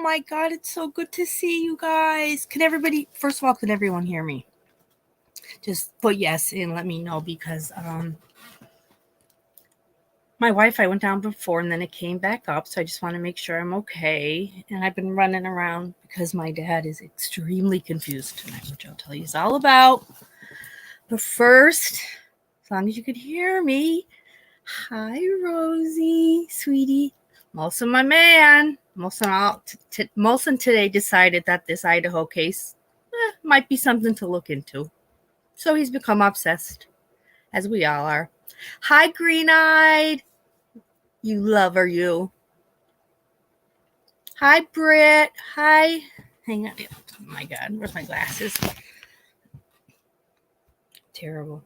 my God, it's so good to see you guys. First of all, can everyone hear me? Just put yes and let me know, because my Wi-Fi went down before and then it came back up. So I just want to make sure I'm okay. And I've been running around because my dad is extremely confused tonight, which I'll tell you all about. But first, as long as you could hear me, hi, Rosie, sweetie. Molson, my man. Molson today decided that this Idaho case might be something to look into. So he's become obsessed, as we all are. Hi, green-eyed. You lover, you. Hi, Britt. Hi. Hang on. Oh, my God. Where's my glasses? Terrible.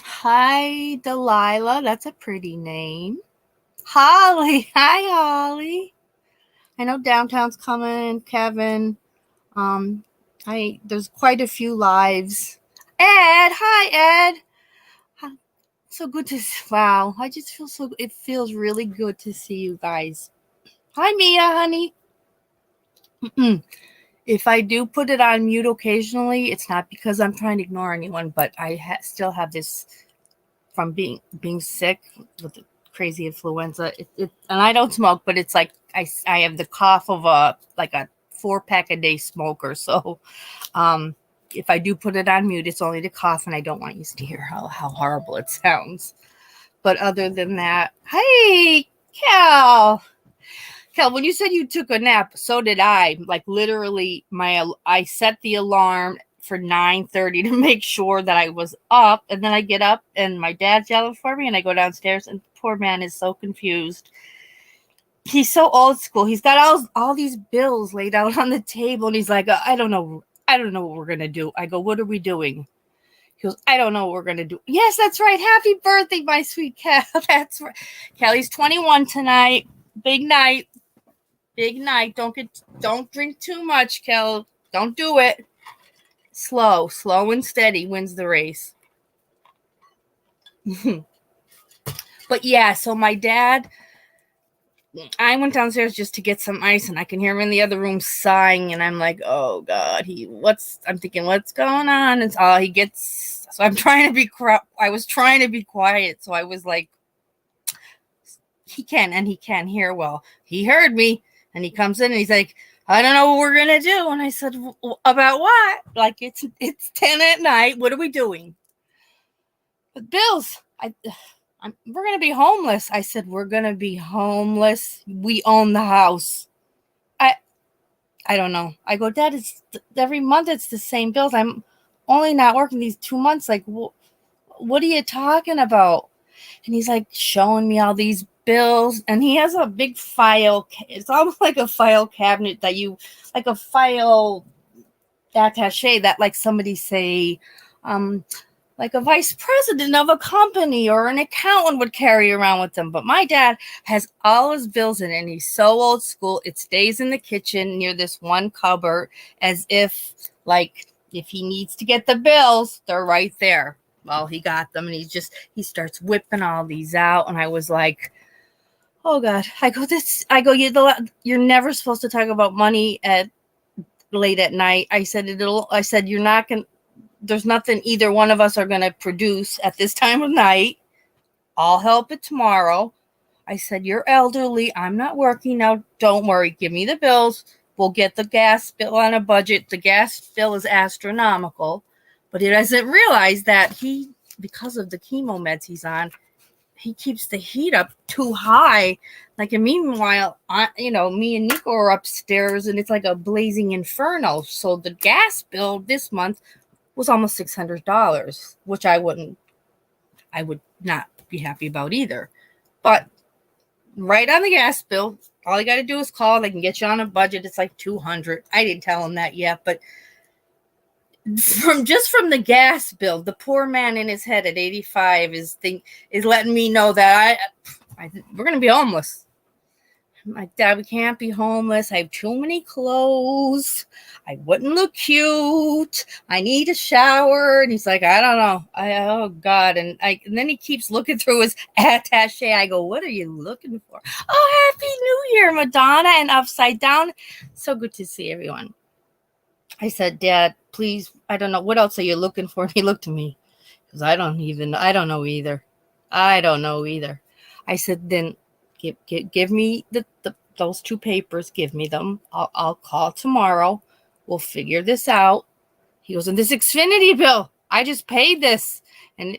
Hi, Delilah. That's a pretty name. Holly. Hi, Holly. I know downtown's coming. Kevin. There's quite a few lives. Ed. Hi, Ed. So good to see. Wow. I just feel it feels really good to see you guys. Hi, Mia, honey. If I do put it on mute occasionally, it's not because I'm trying to ignore anyone, but I still have this from being sick with the crazy influenza. And I don't smoke, but it's like I have the cough of a 4-pack a day smoker. So if I do put it on mute, it's only to cough, and I don't want you to hear how horrible it sounds. But other than that, hey, Cal, when you said you took a nap, so did I. Like literally, I set the alarm for 9:30 to make sure that I was up, and then I get up, and my dad's yelling for me, and I go downstairs, and the poor man is so confused. He's so old school. He's got all these bills laid out on the table, and he's like, I don't know what we're gonna do. I go, what are we doing? He goes, I don't know what we're gonna do. Yes, that's right. Happy birthday, my sweet Cal. That's right. Kelly's 21 tonight. Big night. Big night. Don't drink too much, Kel. Don't do it. Slow and steady wins the race. But yeah, so my dad, I went downstairs just to get some ice, and I can hear him in the other room sighing, and I'm like, oh God, I'm thinking, what's going on? And all he gets, so I'm trying to be I was trying to be quiet, so I was like, he can't hear well. He heard me, and he comes in, and he's like, I don't know what we're gonna do. And I said, about what? Like, it's 10 at night. What are we doing? But bills. We're gonna be homeless. I said, we're gonna be homeless. We own the house. I don't know. I go, Dad, every month it's the same bills. I'm only not working these 2 months. Like, what are you talking about? And he's like showing me all these bills, and he has a big file. It's almost like a file cabinet like a file attaché that, like, somebody say, like a vice president of a company or an accountant would carry around with them. But my dad has all his bills in it, and he's so old school. It stays in the kitchen near this one cupboard, as if, like, if he needs to get the bills, they're right there. Well, he got them, and he starts whipping all these out. And I was like, oh God. You're never supposed to talk about money late at night. I said, you're not going to, there's nothing either one of us are going to produce at this time of night. I'll help it tomorrow. I said, you're elderly. I'm not working now. Don't worry. Give me the bills. We'll get the gas bill on a budget. The gas bill is astronomical. But he doesn't realize that because of the chemo meds he's on, he keeps the heat up too high. Like, and meanwhile, me and Nico are upstairs, and it's like a blazing inferno. So the gas bill this month was almost $600, which I would not be happy about either. But right on the gas bill, all you got to do is call. They can get you on a budget. It's like $200. I didn't tell him that yet, but from the gas bill, the poor man in his head at 85 is letting me know that we're going to be homeless. I'm like, Dad, we can't be homeless. I have too many clothes. I wouldn't look cute. I need a shower. And he's like, I don't know. Oh God. And then he keeps looking through his attaché. I go, what are you looking for? Oh, Happy New Year, Madonna and Upside Down. So good to see everyone. I said, Dad, please, I don't know. What else are you looking for? And he looked at me because I don't know either. I don't know either. I said, then give me those 2 papers. Give me them. I'll call tomorrow. We'll figure this out. He goes, and this Xfinity bill, I just paid this. And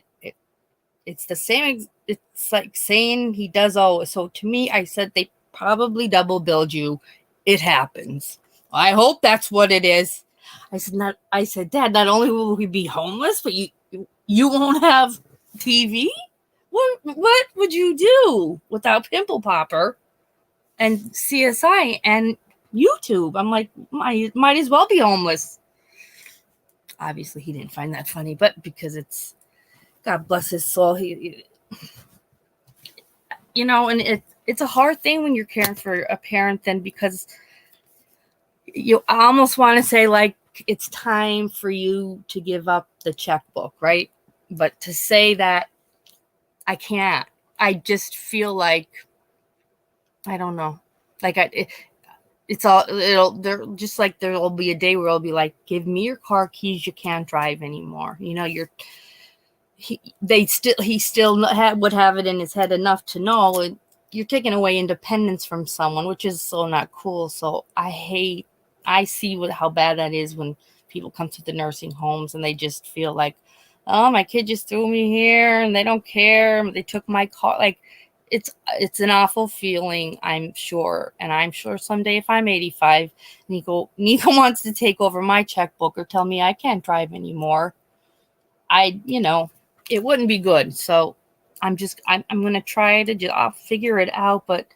it's the same. It's like saying he does all. So to me, I said, they probably double billed you. It happens. I hope that's what it is. I said, Dad, not only will we be homeless, but you won't have TV? What would you do without Pimple Popper and CSI and YouTube? I'm like, might as well be homeless. Obviously, he didn't find that funny, but because it's, God bless his soul, he and it's a hard thing when you're caring for a parent then, because you almost want to say, like, it's time for you to give up the checkbook, right? But to say that, I can't. I just feel like, I don't know. Like it'll just like there'll be a day where it'll be like, give me your car keys. You can't drive anymore. He still would have it in his head enough to know you're taking away independence from someone, which is so not cool. So I see how bad that is when people come to the nursing homes and they just feel like, oh, my kid just threw me here and they don't care. They took my car. Like, it's an awful feeling, I'm sure. And I'm sure someday if I'm 85, Nico wants to take over my checkbook or tell me I can't drive anymore, it wouldn't be good. So I'm going to try to I'll figure it out. But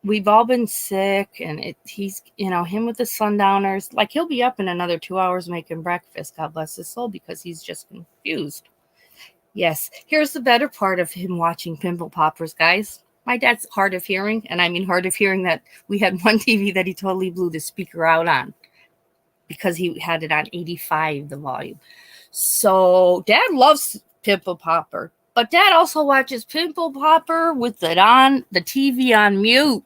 we've all been sick, and he's, him with the sundowners, like, he'll be up in another 2 hours making breakfast, God bless his soul, because he's just confused. Yes, here's the better part of him watching Pimple Poppers, guys. My dad's hard of hearing, and I mean hard of hearing that we had one TV that he totally blew the speaker out on because he had it on 85, the volume. So Dad loves Pimple Popper, but Dad also watches Pimple Popper with it on, the TV on mute.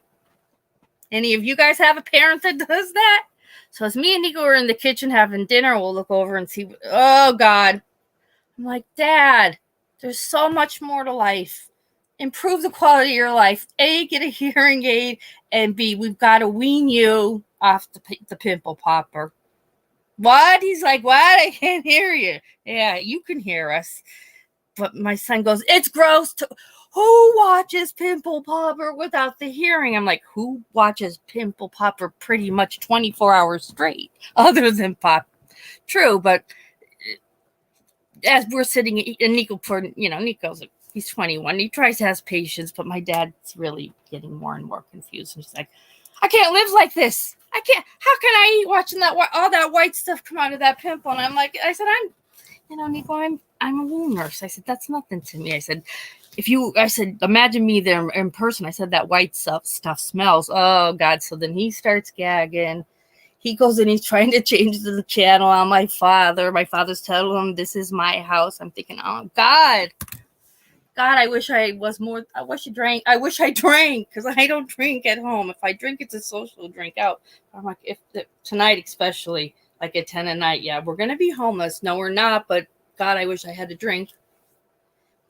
Any of you guys have a parent that does that? So as me and Nico are in the kitchen having dinner, we'll look over and see, oh God. I'm like, Dad, there's so much more to life. Improve the quality of your life. A, get a hearing aid, and B, we've got to wean you off the Pimple Popper. What? He's like, what? I can't hear you. Yeah, you can hear us. But my son goes, it's gross. Who watches Pimple Popper without the hearing? I'm like, who watches Pimple Popper pretty much 24 hours straight other than Pop? True, but as we're sitting, and Nico's, he's 21. He tries to have patience, but my dad's really getting more and more confused. And he's like, I can't live like this. I can't. How can I eat watching all that white stuff come out of that pimple? And I'm like, I said, Nico, I'm a wound nurse. I said, that's nothing to me. I said, imagine me there in person. I said, that white stuff smells. Oh God. So then he starts gagging. He goes and he's trying to change the channel on my father. My father's telling him, this is my house. I'm thinking, oh God, I wish I was more. I wish I drank because I don't drink at home. If I drink, it's a social drink out. I'm like, tonight, especially like at 10 at night, yeah, we're going to be homeless. No, we're not. But God, I wish I had a drink.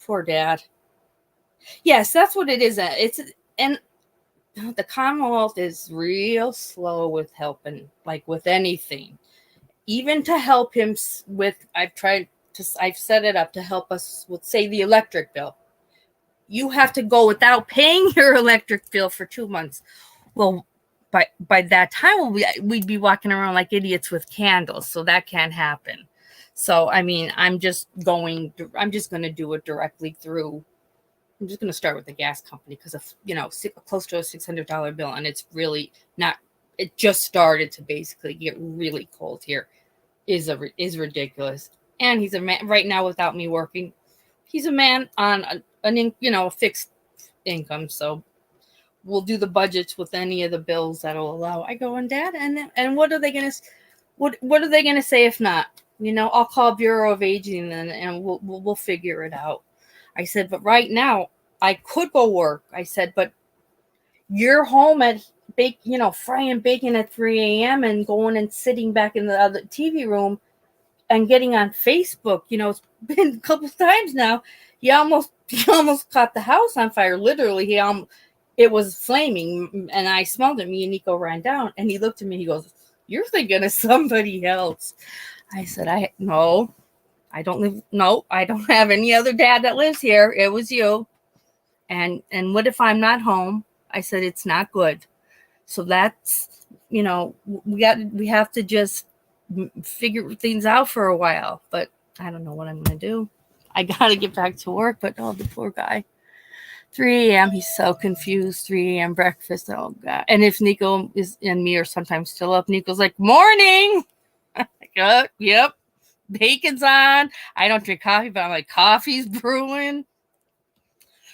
Poor Dad. Yes, that's what it is. And the Commonwealth is real slow with helping, like with anything, even to help him with, I've set it up to help us with, say, the electric bill. You have to go without paying your electric bill for 2 months. Well, by that time, we'd be walking around like idiots with candles. So that can't happen. So, I mean, I'm just going to do it directly through. I'm just going to start with the gas company because of, close to a $600 bill. And it's really not, it just started to basically get really cold here is ridiculous. And he's a man right now without me working. He's a man on a fixed income. So we'll do the budgets with any of the bills that'll allow. I go, and Dad, and what are they gonna what are they gonna say if not? I'll call Bureau of Aging and we'll figure it out. I said, but right now I could go work. I said, but you're home at frying bacon at 3 a.m. and going and sitting back in the other TV room and getting on Facebook. It's been a couple times now. He almost caught the house on fire. Literally, it was flaming, and I smelled it. Me and Nico ran down, and he looked at me. He goes, "You're thinking of somebody else." I said, I don't have any other dad that lives here. It was you. And what if I'm not home? I said, it's not good. So that's, we have to just figure things out for a while, but I don't know what I'm going to do. I got to get back to work, but the poor guy. 3 a.m. He's so confused. 3 a.m. breakfast. Oh God. And if Nico and me are sometimes still up, Nico's like, morning. Yep. Bacon's on. I don't drink coffee, but I'm like, coffee's brewing.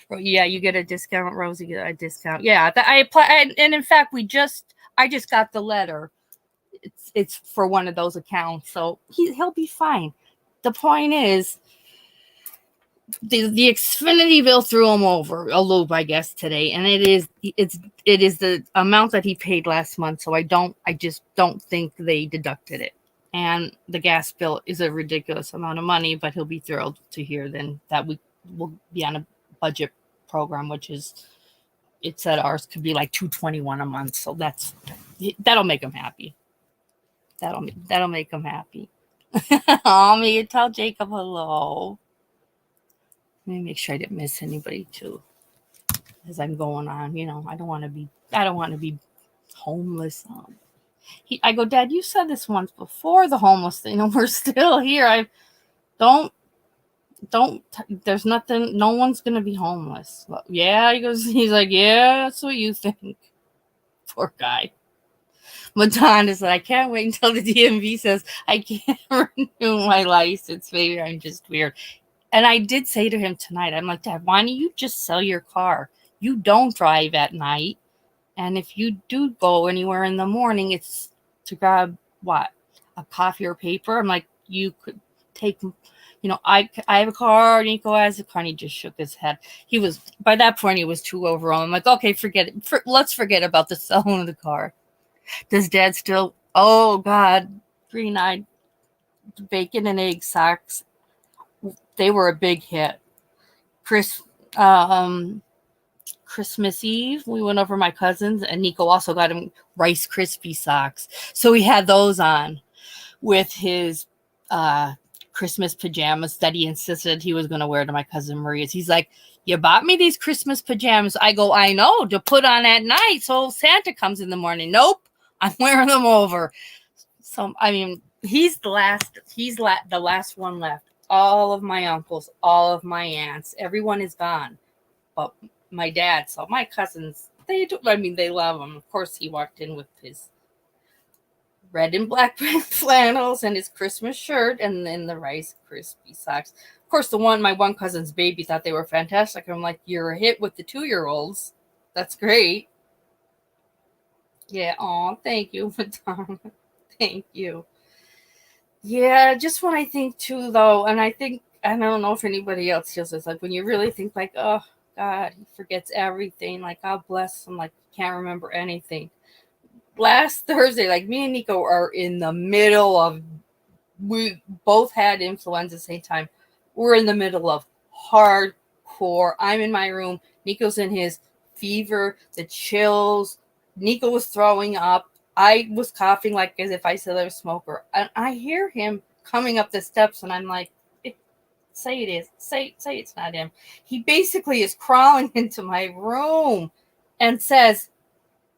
Yeah, you get a discount, Rosie. Get a discount. Yeah, I apply, and in fact, I just got the letter. It's for one of those accounts, so he'll be fine. The point is, the Xfinity bill threw him over a loop, I guess, today, and it is the amount that he paid last month. So I just don't think they deducted it. And the gas bill is a ridiculous amount of money, but he'll be thrilled to hear then that we will be on a budget program, which is, it said ours could be like $221 a month. So that'll make him happy. That'll make him happy. Oh, me tell Jacob hello. Let me make sure I didn't miss anybody too, as I'm going on. I don't want to be homeless. I go, Dad, you said this once before the homeless thing. We're still here. There's nothing, no one's going to be homeless. Well, yeah, he's like, yeah, that's what you think. Poor guy. Madonna said, I can't wait until the DMV says I can't renew my license. Maybe I'm just weird. And I did say to him tonight, I'm like, Dad, why don't you just sell your car? You don't drive at night. And if you do go anywhere in the morning, it's to grab what? A coffee or paper? I'm like, you could take, I have a car. Nico has a car. And he just shook his head. By that point, he was too overwhelmed. I'm like, okay, forget it. Let's forget about the selling of the car. Does Dad still, oh God, green-eyed bacon and egg socks. They were a big hit. Christmas Eve, we went over my cousins, and Nico also got him Rice Krispie socks. So he had those on with his Christmas pajamas that he insisted he was going to wear to my cousin Maria's. He's like, you bought me these Christmas pajamas. I go, I know, to put on at night so Santa comes in the morning. Nope, I'm wearing them over. So, I mean, he's the last one left. All of my uncles, all of my aunts, everyone is gone. But my dad, so my cousins, they love him. Of course, he walked in with his red and black flannels and his Christmas shirt and then the Rice Krispie socks. Of course, my one cousin's baby thought they were fantastic. I'm like, you're a hit with the 2-year-olds. That's great. Yeah, thank you, Madonna. Thank you. Yeah, just when I think too, though, and I don't know if anybody else feels this, like when you really think like, oh, God, he forgets everything. Like, God bless him. Like, can't remember anything. Last Thursday, like, me and Nico are in the middle of, we both had influenza at the same time. We're in the middle of hardcore. I'm in my room. Nico's in his fever, the chills. Nico was throwing up. I was coughing like as if I said I was a smoker. And I hear him coming up the steps, and I'm like, say it is. Say it's not him. He basically is crawling into my room and says,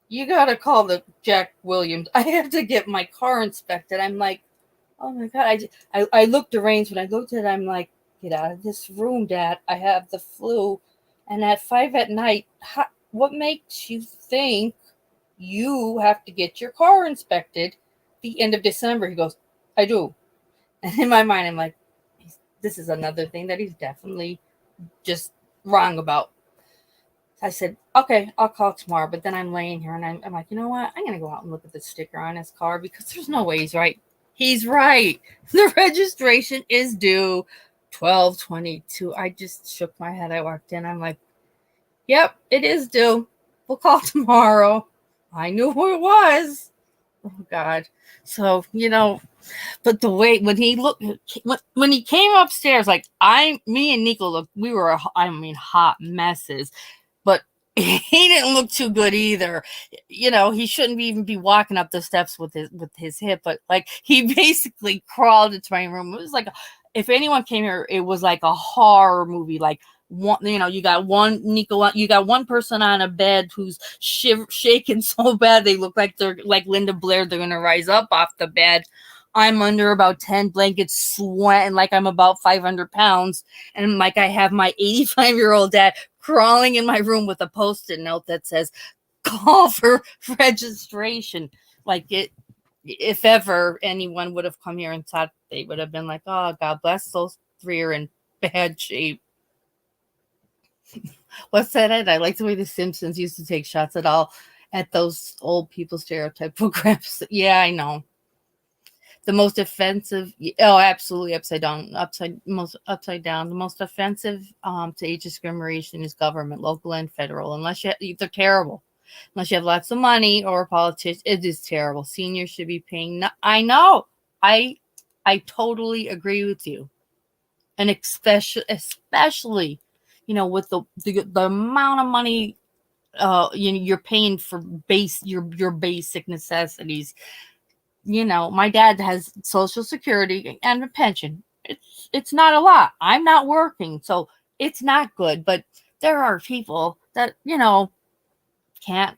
you got to call the Jack Williams. I have to get my car inspected. I'm like, oh my God. I looked deranged. When I looked at it, I'm like, get out of this room, Dad. I have the flu. And at 5 p.m, what makes you think you have to get your car inspected the end of December? He goes, I do. And in my mind, I'm like, this is another thing that he's definitely just wrong about. I said, okay, I'll call tomorrow. But then I'm laying here and I'm like, you know what? I'm going to go out and look at the sticker on his car because there's no way he's right. He's right. The registration is due 12/22. I just shook my head. I walked in. I'm like, yep, it is due. We'll call tomorrow. I knew who it was. Oh, God. So, but the way when he came upstairs, like me and Nico looked, we were, hot messes. But he didn't look too good either. He shouldn't even be walking up the steps with his hip, but like he basically crawled into my room. It was like, if anyone came here, it was like a horror movie. Like you got one person on a bed who's shaking so bad they look like they're like Linda Blair. They're gonna rise up off the bed. I'm under about 10 blankets, sweating like I'm about 500 pounds. And like I have my 85-year-old dad crawling in my room with a Post-it note that says, call for registration. Like if ever anyone would have come here and thought, they would have been like, oh, God bless, those three are in bad shape. What's that? I like the way the Simpsons used to take shots at those old people stereotype programs. Yeah, I know. The most offensive, absolutely upside down. The most offensive to age discrimination is government, local and federal. They're terrible. Unless you have lots of money or a politician, it is terrible. Seniors should be paying. I know. I totally agree with you, and especially, with the amount of money, you're paying for your basic necessities. My dad has Social Security and a pension. It's not a lot. I'm not working, so it's not good. But there are people that, can't,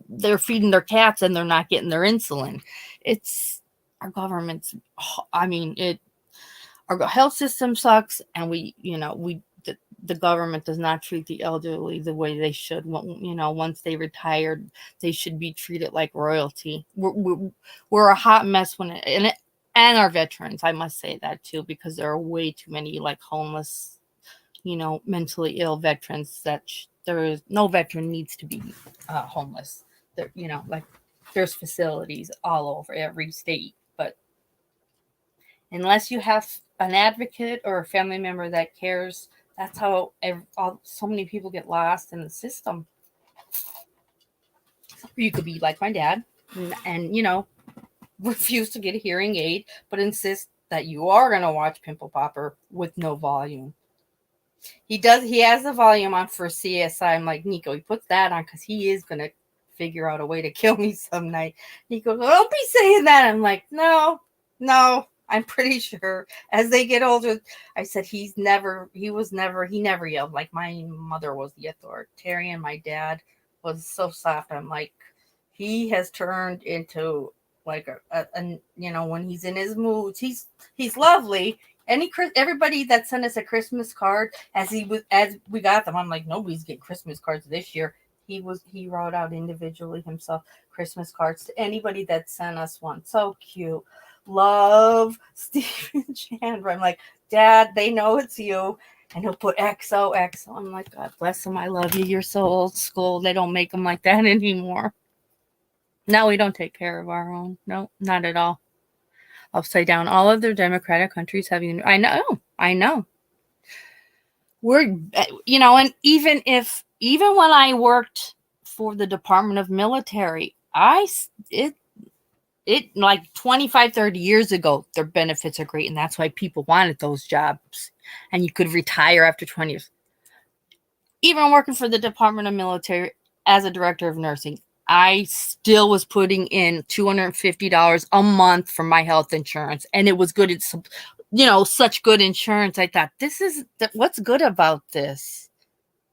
they're feeding their cats and they're not getting their insulin. It's our government's, our health system sucks, and the government does not treat the elderly the way they should. Once they retired, they should be treated like royalty. We're a hot mess and our veterans, I must say that too, because there are way too many like homeless, mentally ill veterans that there is no veteran needs to be homeless. There, like there's facilities all over every state, but unless you have an advocate or a family member that cares, that's how so many people get lost in the system. You could be like my dad and refuse to get a hearing aid, but insist that you are going to watch Pimple Popper with no volume. He has the volume on for CSI. I'm like, Nico, he puts that on because he is going to figure out a way to kill me some night. He goes, don't be saying that. I'm like, no. I'm pretty sure as they get older, I said he never yelled. Like my mother was the authoritarian. My dad was so soft. I'm like, he has turned into like when he's in his moods, he's lovely. Everybody that sent us a Christmas card as we got them, I'm like, nobody's getting Christmas cards this year. He wrote out individually himself Christmas cards to anybody that sent us one. So cute. Love, Stephen Chandler. I'm like, Dad, they know it's you. And he'll put XOXO. I'm like, God bless him. I love you. You're so old school. They don't make them like that anymore. No, we don't take care of our own. No, not at all. Upside down. All of their democratic countries have. I know. We're, and even when I worked for the Department of Military, it like 25, 30 years ago, their benefits are great. And that's why people wanted those jobs. And you could retire after 20 years. Even working for the Department of Military as a director of nursing, I still was putting in $250 a month for my health insurance. And it was good. It's, such good insurance. I thought, what's good about this?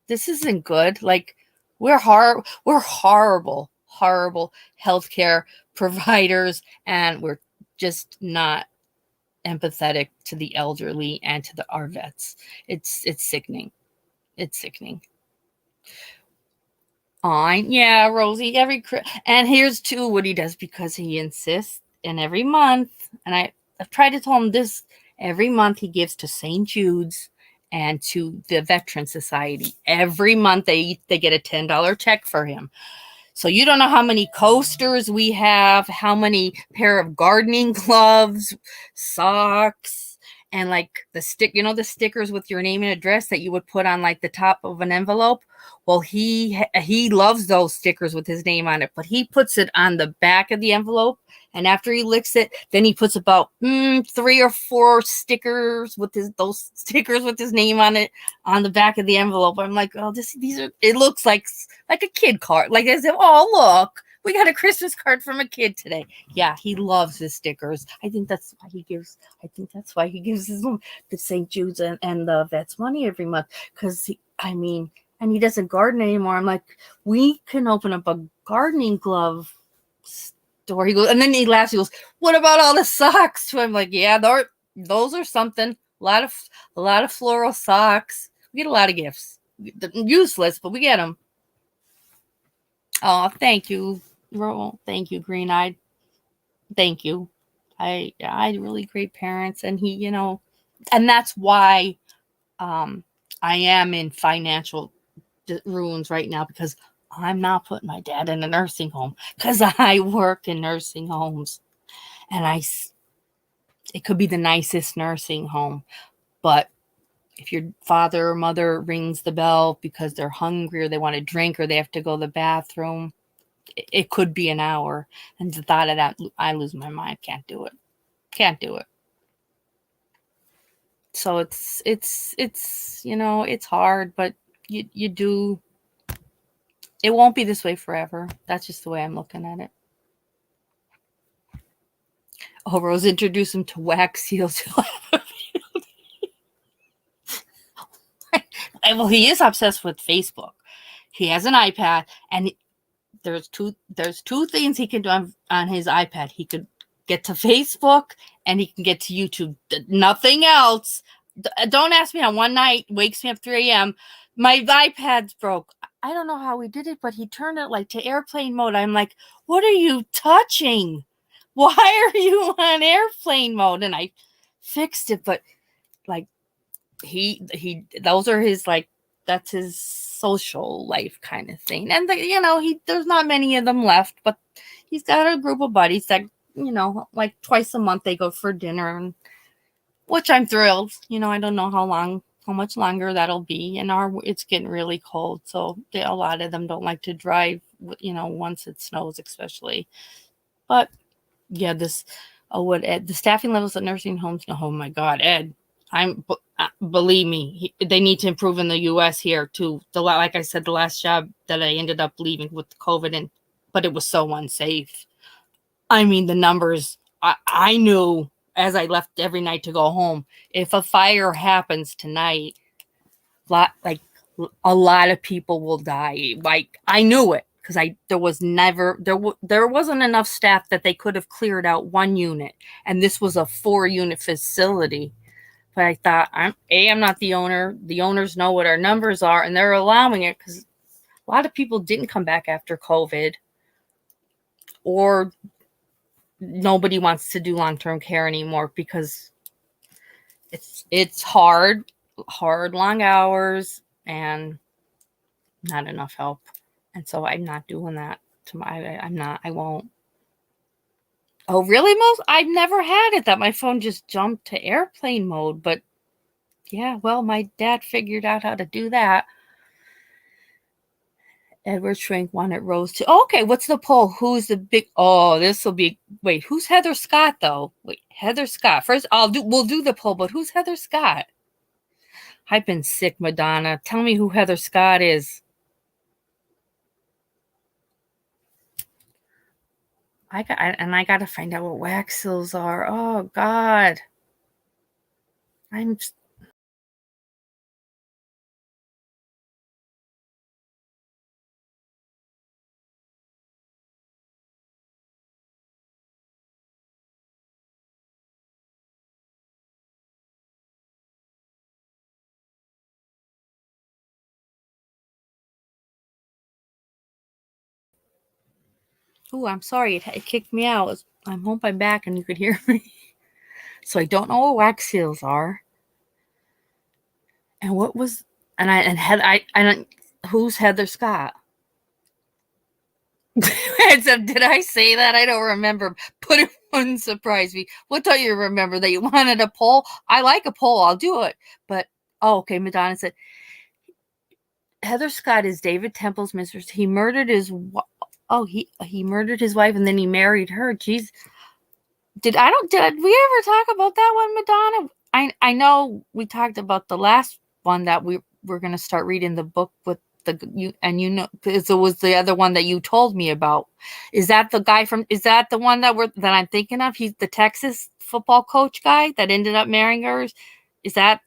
This isn't good. Like, we're horrible healthcare providers, and we're just not empathetic to the elderly and to our vets. It's sickening. It's sickening. Yeah, Rosie, and here's too what he does, because he insists, and every month, and I've tried to tell him this, every month he gives to St. Jude's, and to the Veteran Society. Every month they get a $10 check for him. So you don't know how many coasters we have, how many pair of gardening gloves, socks, and like the the stickers with your name and address that you would put on like the top of an envelope. Well, he loves those stickers with his name on it, but he puts it on the back of the envelope. And after he licks it, then he puts about 3 or 4 stickers with those stickers with his name on it on the back of the envelope. I'm like, oh, these are. It looks like a kid card. Like as if, oh look, we got a Christmas card from a kid today. Yeah, he loves his stickers. I think that's why he gives. His the St. Jude's and the Vets money every month because and he doesn't garden anymore. I'm like, we can open up a gardening glove store. He goes, and then he laughs. He goes, "What about all the socks?" So I'm like, "Yeah, those are something. A lot of floral socks. We get a lot of gifts. Useless, but we get them." Oh, thank you, thank you, Green Eyed. Thank you. I had really great parents, and and that's why I am in financial ruins right now because I'm not putting my dad in a nursing home because I work in nursing homes, and it could be the nicest nursing home, but if your father or mother rings the bell because they're hungry or they want a drink or they have to go to the bathroom, it could be an hour. And the thought of that, I lose my mind. Can't do it. So it's it's hard, but you do. It won't be this way forever. That's just the way I'm looking at it. Oh, Rose, introduce him to wax seals. Well, he is obsessed with Facebook. He has an iPad, and there's two things he can do on his iPad. He could get to Facebook, and he can get to YouTube. Nothing else. Don't ask me how one night wakes me up 3 a.m. My iPad's broke. I don't know how he did it, but he turned it like to airplane mode. I'm like, what are you touching? Why are you on airplane mode? And I fixed it, but like he those are his that's his social life kind of thing. And there's not many of them left, but he's got a group of buddies that like twice a month they go for dinner, and which I'm thrilled. I don't know how much longer that'll be. And it's getting really cold, so a lot of them don't like to drive once it snows especially. But yeah, Ed, the staffing levels at nursing homes. Oh my God, Ed, believe me, they need to improve in the U.S. here too. Like I said, the last job that I ended up leaving with COVID, but it was so unsafe. I mean, the numbers. I knew as I left every night to go home, if a fire happens tonight, a lot of people will die. Like I knew it because there wasn't enough staff that they could have cleared out one unit, and this was a 4-unit facility. But I thought, I'm not the owner. The owners know what our numbers are, and they're allowing it because a lot of people didn't come back after COVID, or nobody wants to do long-term care anymore because it's hard, long hours, and not enough help. And so I'm not doing that I won't. Oh, really? I've never had it that my phone just jumped to airplane mode, but yeah, well, my dad figured out how to do that. Edward Shrink wanted Rose to. Oh, okay, what's the poll? Who's the big? Oh, this will be. Wait, who's Heather Scott though? Wait, Heather Scott. First, we'll do the poll, but who's Heather Scott? I've been sick, Madonna. Tell me who Heather Scott is. I got to find out what wax seals are. Oh God, I'm. Oh, I'm sorry. It kicked me out. I hope I'm back and you could hear me. So I don't know what wax seals are. And what was, and I don't, who's Heather Scott? Did I say that? I don't remember, but it wouldn't surprise me. What don't you remember? That you wanted a poll? I like a poll. I'll do it. But, okay, Madonna said, Heather Scott is David Temple's mistress. He murdered his, he murdered his wife and then he married her. Jeez. Did we ever talk about that one, Madonna? I know we talked about the last one that we're going to start reading the book with because it was the other one that you told me about. Is that the one that I'm thinking of? He's the Texas football coach guy that ended up marrying her. Is that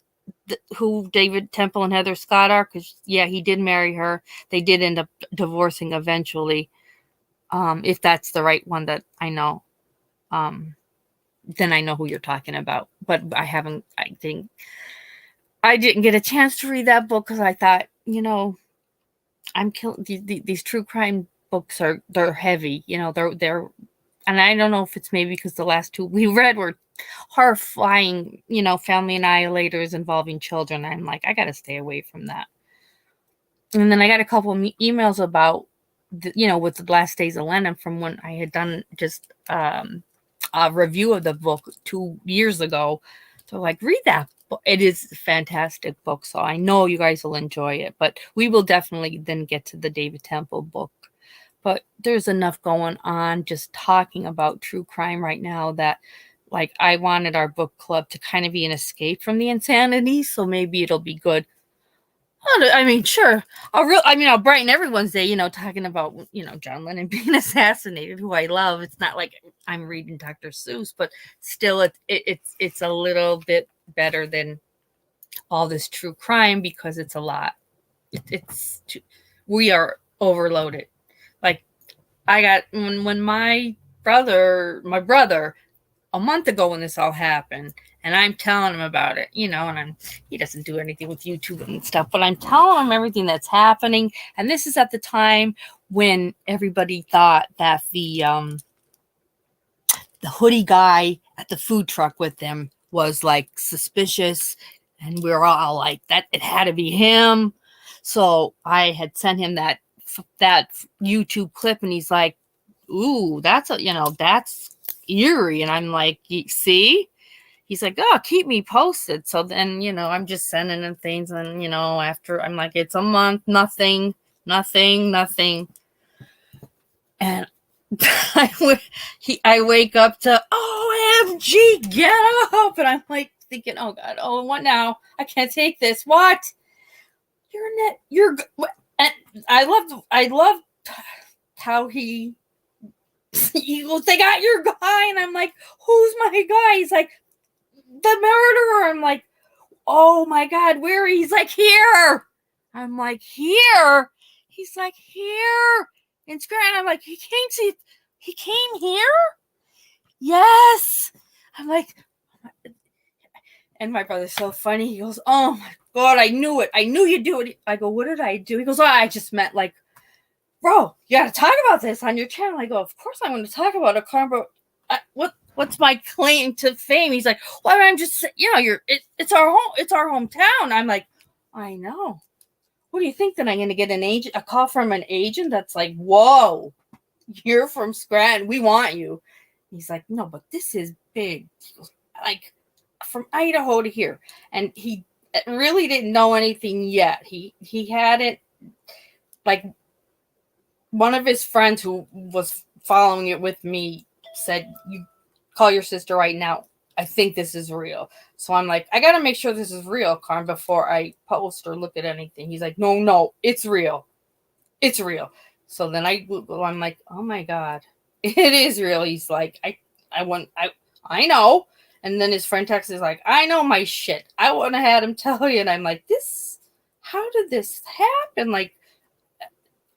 who David Temple and Heather Scott are? Because yeah, he did marry her. They did end up divorcing eventually. If that's the right one that I know. Then I know who you're talking about. But I didn't get a chance to read that book because I thought, I'm killing these true crime books they're heavy, they're, and I don't know if it's maybe because the last two we read were horrifying, family annihilators involving children. I'm like, I got to stay away from that. And then I got a couple of emails about, with the last days of Lennon from when I had done just a review of the book 2 years ago. So like, read that. It is a fantastic book, so I know you guys will enjoy it. But we will definitely then get to the David Temple book. But there's enough going on just talking about true crime right now that, like, I wanted our book club to kind of be an escape from the insanity. So maybe it'll be good. I mean, sure. I'll brighten everyone's day, talking about, John Lennon being assassinated, who I love. It's not like I'm reading Dr. Seuss, but still it's a little bit better than all this true crime because it's a lot. We are overloaded. Like, I got, when my brother, a month ago when this all happened, and I'm telling him about it, and he doesn't do anything with YouTube and stuff, but I'm telling him everything that's happening. And this is at the time when everybody thought that the hoodie guy at the food truck with him was like suspicious, and we were all like, that it had to be him. So I had sent him that YouTube clip, and he's like, ooh, that's eerie. And I'm like, see? He's like, oh, keep me posted. So then, I'm just sending him things. And, after I'm like, it's a month, nothing. And I wake up to, OMG, get up. And I'm like thinking, oh God, what now? I can't take this. What? And I love how he goes, they got your guy. And I'm like, who's my guy? He's like, the murderer. I'm like, oh my God, where? He's like, here. I'm like, here? He's like, here in Scranton. I'm like, he came here? Yes. I'm like, and my brother's so funny. He goes, oh my God, I knew it. I knew you'd do it. I go, what did I do? He goes, oh, I just meant like, bro, you got to talk about this on your channel. I go, of course I want to talk about it, Carmen, but what's my claim to fame? He's like, well, I'm just, it's our home. It's our hometown. I'm like, I know. What do you think that I'm going to get a call from an agent that's like, whoa, you're from Scranton. We want you. He's like, no, but this is big. He goes, like, from Idaho to here. And he really didn't know anything yet. He hadn't, like, one of his friends who was following it with me said, you call your sister right now. I think this is real. So I'm like, I got to make sure this is real, Carm, before I post or look at anything. He's like, no, it's real. It's real. So then I Google, I'm like, oh my God, it is real. He's like, I know. And then his friend texts is like, I know my shit. I wouldn't have had him tell you. And I'm like, how did this happen? Like,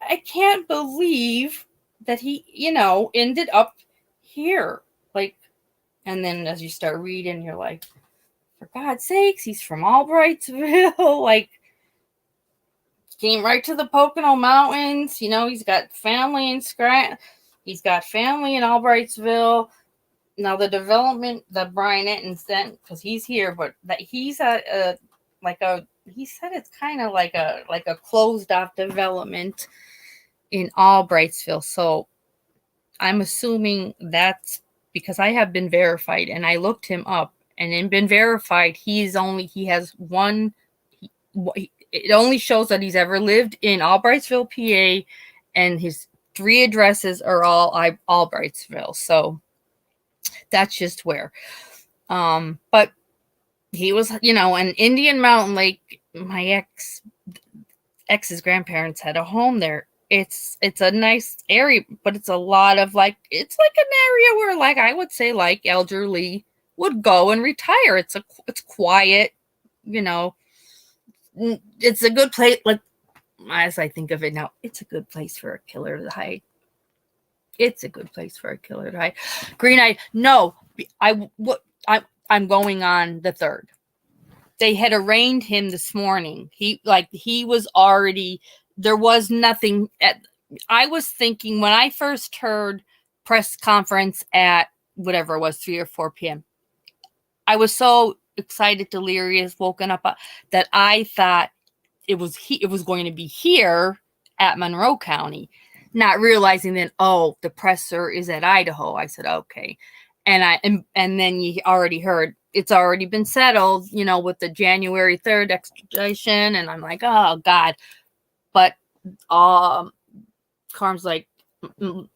I can't believe that he, ended up here. Like, and then as you start reading, you're like, for God's sakes, he's from Albrightsville. Like, came right to the Pocono Mountains. He's got family in Scranton. He's got family in Albrightsville. Now, the development that Brian Enton sent, because he's here, but that he's at a he said it's kind of like a closed off development in Albrightsville. So I'm assuming that's because I have been verified, and I looked him up, and in been verified, he has one. It only shows that he's ever lived in Albrightsville, PA, and his 3 addresses are all Albrightsville. So that's just where. But he was, an Indian Mountain Lake. My ex's grandparents had a home there. It's a nice area, but it's a lot of it's like an area where I would say elderly would go and retire. It's quiet, it's a good place. As I think of it now, it's a good place for a killer to hide. It's a good place for a killer to hide. Green Eye, no, I'm going on the 3rd. They had arraigned him this morning. He was already, there was nothing I was thinking when I first heard press conference at whatever it was, 3 or 4 p.m. I was so excited, delirious, woken up that I thought it was going to be here at Monroe County, not realizing that, the presser is at Idaho. I said, okay. And then you already heard it's already been settled, with the January 3rd extradition. And I'm like, oh God. But Carm's like,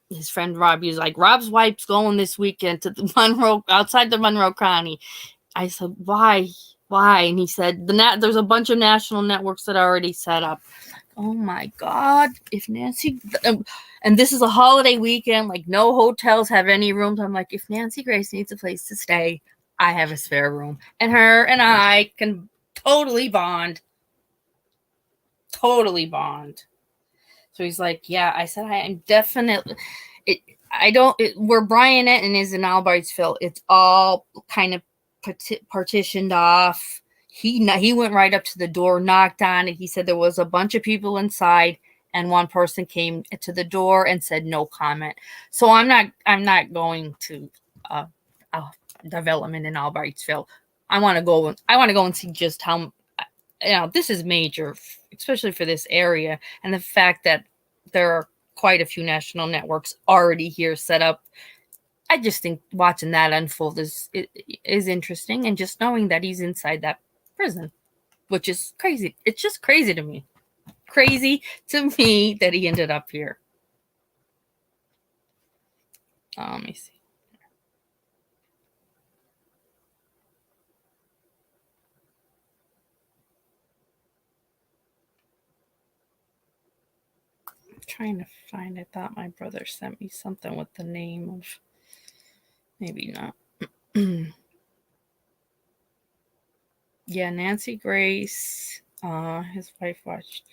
his friend Rob, he's like, Rob's wife's going this weekend to the outside the Monroe County. I said, why? And he said, there's a bunch of national networks that are already set up. Oh my God. If Nancy, and this is a holiday weekend, no hotels have any rooms. I'm like, if Nancy Grace needs a place to stay, I have a spare room. And her and I can totally bond. Totally bond. So he's like, yeah. I said, I am definitely, where Bryan is in Albrightsville, it's all kind of partitioned off. He went right up to the door, knocked on it. He said there was a bunch of people inside, and one person came to the door and said no comment. So I'm not going to development in Albrightsville. I want to go and see just how, this is major, especially for this area, and the fact that there are quite a few national networks already here set up. I just think watching that unfold is interesting, and just knowing that he's inside that prison, which is crazy. It's just crazy to me. Crazy to me that he ended up here. Let me see. I'm trying to find. I thought my brother sent me something with the name of. Maybe not. Yeah, Nancy Grace, his wife watched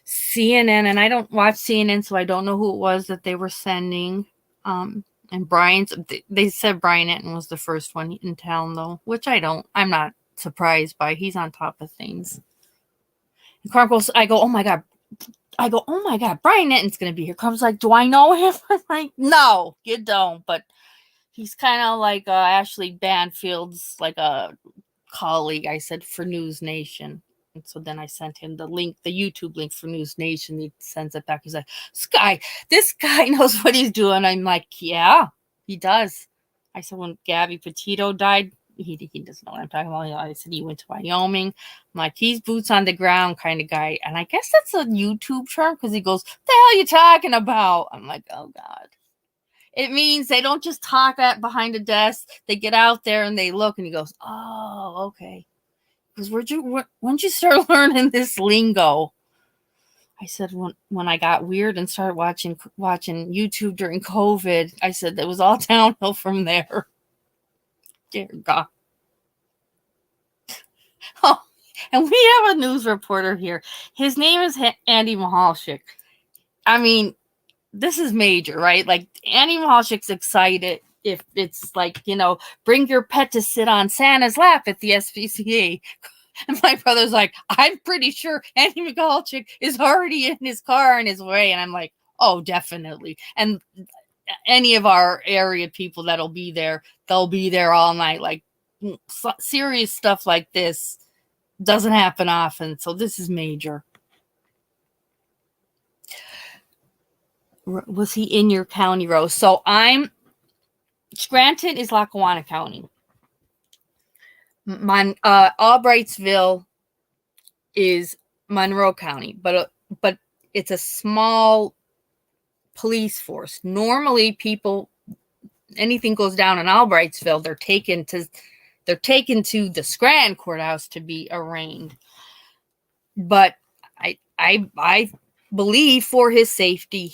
CNN, and I don't watch CNN, so I don't know who it was that they were sending. And they said Bryan Enton was the first one in town, though, which I'm not surprised by. He's on top of things. And Carm goes, I go, oh my God, Bryan Enton's going to be here. Carm's like, do I know him? I'm like, no, you don't, but he's kind of like Ashley Banfield's like a colleague, I said, for News Nation. And so then I sent him the link, the YouTube link for News Nation. He sends it back. He's like, this guy knows what he's doing. I'm like, yeah, he does. I said, when Gabby Petito died, he doesn't know what I'm talking about. I said he went to Wyoming. I'm like, he's boots on the ground kind of guy. And I guess that's a YouTube term, because he goes, what the hell are you talking about? I'm like, oh God. It means they don't just talk behind a desk. They get out there and they look, and he goes, oh, okay. Because when'd you start learning this lingo? I said, when I got weird and started watching YouTube during COVID, I said it was all downhill from there. Dear God. Oh, and we have a news reporter here. His name is Andy Mahalchik. I mean, this is major, right? Like, Andy Mahalchik's excited if it's bring your pet to sit on Santa's lap at the SPCA. And my brother's like, I'm pretty sure Andy Mahalchik is already in his car on his way. And I'm like, oh, definitely. And any of our area people that'll be there, they'll be there all night. Like, serious stuff like this doesn't happen often. So this is major. Was he in your county, Rose? So Scranton is Lackawanna County. Albrightsville is Monroe County, but it's a small police force. Normally, people, anything goes down in Albrightsville, they're taken to the Scranton courthouse to be arraigned. But I believe for his safety,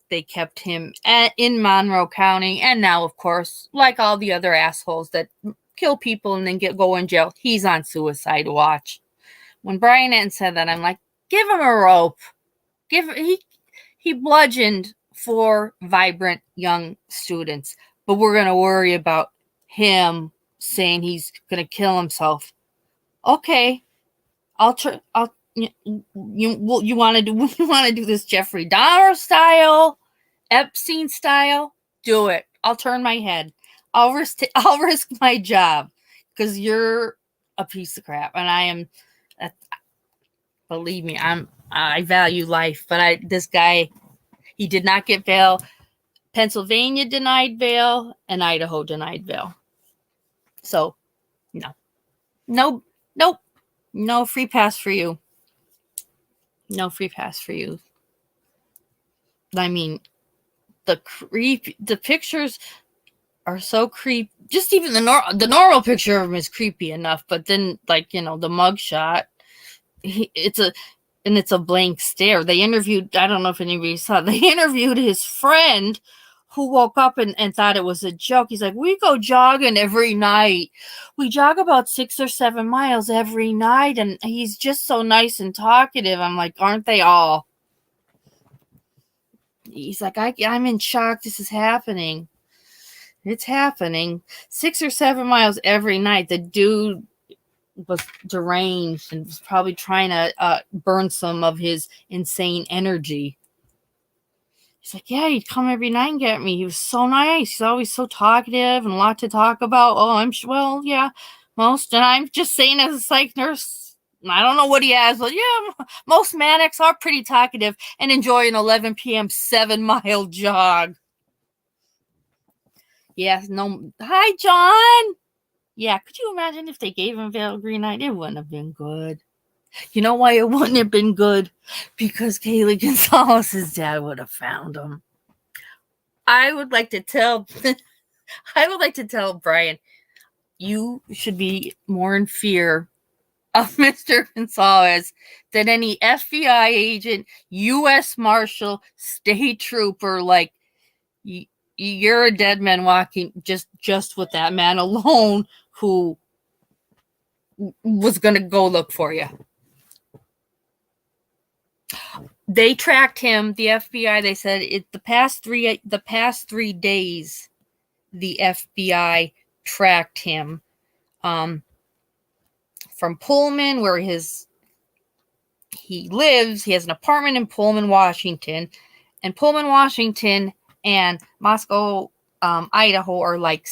they kept him in Monroe County, and now, of course, like all the other assholes that kill people and then go in jail, he's on suicide watch. When Bryan said that, I'm like, give him a rope. He bludgeoned 4 vibrant young students, but we're gonna worry about him saying he's gonna kill himself. Okay, you want to do this Jeffrey Dahmer style, Epstein style? Do it. I'll turn my head. I'll risk my job because you're a piece of crap, and I am. Believe me, I value life, but this guy, he did not get bail. Pennsylvania denied bail, and Idaho denied bail. So, no free pass for you. No free pass for you. I mean, the pictures are so creepy. Just even the normal picture of him is creepy enough, but then, like, the mugshot, it's a blank stare. They interviewed, I don't know if anybody saw, they interviewed his friend who woke up and thought it was a joke. He's like, we go jogging every night. We jog about 6 or 7 miles every night, and he's just so nice and talkative. I'm like, aren't they all? He's like, I'm in shock. This is happening. It's happening. 6 or 7 miles every night. The dude was deranged and was probably trying to burn some of his insane energy. He's like, yeah, he'd come every night and get me. He was so nice. He's always so talkative and a lot to talk about. Oh, well, yeah, most. And I'm just saying, as a psych nurse, I don't know what he has, but yeah, most manics are pretty talkative and enjoy an 11 p.m. 7-mile jog. Yeah, no. Hi, John. Yeah, could you imagine if they gave him bail green light? It wouldn't have been good. You know why it wouldn't have been good? Because Kaylee Gonzalez's dad would have found him. I would like to tell Bryan, you should be more in fear of Mr. Gonzalez than any FBI agent, U.S. Marshal, state trooper. Like, you're a dead man walking just with that man alone who was going to go look for you. They tracked him, the FBI. They said the past 3 days, the FBI tracked him from Pullman, where he lives. He has an apartment in Pullman, Washington, and Pullman, Washington, and Moscow, Idaho are like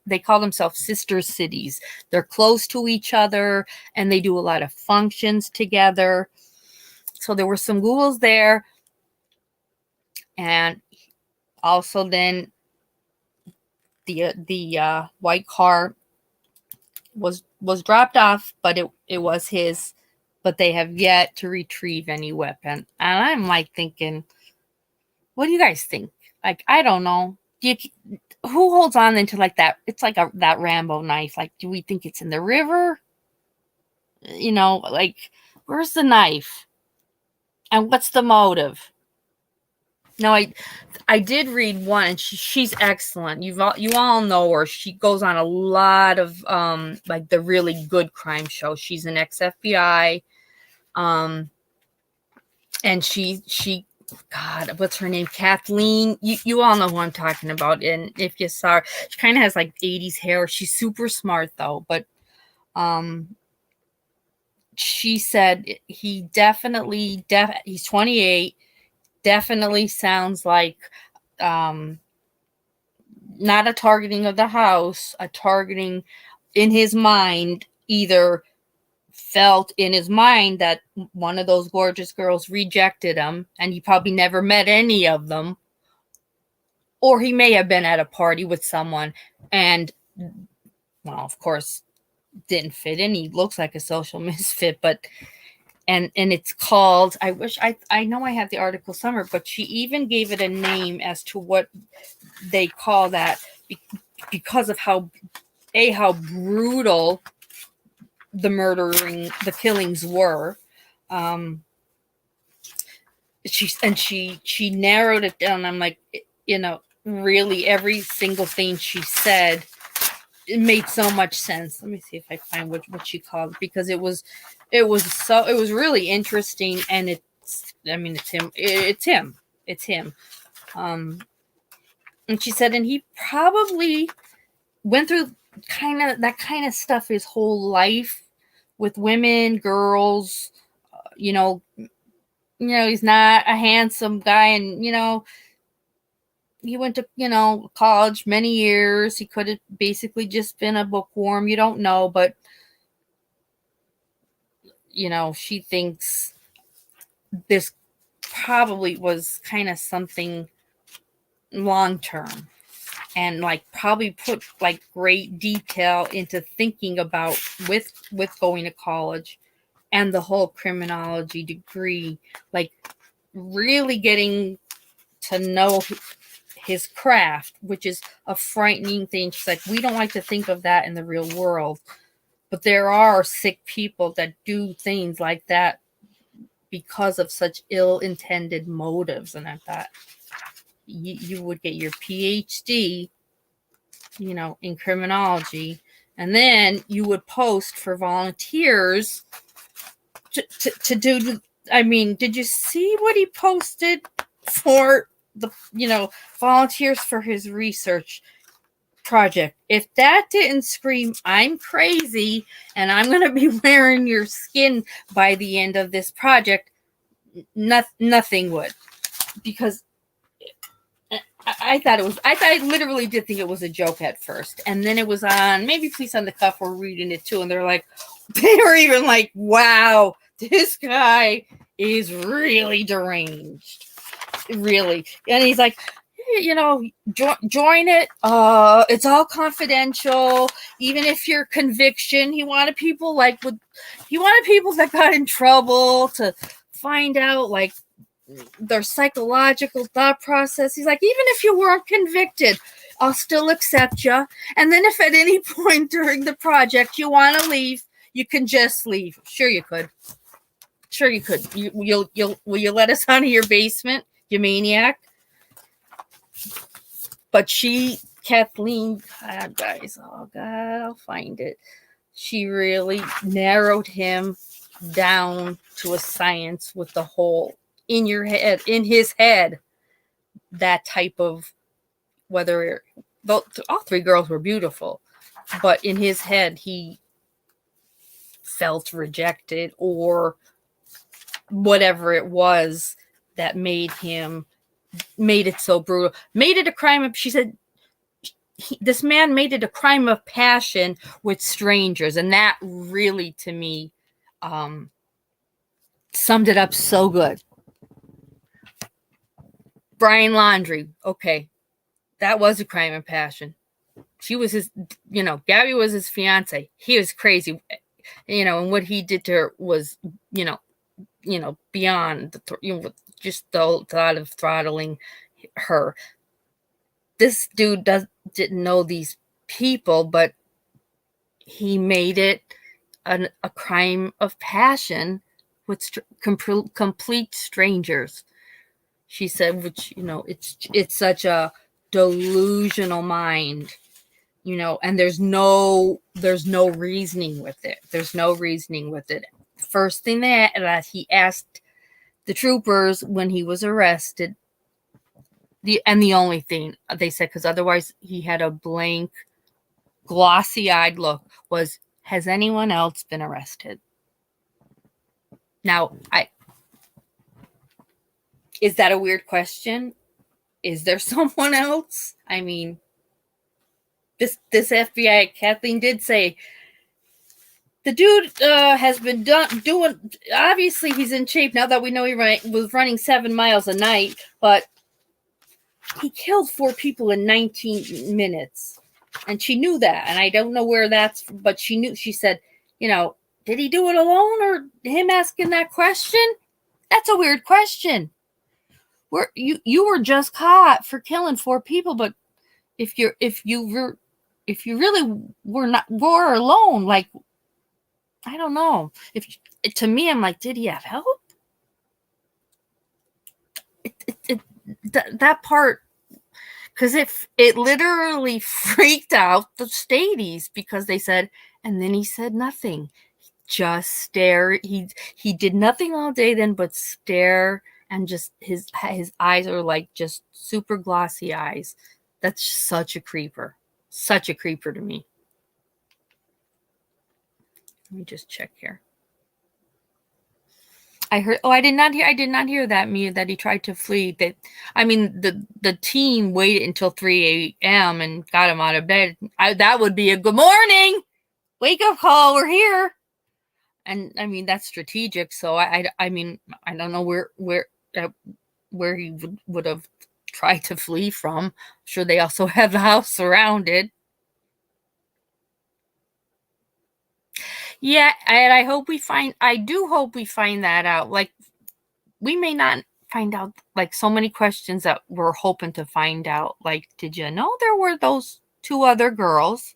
they call themselves sister cities. They're close to each other, and they do a lot of functions together. So there were some ghouls there, and also then the white car was dropped off, but it was his. But they have yet to retrieve any weapon, and I'm like thinking, what do you guys think? Like, I don't know. Who holds on into like that? It's like that Rambo knife. Like, do we think it's in the river? Like, where's the knife? And what's the motive? No, I did read one, and she's excellent. You all know her. She goes on a lot of like the really good crime shows. She's an ex-FBI, and she God, what's her name? Kathleen. You all know who I'm talking about. And if you saw her, she kind of has like 80s hair. She's super smart though, but she said he definitely he's 28. Definitely sounds like not a targeting of the house, a targeting in his mind, either felt in his mind that one of those gorgeous girls rejected him, and he probably never met any of them. Or he may have been at a party with someone and, well, of course, didn't fit in. He looks like a social misfit, but and it's called, I know I have the article somewhere, but she even gave it a name as to what they call that because of how brutal the killings were. She narrowed it down. I'm like, really every single thing she said, it made so much sense. Let me see if I find what she called it, because it was really interesting, and it's him. And she said, and he probably went through that kind of stuff his whole life with women, girls. He's not a handsome guy, and he went to college many years. He could have basically just been a bookworm. You don't know, but she thinks this probably was kind of something long term, and probably put great detail into thinking about with going to college and the whole criminology degree, really getting to know his craft, which is a frightening thing. She's like, we don't like to think of that in the real world, but there are sick people that do things like that because of such ill-intended motives. And I thought, you would get your PhD, in criminology, and then you would post for volunteers to do. I mean, did you see what he posted for the volunteers for his research project? If that didn't scream, I'm crazy and I'm going to be wearing your skin by the end of this project, nothing would. Because I literally did think it was a joke at first. And then it was on, maybe Police on the Cuff were reading it too. And they were even like, wow, this guy is really deranged. Really. And he's like, join it. It's all confidential. Even if you're conviction, he wanted people that got in trouble to find out their psychological thought process. He's like, even if you weren't convicted, I'll still accept you. And then if at any point during the project you want to leave, you can just leave. Sure you could. Will you let us out of your basement, you maniac? But Kathleen, God, guys, oh God, I'll find it. She really narrowed him down to a science with the whole in his head, that type of, whether all three girls were beautiful, but in his head, he felt rejected or whatever it was that made it so brutal, made it a crime of, she said, this man made it a crime of passion with strangers. And that really, to me, summed it up so good. Brian Laundrie, okay, that was a crime of passion. She was his, Gabby was his fiance. He was crazy, and what he did to her was, beyond just the thought of throttling her. This dude didn't know these people, but he made it a crime of passion with complete strangers. She said, which, it's such a delusional mind, and there's no reasoning with it. There's no reasoning with it. First thing that he asked the troopers when he was arrested, the only thing they said, because otherwise he had a blank, glossy-eyed look, was, has anyone else been arrested? Now, is that a weird question? Is there someone else? I mean, this FBI, Kathleen did say, The dude has been doing. Obviously, he's in shape now that we know he was running 7 miles a night. But he killed 4 people in 19 minutes, and she knew that. And I don't know where that's. But she knew. She said, did he do it alone or him asking that question? That's a weird question. You were just caught for killing 4 people, but if you really were alone, like, I don't know. To me, I'm like, did he have help? That part, because it literally freaked out the Stadies, because they said, and then he said nothing, just stare. He did nothing all day then but stare, and just his eyes are like just super glossy eyes. That's such a creeper to me. Let me just check here. I heard. Oh, I did not hear that, Mia, that he tried to flee. The team waited until 3 a.m. and got him out of bed. That would be a good morning, wake up call. We're here, and that's strategic. So I don't know where he would have tried to flee from. I'm sure they also have the house surrounded. Yeah, and I do hope we find that out. Like, we may not find out, like, so many questions that we're hoping to find out. Like, did you know there were those 2 other girls?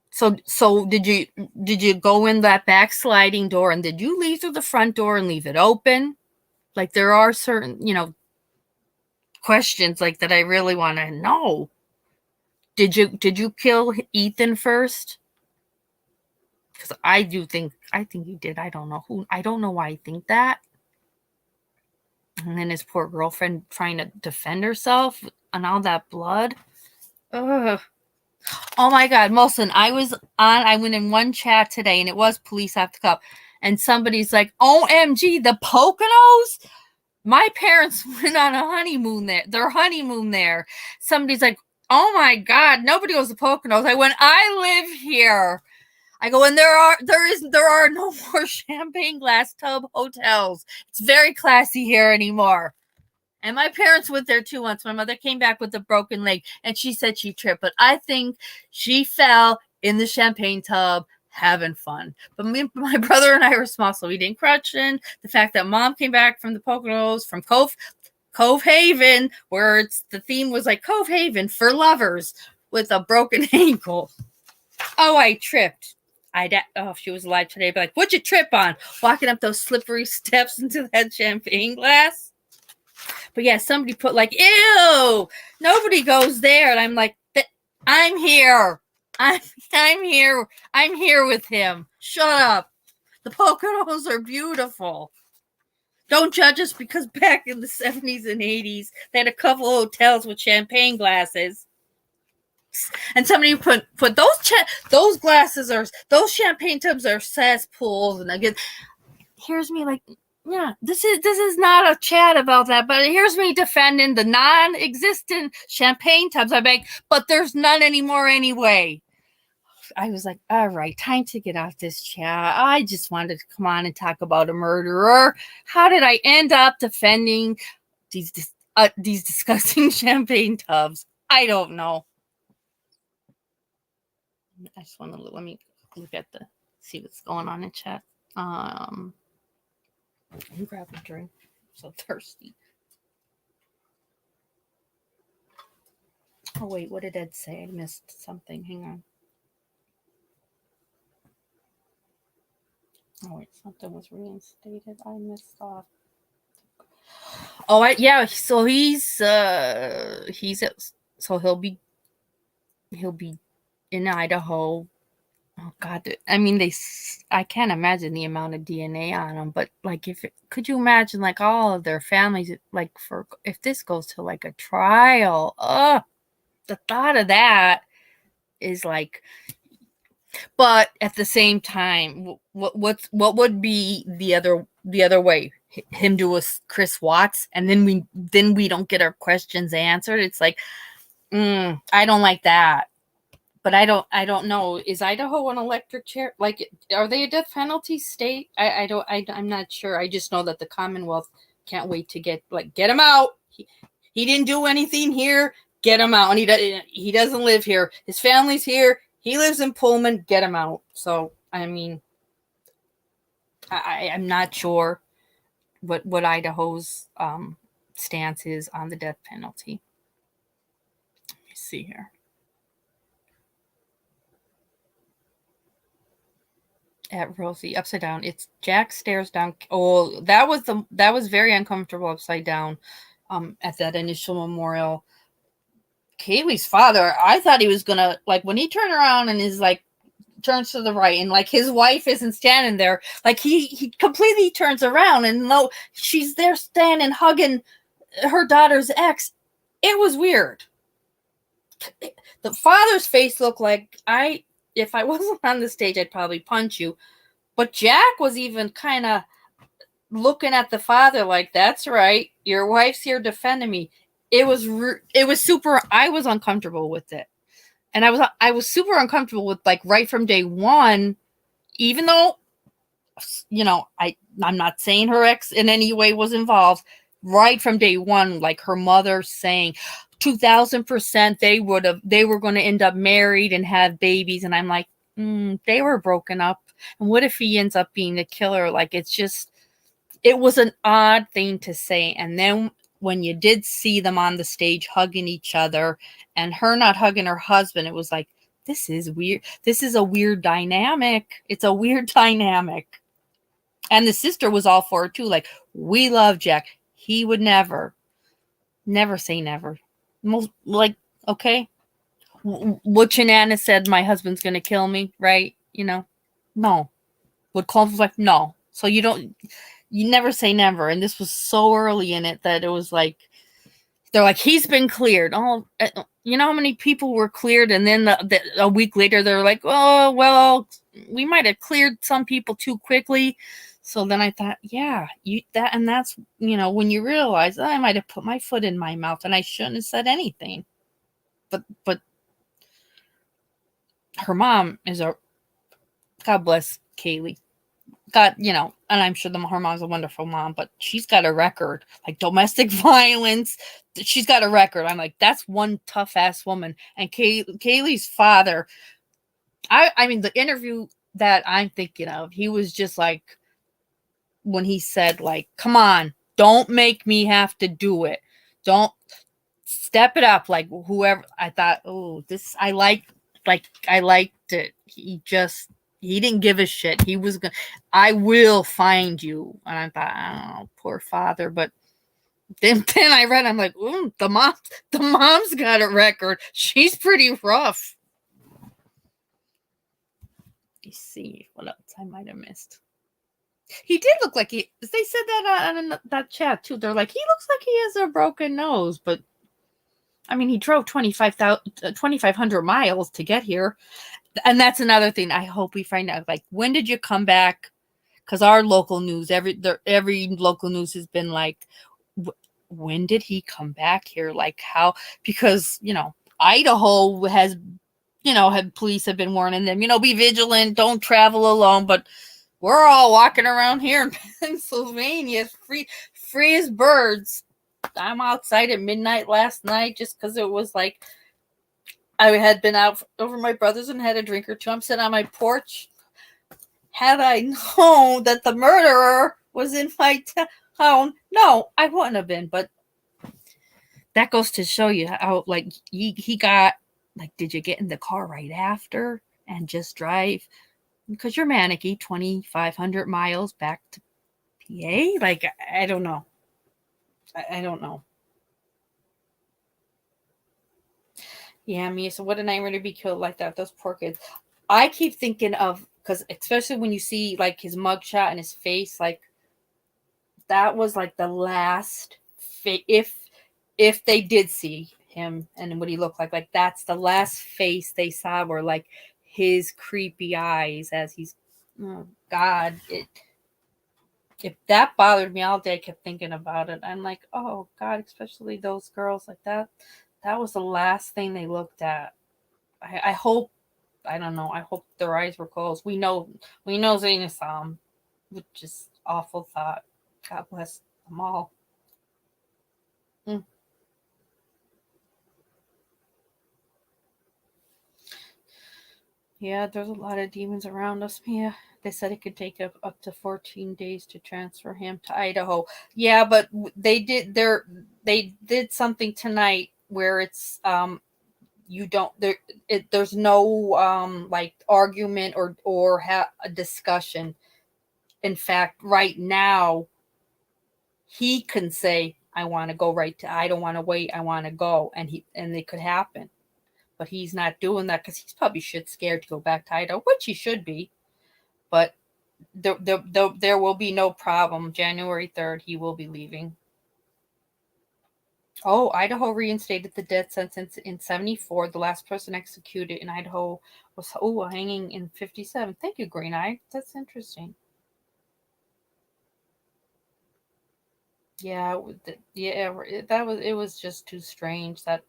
So did you go in that back sliding door, and did you leave through the front door and leave it open? Like, there are certain, questions like that I really want to know. Did you kill Ethan first? Because I think you did. I don't know why I think that. And then his poor girlfriend trying to defend herself and all that blood. Ugh. Oh my God, Molson, I went in one chat today, and it was Police Off the Cup, and somebody's like, OMG, the Poconos? My parents went on a honeymoon there. Their honeymoon there. Somebody's like, oh my God, nobody goes to Poconos. I went, I live here. I go, and there are no more champagne glass tub hotels. It's very classy here anymore. And my parents went there too once. My mother came back with a broken leg, and she said she tripped, but I think she fell in the champagne tub having fun. But my brother and I were small, so we didn't question the fact that Mom came back from the Poconos, from Cove Haven, where the theme was like Cove Haven for lovers, with a broken ankle. Oh, I tripped. If she was alive today, I'd be like, what'd you trip on? Walking up those slippery steps into that champagne glass? But yeah, somebody put like, ew, nobody goes there. And I'm like, I'm here. I'm here. I'm here with him. Shut up. The Poconos are beautiful. Don't judge us, because back in the 70s and 80s, they had a couple of hotels with champagne glasses. And somebody put those glasses are, those champagne tubs are cesspools. And again, here's me like, yeah, this is not a chat about that, but here's me defending the non-existent champagne tubs. I'm like, but there's none anymore anyway. I was like, all right, time to get off this chat. I just wanted to come on and talk about a murderer. How did I end up defending these disgusting champagne tubs? I don't know. I just want to let me look at see what's going on in chat. Let me grab a drink. I'm so thirsty. Oh wait, what did Ed say? I missed something. Hang on. Oh wait, something was reinstated. I missed off. Oh yeah. So he'll be in Idaho. Oh God, I can't imagine the amount of DNA on them. But like, could you imagine like all of their families, like if this goes to like a trial? The thought of that is like. But at the same time, what would be the other way? Him do a Chris Watts, and then we don't get our questions answered. It's like, I don't like that. But I don't know. Is Idaho an electric chair? Like, are they a death penalty state? I'm not sure. I just know that the Commonwealth can't wait to get him out. He didn't do anything here. Get him out. And he doesn't live here. His family's here. He lives in Pullman. Get him out. So, I mean, I'm not sure what Idaho's stance is on the death penalty. Let me see here. At Rosie, upside down. It's Jack stares down. Oh, that was very uncomfortable upside down. At that initial memorial. Kaylee's father, I thought he was gonna, like, when he turned around and is like turns to the right and like his wife isn't standing there, like he completely turns around and no, she's there standing hugging her daughter's ex. It was weird. The father's face looked like if I wasn't on the stage, I'd probably punch you. But Jack was even kind of looking at the father like, that's right, your wife's here defending me. It was super. I was uncomfortable with it, and I was super uncomfortable with, like, right from day one. Even though, I'm not saying her ex in any way was involved. Right from day one, like her mother saying, 2000% they were going to end up married and have babies, and I'm like, they were broken up. And what if he ends up being the killer? Like, it was an odd thing to say. And then when you did see them on the stage hugging each other and her not hugging her husband, it was like, this is weird. This is a weird dynamic. It's a weird dynamic. And the sister was all for it too. Like, we love Jack. He would never say never. Like, okay. What Xana said, my husband's going to kill me, right? No. What Combs was like, no. So you never say never. And this was so early in it that it was like, they're like, he's been cleared. Oh, you know how many people were cleared? And then a week later, they're like, oh, well, we might have cleared some people too quickly. So then I thought, yeah, that's, when you realize, I might have put my foot in my mouth and I shouldn't have said anything. But her mom is God bless Kaylee. God, and I'm sure her mom's a wonderful mom, but she's got a record, like domestic violence. She's got a record. I'm like, that's one tough ass woman. And Kaylee's father, I mean, the interview that I'm thinking of, he was just like, when he said, like, come on, don't make me have to do it. Don't step it up. Like, whoever, I thought, oh, I liked it. He didn't give a shit. He was going to, I will find you. And I thought, oh, poor father. But then I read, I'm like, ooh, the mom's got a record. She's pretty rough. Let's see what else I might have missed. He did look like they said that on that chat too. They're like, he looks like he has a broken nose, but I mean, he drove 2,500 miles to get here. And that's another thing. I hope we find out, like, when did you come back? Because our local news, every local news has been like, when did he come back here? Like, how? Because, Idaho has, police have been warning them, be vigilant, don't travel alone. But we're all walking around here in Pennsylvania, free as birds. I'm outside at midnight last night just because it was like, I had been out over my brother's and had a drink or two. I'm sitting on my porch. Had I known that the murderer was in my town, no, I wouldn't have been. But that goes to show you how, like, he got, like, did you get in the car right after and just drive? Because you're manicky, 2,500 miles back to PA? Like, I don't know. I don't know. Yeah, Mia, so what a nightmare to be killed like that. Those poor kids. I keep thinking of, because especially when you see, like, his mugshot and his face, like, that was, like, the last, if they did see him and what he looked like, that's the last face they saw were, like, his creepy eyes as he's, oh, God, if that bothered me all day, I kept thinking about it. I'm like, oh, God, especially those girls like that. That was the last thing they looked at. I hope, I don't know, I hope their eyes were closed. We know Xana saw him, which is awful thought. God bless them all. Mm. Yeah, there's a lot of demons around us, Mia. They said it could take up to 14 days to transfer him to Idaho. Yeah, but they did something tonight where it's you don't there's no like argument or a discussion. In fact, right now he can say, I want to go I don't want to wait, I want to go, and it could happen. But he's not doing that because he's probably shit scared to go back to Idaho, which he should be. But there will be no problem. January 3rd, he will be leaving. Oh, Idaho reinstated the death sentence in 74. The last person executed in Idaho was hanging in 57. Thank you, Green Eye. That's interesting. Yeah, it was just too strange that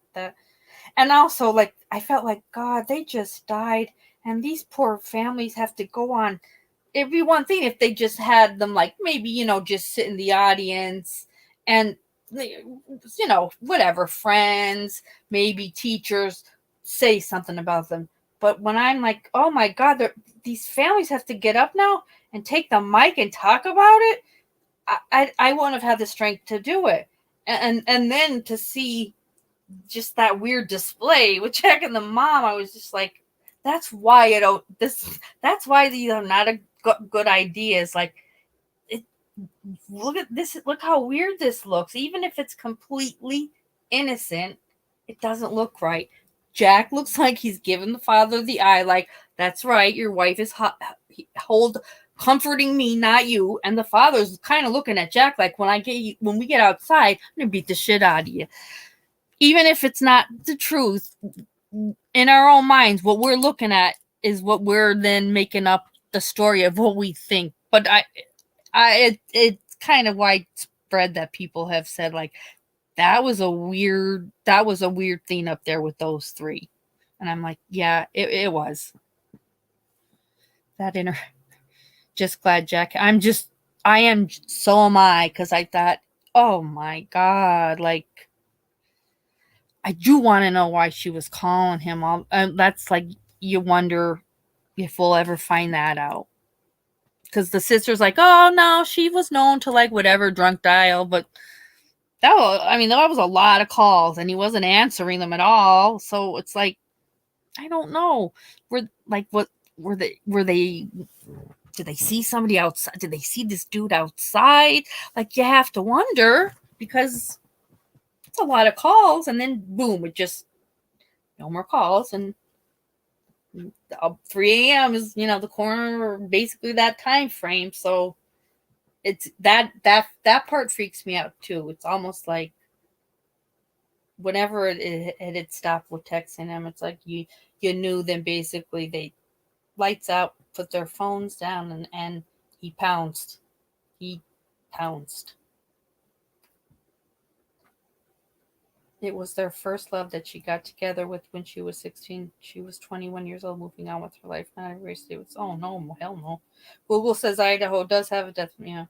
and also, like, I felt like, God, they just died, and these poor families have to go on. It'd be one thing if they just had them, like, maybe, just sit in the audience and, whatever, friends, maybe teachers, say something about them. But when I'm like, oh my God, these families have to get up now and take the mic and talk about it, I wouldn't have had the strength to do it. And then to see just that weird display with Jack and the mom, I was just like, that's why that's why these are not good ideas. Like, look at this, look how weird this looks. Even if it's completely innocent, it doesn't look right. Jack looks like he's giving the father the eye, like, that's right, your wife is comforting me, not you. And the father's kind of looking at Jack like, when we get outside, I'm gonna beat the shit out of you. Even if it's not the truth, in our own minds, what we're looking at is what we're then making up the story of what we think. But it's kind of widespread that people have said, like, that was a weird thing up there with those three. And I'm like, yeah, it was. That just glad Jack. So am I, because I thought, oh my God, like, I do want to know why she was calling him. That's like, you wonder if we'll ever find that out. Because the sister's like, oh no, she was known to, like, whatever, drunk dial, but that was a lot of calls, and he wasn't answering them at all. So it's like, I don't know. What were they? Did they see somebody outside? Did they see this dude outside? Like, you have to wonder, because it's a lot of calls, and then boom, it just no more calls, and 3 a.m. is, the corner, basically that time frame. So it's that part freaks me out too. It's almost like whenever it had stopped with texting him, it's like you knew. Then basically they lights out, put their phones down, and he pounced. It was their first love that she got together with when she was 16. She was 21 years old, moving on with her life. Not every state was. Oh no, hell no. Google says Idaho does have a death. Yeah.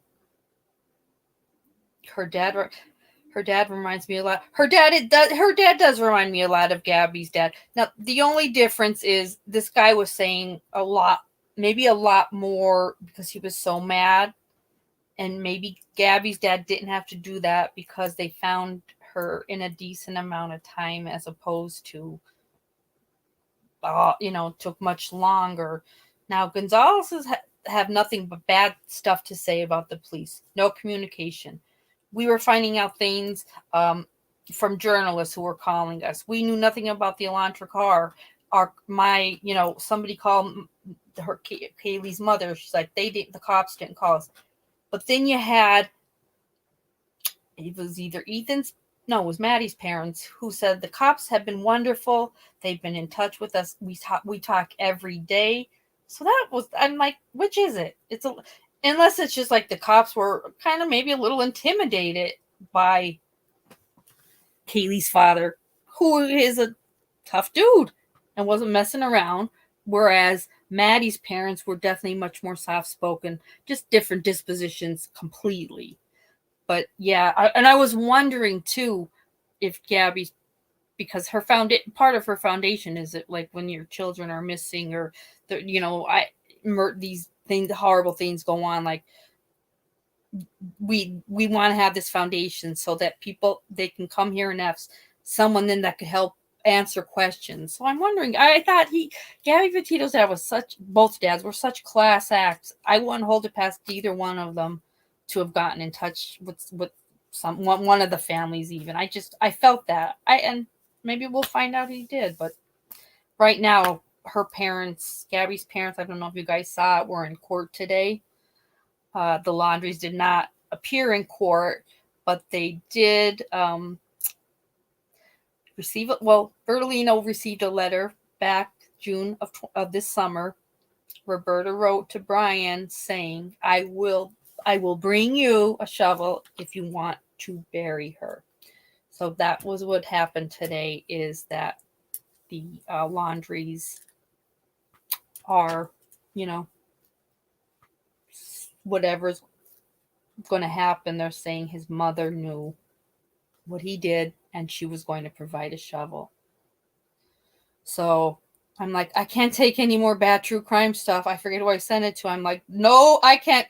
Her dad reminds me a lot. Her dad does remind me a lot of Gabby's dad. Now, the only difference is this guy was saying maybe a lot more, because he was so mad. And maybe Gabby's dad didn't have to do that because they found her in a decent amount of time, as opposed to, took much longer. Now, Gonzalez's have nothing but bad stuff to say about the police. No communication. We were finding out things from journalists who were calling us. We knew nothing about the Elantra car. Somebody called her, Kaylee's mother. She's like, the cops didn't call us. But then you had, it was either it was Maddie's parents, who said the cops have been wonderful. They've been in touch with us. We talk every day. So I'm like, which is it? Unless it's just like the cops were kind of maybe a little intimidated by Kaylee's father, who is a tough dude. and wasn't messing around. Whereas Maddie's parents were definitely much more soft-spoken, just different dispositions completely. But yeah, I was wondering too if Gabby's, because part of her foundation is that, like, when your children are missing, or these things, horrible things go on, like, we want to have this foundation so that they can come here and have someone then that could help answer questions. So I'm wondering, I thought Gabby Petito's dad both dads were such class acts. I wouldn't hold it past either one of them to have gotten in touch with one of the families even. I felt that. And maybe we'll find out he did, but right now Gabby's parents, I don't know if you guys saw it, were in court today. The Laundries did not appear in court, but they did receive it. Well, Bertolino received a letter back June of this summer. Roberta wrote to Bryan saying, I will bring you a shovel if you want to bury her. So that was what happened today, is that the Laundries are, whatever's going to happen, they're saying his mother knew what he did and she was going to provide a shovel. So I'm like, I can't take any more bad true crime stuff. I forget who I sent it to. I'm like, no, I can't.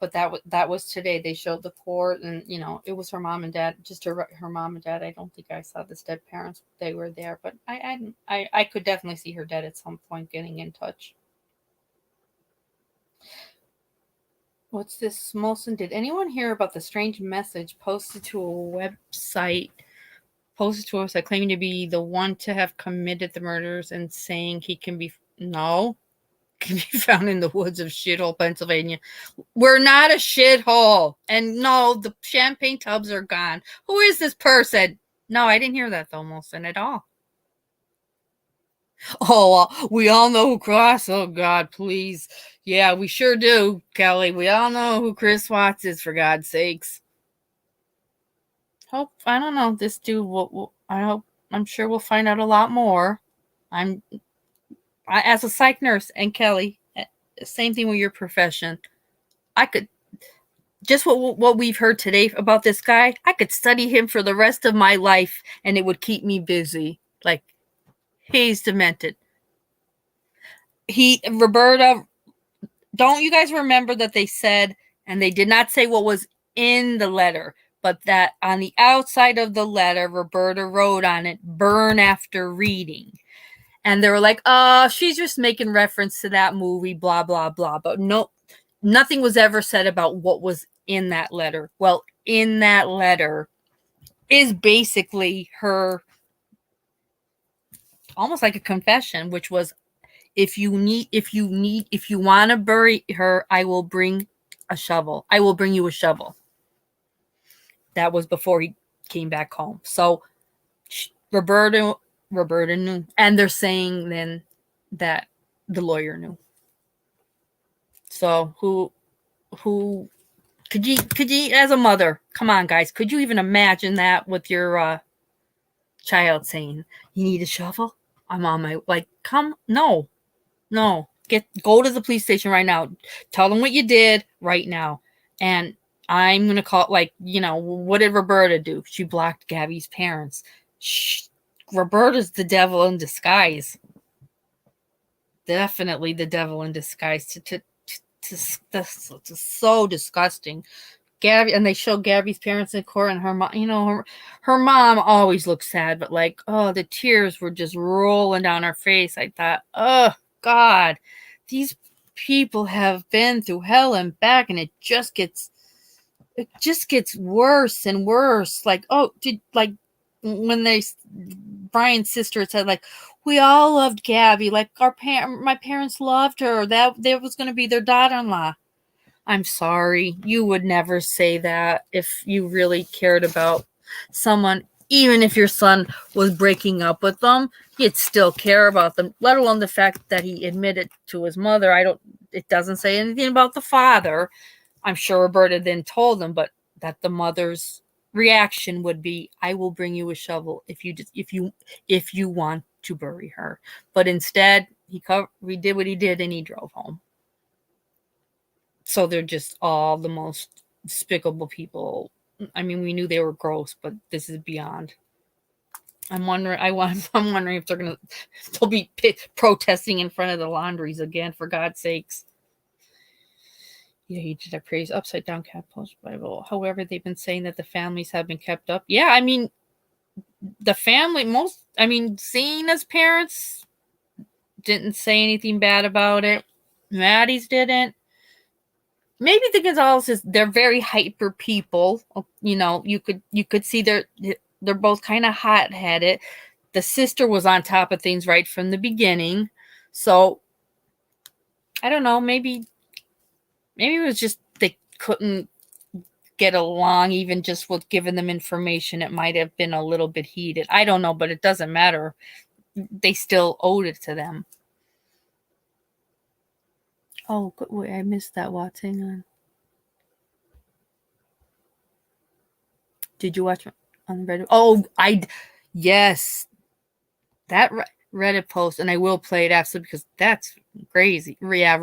But that was today. They showed the court, and it was her mom and dad, just her mom and dad. I don't think I saw the dead parents. They were there, but I could definitely see her dad at some point getting in touch. What's this, Molson? Did anyone hear about the strange message posted to a website claiming to be the one to have committed the murders and saying he can be found in the woods of Shithole, Pennsylvania? We're not a shithole. And no, the champagne tubs are gone. Who is this person? No, I didn't hear that though, Molson, at all. Oh, we all know who Cross. Oh, God, please. Yeah, we sure do, Kelly. We all know who Chris Watts is, for God's sakes. I don't know. This dude, I'm sure we'll find out a lot more. As a psych nurse, and Kelly, same thing with your profession. I could, just what we've heard today about this guy, I could study him for the rest of my life, and it would keep me busy. Like, he's demented. Roberta, don't you guys remember that they said, and they did not say what was in the letter, but that on the outside of the letter, Roberta wrote on it, burn after reading. And they were like, she's just making reference to that movie, blah, blah, blah. But no, nothing was ever said about what was in that letter. Well, in that letter is basically her, almost like a confession, which was, if you want to bury her, I will bring a shovel. I will bring you a shovel. That was before he came back home. So Roberta knew, and they're saying then that the lawyer knew. So who could you as a mother, come on guys, could you even imagine that with your child saying, you need a shovel? I'm on my, like, no, go to the police station right now. Tell them what you did right now. And I'm going to call, like, what did Roberta do? She blocked Gabby's parents. Roberta's the devil in disguise. Definitely the devil in disguise. That's so disgusting. Gabby, and they show Gabby's parents in court, and her mom, her mom always looks sad, but like, oh, the tears were just rolling down her face. I thought, oh God, these people have been through hell and back, and it just gets worse and worse. Like, when Brian's sister said, like, we all loved Gabby, like my parents loved her, that was going to be their daughter-in-law. I'm sorry, you would never say that if you really cared about someone. Even if your son was breaking up with them, you'd still care about them, let alone the fact that he admitted to his mother. It doesn't say anything about the father. I'm sure Roberta then told them, but that the mother's reaction would be, I will bring you a shovel if you want to bury her. But instead, he did what he did and he drove home. So they're just all the most despicable people. I mean, we knew they were gross, but this is beyond. I'm wondering if they'll be protesting in front of the laundries again, for God's sakes. He did a praise upside down cat post Bible. However, they've been saying that the families have been kept up. Yeah, I mean, the family, Xana's parents didn't say anything bad about it. Maddie's didn't. Maybe the Gonzalez's, they're very hyper people. You know, you could see they're both kind of hot-headed. The sister was on top of things right from the beginning. So, I don't know, maybe it was just they couldn't get along, even just with giving them information. It might have been a little bit heated. I don't know, but it doesn't matter. They still owed it to them. Oh, wait, I missed that. Watch. Hang on. Did you watch on Reddit? Oh, yes. That Reddit post, and I will play it after because that's crazy. Yeah,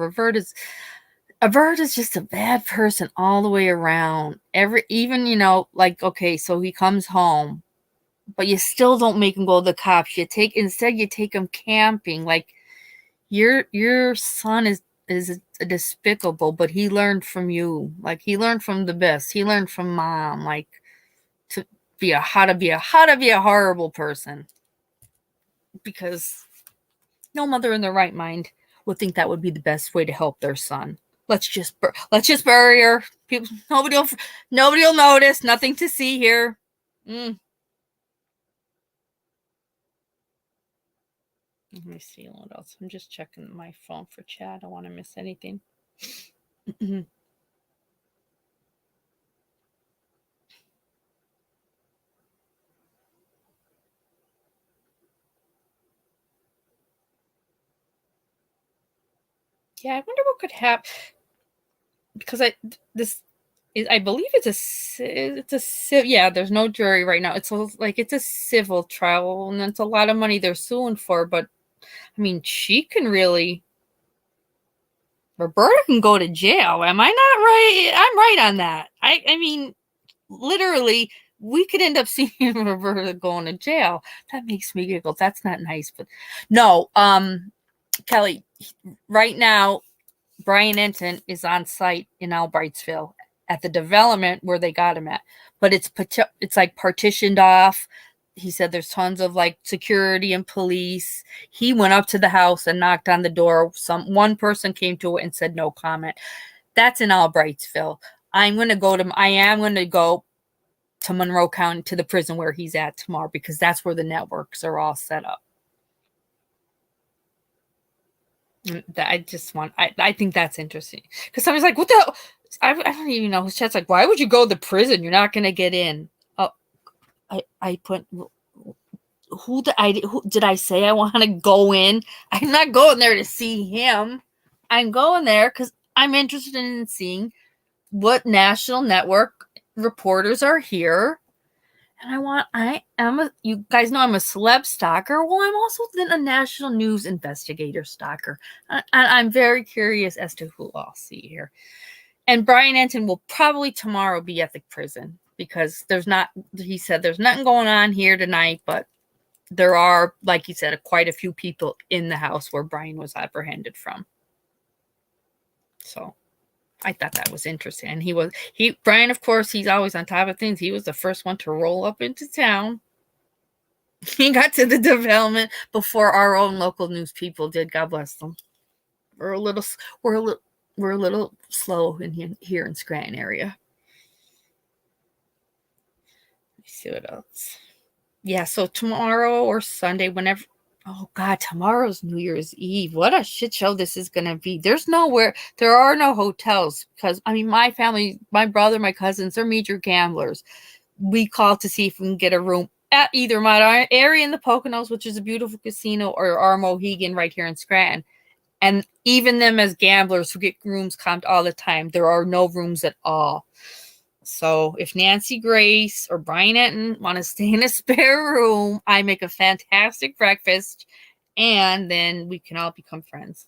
Avert is just a bad person all the way around. Even, okay, so he comes home, but you still don't make him go to the cops. Instead you take him camping. Like, your son is despicable, but he learned from you. Like, he learned from the best. He learned from mom, like, how to be a horrible person. Because no mother in their right mind would think that would be the best way to help their son. Let's just bury her. People, nobody will notice. Nothing to see here. Let me see what else. I'm just checking my phone for chat. I don't want to miss anything. Yeah, I wonder what could happen, because I believe it's a yeah. There's no jury right now. It's a civil trial, and it's a lot of money they're suing for. But I mean, Roberta can go to jail. Am I not right? I'm right on that. I mean, literally, we could end up seeing Roberta going to jail. That makes me giggle. That's not nice, but no. Kelly, right now, Brian Enton is on site in Albrightsville at the development where they got him at, but it's like partitioned off. He said there's tons of like security and police. He went up to the house and knocked on the door. One person came to it and said no comment. That's in Albrightsville. I am going to go to Monroe County, to the prison where he's at tomorrow, because that's where the networks are all set up. I think that's interesting, because somebody's like, what the, I don't even know. His chat's like, why would you go to prison? You're not going to get in. Oh, I put, who did I say I want to go in? I'm not going there to see him. I'm going there because I'm interested in seeing what national network reporters are here. And you guys know I'm a celeb stalker. Well, I'm also then a national news investigator stalker. And I'm very curious as to who I'll see here. And Brian Enton will probably tomorrow be at the prison, because he said there's nothing going on here tonight, but there are, like he said, quite a few people in the house where Brian was apprehended from. So I thought that was interesting. And Brian, of course, he's always on top of things. He was the first one to roll up into town. He got to the development before our own local news people did. God bless them. We're a little slow here in Scranton area. Let me see what else. Yeah, so tomorrow or Sunday, whenever. Oh God, tomorrow's New Year's Eve. What a shit show this is going to be. There are no hotels, because, I mean, my family, my brother, my cousins, they're major gamblers. We called to see if we can get a room at either my area in the Poconos, which is a beautiful casino, or our Mohegan right here in Scranton. And even them as gamblers who get rooms comped all the time, there are no rooms at all. So if Nancy Grace or Brian Enton want to stay in a spare room, I make a fantastic breakfast, and then we can all become friends.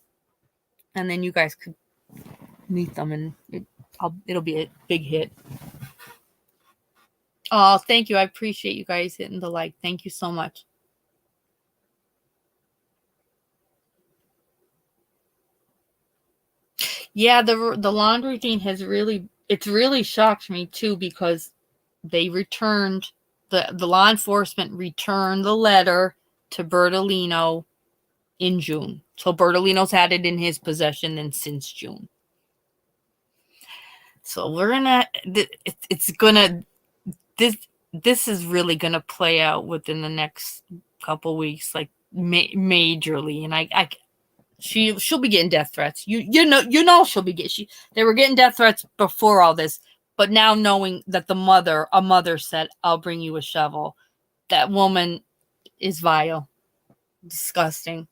And then you guys could meet them, and it'll be a big hit. Oh, thank you. I appreciate you guys hitting the like. Thank you so much. Yeah, the Laundrie thing has really shocked me too, because they returned the law enforcement returned the letter to Bertolino in June. So Bertolino's had it in his possession and since June. So we're gonna it's gonna this is really gonna play out within the next couple weeks, like majorly, and she'll be getting death threats. You know she'll be getting. They were getting death threats before all this, but now knowing that a mother said, "I'll bring you a shovel," that woman is vile, disgusting.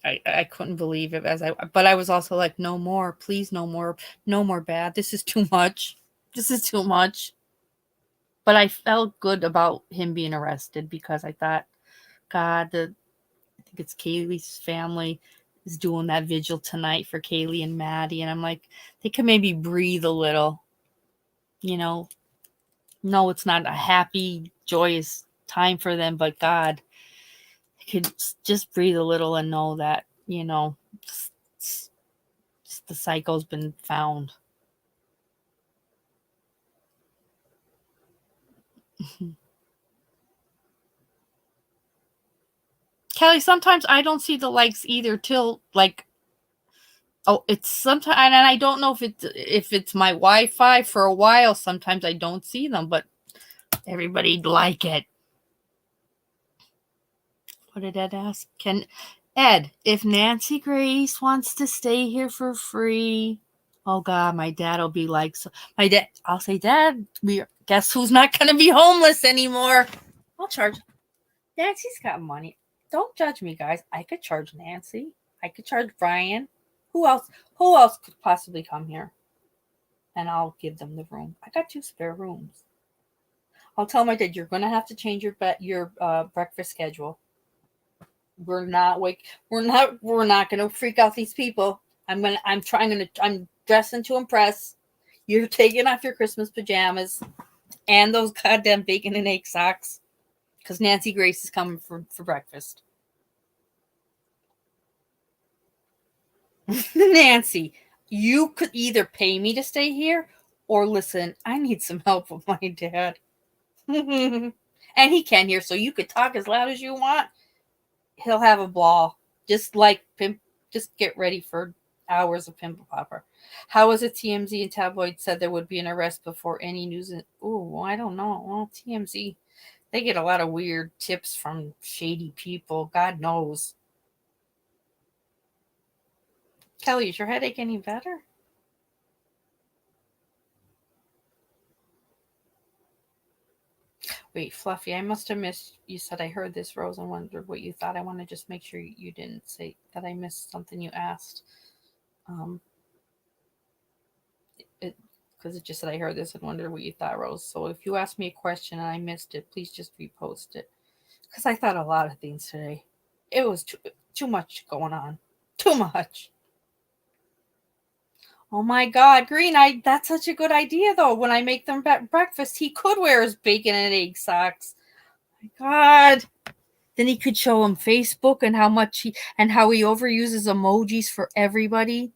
I couldn't believe it but I was also like, no more, please, no more bad. This is too much. But I felt good about him being arrested, because I thought, God, I think it's Kaylee's family is doing that vigil tonight for Kaylee and Maddie, and I'm like, they could maybe breathe a little, No, it's not a happy, joyous time for them, but God, they could just breathe a little and know that, the psycho's been found. Kelly, sometimes I don't see the likes either till it's sometimes, and I don't know if it's my Wi-Fi. For a while, sometimes I don't see them, but everybody'd like it. What did Ed ask? Ed, if Nancy Grace wants to stay here for free, oh God, my dad will be like, so I'll say, Dad, guess who's not going to be homeless anymore? I'll charge. Nancy's got money. Don't judge me, guys. I could charge Nancy. I could charge Brian. Who else could possibly come here? And I'll give them the room. I got 2 spare rooms. I'll tell my dad, you're going to have to change your breakfast schedule. We're not going to freak out these people. I'm dressing to impress. You're taking off your Christmas pajamas and those goddamn bacon and egg socks, because Nancy Grace is coming for breakfast. Nancy, you could either pay me to stay here, or listen, I need some help with my dad. And he can hear, so you could talk as loud as you want. He'll have a ball. Just get ready for hours of Pimple Popper. How was it TMZ and tabloid said there would be an arrest before any news? Oh, I don't know. Well, TMZ, they get a lot of weird tips from shady people. God knows. Kelly, is your headache any better? Wait, Fluffy, I must have missed. You said I heard this, Rose, and wondered what you thought. I want to just make sure you didn't say that I missed something you asked. Because it just said I heard this and wondered what you thought, Rose. So if you asked me a question and I missed it, please just repost it. Because I thought a lot of things today. It was too much going on. Too much. Oh my God, Green, that's such a good idea, though. When I make them breakfast, he could wear his bacon and egg socks. My God. Then he could show him Facebook and how he overuses emojis for everybody.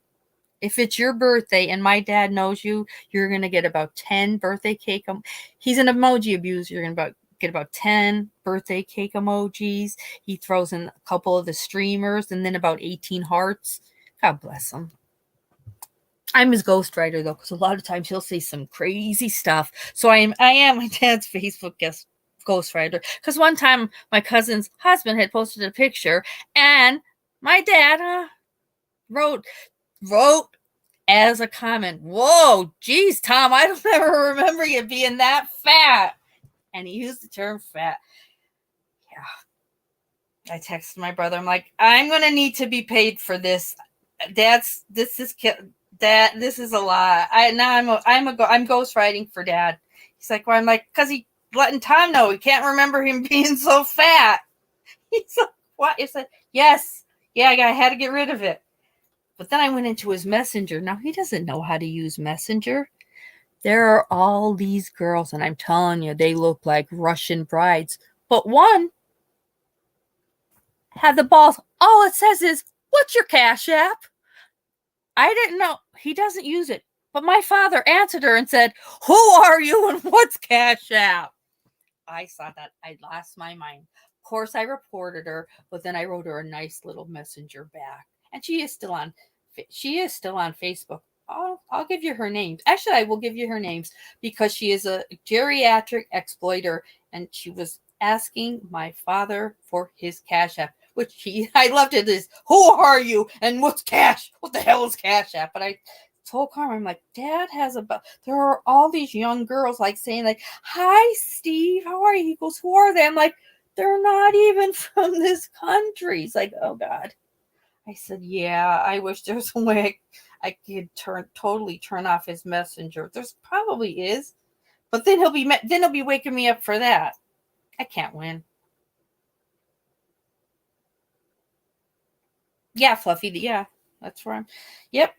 If it's your birthday and my dad knows you're going to get about 10 birthday cake. He's an emoji abuser. You're going to get about 10 birthday cake emojis. He throws in a couple of the streamers and then about 18 hearts. God bless him. I'm his ghostwriter, though, because a lot of times he'll say some crazy stuff. So I am my dad's Facebook guest ghostwriter. Because one time my cousin's husband had posted a picture, and my dad wrote as a comment, "Whoa, geez, Tom, I don't ever remember you being that fat." And he used the term fat. Yeah. I texted my brother. I'm like, I'm going to need to be paid for this. this is a lie. I'm ghostwriting for Dad. He's like, well, I'm like, because he letting Tom know he can't remember him being so fat. He's like, what? It's like, yes, yeah, I had to get rid of it. But then I went into his messenger. Now he doesn't know how to use messenger. There are all these girls, and I'm telling you, they look like Russian brides. But one had the balls. All it says is, what's your Cash App? I didn't know. He doesn't use it. But my father answered her and said, who are you and what's Cash App? I saw that. I lost my mind. Of course, I reported her, but then I wrote her a nice little messenger back. And she is still on Facebook. I'll give you her names. Actually, I will give you her names because she is a geriatric exploiter, and she was asking my father for his Cash App, which I loved it. Is who are you and what's Cash? What the hell is Cash App? But I told Carmen, I'm like, Dad has there are all these young girls like saying like, hi Steve, how are you? He goes, who are they? I'm like, they're not even from this country. He's like, oh God. I said, yeah, I wish there was a way I could totally turn off his messenger. There's probably is, but then he'll be waking me up for that. I can't win. Yeah, Fluffy. Yeah, that's where I'm. Yep.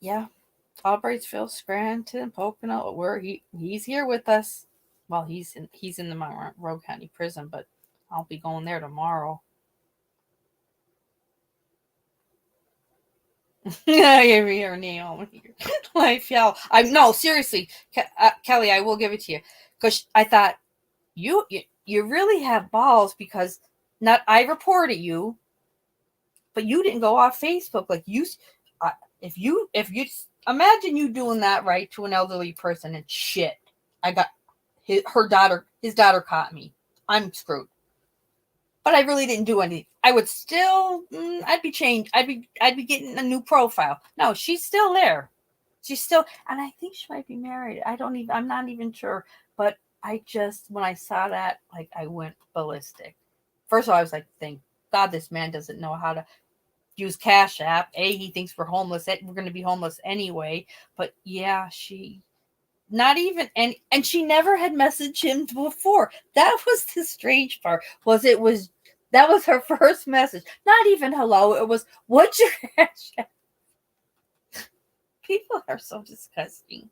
Yeah. Albrightsville, Scranton, Pocono. Where he's here with us. Well, he's in the Monroe County prison, but I'll be going there tomorrow. Your name. Life, yeah. No, seriously, Kelly, I will give it to you because I thought you really have balls because not I reported you, but you didn't go off Facebook like you. If you imagine you doing that right to an elderly person and shit, I got his daughter caught me. I'm screwed. But I really didn't do anything. I would still, I'd be changed. I'd be getting a new profile. No, she's still there. She's still, and I think she might be married. I'm not even sure. But when I saw that, like, I went ballistic. First of all, I was like, thank God this man doesn't know how to use Cash App. He thinks we're homeless. We're going to be homeless anyway. But yeah, not even, and she never had messaged him before. That was the strange part. That was her first message. Not even hello. It was, what's your Cash App? People are so disgusting.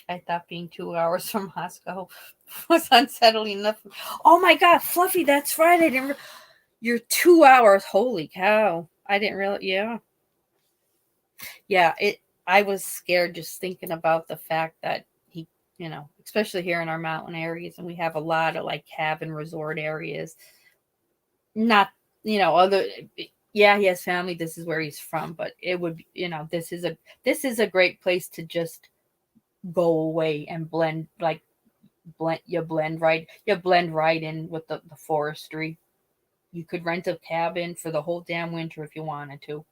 I thought being 2 hours from Moscow was unsettling enough. Oh my God, Fluffy, that's right. You're 2 hours. Holy cow. I didn't really, yeah. Yeah, I was scared just thinking about the fact that he, especially here in our mountain areas, and we have a lot of like cabin resort areas. Not, other, yeah, he has family. This is where he's from, but it would, this is a great place to just go away and blend right in with the forestry. You could rent a cabin for the whole damn winter if you wanted to.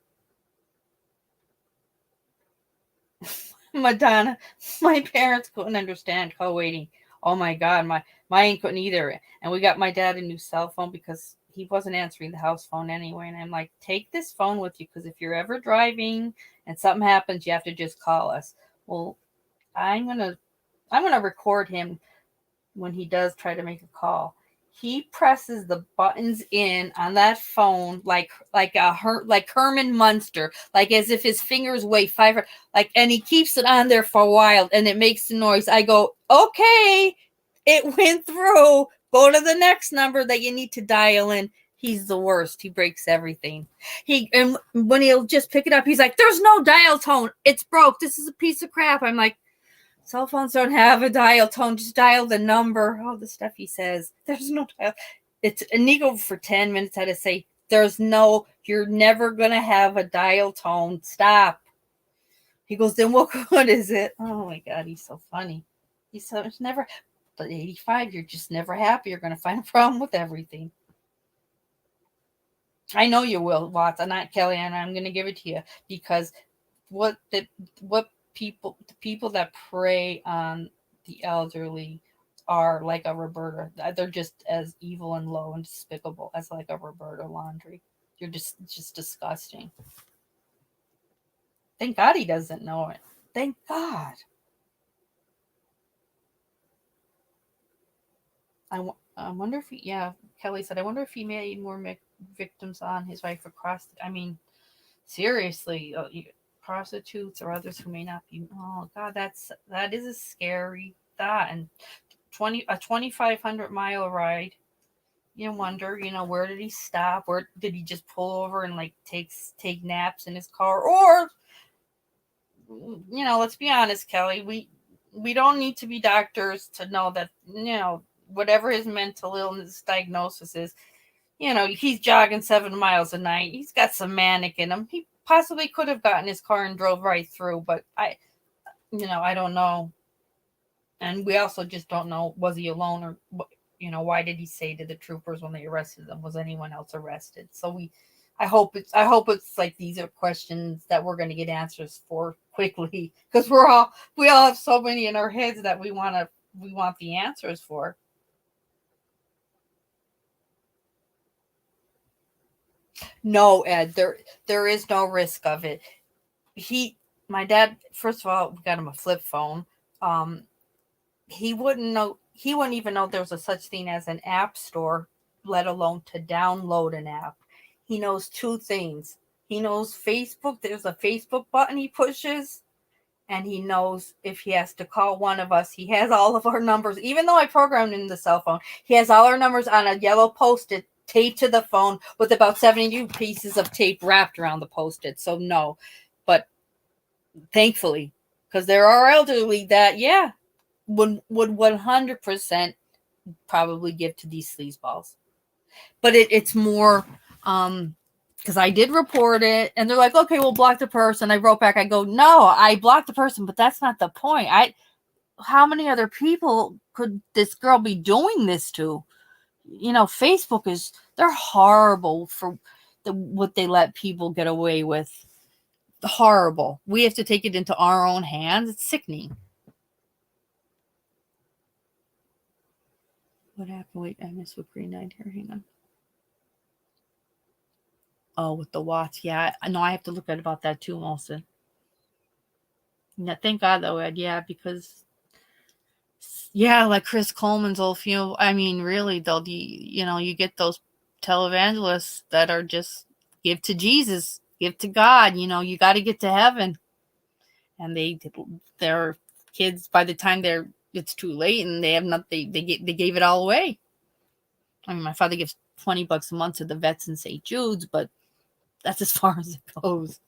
Madonna, my parents couldn't understand co-waiting. Oh my God, my aunt couldn't either. And we got my dad a new cell phone because he wasn't answering the house phone anyway. And I'm like, take this phone with you because if you're ever driving and something happens, you have to just call us. Well, I'm gonna record him when he does try to make a call. He presses the buttons in on that phone like Herman Munster, like as if his fingers weigh 5, and he keeps it on there for a while, and it makes the noise. I go, okay, it went through. Go to the next number that you need to dial in. He's the worst. He breaks everything. And when he'll just pick it up, he's like, "There's no dial tone. It's broke. This is a piece of crap." I'm like, cell phones don't have a dial tone. Just dial the number. All the stuff he says. There's no dial. It's an ego for 10 minutes. I had to say, you're never going to have a dial tone. Stop. He goes, then what good is it? Oh my God, he's so funny. He's never, but 85, you're just never happy. You're going to find a problem with everything. I know you will, Watts. I'm not Kelly, and I'm going to give it to you because the people that prey on the elderly are like a Roberta. They're just as evil and low and despicable as like a Roberta Laundrie. You're just disgusting. Thank God he doesn't know it. Thank God. I wonder if he, yeah, Kelly said, I wonder if he made more victims on his wife across. I mean, seriously, prostitutes or others who may not be. Oh God, that is a scary thought. And 2,500 mile ride. You wonder, where did he stop? Where did he just pull over and like take naps in his car? Or, let's be honest, Kelly, we don't need to be doctors to know that, whatever his mental illness diagnosis is, he's jogging 7 miles a night. He's got some manic in him. He possibly could have gotten his car and drove right through, but I don't know. And we also just don't know, was he alone, or why did he say to the troopers when they arrested them, was anyone else arrested? So I hope it's like these are questions that we're going to get answers for quickly, because we all have so many in our heads that we want the answers for. No, Ed, there is no risk of it. My dad, first of all, we got him a flip phone. He wouldn't even know there was a such thing as an app store, let alone to download an app. He knows two things. He knows Facebook, there's a Facebook button he pushes, and he knows if he has to call one of us. He has all of our numbers. Even though I programmed in the cell phone, he has all our numbers on a yellow Post-it taped to the phone with about 72 pieces of tape wrapped around the Post-it. So no, but thankfully, because there are elderly that, yeah, would 100% probably give to these sleazeballs. But it's more because I did report it, and they're like, okay, we'll block the person. I wrote back, I go, no, I blocked the person, but that's not the point. How many other people could this girl be doing this to? Facebook they're horrible for what they let people get away with. Horrible. We have to take it into our own hands. It's sickening. What happened? Wait, I missed what green eyed here. Hang on. Oh, with the watts. Yeah, I know. I have to look at about that too, Molson. Yeah, thank God though, Ed. Yeah, because like Chris Coleman's old funeral. I mean, really though, you get those televangelists that are just give to Jesus, give to God. You got to get to heaven, and their kids by the time it's too late, and they have nothing. They gave it all away. I mean, my father gives $20 a month to the vets in St. Jude's, but that's as far as it goes.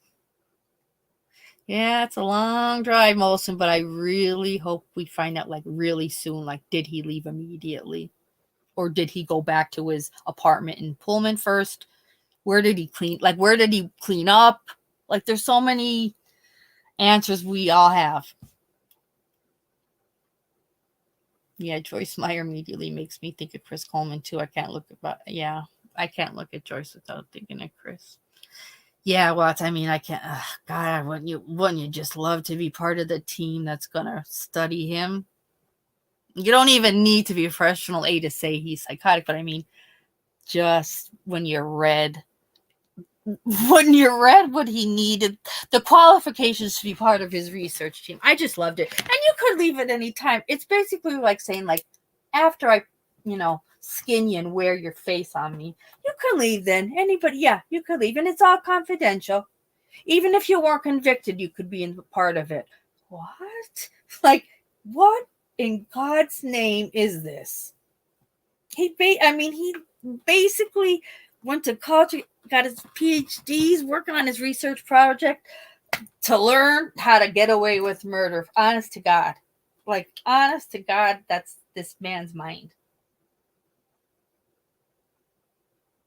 Yeah, it's a long drive, Molson, but I really hope we find out like really soon. Like, did he leave immediately? Or did he go back to his apartment in Pullman first? Where did he clean? Like, where did he clean up? Like, there's so many answers we all have. Yeah, Joyce Meyer immediately makes me think of Chris Coleman too. I can't look at Joyce without thinking of Chris. Yeah, well, I mean, I can't. God, wouldn't you just love to be part of the team that's gonna study him? You don't even need to be a professional A to say he's psychotic, but I mean, just when you read what he needed, the qualifications to be part of his research team, I just loved it. And you could leave at any time. It's basically like saying, like, after I, skin you and wear your face on me, you can leave then. Anybody, yeah, you could leave. And it's all confidential. Even if you weren't convicted, you could be in part of it. What? Like, what in God's name is this? He basically went to college, got his PhDs, working on his research project to learn how to get away with murder. Honest to God. Like, honest to God, that's this man's mind.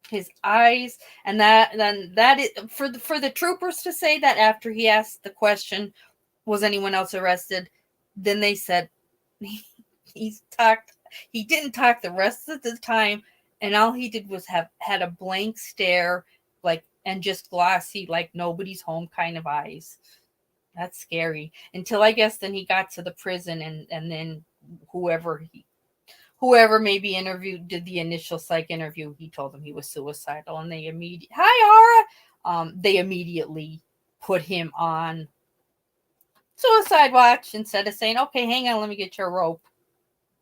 His eyes, and that is for the troopers to say that after he asked the question, was anyone else arrested? Then they said he didn't talk the rest of the time, and all he did was had a blank stare, like, and just glossy, like nobody's home kind of eyes. That's scary. Until I guess then he got to the prison, and then whoever whoever maybe did the initial psych interview, he told them he was suicidal, and they hi Aura, they immediately put him on suicide watch instead of saying, okay, hang on, let me get your rope.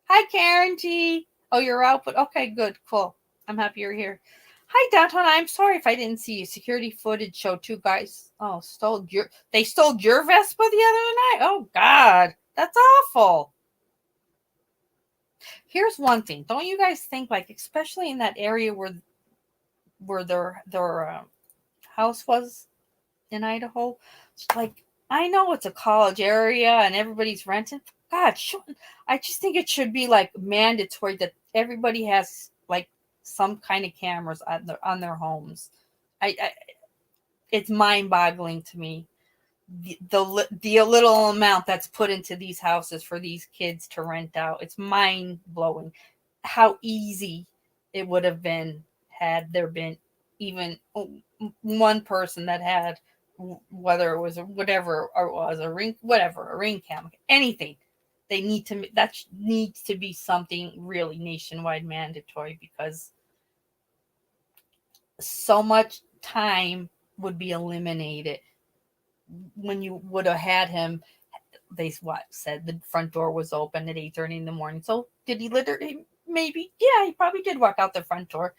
Hi Karen T. Oh, you're out, but okay, good, cool. I'm happy you're here. Hi downtown. I'm sorry if I didn't see you. Security footage showed two guys stole your Vespa the other night. Oh God, that's awful. Here's one thing. Don't you guys think, like, especially in that area where their house was in Idaho, like, I know it's a college area and everybody's renting. God, I just think it should be like mandatory that everybody has like some kind of cameras on their homes. It's mind-boggling to me the little amount that's put into these houses for these kids to rent out. It's mind-blowing how easy it would have been had there been even one person that had, whether it was whatever it was, a ring camera, anything. That needs to be something really nationwide mandatory, because so much time would be eliminated when you would have had him. They said the front door was open at 8:30 in the morning. So did he literally? Maybe, yeah, he probably did walk out the front door.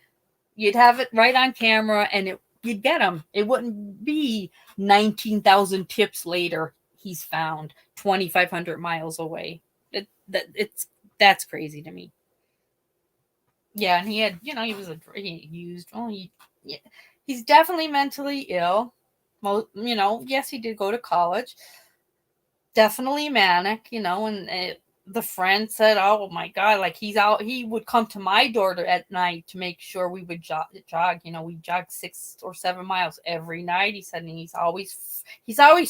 You'd have it right on camera, and you'd get him. It wouldn't be 19,000 tips later he's found 2,500 miles away. That's crazy to me. Yeah, and he had, he was he's definitely mentally ill. Well, yes, he did go to college. Definitely manic, and the friend said, oh my God, like he would come to my door at night to make sure we would jog. We jogged 6 or 7 miles every night, he said, and he's always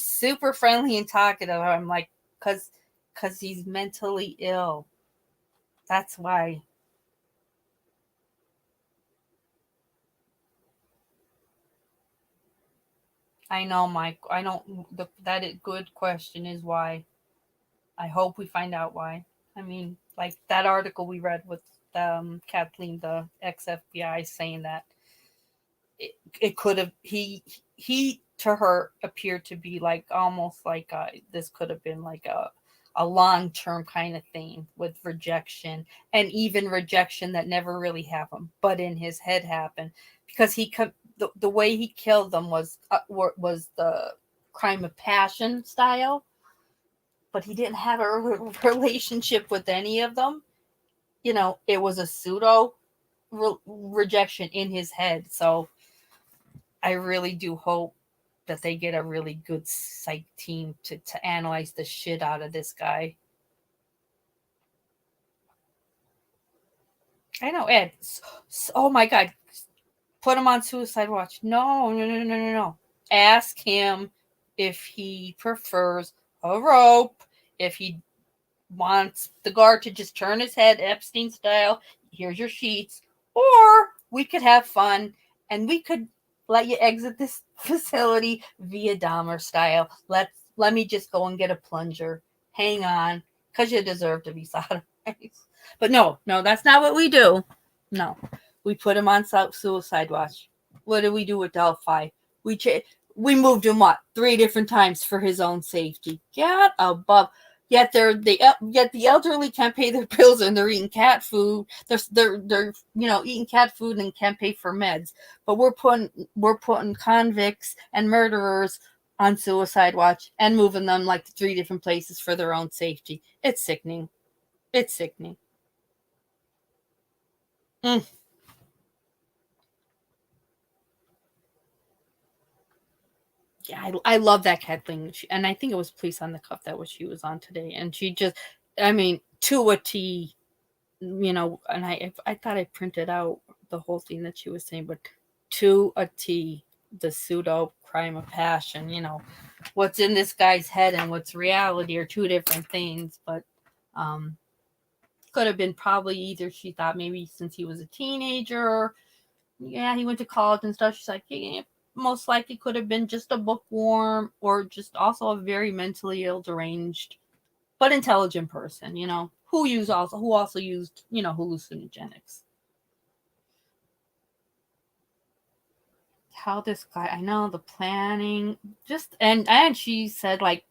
super friendly and talkative. I'm like, because he's mentally ill. That's why. I know, Mike. I know that good question is why. I hope we find out why. I mean, like that article we read with Kathleen, the ex-FBI, saying that it could have he to her appeared to be like almost like this could have been like a long-term kind of thing with rejection, and even rejection that never really happened, but in his head happened, because the way he killed them was the crime of passion style, but he didn't have a relationship with any of them. It was a pseudo rejection in his head. So I really do hope that they get a really good psych team to analyze the shit out of this guy. I know, Ed. Oh my God. Put him on suicide watch. No. Ask him if he prefers a rope, if he wants the guard to just turn his head Epstein style, here's your sheets, or we could have fun and we could let you exit this facility via Dahmer style. Let me just go and get a plunger. Hang on, because you deserve to be sodomized. But no, that's not what we do. No, we put him on suicide watch. What did we do with Delphi? We moved him 3 different times for his own safety. Get above. Yet the elderly can't pay their bills, and they're eating cat food. They're eating cat food and can't pay for meds. But we're putting convicts and murderers on suicide watch and moving them like to 3 different places for their own safety. It's sickening. It's sickening. Yeah, I love that Kathleen, and I think it was Police on the Cuff that she was on today, and she just, I mean, to a T, and I thought I printed out the whole thing that she was saying, but to a T, the pseudo crime of passion, what's in this guy's head and what's reality are 2 different things, but could have been probably either she thought maybe since he was a teenager, he went to college and stuff, she's like, yeah, most likely could have been just a bookworm, or just also a very mentally ill, deranged, but intelligent person, who also used, hallucinogenics. How this guy, I know the planning, and she said, like,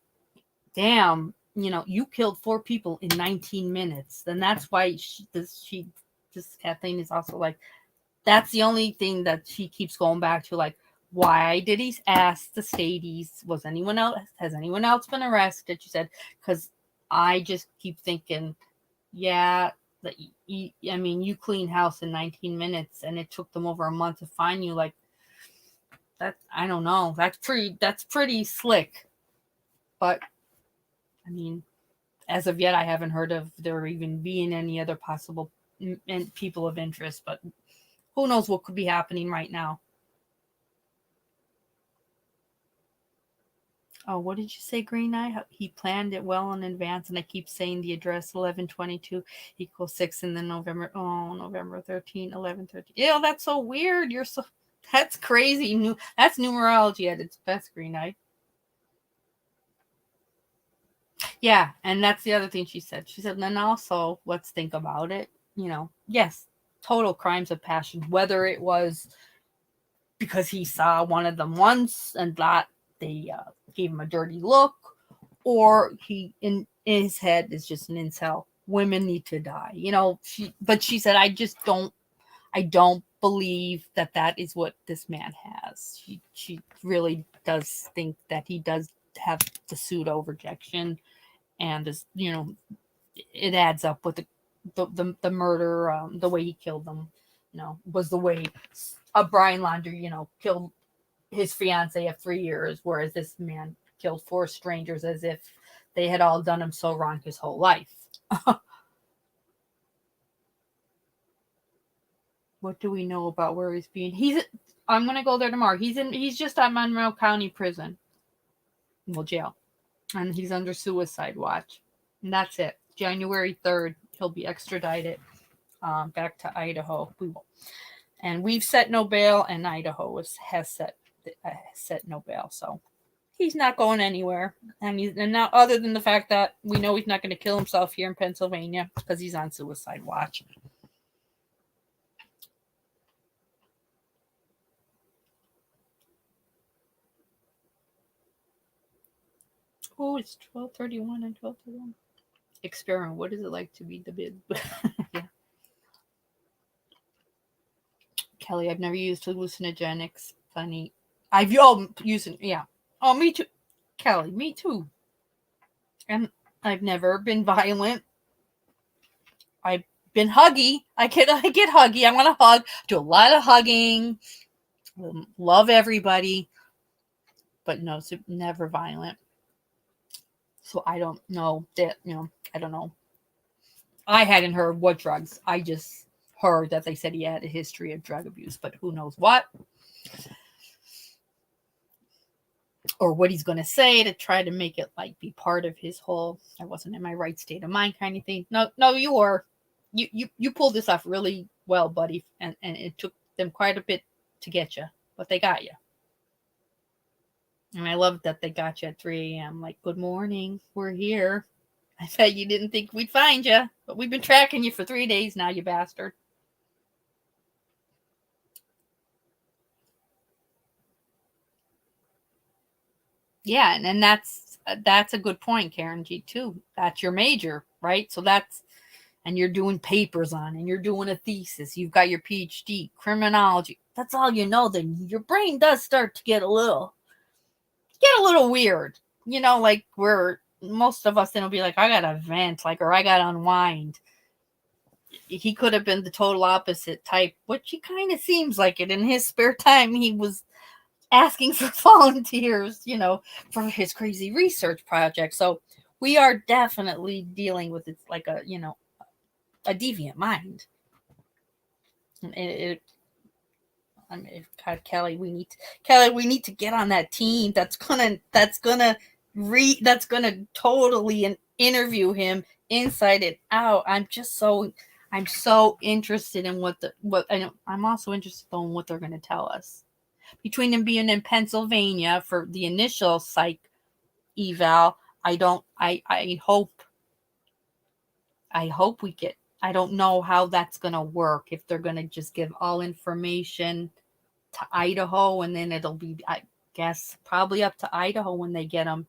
damn, you killed 4 people in 19 minutes. And that's why Kathleen is also like, that's the only thing that she keeps going back to, like, why did he ask the Stadies, has anyone else been arrested? She said, because I just keep thinking, yeah, that you clean house in 19 minutes and it took them over a month to find you. Like, that, I don't know. That's pretty slick. But I mean, as of yet, I haven't heard of there even being any other possible people of interest, but who knows what could be happening right now. Oh, what did you say, Green Eye? He planned it well in advance, and I keep saying the address 1122 equals 6, and then November 13, 1113. Yeah, that's so weird. That's crazy. That's numerology at its best, Green Eye. Yeah, and that's the other thing she said. She said, and then also, let's think about it. Yes, total crimes of passion, whether it was because he saw one of them once and thought they gave him a dirty look, or he in his head is just an incel. Women need to die. She said, I don't believe that is what this man has. She really does think that he does have the pseudo rejection, and this, it adds up with the murder, the way he killed them, was the way Brian Laundrie, killed his fiance of 3 years, whereas this man killed 4 strangers as if they had all done him so wrong his whole life. What do we know about where he's being? I'm gonna go there tomorrow. He's just at Monroe County Prison, jail, and he's under suicide watch. And that's it. January 3rd, he'll be extradited back to Idaho. And we've set no bail, and Idaho has set no bail. So he's not going anywhere. And now, other than the fact that we know he's not going to kill himself here in Pennsylvania because he's on suicide watch. Oh, it's 12:31 and 12:31. Experiment. What is it like to be the bid? Yeah. Kelly, I've never used hallucinogenics. Funny. I've used it. Yeah. Oh, me too. Kelly, me too. And I've never been violent. I've been huggy. I get huggy. I want to hug. Do a lot of hugging. Love everybody. But no, it's never violent. So I don't know that, I don't know. I hadn't heard what drugs. I just heard that they said he had a history of drug abuse, but who knows what? Or what he's going to say to try to make it like be part of his whole, I wasn't in my right state of mind kind of thing. No, you were. You pulled this off really well, buddy. And it took them quite a bit to get you, but they got you. And I love that they got you at 3 a.m. Like, good morning, we're here. I bet you didn't think we'd find you, but we've been tracking you for 3 days now, you bastard. Yeah, and that's a good point, Karen G, too. That's your major, right? So and you're doing papers on, and you're doing a thesis. You've got your PhD, criminology. That's all you know. Then your brain does start to get a little weird. Like where most of us then will be like, I gotta vent, or I gotta unwind. He could have been the total opposite type, which he kind of seems like it. In his spare time, he was asking for volunteers, for his crazy research project. So we are definitely dealing with it like a deviant mind. God, Kelly, we need to get on that team that's gonna totally interview him inside and out. I'm so interested in I'm also interested in what they're gonna tell us. Between him being in Pennsylvania for the initial psych eval, I hope I hope we get, I don't know how that's going to work. If they're going to just give all information to Idaho, and then it'll be, I guess, probably up to Idaho when they get them,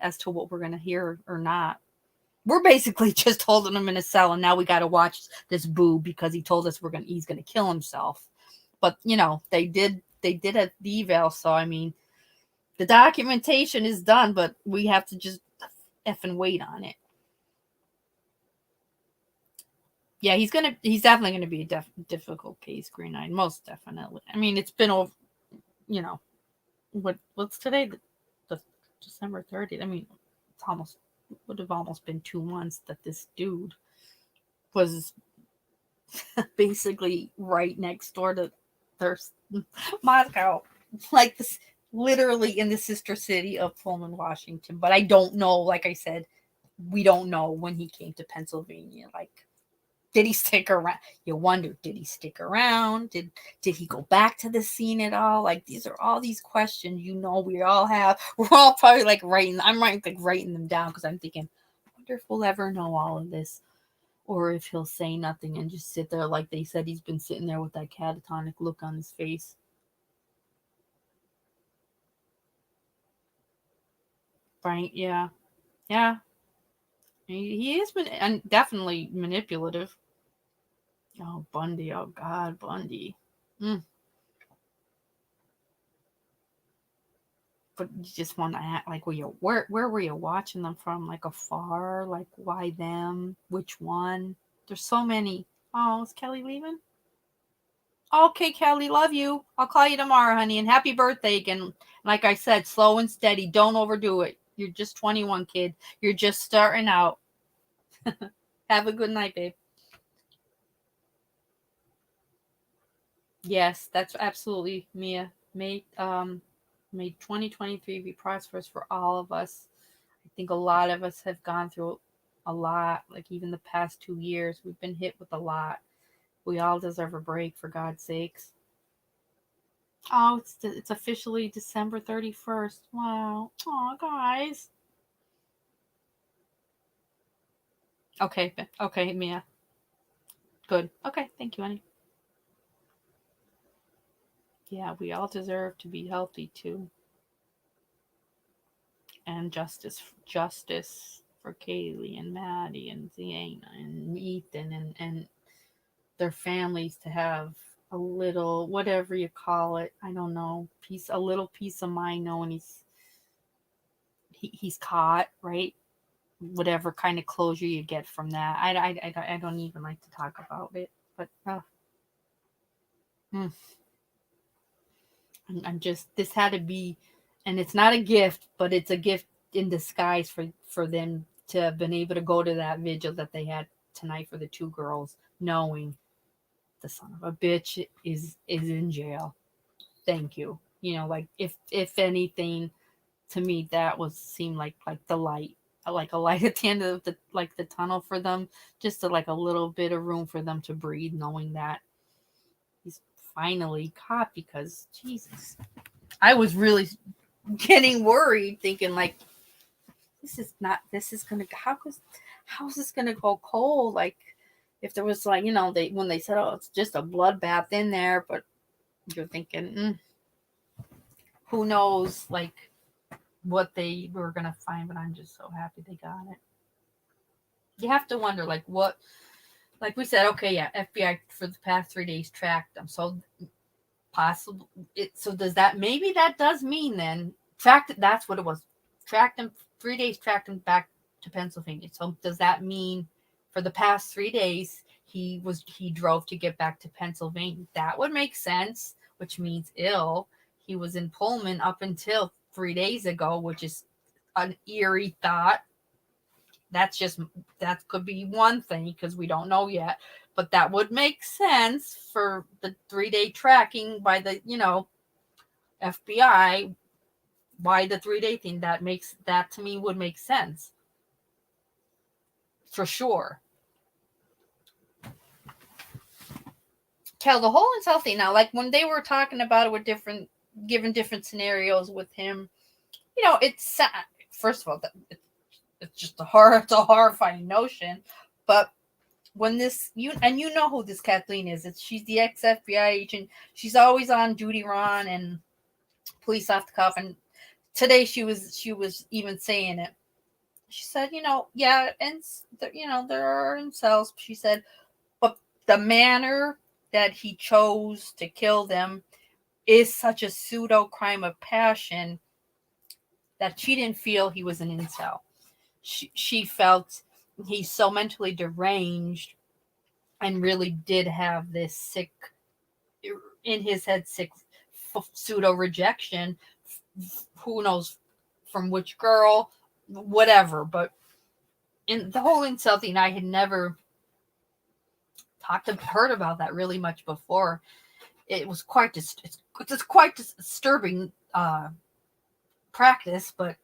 as to what we're going to hear or not. We're basically just holding him in a cell, and now we got to watch this boob because he told us he's going to kill himself. But they did a eval, so I mean, the documentation is done, but we have to just effing wait on it. Yeah, he's definitely gonna be a difficult case, Green Eye, most definitely. I mean, it's been over, what's today, the December 30th. I mean, would have almost been 2 months that this dude was basically right next door to their Moscow, like this, literally in the sister city of Pullman, Washington. But I don't know. Like I said, we don't know when he came to Pennsylvania. Like, did he stick around? You wonder, did he stick around? Did he go back to the scene at all? Like, these are all these questions, we all have. We're all probably like writing them down because I'm thinking, I wonder if we'll ever know all of this. Or if he'll say nothing and just sit there like they said he's been sitting there with that catatonic look on his face. Right, yeah. Yeah. He is definitely manipulative. Oh, Bundy. Oh, God, Bundy. But you just want to act like, where were you watching them from? Like afar? Like, why them? Which one? There's so many. Oh, is Kelly leaving? Okay, Kelly, love you. I'll call you tomorrow, honey, and happy birthday again. Like I said, slow and steady. Don't overdo it. You're just 21, kid. You're just starting out. Have a good night, babe. Yes, that's absolutely, Mia. May 2023 be prosperous for all of us. I think a lot of us have gone through a lot. Like, even the past 2 years, we've been hit with a lot. We all deserve a break, for God's sakes. Oh, it's officially December 31st. Wow. Oh, guys. Okay. Okay, Mia. Good. Okay. Thank you, honey. Yeah, we all deserve to be healthy too. And justice for Kaylee and Maddie and Xana and Ethan and their families to have a little, whatever you call it, I don't know, a little peace of mind knowing he's caught, right? Whatever kind of closure you get from that. I don't even like to talk about it, but I'm just, this had to be, and it's not a gift, but it's a gift in disguise for them to have been able to go to that vigil that they had tonight for the 2 girls, knowing the son of a bitch is in jail. Thank you. Like, if anything, to me that seemed like the light, like a light at the end of the tunnel for them, just to, like, a little bit of room for them to breathe, knowing that he's finally caught. Because Jesus, I was really getting worried, thinking like, this is gonna, how is this gonna go cold? Like, if there was, like, when they said, oh, it's just a bloodbath in there, but you're thinking, who knows, like, what they were gonna find. But I'm just so happy they got it. You have to wonder, like, what, like we said, okay, yeah, FBI for the past 3 days tracked them, so possible. So does that, maybe that does mean then that's what it was. Tracked him 3 days, tracked him back to Pennsylvania. So does that mean for the past 3 days he drove to get back to Pennsylvania? That would make sense, which means he was in Pullman up until 3 days ago, which is an eerie thought. That could be one thing, because we don't know yet, but that would make sense for the 3-day tracking by the FBI. Why the 3-day thing? That to me would make sense for sure. Kel, the whole is healthy now. Like, when they were talking about it with given different scenarios with him, it's, first of all, it's just it's a horrifying notion. But when this, you know who this Kathleen is. She's the ex FBI agent. She's always on duty run and police off the cuff. And today she was even saying it. She said, yeah, and there are incels. She said, but the manner that he chose to kill them is such a pseudo crime of passion that she didn't feel he was an incel. She felt he's so mentally deranged and really did have this sick, in his head, sick pseudo rejection. Who knows from which girl, whatever. But in the whole incel thing, I had never heard about that really much before. It was quite it's quite disturbing practice, but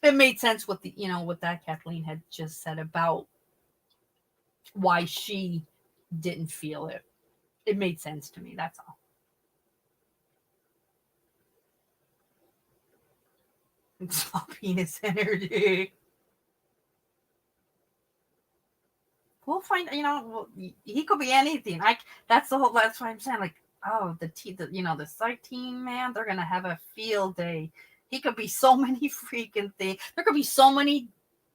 it made sense with what that Kathleen had just said about why she didn't feel it. It made sense to me. That's all. It's all penis energy. We'll find. He could be anything. That's the whole. That's why I'm saying, like, oh, the psych team, man, they're gonna have a field day. He could be so many freaking things. There could be so many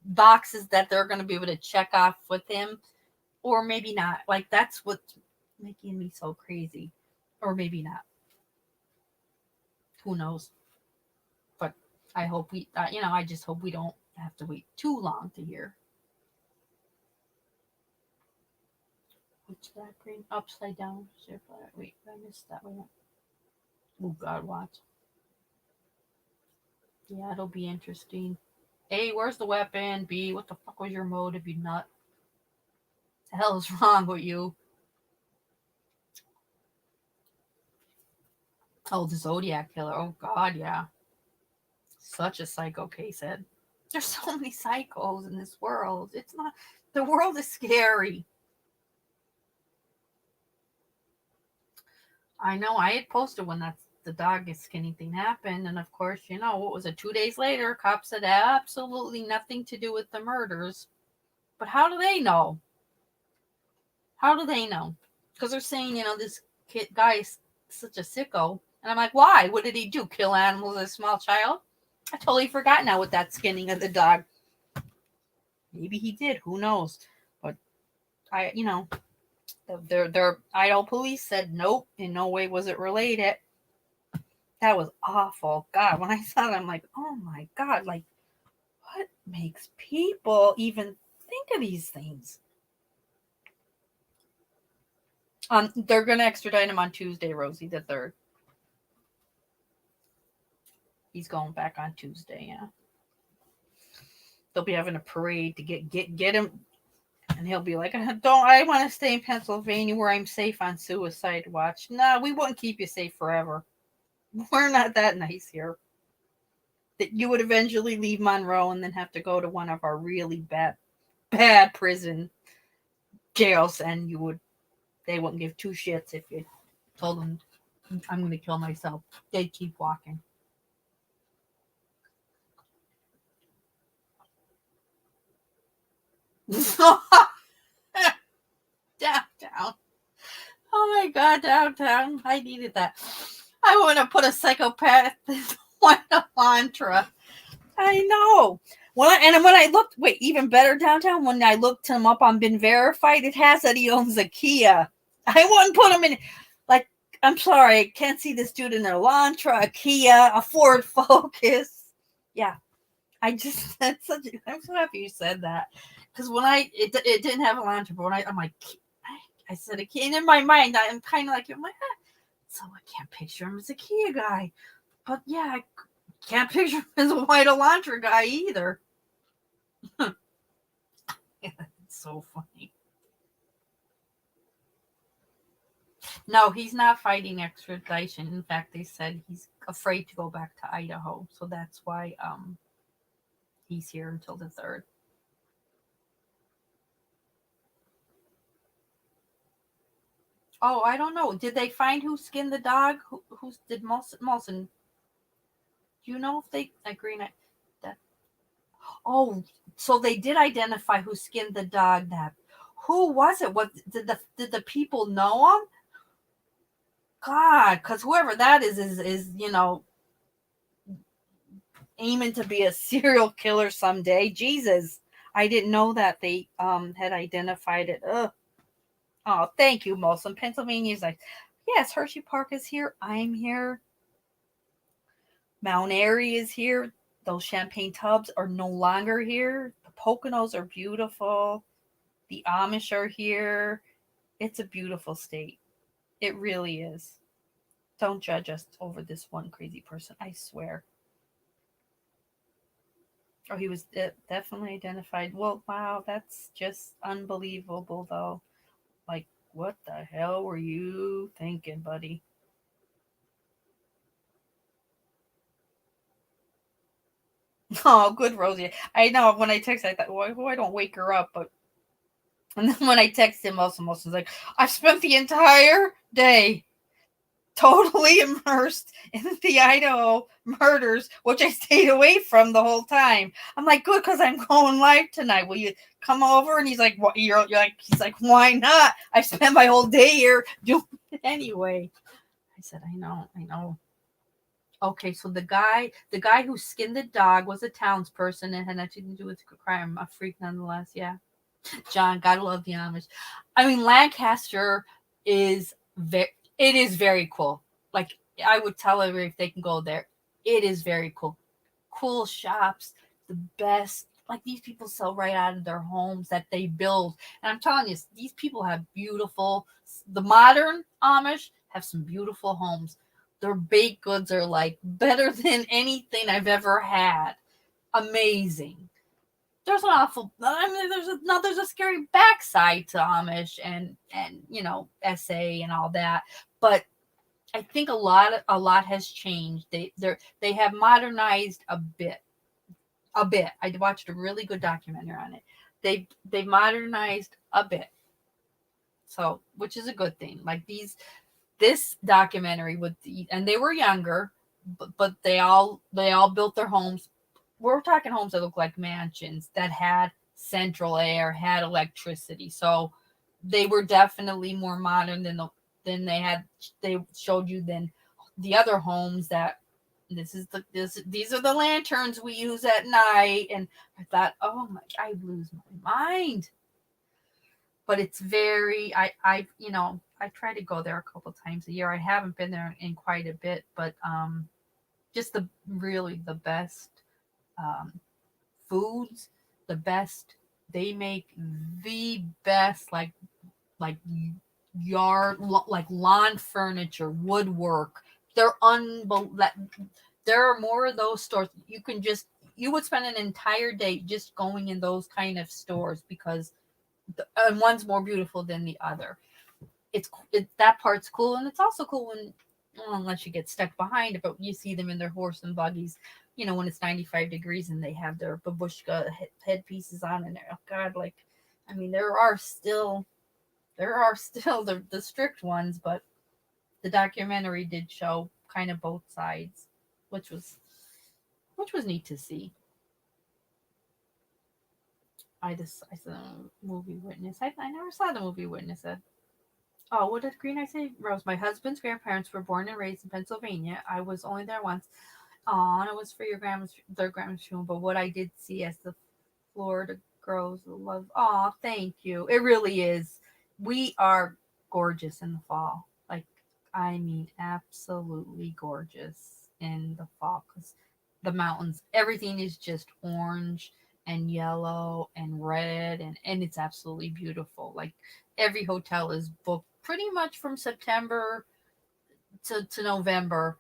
boxes that they're gonna be able to check off with him, or maybe not. Like, that's what's making me so crazy, or maybe not. Who knows? But I hope I just hope we don't have to wait too long to hear. What's that green? Upside down. Wait, I missed that one. Oh, God, watch. Yeah, it'll be interesting. A, where's the weapon? B, what the fuck was your motive, you nut? What the hell is wrong with you? Oh, the Zodiac Killer. Oh, God, yeah. Such a psycho case, Ed. There's so many psychos in this world. It's not... The world is scary. I know. I had posted when the dog skinny thing happened, and of course, what was it? 2 days later, cops said absolutely nothing to do with the murders. But how do they know? How do they know? Because they're saying, this guy is such a sicko. And I'm like, why? What did he do? Kill animals as a small child? I totally forgot now with that skinning of the dog. Maybe he did. Who knows? But their Idaho police said nope, in no way was it related. That was awful. God, when I saw it, I'm like, oh my God, like, what makes people even think of these things? They're gonna extradite him on Tuesday, Rosie, the 3rd. He's going back on Tuesday, yeah. They'll be having a parade to get him, and he'll be like, I want to stay in Pennsylvania where I'm safe on suicide watch. No, we won't keep you safe forever. We're not that nice here. That you would eventually leave Monroe and then have to go to one of our really bad prison jails, and they wouldn't give two shits if you told them I'm going to kill myself. They'd keep walking. Downtown. Oh my God, downtown. I needed that. I want to put a psychopath in one Laundrie. I know. When I looked, even better downtown, when I looked him up on Been Verified, it has that he owns a Kia. I wouldn't put him in, like, I'm sorry, I can't see this dude in a Laundrie, a Kia, a Ford Focus. Yeah. I'm so happy you said that. Because when it didn't have a Laundrie, but when I'm like, I said a Kia, and in my mind, I'm kind of like, so I can't picture him as a Kia guy. But yeah, I can't picture him as a white Laundrie guy either. Yeah, it's so funny. No, he's not fighting extradition. In fact, they said he's afraid to go back to Idaho. So that's why he's here until the 3rd. Oh, I don't know. Did they find who skinned the dog? Who did Molson? Do you know if they agree? That? Oh, so they did identify who skinned the dog. That who was it? What did the people know him? God, because whoever that is aiming to be a serial killer someday. Jesus, I didn't know that they had identified it. Ugh. Oh, thank you, Molson. Pennsylvania's like, yes, Hershey Park is here. I'm here. Mount Airy is here. Those champagne tubs are no longer here. The Poconos are beautiful. The Amish are here. It's a beautiful state. It really is. Don't judge us over this one crazy person. I swear. Oh, he was definitely identified. Well, wow, that's just unbelievable, though. Like, what the hell were you thinking, buddy? Oh, good, Rosie. I know when I text, I thought, well, I don't wake her up, but and then when I text him, Wilson's like, I spent the entire day totally immersed in the Idaho murders, which I stayed away from the whole time. I'm like, good, because I'm going live tonight. Will you come over? And he's like, what? You're like, he's like, why not? I spent my whole day here doing it anyway. I said, I know. Okay, so the guy who skinned the dog was a townsperson and had nothing to do with crime. A freak nonetheless, yeah. John, gotta love the Amish. I mean, Lancaster is it is very cool. Like, I would tell everybody if they can go there. It is very cool. Cool shops, the best. Like, these people sell right out of their homes that they build. And I'm telling you, these people have beautiful, the modern Amish have some beautiful homes. Their baked goods are like better than anything I've ever had. Amazing. There's an awful, I mean, there's a scary backside to Amish and SA and all that, but I think a lot has changed. They have modernized a bit. I watched a really good documentary on it. They've modernized a bit, so which is a good thing. Like this documentary and they were younger, but they all built their homes. We're talking homes that look like mansions that had central air, had electricity. So they were definitely more modern than they showed you than the other homes that these are the lanterns we use at night. And I thought, oh my, I lose my mind. But it's very, I try to go there a couple times a year. I haven't been there in quite a bit, but just really the best foods, the best. They make the best like yard like lawn furniture, woodwork. They're there are more of those stores. You would spend an entire day just going in those kind of stores because and one's more beautiful than the other. That part's cool, and it's also cool unless you get stuck behind it, but you see them in their horse and buggies, when it's 95 degrees and they have their babushka headpieces on, and oh god, like, I mean, there are still the strict ones, but the documentary did show kind of both sides, which was neat to see. I saw the movie Witness. I never saw the movie Witness. Oh, what did Green Eye say? Rose, my husband's grandparents were born and raised in Pennsylvania. I was only there once. Oh, and it was for their grandma's funeral. But what I did see as the Florida grows, love. Oh, thank you. It really is. We are gorgeous in the fall. Like, I mean, absolutely gorgeous in the fall because the mountains, everything is just orange and yellow and red, and it's absolutely beautiful. Like, every hotel is booked pretty much from September to November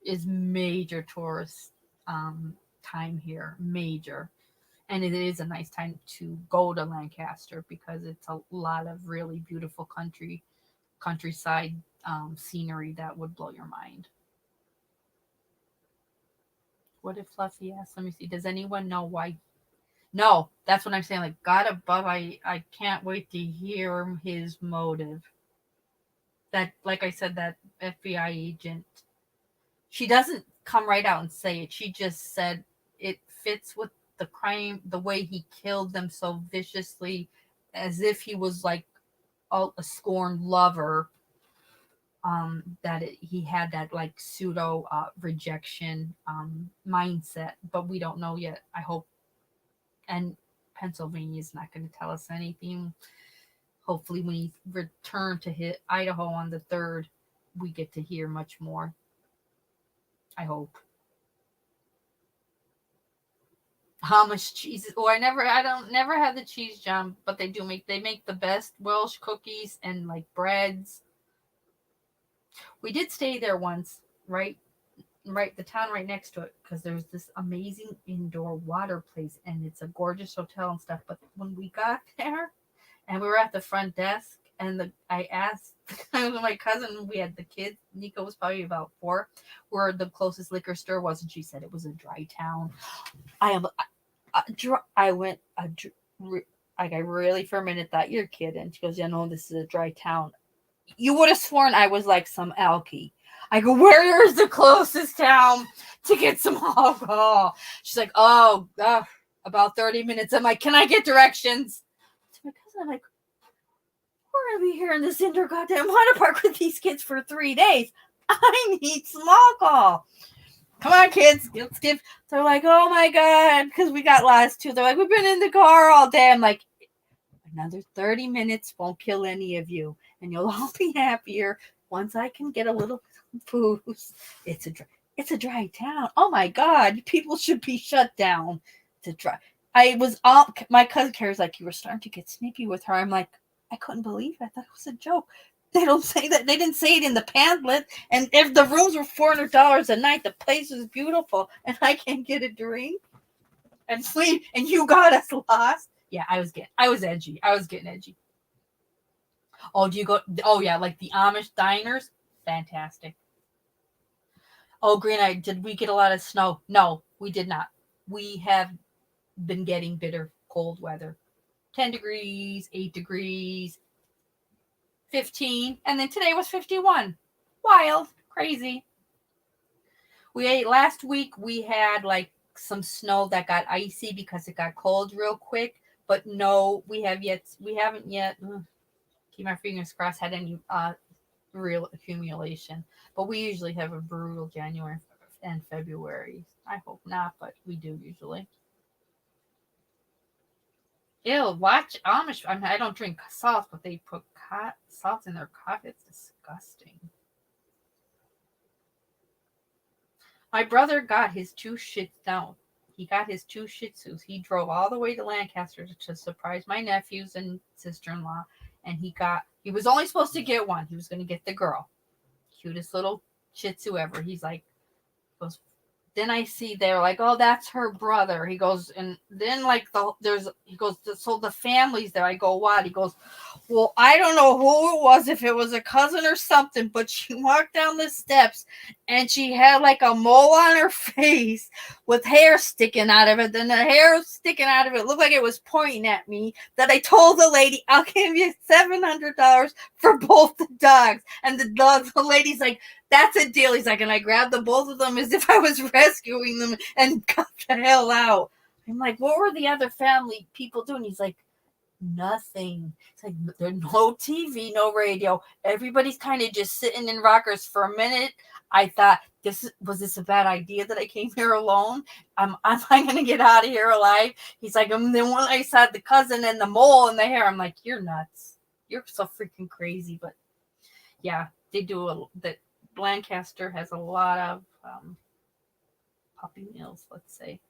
is major tourist time here, major. And it is a nice time to go to Lancaster because it's a lot of really beautiful countryside scenery that would blow your mind. What if Fluffy asked? Let me see. Does anyone know why? No, that's what I'm saying. Like, God above, I can't wait to hear his motive. That, like I said, that FBI agent, she doesn't come right out and say it. She just said it fits with the crime, the way he killed them so viciously, as if he was like a scorned lover. He had that like pseudo rejection mindset, but we don't know yet. I hope, and Pennsylvania is not going to tell us anything. Hopefully, when he returned to hit Idaho on the 3rd, we get to hear much more. I hope. How much cheese? Oh, I never had the cheese jam, but they make the best Welsh cookies and like breads. We did stay there once, right, the town right next to it, because there's this amazing indoor water place, and it's a gorgeous hotel and stuff. But when we got there, and we were at the front desk, and I asked my cousin, we had the kids, Nico was probably about 4, where the closest liquor store was, and she said it was a dry town. I really for a minute thought, you're kidding. She goes, yeah, no, this is a dry town. You would have sworn I was like some alky. I go, where is the closest town to get some alcohol? She's like, about 30 minutes. I'm like, can I get directions? To my cousin, I'm like, we're going to be here in this indoor goddamn water park with these kids for 3 days. I need some alcohol. Come on, kids. Let's give. They're like, oh my God, because we got lost too. They're like, we've been in the car all day. I'm like, another 30 minutes won't kill any of you, and you'll all be happier once I can get a little food. It's a dry town. Oh my God, people should be shut down. It's a dry. My cousin Carrie's like, you were starting to get sneaky with her. I'm like, I couldn't believe it. I thought it was a joke. They don't say that. They didn't say it in the pamphlet. And if the rooms were $400 a night, the place was beautiful, and I can't get a drink and sleep, and you got us lost. Yeah, I was edgy. I was getting edgy. Oh, do you go? Oh yeah, like the Amish diners, fantastic. Oh, Green Eye, did we get a lot of snow? No, we did not. We have been getting bitter cold weather. 10 degrees, 8 degrees, 15, and then today was 51. Wild, crazy. We ate last week. We had like some snow that got icy because it got cold real quick. But no, we haven't yet. Keep my fingers crossed. Had any real accumulation. But we usually have a brutal January and February. I hope not, but we do usually. Ew, watch Amish. I mean, I don't drink salt, but they put salt in their coffee. It's disgusting. My brother got his 2 shits down. He got his 2 Shih Tzus. He drove all the way to Lancaster to surprise my nephews and sister-in-law. And he was only supposed to get one. He was going to get the girl. Cutest little Shih Tzu ever. He's like, then I see they're like, oh, that's her brother. He goes, and then like he goes, so the family's there. I go, what? He goes, well, I don't know who it was, if it was a cousin or something, but she walked down the steps and she had like a mole on her face with hair sticking out of it. Then the hair sticking out of it looked like it was pointing at me. That I told the lady, I'll give you $700 for both the dogs. And the lady's like, that's a deal. He's like, and I grabbed the both of them as if I was rescuing them and got the hell out. I'm like, what were the other family people doing? He's like, nothing. It's like, there's no TV, no radio. Everybody's kind of just sitting in rockers for a minute. I thought, was this a bad idea that I came here alone? Am I going to get out of here alive? He's like, and then when I saw the cousin and the mole in the hair, I'm like, you're nuts. You're so freaking crazy. But yeah, they do that. Lancaster has a lot of puppy mills, let's say.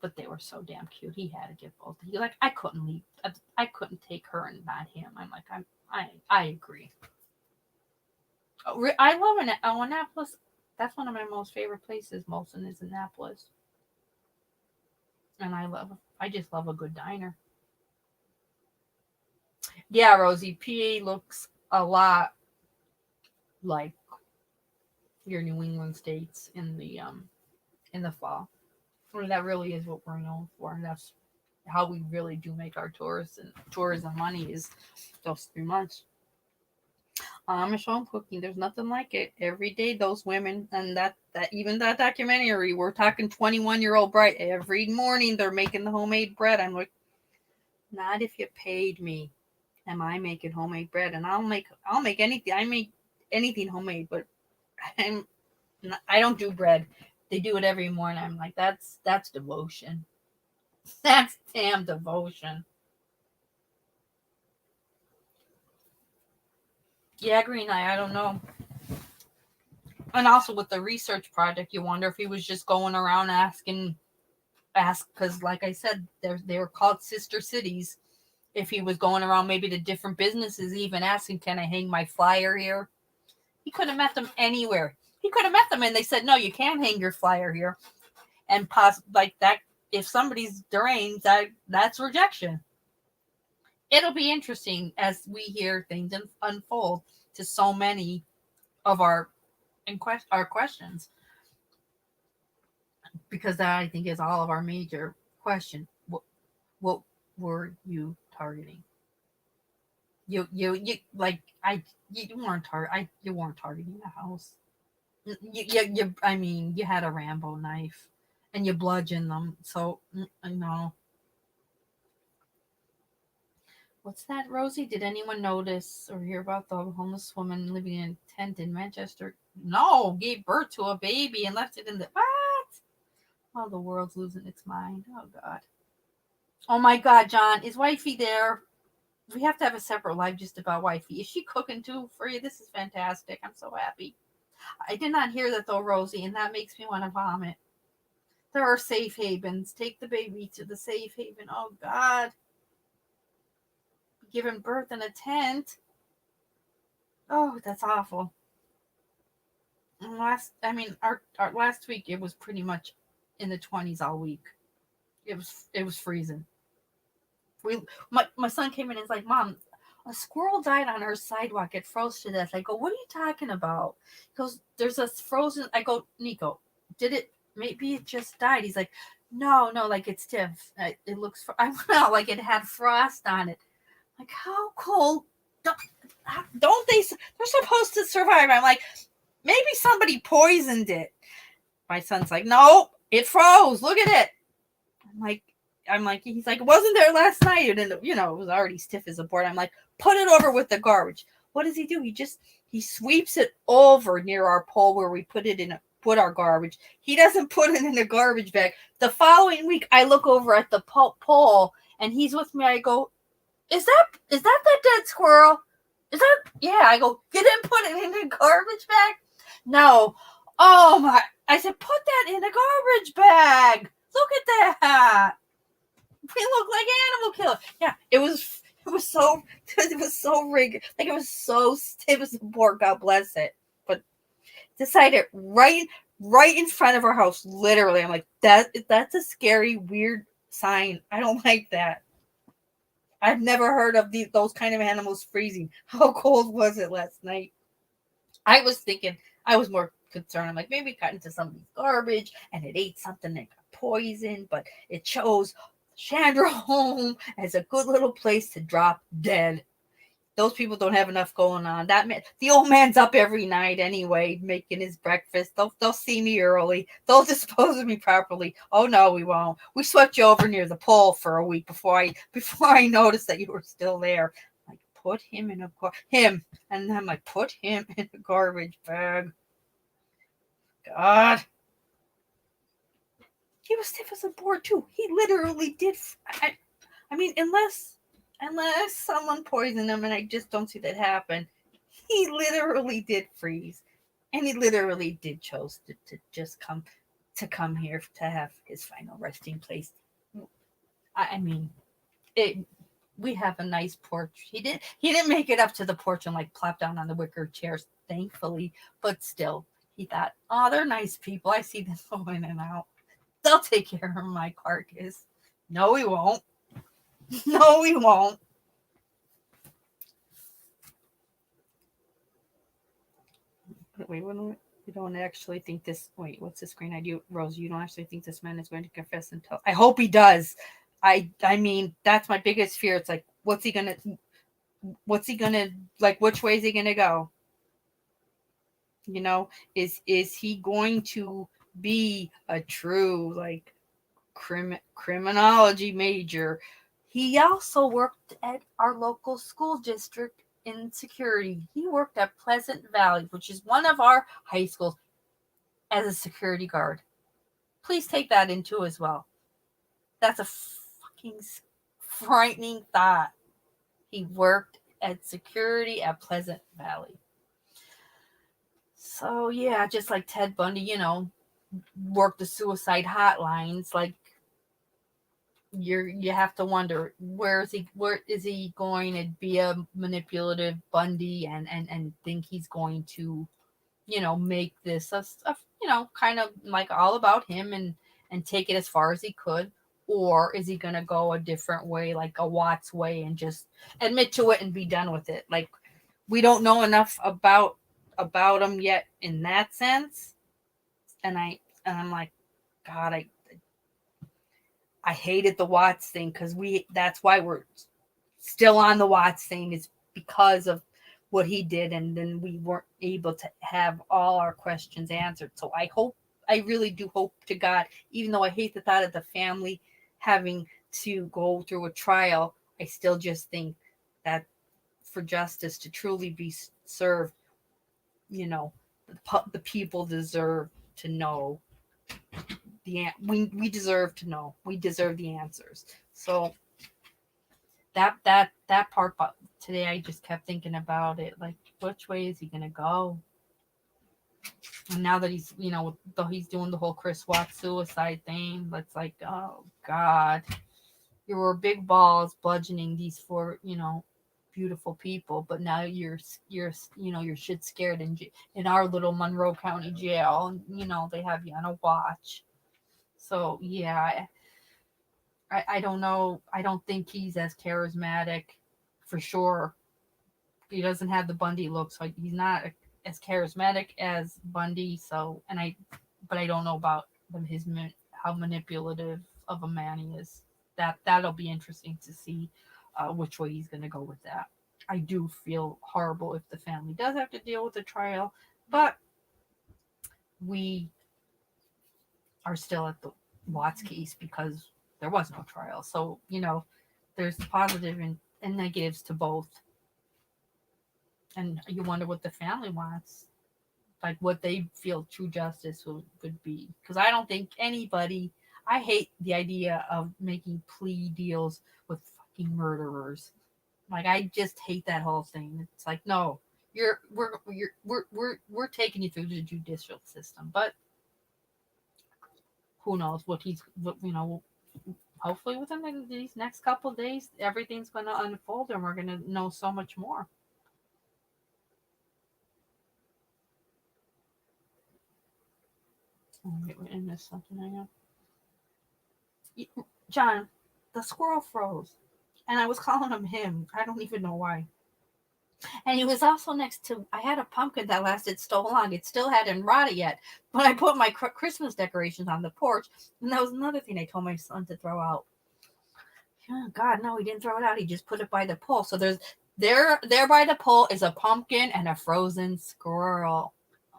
But they were so damn cute. He had to get both. He's like, I couldn't leave. I couldn't take her and not him. I'm like, I agree. I love Annapolis. That's one of my most favorite places. Molson is Annapolis. And I just love a good diner. Yeah, Rosie, PA looks a lot like your New England states in the fall. I mean, that really is what we're known for, and that's how we really do make our tourism money is those 3 months. Amish home cooking. There's nothing like it. Every day, those women, and that even that documentary, we're talking 21-year-old bride. Every morning, they're making the homemade bread. I'm like, not if you paid me. Am I making homemade bread? And I'll make anything. I make anything homemade, but I don't do bread. They do it every morning. I'm like, that's devotion. That's damn devotion. Yeah, Green Eye, I don't know. And also with the research project, you wonder if he was just going around because like I said, they were called sister cities. If he was going around maybe to different businesses, even asking, can I hang my flyer here? He could have met them anywhere. He could have met them and they said, no, you can't hang your flyer here. And like that, if somebody's deranged, that's rejection. It'll be interesting as we hear things unfold to so many of our questions, because that I think is all of our major question. What were you targeting? You like you weren't you weren't targeting the house. I mean, you had a Rambo knife and you bludgeoned them. So no. What's that, Rosie? Did anyone notice or hear about the homeless woman living in a tent in Manchester? No, gave birth to a baby and left it in the what? Oh, the world's losing its mind. Oh God. Oh my God, John, is wifey there? We have to have a separate live just about wifey. Is she cooking too for you? This is fantastic. I'm so happy. I did not hear that though, Rosie, and that makes me want to vomit. There are safe havens. Take the baby to the safe haven. Oh God. Giving birth in a tent. Oh, that's awful. Our last week it was pretty much in the 20s all week. It was freezing. My son came in and was like, Mom, a squirrel died on our sidewalk. It froze to death. I go, what are you talking about? He goes, there's a frozen. I go, Nico, did it? Maybe it just died. He's like, no, like it's stiff. It looks. I went out like it had frost on it. Like, how cold? Don't they? They're supposed to survive. I'm like, maybe somebody poisoned it. My son's like, no, it froze. Look at it. I'm like, he's like, it wasn't there last night. And it was already stiff as a board. I'm like, put it over with the garbage. What does he do? He sweeps it over near our pole where we put our garbage. He doesn't put it in the garbage bag. The following week, I look over at the pole and he's with me. I go, is that dead squirrel? Is that? Yeah. I go, get him, put it in the garbage bag. No. Oh my. I said, put that in a garbage bag. Look at that. We look like animal killer. Yeah, it was so rigged. Like it was so stiff as a board. God bless it. But decided right in front of our house. Literally, I'm like, that's a scary, weird sign. I don't like that. I've never heard of those kind of animals freezing. How cold was it last night? I was more concerned. I'm like, maybe it got into somebody's garbage and it ate something that got poisoned, but it chose Chandra home as a good little place to drop dead. Those people don't have enough going on. The old man's up every night anyway, making his breakfast. They'll see me early. They'll dispose of me properly. Oh no, we won't. We swept you over near the pole for a week before I noticed that you were still there. Like, put him in him, and I'm like, put him in a garbage bag. God. He was stiff as a board too. He literally did. I mean, unless someone poisoned him, and I just don't see that happen. He literally did freeze, and he literally did chose to just come here to have his final resting place. I mean, we have a nice porch. He didn't make it up to the porch and like plop down on the wicker chairs, thankfully, but still, he thought, oh, they're nice people. I see them go in and out. They'll take care of my carcass. No, we won't. No, we won't. Wait, you don't actually think this. Wait, what's the screen ID, Rose? You don't actually think this man is going to confess until? I hope he does. I mean, that's my biggest fear. It's like, what's he gonna? what's he gonna like? Which way is he gonna go? You know, is he going to be a true like criminology major? He also worked at our local school district in security. He worked at Pleasant Valley, which is one of our high schools, as a security guard. Please take that into as well. That's a fucking frightening thought. He worked at security at Pleasant Valley. So yeah, just like Ted Bundy, you know, worked the suicide hotlines. Like you have to wonder where is he going to be a manipulative Bundy and think he's going to, you know, make this a you know, kind of like all about him and take it as far as he could, or is he going to go a different way, like a Watts way, and just admit to it and be done with it? Like, we don't know enough about him yet in that sense. And I'm like, God, I hated the Watts thing because that's why we're still on the Watts thing, is because of what he did, and then we weren't able to have all our questions answered. So I really do hope to God, even though I hate the thought of the family having to go through a trial, I still just think that for justice to truly be served, you know, the people deserve to know we deserve to know. We deserve the answers. So that part, but today I just kept thinking about it, like, which way is he gonna go? And now that he's, you know, though he's doing the whole Chris Watts suicide thing, it's like, oh God, you were big balls bludgeoning these four, you know, beautiful people, but now you're you know, you're shit scared in our little Monroe County Jail, and you know they have you on a watch. So yeah, I don't know. I don't think he's as charismatic, for sure. He doesn't have the Bundy look, so he's not as charismatic as Bundy. So, but I don't know about his how manipulative of a man he is. That'll be interesting to see which way he's going to go with that. I do feel horrible if the family does have to deal with the trial, but we are still at the Watts case because there was no trial. So, you know, there's positive and negatives to both. And you wonder what the family wants, like what they feel true justice would be. Because I don't think anybody, I hate the idea of making plea deals with fucking murderers. Like, I just hate that whole thing. It's like, no, we're taking you through the judicial system, but who knows what you know, hopefully within these next couple of days, everything's going to unfold and we're going to know so much more. Oh, wait, I missed something. I know. John, the squirrel froze, and I was calling him. I don't even know why. And he was also next to. I had a pumpkin that lasted so long; it still hadn't rotted yet. But I put my Christmas decorations on the porch, and that was another thing I told my son to throw out. Oh God, no, he didn't throw it out. He just put it by the pole. So there by the pole is a pumpkin and a frozen squirrel.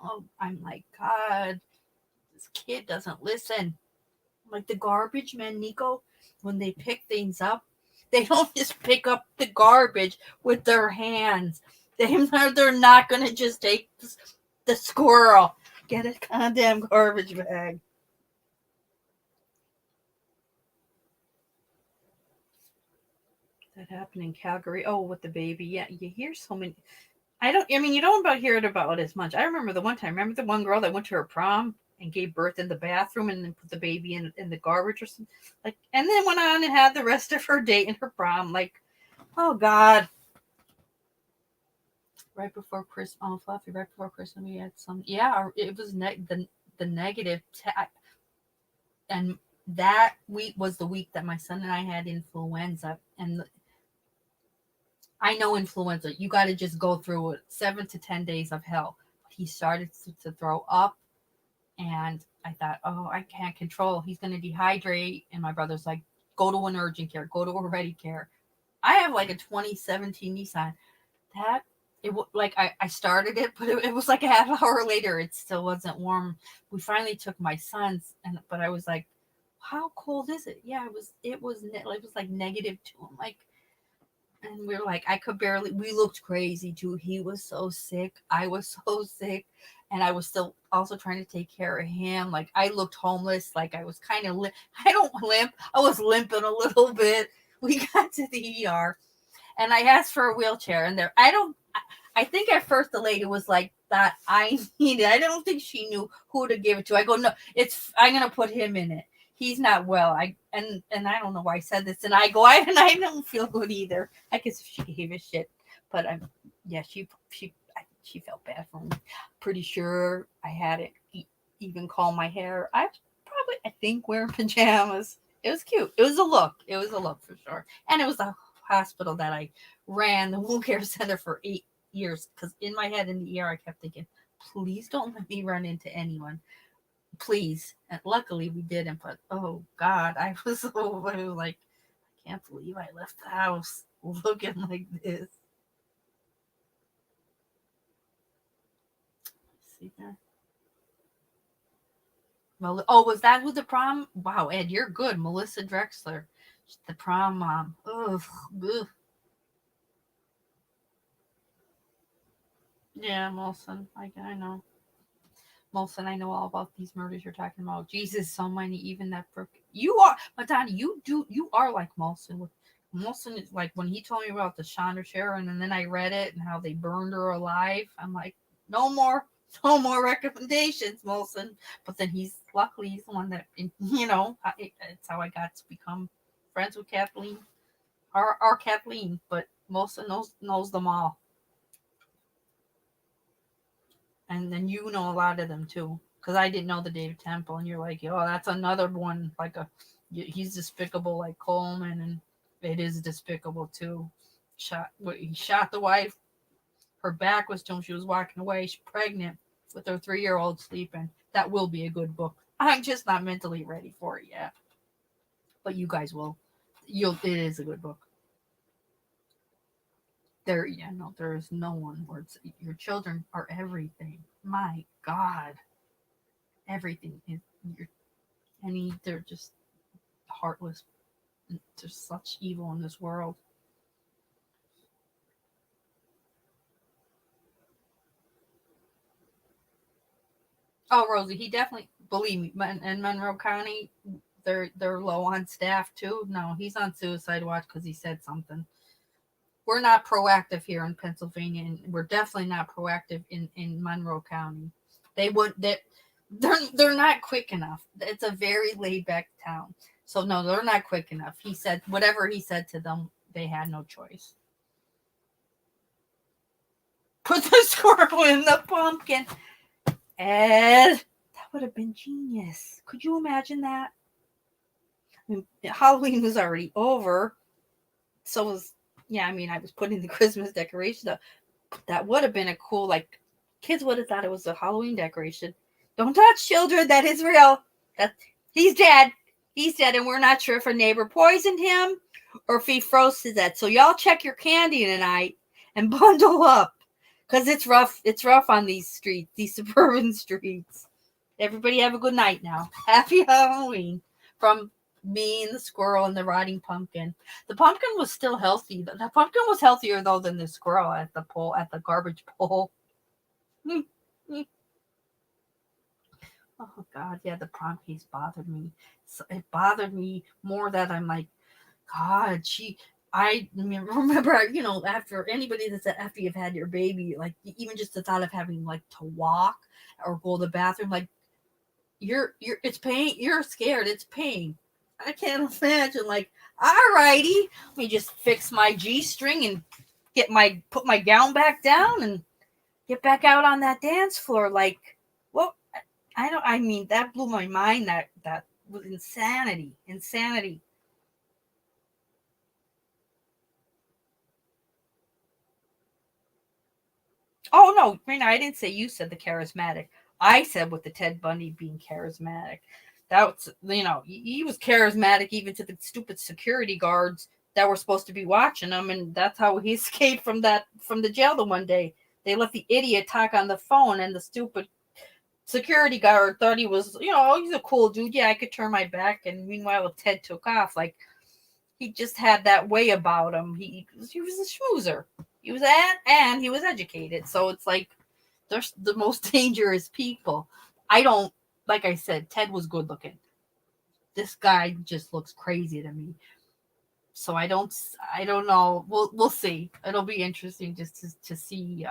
Oh, I'm like, God, this kid doesn't listen. Like the garbage men, Nico, when they pick things up, they don't just pick up the garbage with their hands. They're not going to just take the squirrel. Get a goddamn garbage bag. That happened in Calgary. Oh, with the baby. Yeah, you hear so many. I mean, you don't hear it about it as much. I remember the one time. Remember the one girl that went to her prom and gave birth in the bathroom and then put the baby in the garbage or something? Like, and then went on and had the rest of her date in her prom. Like, oh God. Right before Christmas, oh Fluffy, right before Christmas, we had some. Yeah, it was the negative, and that week was the week that my son and I had influenza, and I know influenza. You got to just go through it. 7 to 10 days of hell. He started to throw up, and I thought, oh, I can't control. He's going to dehydrate. And my brother's like, go to an urgent care, go to a ready care. I have like a 2017 Nissan. That I started it, but it was like a half hour later. It still wasn't warm. We finally took my son's, but I was like, "How cold is it?" Yeah, it was like -2. I'm like, and we were like, I could barely. We looked crazy too. He was so sick. I was so sick, and I was still also trying to take care of him. Like I looked homeless. Like I was kind of. I don't limp. I was limping a little bit. We got to the ER, and I asked for a wheelchair, and there. I think at first the lady was like that I needed. I don't think she knew who to give it to. I go, no, I'm gonna put him in it. He's not well. And I don't know why I said this. And I go, I don't feel good either. I guess if she gave a shit, but she felt bad for me. Pretty sure I had it even comb my hair. I think wearing pajamas. It was cute. It was a look. It was a look for sure. And it was a hospital that I ran the wound care center for 8 years, because in my head in the ER I kept thinking, please don't let me run into anyone, please. And luckily we didn't, but oh god, I was like, I can't believe I left the house looking like this. Let's see there. Oh, was that who the prom? Wow, Ed, you're good. Melissa Drexler, the prom mom. Ugh, ugh. Yeah, Molson. I know. Molson, I know all about these murders you're talking about. Jesus, so many, even that Brooke. You are, Madonna, you are like Molson. Molson is like, when he told me about the Chandra Sharon, and then I read it and how they burned her alive. I'm like, no more recommendations, Molson. But then luckily he's the one that, it's how I got to become friends with Kathleen, our Kathleen. But Molson knows them all. And then you know a lot of them too, because I didn't know the David Temple, and you're like, oh, that's another one. He's despicable like Coleman, and it is despicable too. He shot the wife. Her back was to him. She was walking away. She's pregnant with her 3-year-old sleeping. That will be a good book. I'm just not mentally ready for it yet, but you guys will. It is a good book. There is no one where your children are everything. My God. Everything is they're just heartless. There's such evil in this world. Oh, Rosie, he definitely, believe me. In Monroe County, they're low on staff too. No, he's on suicide watch because he said something. We're not proactive here in Pennsylvania, and we're definitely not proactive in Monroe County. They're not quick enough. It's a very laid back town. So no, they're not quick enough. He said whatever he said to them, they had no choice. Put the squirrel in the pumpkin. Ed, that would have been genius. Could you imagine that? I mean, Halloween was already over. So was, I was putting the Christmas decoration up. That would have been a cool, like, kids would have thought it was a Halloween decoration. Don't touch children. That is real. He's dead. He's dead, and we're not sure if a neighbor poisoned him or if he froze to death. So y'all check your candy tonight and bundle up, because it's rough. It's rough on these streets, these suburban streets. Everybody have a good night now. Happy Halloween from me and the squirrel and the rotting pumpkin. The pumpkin was still healthy. The pumpkin was healthier though than the squirrel at the garbage pole. Oh God, yeah, the prom case bothered me. So it bothered me more that I'm like, God, I remember, after anybody that said after you've had your baby, like even just the thought of having like to walk or go to the bathroom, like it's pain. You're scared. It's pain. I can't imagine. Like, alrighty, let me just fix my G-string and put my gown back down and get back out on that dance floor. Like, well, that blew my mind. That was insanity. Oh no, Rena, I didn't say you said the charismatic. I said with the Ted Bundy being charismatic. That was, he was charismatic even to the stupid security guards that were supposed to be watching him, and that's how he escaped from the jail the one day. They let the idiot talk on the phone, and the stupid security guard thought he was, he's a cool dude. Yeah, I could turn my back. And meanwhile, Ted took off. Like, he just had that way about him. He was a schmoozer. He was and he was educated. So it's like, they're the most dangerous people. Like I said, Ted was good looking. This guy just looks crazy to me. So I don't know. We'll see. It'll be interesting just to see,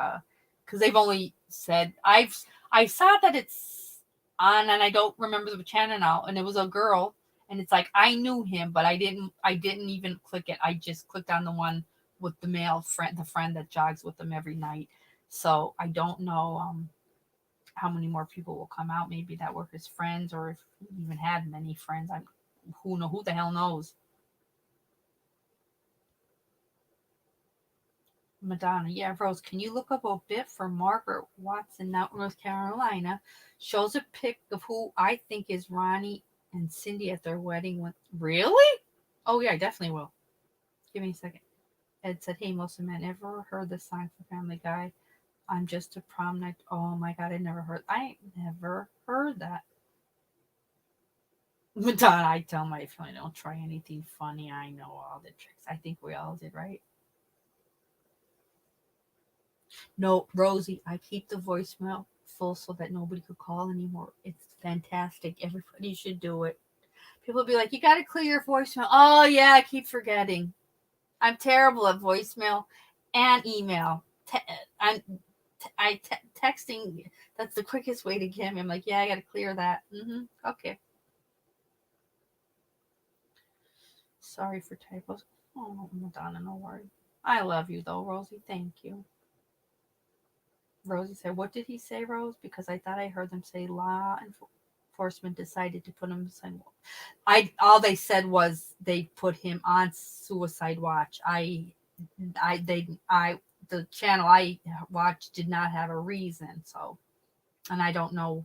because they've only said I saw that it's on, and I don't remember the channel now, and it was a girl, and it's like I knew him, but I didn't even click it. I just clicked on the one with the male friend, the friend that jogs with him every night. So I don't know how many more people will come out. Maybe that were his friends, or if he even had many friends. Who the hell knows. Madonna, yeah, Rose, can you look up a bit for Margaret Watson, out North Carolina? Shows a pic of who I think is Ronnie and Cindy at their wedding. Really? Oh, yeah, I definitely will. Give me a second. Ed said, hey, most of men ever heard the sign for Family Guy? I'm just a prom night. Oh, my God, I never heard that. Madonna, I tell my family, don't try anything funny. I know all the tricks. I think we all did, right? No, Rosie, I keep the voicemail full so that nobody could call anymore. It's fantastic. Everybody should do it. People be like, you got to clear your voicemail. Oh, yeah, I keep forgetting. I'm terrible at voicemail and email. Texting, that's the quickest way to get me. I'm like, yeah, I got to clear that. Okay. Sorry for typos. Oh, Madonna, no worry. I love you, though, Rosie. Thank you. Rosie said, what did he say, Rose? Because I thought I heard them say law enforcement decided to put him on. All they said was they put him on suicide watch. The channel I watched did not have a reason. So, and I don't know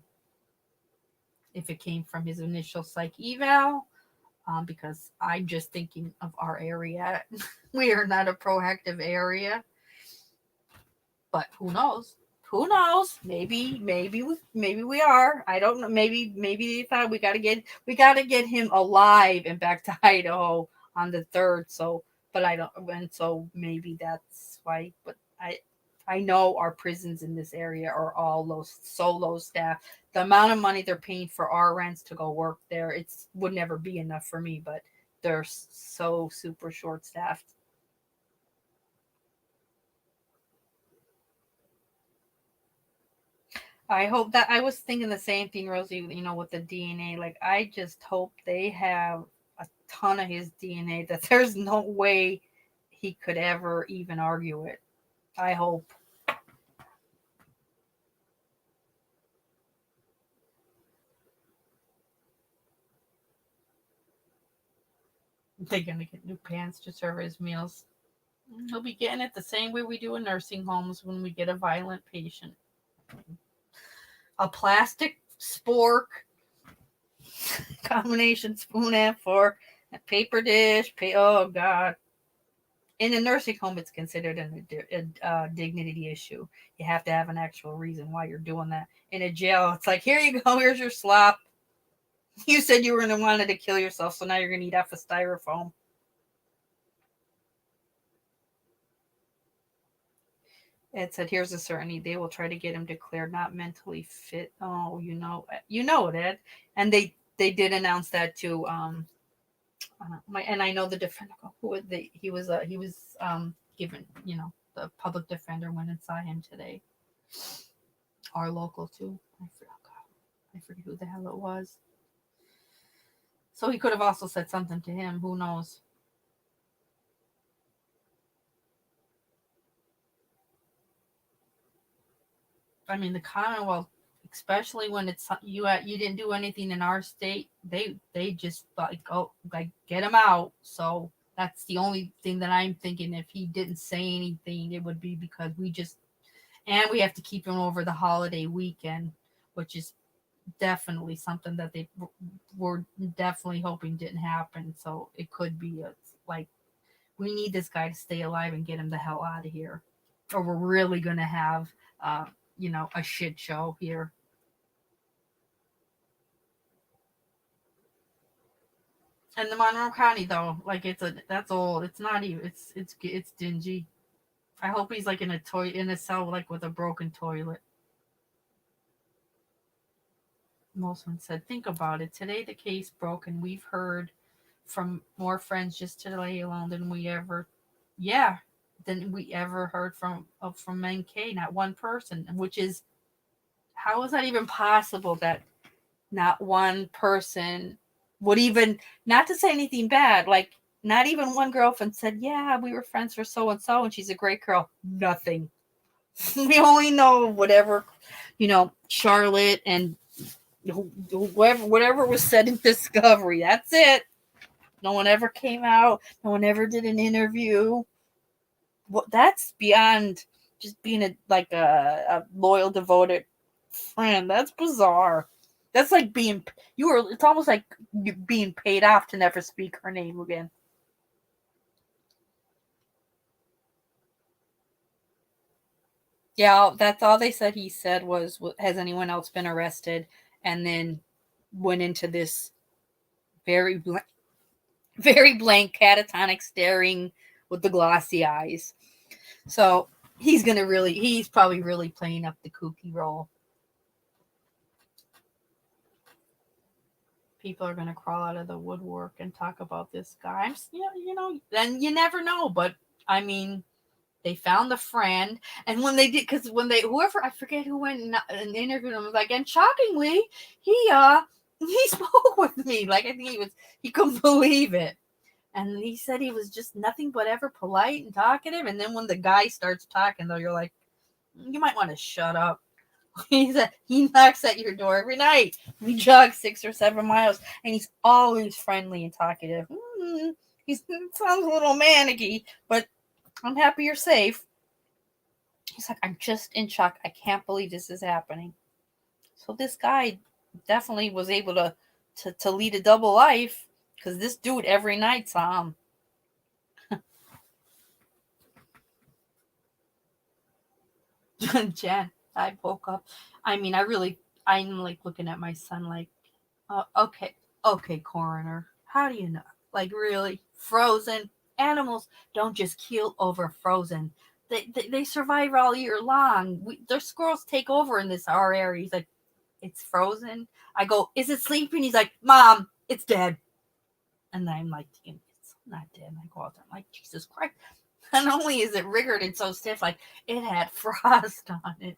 if it came from his initial psych eval, because I'm just thinking of our area. We are not a proactive area, but who knows? Who knows? Maybe we are. I don't know. Maybe they thought we gotta get him alive and back to Idaho on the 3rd. So, but I don't. And so maybe that's why. But I know our prisons in this area are all low staff. The amount of money they're paying for our rents to go work there, would never be enough for me. But they're so super short staffed. I hope that I was thinking the same thing, Rosie, with the DNA. Like, I just hope they have a ton of his DNA, that there's no way he could ever even argue it. I hope. They're going to get new pants to serve his meals. He'll be getting it the same way we do in nursing homes when we get a violent patient. A plastic spork, combination spoon and fork, a paper dish. Oh, God. In a nursing home, it's considered a dignity issue. You have to have an actual reason why you're doing that. In a jail, it's like, here you go, here's your slop. You said you were going to wanted to kill yourself, so now you're going to eat off a styrofoam. Ed said, here's a certainty. They will try to get him declared not mentally fit. Oh, you know it, Ed. And they did announce that too. And I know the defender, he was given, the public defender went and saw him today. Our local too. I forget who the hell it was. So he could have also said something to him. Who knows? I mean, the Commonwealth, especially when it's you didn't do anything in our state, they just get him out. So that's the only thing that I'm thinking. If he didn't say anything, it would be because we have to keep him over the holiday weekend, which is definitely something that they were definitely hoping didn't happen. So it could be like we need this guy to stay alive and get him the hell out of here, or we're really gonna have, a shit show here. And the Monroe County though, like that's old. It's not even. It's dingy. I hope he's like in a cell like with a broken toilet. Mosman said, "Think about it. Today the case broke, and we've heard from more friends just today alone than we ever, yeah, than we ever heard from NK. Not one person, which is how is that even possible that not one person would even, not to say anything bad, like not even one girlfriend said, yeah, we were friends for so and she's a great girl. Nothing. We only know whatever, Charlotte and whatever was said in Discovery. That's it. No one ever came out. No one ever did an interview. Well, that's beyond just being a loyal, devoted friend. That's bizarre. That's like it's almost like you being paid off to never speak her name again. Yeah, that's all they said. He said was, has anyone else been arrested? And then went into this very very blank, catatonic staring with the glossy eyes. So he's probably really playing up the kooky role. People are going to crawl out of the woodwork and talk about this guy. Then you never know. But I mean, they found the friend, and when they did, because whoever, I forget who went and interviewed him, was like, and shockingly, he spoke with me. Like, I think he couldn't believe it. And he said he was just nothing but ever polite and talkative. And then when the guy starts talking, though, you're like, you might want to shut up. He knocks at your door every night. We jog 6 or 7 miles, and he's always friendly and talkative. He sounds a little manicky, but I'm happy you're safe. He's like, I'm just in shock. I can't believe this is happening. So this guy definitely was able to lead a double life, because this dude every night saw him. Jen, I woke up. I mean, I'm like looking at my son like, okay, coroner. How do you know? Like, really? Frozen animals don't just kill over frozen. They survive all year long. Their squirrels take over in our area. He's like, it's frozen. I go, is it sleeping? He's like, Mom, it's dead. And I'm like, it's not dead. And I go out there, I'm like, Jesus Christ. Not only is it rigged and so stiff, like it had frost on it.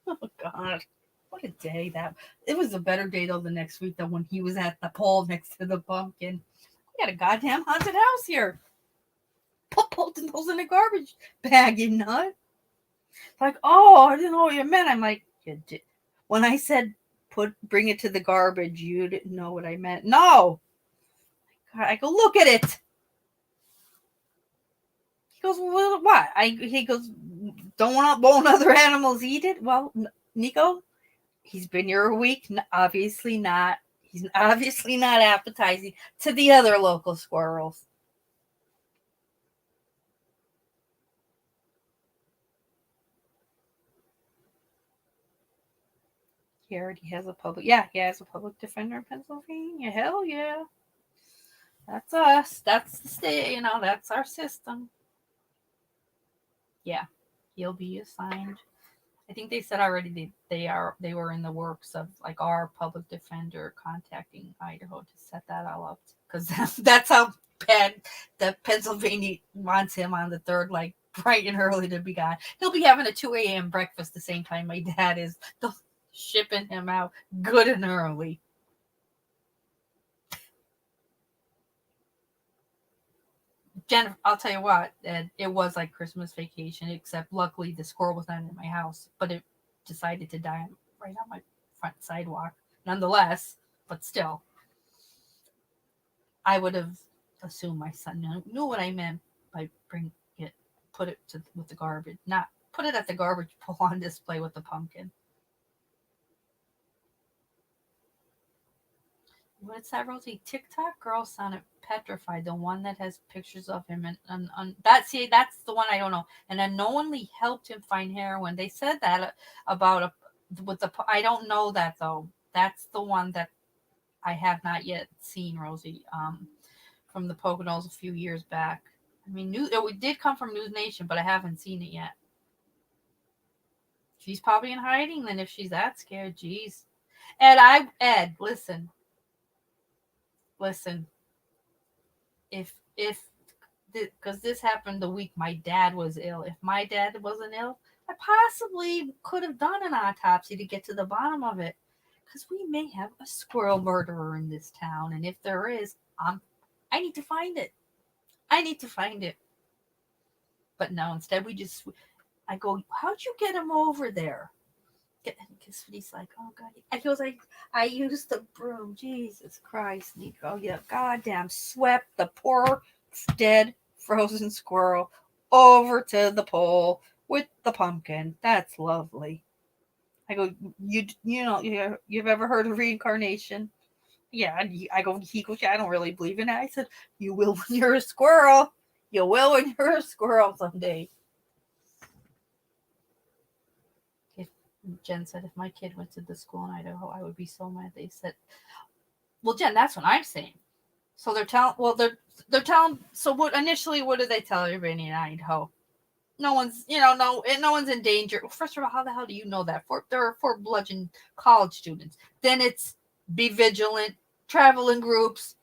Oh God, what a day that! It was a better day though the next week than when he was at the pole next to the pumpkin. We got a goddamn haunted house here. Put Bolton those in a garbage bag, you nut. Like, oh, I didn't know what you meant. I'm like, when I said bring it to the garbage, you didn't know what I meant. No. God, I go, look at it. He goes, well, what? He goes, don't want other animals eat it? Well, Nico, he's been here a week. Obviously not. He's obviously not appetizing to the other local squirrels. He already has a public. Yeah, he has a public defender in Pennsylvania. Hell yeah. That's us. That's the state. That's our system. Yeah, he'll be assigned. I think they said already they were in the works of like our public defender contacting Idaho to set that all up, because that's how bad that Pennsylvania wants him on the 3rd, like bright and early to be gone. He'll be having a 2 a.m. breakfast the same time my dad is. They'll shipping him out good and early. Jennifer, I'll tell you what, it was like Christmas vacation, except luckily the squirrel was not in my house, but it decided to die right on my front sidewalk. Nonetheless, but still, I would have assumed my son knew what I meant by put it with the garbage, not put it at the garbage pull on display with the pumpkin. What's that, Rosie? TikTok girl sounded petrified. The one that has pictures of him, and that's the one I don't know. And unknowingly helped him find heroin. They said that about with the. I don't know that though. That's the one that I have not yet seen, Rosie. From the Poconos a few years back. I mean, it did come from News Nation, but I haven't seen it yet. She's probably in hiding then if she's that scared. Jeez. Ed, listen. If because this happened the week my dad was ill. If my dad wasn't ill, I possibly could have done an autopsy to get to the bottom of it. Because we may have a squirrel murderer in this town, and if there is, I need to find it. But no, instead I go, how'd you get him over there? Because he's like, oh God. And he goes, I used the broom. Jesus Christ, Nico. Yeah, goddamn swept the poor dead frozen squirrel over to the pole with the pumpkin. That's lovely. I go, you know, you've ever heard of reincarnation? Yeah. He goes, yeah, I don't really believe in it. I said, you will when you're a squirrel. You will when you're a squirrel someday. Jen said, if my kid went to the school in Idaho, I would be so mad. They said, well, Jen, that's what I'm saying. So they're telling, so what did they tell everybody in Idaho? No one's in danger. Well, first of all, how the hell do you know that? There are 4 bludgeon college students. Then it's be vigilant, travel in groups,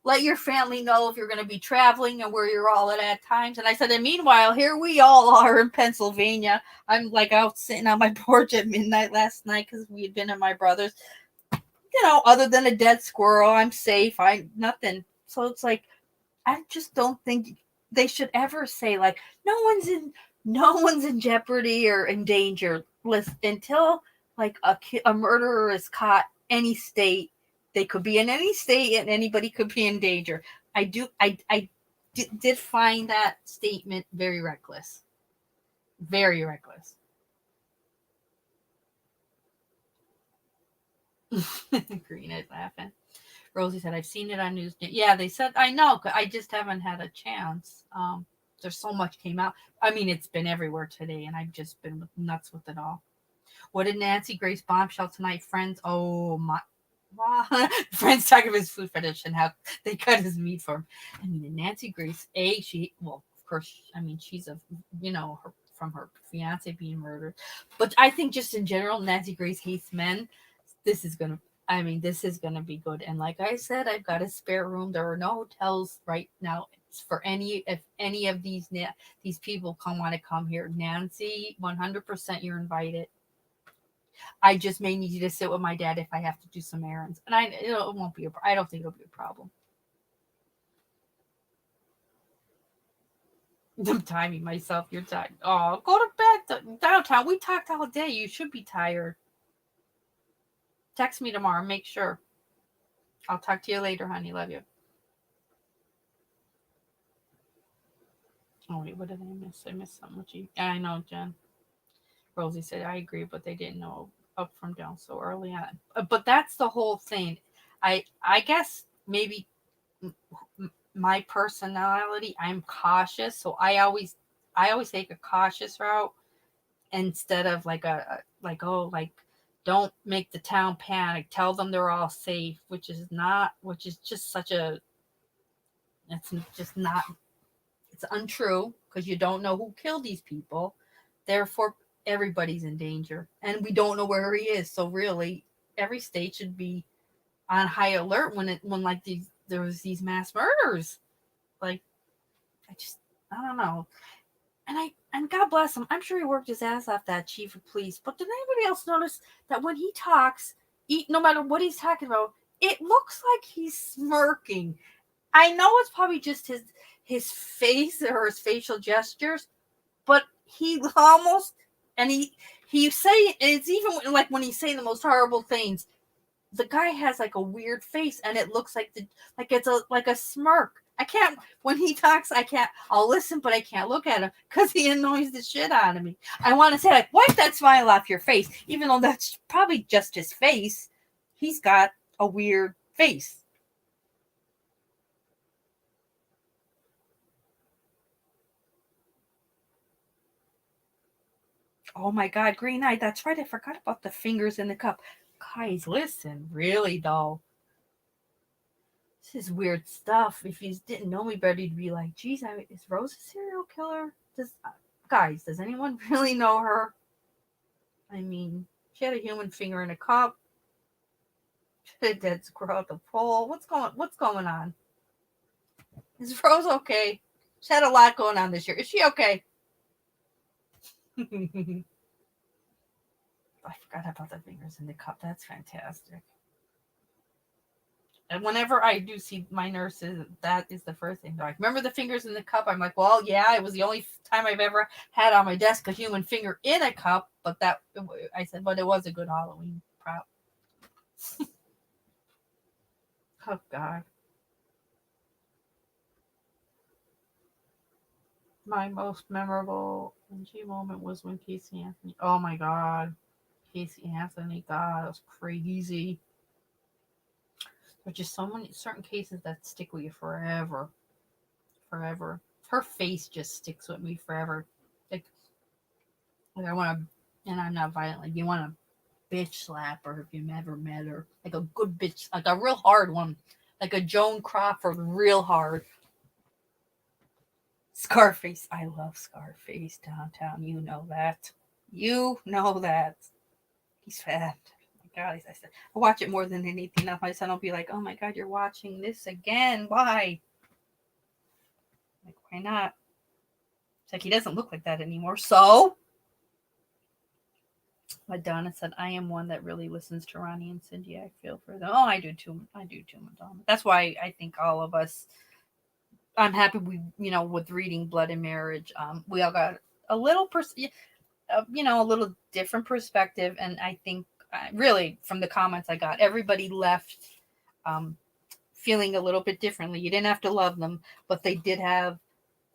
let your family know if you're going to be traveling and where you're all at times. And I said, and meanwhile, here we all are in Pennsylvania. I'm like out sitting on my porch at midnight last night because we had been at my brother's. Other than a dead squirrel, I'm safe. Nothing. So it's like, I just don't think they should ever say like no one's in jeopardy or in danger. Listen, until like a murderer is caught, any state. They could be in any state and anybody could be in danger. I did find that statement very reckless. Very reckless. Green is laughing. Rosie said, I've seen it on news. Yeah, they said, I know. I just haven't had a chance. There's so much came out. I mean, it's been everywhere today, and I've just been nuts with it all. What did Nancy Grace bombshell tonight, friends? Oh, my. Friends talking about his food fetish and how they cut his meat for him. I mean, Nancy Grace, of course, I mean, she's from her fiance being murdered. But I think just in general, Nancy Grace hates men. This is going to be good. And like I said, I've got a spare room. There are no hotels right now. It's for if any of these people want to come here. Nancy, 100% you're invited. I just may need you to sit with my dad if I have to do some errands. And it won't be I don't think it'll be a problem. I'm timing myself. You're tired. Oh, go to bed downtown. We talked all day. You should be tired. Text me tomorrow. Make sure. I'll talk to you later, honey. Love you. Oh, wait. What did I miss? I missed something with you. I know, Jen. Rosie said, I agree, but they didn't know up from down so early on. But that's the whole thing. I guess maybe my personality, I'm cautious. So I always take a cautious route instead of don't make the town panic. Tell them they're all safe, which is just such a, it's just not, it's untrue because you don't know who killed these people. Therefore, everybody's in danger and we don't know where he is. So really, every state should be on high alert when there was these mass murders. Like, I don't know. And God bless him. I'm sure he worked his ass off, that chief of police. But did anybody else notice that when he talks, no matter what he's talking about, it looks like he's smirking. I know it's probably just his face or his facial gestures, but he almost, and he say, it's even like when he's saying the most horrible things, the guy has like a weird face and it looks like it's a smirk. I can't, when he talks, I'll listen, but I can't look at him because he annoys the shit out of me. I want to say, like, wipe that smile off your face, even though that's probably just his face. He's got a weird face. Oh my God, green eye. That's right. I forgot about the fingers in the cup. Guys, listen, really though. This is weird stuff. If you didn't know me better, you'd be like, geez, is Rose a serial killer? Guys, does anyone really know her? I mean, she had a human finger in a cup. She had a dead squirrel at the pole. What's going on? Is Rose okay? She had a lot going on this year. Is she okay? I forgot about the fingers in the cup. That's fantastic. And whenever I do see my nurses, that is the first thing. They're like, remember the fingers in the cup? I'm like, well, yeah, it was the only time I've ever had on my desk a human finger in a cup. But I said, but it was a good Halloween prop. Oh, God. My most memorable NG moment was when Casey Anthony. Oh, my God. Casey Anthony. God, that was crazy. There's just so many certain cases that stick with you forever. Forever. Her face just sticks with me forever. Like I want to, and I'm not violent. Like you want to bitch slap her if you never met her. Like a good bitch, like a real hard one. Like a Joan Crawford, real hard. Scarface. I love Scarface downtown. You know that. You know that. He's fat. God, I said, I watch it more than anything else. My son will be like, "Oh my God, you're watching this again? Why?" Like, why not? It's like he doesn't look like that anymore. So, Madonna said, "I am one that really listens to Ronnie and Cindy. I feel for them." Oh, I do too. I do too, Madonna. That's why I think all of us. I'm happy we, with reading Blood and Marriage, we all got a little, a little different perspective, and I think really from the comments I got, everybody left feeling a little bit differently. You didn't have to love them, but they did have.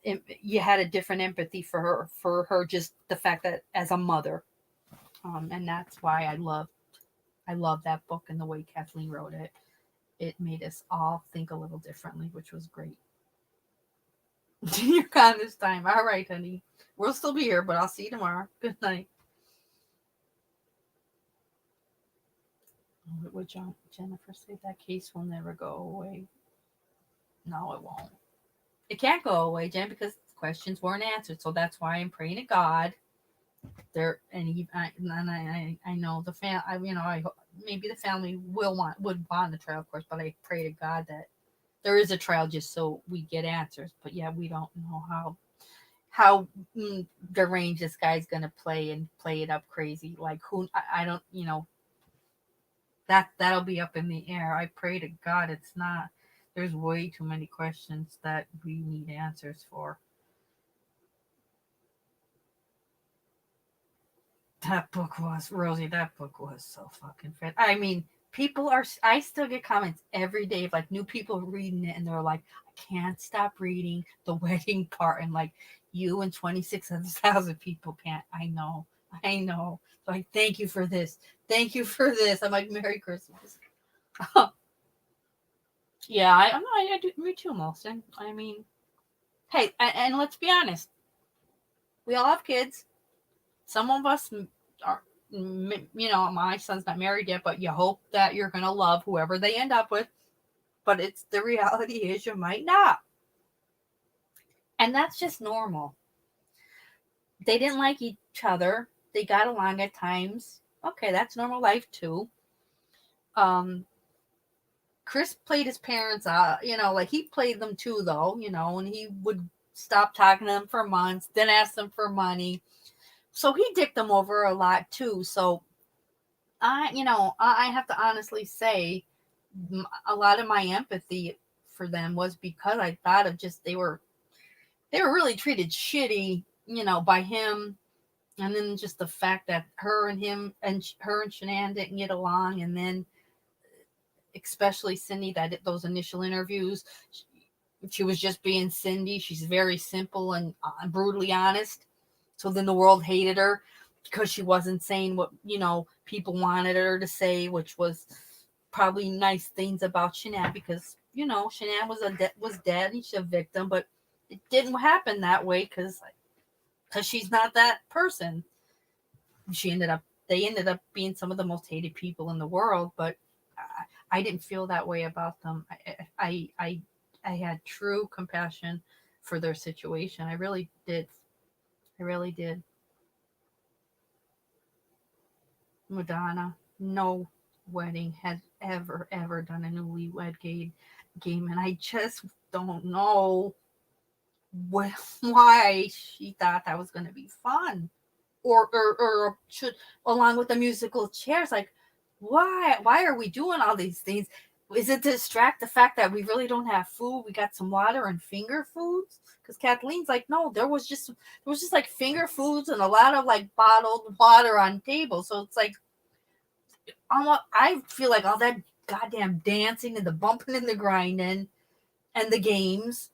You had a different empathy for her, just the fact that as a mother, and that's why I love that book and the way Kathleen wrote it. It made us all think a little differently, which was great. You're gone this time. All right, honey. We'll still be here, but I'll see you tomorrow. Good night. What would Jennifer say? That case will never go away. No, it won't. It can't go away, Jen, because questions weren't answered. So that's why I'm praying to God. I know the I maybe the family would want the trial, of course, but I pray to God that there is a trial just so we get answers. But yeah, we don't know how deranged this guy's gonna play it up crazy. Like who I don't that'll be up in the air. I pray to God it's not. There's way too many questions that we need answers for. That book was so fucking fit. I mean, I still get comments every day of like new people reading it and they're like, I can't stop reading the wedding part. And like, you and 26,000 people can't. I know. So I thank you for this. Thank you for this. I'm like, Merry Christmas. Yeah, I do. Me too, Molson. I mean, hey, and let's be honest. We all have kids. Some of us are, my son's not married yet, but you hope that you're going to love whoever they end up with. But the reality is you might not. And that's just normal. They didn't like each other. They got along at times. Okay, that's normal life too. Chris played his parents out, like he played them too, though, and he would stop talking to them for months, then ask them for money. So he dicked them over a lot too. So I have to honestly say a lot of my empathy for them was because I thought of just they were really treated shitty, by him. And then just the fact that her and Shanann didn't get along. And then especially Cindy, those initial interviews, she was just being Cindy. She's very simple and brutally honest. So then the world hated her because she wasn't saying what, people wanted her to say, which was probably nice things about Shanann because, Shanann was dead and she's a victim, but it didn't happen that way because she's not that person. they ended up being some of the most hated people in the world, but I didn't feel that way about them. I had true compassion for their situation. I really did. I really did. Madonna, no wedding has ever done a newlywed game, and I just don't know why she thought that was going to be fun, or should, along with the musical chairs, like why are we doing all these things? Is it to distract the fact that we really don't have food? We got some water and finger foods. Because Kathleen's like, no, there was just like finger foods and a lot of like bottled water on table. So it's like, I feel like all that goddamn dancing and the bumping and the grinding and the games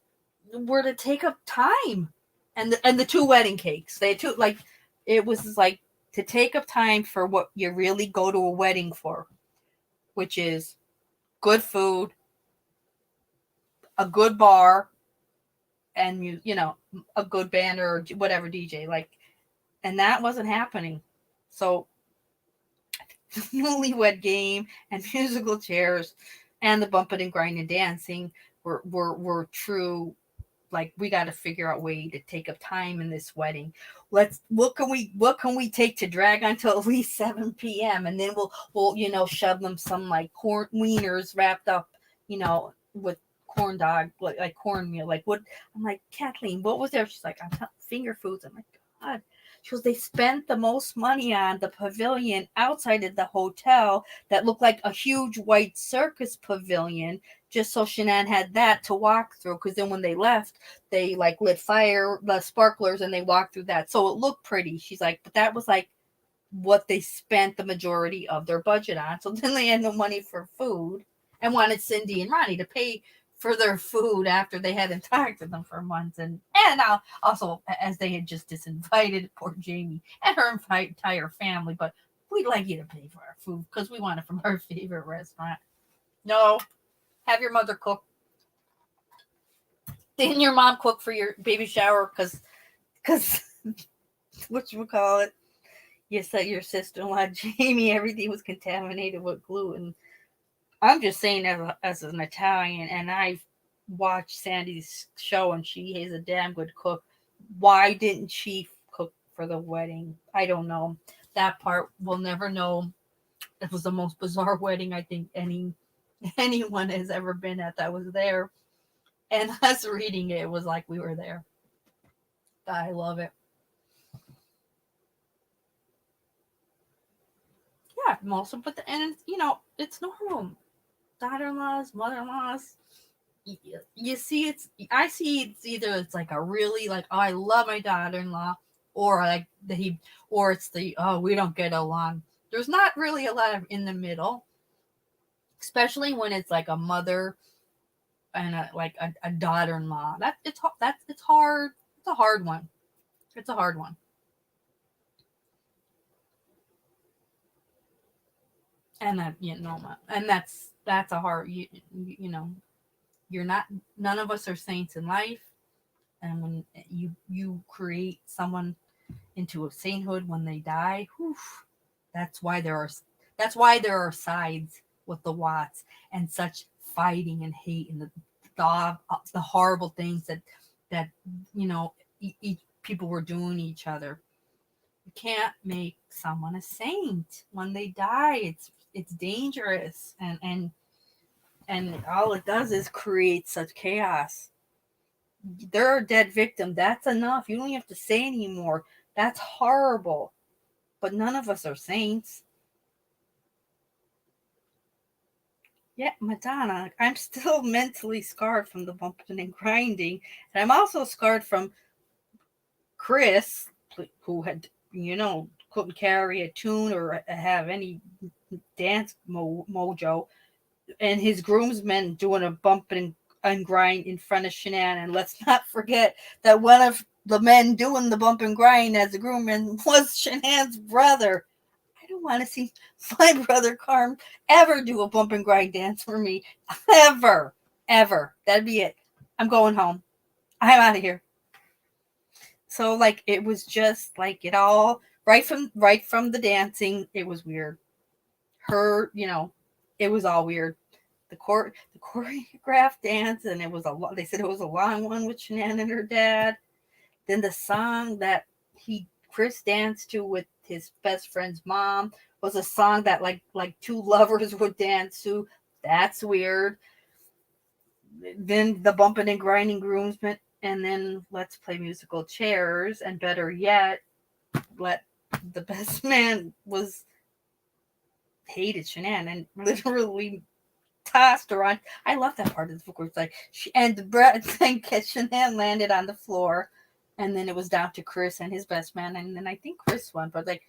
were to take up time, and the two wedding cakes. They took like, it was like to take up time for what you really go to a wedding for, which is good food, a good bar, and a good band or whatever DJ, like, and that wasn't happening. So newlywed game and musical chairs and the bumping and grinding dancing were true. Like, we got to figure out a way to take up time in this wedding. What can we take to drag until at least 7 p.m. and then we'll shove them some like corn wieners wrapped up, with corn dog, like cornmeal. Like, what? I'm like, Kathleen, what was there? She's like, finger foods. I'm like, God. She goes, they spent the most money on the pavilion outside of the hotel that looked like a huge white circus pavilion, just so Xana had that to walk through. Because then when they left, they like lit the sparklers, and they walked through that. So it looked pretty. She's like, but that was like what they spent the majority of their budget on. So then they had no money for food and wanted Cindy and Ronnie to pay for their food after they hadn't talked to them for months, and also as they had just disinvited poor Jamie and her entire family. But we'd like you to pay for our food because we want it from our favorite restaurant. No, have your mother cook. Didn't your mom cook for your baby shower? Because whatchamacallit, you said your sister-in-law Jamie, everything was contaminated with gluten. I'm just saying, as an Italian, and I've watched Sandy's show, and she is a damn good cook. Why didn't she cook for the wedding? I don't know. That part we'll never know. It was the most bizarre wedding I think anyone has ever been at that was there. And us reading it was like we were there. I love it. Yeah, most of it, and it's normal. Daughter-in-laws, mother-in-laws. You see, I see it's either it's like a really like, oh, I love my daughter-in-law, or like or it's the, oh, we don't get along. There's not really a lot of in the middle, especially when it's like a mother and a daughter-in-law. It's hard. It's a hard one. It's a hard one. And that's a hard, you're not, none of us are saints in life. And when you create someone into a sainthood when they die, whew, that's why there are sides with the Watts, and such fighting and hate, and the horrible things that people were doing to each other. You can't make someone a saint when they die. It's dangerous, and all it does is create such chaos. They're a dead victim. That's enough. You don't have to say anymore. That's horrible. But none of us are saints. Yeah, Madonna, I'm still mentally scarred from the bumping and grinding. And I'm also scarred from Chris, who had, couldn't carry a tune or have any dance mojo, and his groomsmen doing a bump and grind in front of Xana. And let's not forget that one of the men doing the bump and grind as a groomman was Xana's brother. I don't want to see my brother Carm ever do a bump and grind dance for me. Ever. That'd be it. I'm going home. I'm out of here. So, like, it was just like it all right from the dancing, it was weird. Her, it was all weird. The choreographed dance, and it was they said it was a long one with Shanann and her dad. Then the song that Chris danced to with his best friend's mom was a song that like two lovers would dance to. That's weird. Then the bumping and grinding groomsmen, and then let's play musical chairs, and better yet, let the best man hated Shanann and literally tossed her on. I love that part of the book where it's like Shanann landed on the floor, and then it was down to Chris and his best man, and then I think Chris won, but like,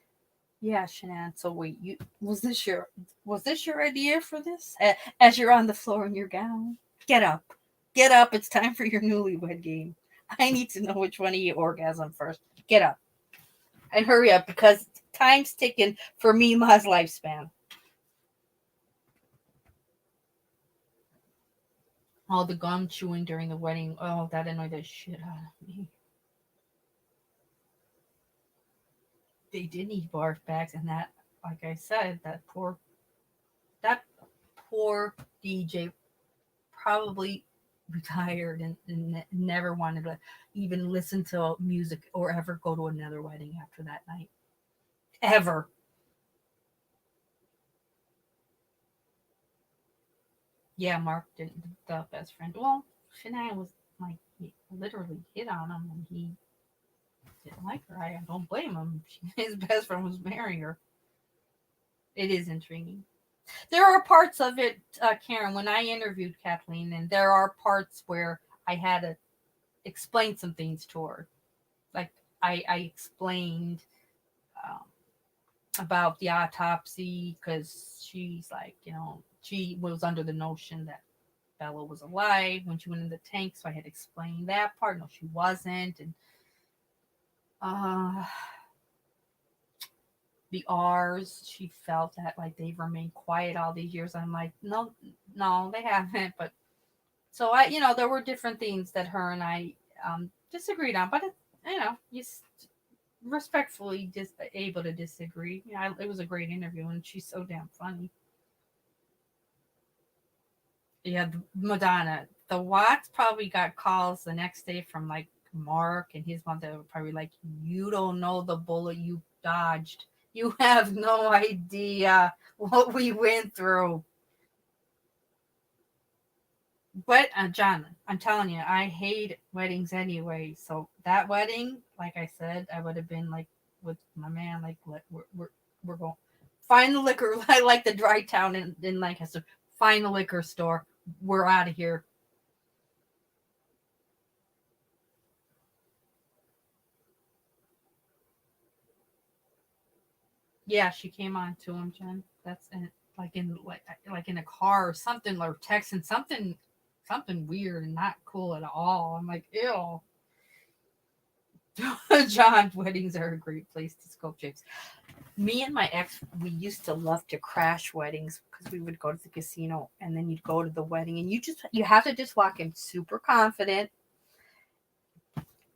yeah, Shanann. So wait, was this your idea for this? As you're on the floor in your gown, get up. It's time for your newlywed game. I need to know which one of you orgasm first. Get up and hurry up because time's ticking for Mima's lifespan. All the gum chewing during the wedding. Oh, that annoyed the shit out of me. They did need barf bags, and that, like I said, that poor DJ probably retired and never wanted to even listen to music or ever go to another wedding after that night. Ever. Yeah, Mark didn't, the best friend. Well, Shania was like, he literally hit on him and he didn't like her. I don't blame him. His best friend was marrying her. It is intriguing. There are parts of it, Karen, when I interviewed Kathleen, and there are parts where I had to explain some things to her. Like, I explained about the autopsy because she's like, she was under the notion that Bella was alive when she went in the tank, so I had explained that part. No, she wasn't. And the R's, she felt that like they've remained quiet all these years. I'm like, no, they haven't. But so there were different things that her and I disagreed on, but you respectfully just able to disagree. It was a great interview, and she's so damn funny. Yeah, Madonna. The Watts probably got calls the next day from like Mark and his mother were probably like, "You don't know the bullet you dodged. You have no idea what we went through." But John, I'm telling you, I hate weddings anyway. So that wedding, like I said, I would have been like with my man, like we're going find the liquor. I like the dry town in Lancaster. Find the liquor store. We're out of here. Yeah, she came on to him, Jen. That's like in a car or something, or texting something weird and not cool at all. I'm like, ew. John, weddings are a great place to scope chicks. Me and my ex, we used to love to crash weddings because we would go to the casino and then you'd go to the wedding and you have to just walk in super confident.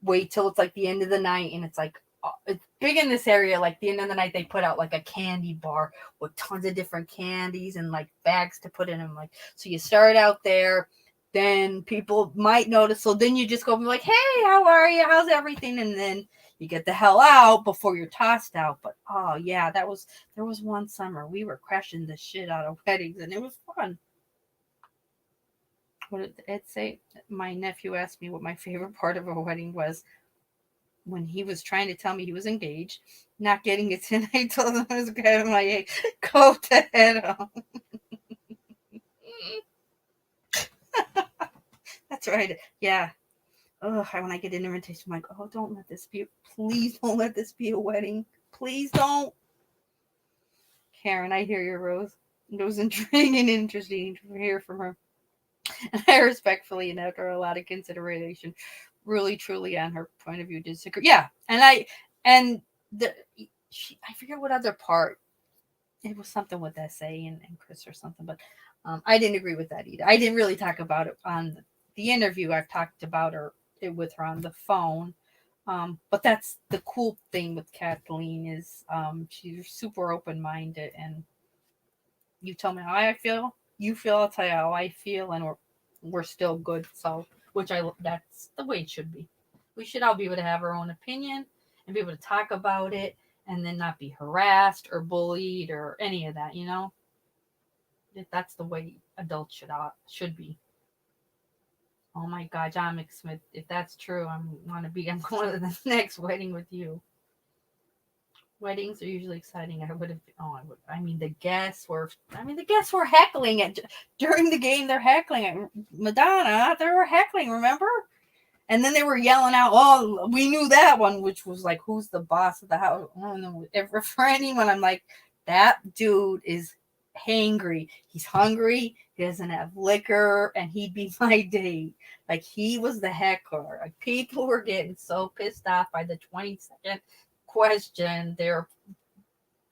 Wait till it's like the end of the night and it's like it's big in this area. Like the end of the night, they put out like a candy bar with tons of different candies and like bags to put in them. Like so, you start out there. Then people might notice. So then you just go and be like, "Hey, how are you? How's everything?" And then you get the hell out before you're tossed out. But oh yeah, there was one summer we were crashing the shit out of weddings and it was fun. What did it say? My nephew asked me what my favorite part of a wedding was when he was trying to tell me he was engaged, not getting it in. I told him I was grabbing my egg, go to head home. That's right. Yeah. Oh, when I get an invitation, I'm like, oh, please don't let this be a wedding. Please don't. Karen, I hear your Rose. It was intriguing and interesting to hear from her. And I respectfully and after a lot of consideration, really truly on her point of view disagree. Yeah. I forget what other part. It was something with SA and Chris or something, but I didn't agree with that either. I didn't really talk about it on the interview. I've talked about it with her on the phone. But that's the cool thing with Kathleen is she's super open-minded, and you tell me how I feel, you feel, I'll tell you how I feel, and we're still good. So, that's the way it should be. We should all be able to have our own opinion and be able to talk about it, and then not be harassed or bullied or any of that. That's the way adults should be. Oh my God, John McSmith, if that's true, I'm going to the next wedding with you. Weddings are usually exciting. The guests were heckling during the game. They're heckling at Madonna. They were heckling, remember? And then they were yelling out, "Oh, we knew that one," which was like, "Who's the boss of the house?" I don't know. For anyone, I'm like, that dude is hangry. He's hungry. He doesn't have liquor, and he'd be my date. Like, he was the heckler. Like, people were getting so pissed off by the 22nd question. They're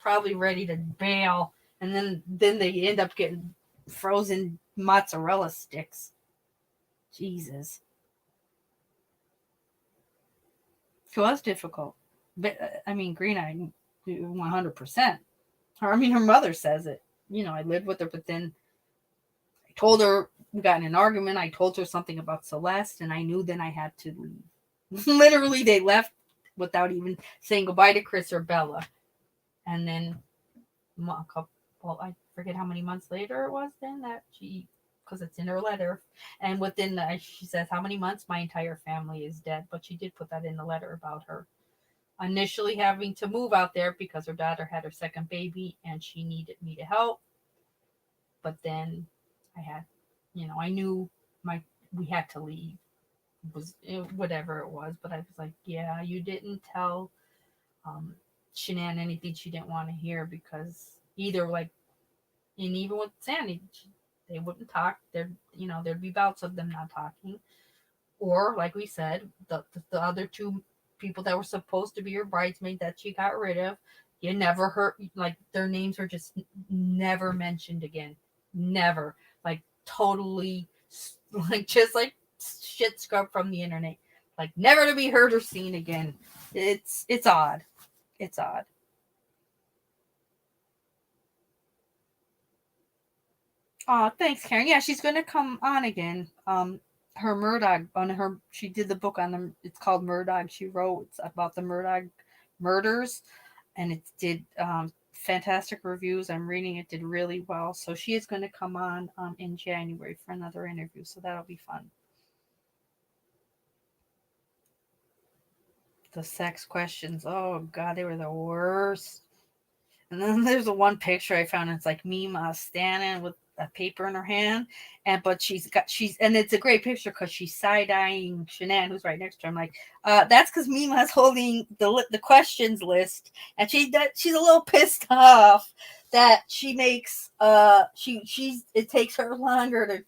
probably ready to bail, and then they end up getting frozen mozzarella sticks. Jesus. It was difficult. But, Green-eyed, 100%. Her mother says it. I lived with her, but then I told her, we got in an argument. I told her something about Celeste, and I knew then I had to leave. Literally, they left without even saying goodbye to Chris or Bella. And then, I forget how many months later it was then that because it's in her letter. And she says, how many months? My entire family is dead. But she did put that in the letter about her initially having to move out there because her daughter had her second baby and she needed me to help. But then I knew we had to leave. Whatever it was, but I was like, yeah, you didn't tell Shanann anything she didn't want to hear, because either and even with Sandy, they wouldn't talk. There'd be bouts of them not talking, or like we said, the other two people that were supposed to be her bridesmaid that she got rid of, you never heard, their names were just never mentioned again. Never. Totally, just like shit scrubbed from the internet. Never to be heard or seen again. It's odd. It's odd. Oh, thanks, Karen. Yeah, she's gonna come on again. Her Murdoch she did the book on them. It's called Murdoch. She wrote about the Murdoch murders, and it did fantastic reviews. I'm reading it, did really well. So she is going to come on in January for another interview. So that'll be fun. The sex questions, oh God, they were the worst. And then there's the one picture I found. It's like Mima standing with a paper in her hand, and it's a great picture because she's side-eyeing Shanann, who's right next to her. I'm like, that's because Mima's holding the questions list, and she's a little pissed off that she makes it takes her longer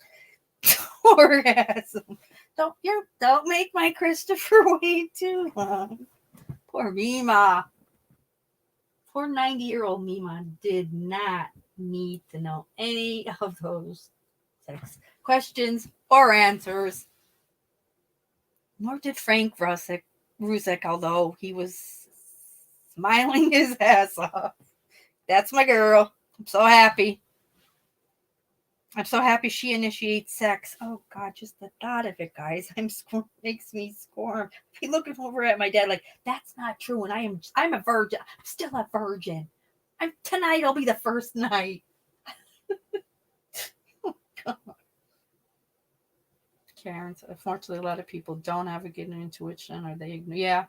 to orgasm. Don't make my Christopher wait too long. Poor Mima. Poor 90-year-old Mima did not need to know any of those sex questions or answers. Nor did Frank Rusek, although he was smiling his ass off. That's my girl. I'm so happy. I'm so happy she initiates sex. Oh God, just the thought of it, guys. Makes me squirm. Be looking over at my dad like, that's not true, and I'm a virgin. I'm still a virgin. Tonight will be the first night. Oh God. Karen, unfortunately, a lot of people don't have a good intuition, or they ignore.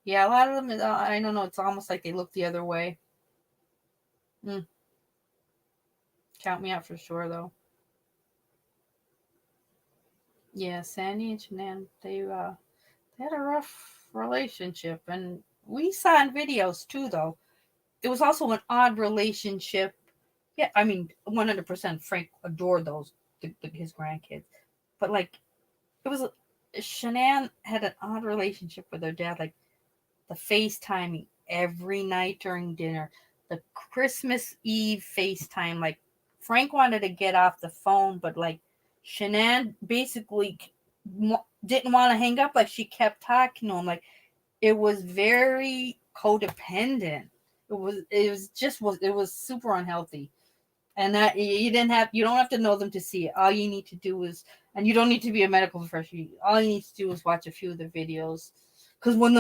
Yeah. A lot of them. I don't know. It's almost like they look the other way. Count me out for sure, though. Yeah, Sandy and Shanann, they had a rough relationship, and we saw in videos too, though. It was also an odd relationship. Yeah, 100% Frank adored his grandkids, but it was Shanann had an odd relationship with her dad, like the FaceTiming every night during dinner, the Christmas Eve FaceTime. Like, Frank wanted to get off the phone, but Shanann basically didn't want to hang up. She kept talking to him. it was very codependent. It was super unhealthy. And that you don't have to know them to see it. All you need to do is, and you don't need to be a medical professional. All you need to do is watch a few of the videos. Because when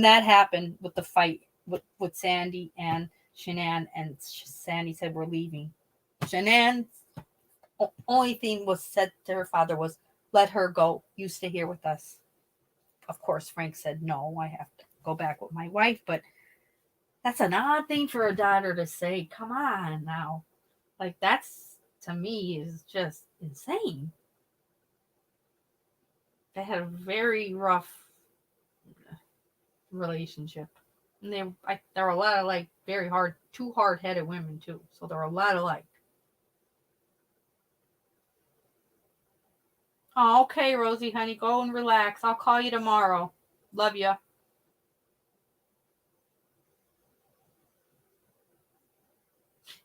that happened with the fight with Sandy and Shanann, and Sandy said we're leaving, Shanann's only thing was said to her father was, let her go. You stay here with us. Of course, Frank said, no, I have to go back with my wife. But that's an odd thing for a daughter to say. Come on now. Like, that's, to me, is just insane. They had a very rough relationship. And there were a lot of, like, too hard-headed women, too. So there were a lot of, like, oh, okay, Rosie, honey, go and relax. I'll call you tomorrow. Love ya.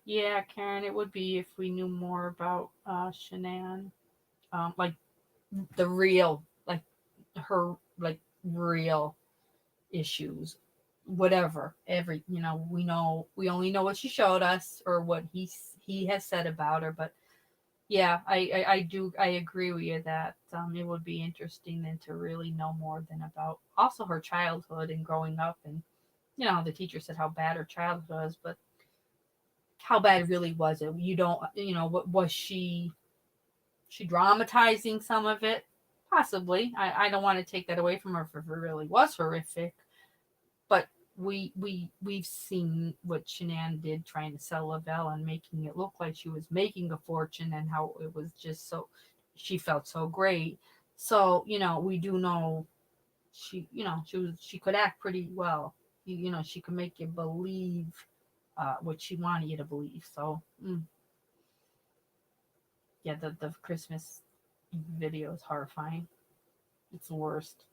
Yeah, Karen, it would be if we knew more about Shanann. Like, the real, like, her, like, real issues. Whatever. We only know what she showed us or what he has said about her, but yeah, I agree with you that it would be interesting then to really know more than about also her childhood and growing up. And the teacher said how bad her childhood was, but how bad really was it? You don't, what was she dramatizing some of it? Possibly. I don't want to take that away from her if it really was horrific, but we've seen what Shanann did trying to sell Lavelle and making it look like she was making a fortune, and how it was just so she felt so great. So we do know she could act pretty well. She could make you believe what she wanted you to believe. So yeah, the Christmas video is horrifying. It's the worst.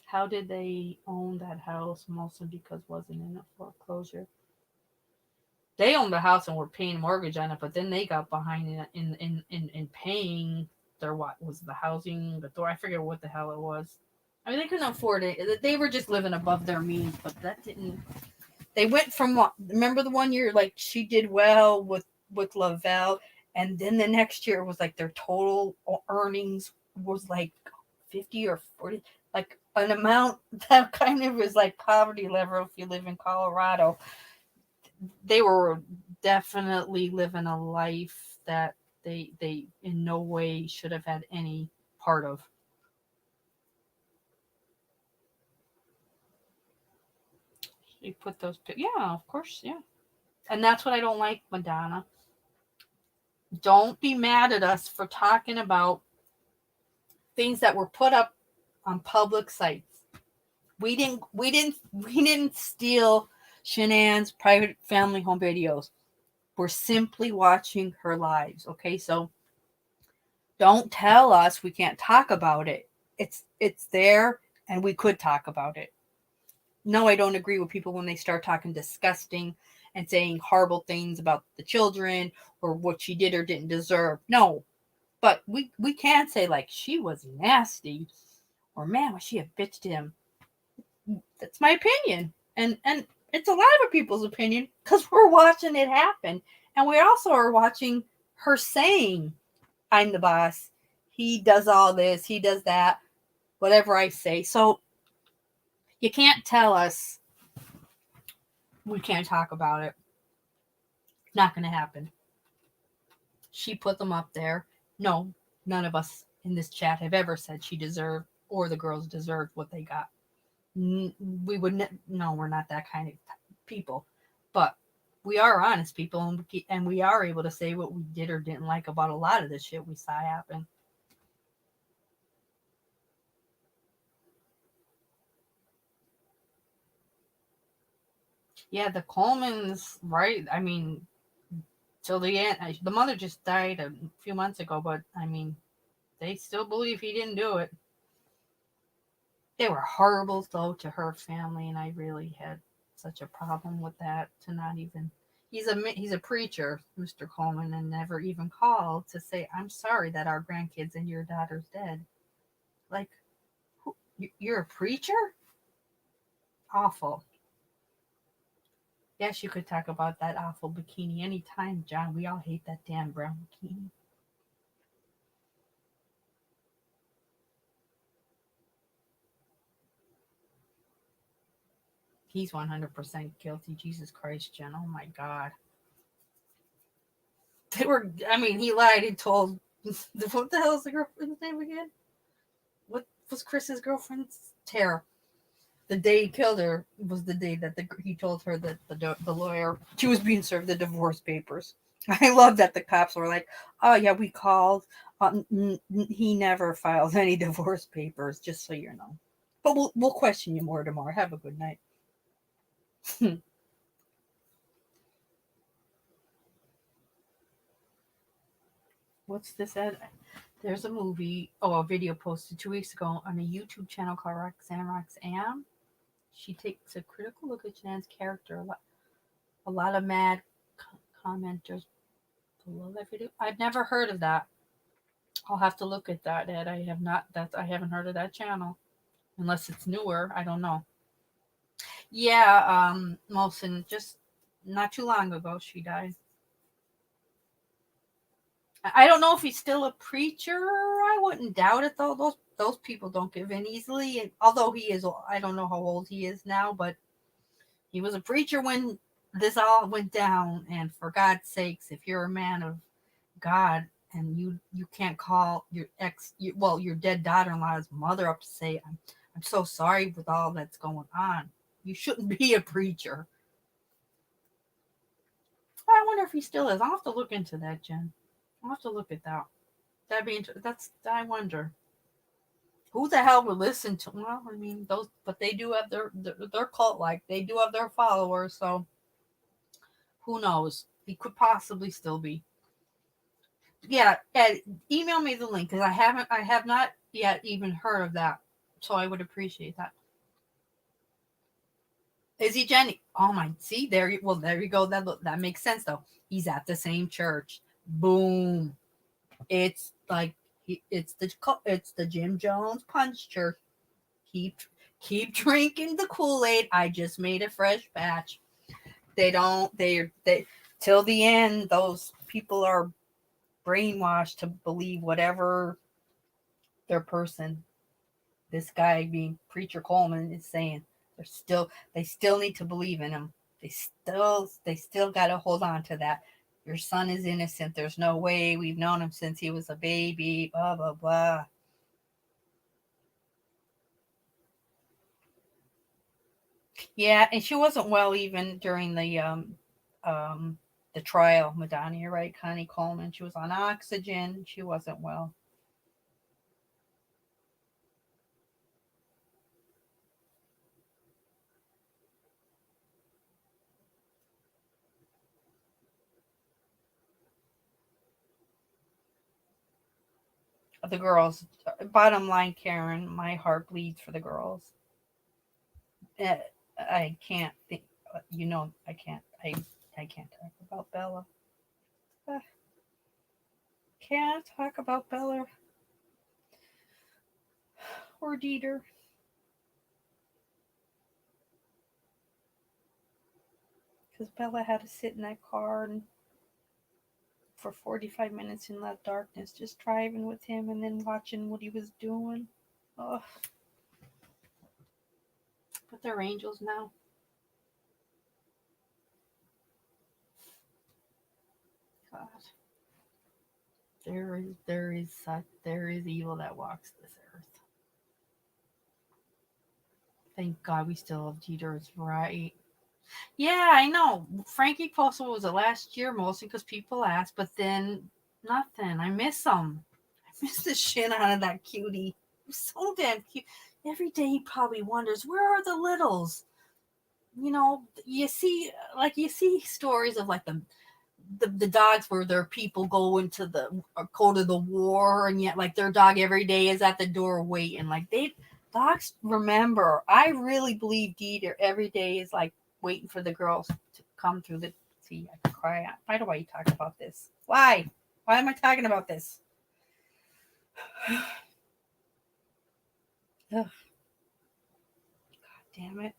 How did they own that house? Mostly because it wasn't in a foreclosure. They owned the house and were paying mortgage on it, but then they got behind in paying their, what was the housing, the door, I forget what the hell it was. I mean, they couldn't afford it. They were just living above their means, but that didn't. They went from what? Remember the one year, like, she did well with Lavelle, and then the next year was like their total earnings was like 50 or 40, like an amount that kind of is like poverty level if you live in Colorado. They were definitely living a life that they in no way should have had any part of. You put those, yeah, of course, yeah. And that's what I don't like, Madonna. Don't be mad at us for talking about things that were put up on public sites. We didn't steal Shanann's private family home videos. We're simply watching her lives, okay? So don't tell us we can't talk about it. It's there, and we could talk about it. No, I don't agree with people when they start talking disgusting and saying horrible things about the children or what she did or didn't deserve. No, but we can't say, like, she was nasty or, man, was she a bitch to him. That's my opinion, and it's a lot of people's opinion because we're watching it happen, and we also are watching her saying, "I'm the boss. He does all this. He does that. Whatever I say." So you can't tell us we can't talk about it. Not going to happen. She put them up there. No, none of us in this chat have ever said she deserved or the girls deserved what they got. We would no, we're not that kind of people, but we are honest people, and we are able to say what we did or didn't like about a lot of the shit we saw happen. Yeah, the Colemans, right? I mean, till the end, the mother just died a few months ago, but I mean, they still believe he didn't do it. They were horrible, though, to her family, and I really had such a problem with that. To not even, he's a preacher, Mr. Coleman, and never even called to say, "I'm sorry that our grandkids and your daughter's dead." Like, you're a preacher? Awful. Yes, you could talk about that awful bikini anytime, John. We all hate that damn brown bikini. He's 100% guilty. Jesus Christ, Jen. Oh my God. They were, I mean, he lied. He told, what the hell is the girlfriend's name again? What was Chris's girlfriend's? Tara. The day he killed her was the day that he told her that the lawyer, she was being served the divorce papers. I love that the cops were like, oh yeah, we called. He never filed any divorce papers, just so you know. But we'll question you more tomorrow. Have a good night. What's this at? There's a movie, a video posted 2 weeks ago on a YouTube channel called Xana. She takes a critical look at Jan's character. A lot of mad commenters below that video. I've never heard of that. I'll have to look at that, Ed. I haven't heard of that channel. Unless it's newer. I don't know. Yeah, Molson, just not too long ago she died. I don't know if he's still a preacher. I wouldn't doubt it though. Those people don't give in easily. And although he is, I don't know how old he is now, but he was a preacher when this all went down. And for God's sakes, if you're a man of God and you can't call your your dead daughter-in-law's mother up to say, I'm so sorry with all that's going on. You shouldn't be a preacher. I wonder if he still is. I'll have to look into that, Jen. I'll have to look at that. I wonder. Who the hell would listen to? Well, I mean, but they do have their cult like. They do have their followers, so who knows? He could possibly still be. Yeah, Ed, email me the link because I have not yet even heard of that, so I would appreciate that. Is he Jenny? Oh my! See there you go. That makes sense though. He's at the same church. Boom! It's like it's the Jim Jones Punch Church. Keep drinking the Kool-Aid. I just made a fresh batch. They till the end. Those people are brainwashed to believe whatever their person, this guy being Preacher Coleman, is saying. They still need to believe in him. They still got to hold on to that. Your son is innocent. There's no way. We've known him since he was a baby. Blah blah blah. Yeah, and she wasn't well even during the trial, Madonna. You're right, Connie Coleman. She was on oxygen. She wasn't well. The girls. Bottom line, Karen, my heart bleeds for the girls. I can't think. I can't. I can't talk about Bella. Can't talk about Bella or Dieter. Because Bella had to sit in that car for 45 minutes in that darkness, just driving with him and then watching what he was doing. Oh. But they're angels now. God. There is evil that walks this earth. Thank God we still have Jeter's right. Yeah, I know. Frankie posted was it last year mostly because people asked, but then nothing. I miss him. I miss the shit out of that cutie. He's so damn cute. Every day he probably wonders where are the littles. You see stories of like the dogs where their people go to the war, and yet like their dog every day is at the door waiting. Like dogs remember. I really believe Dieter every day is like waiting for the girls to come through the. See, I can cry. Why do I talk about this? Why am I talking about this? Ugh. God damn it.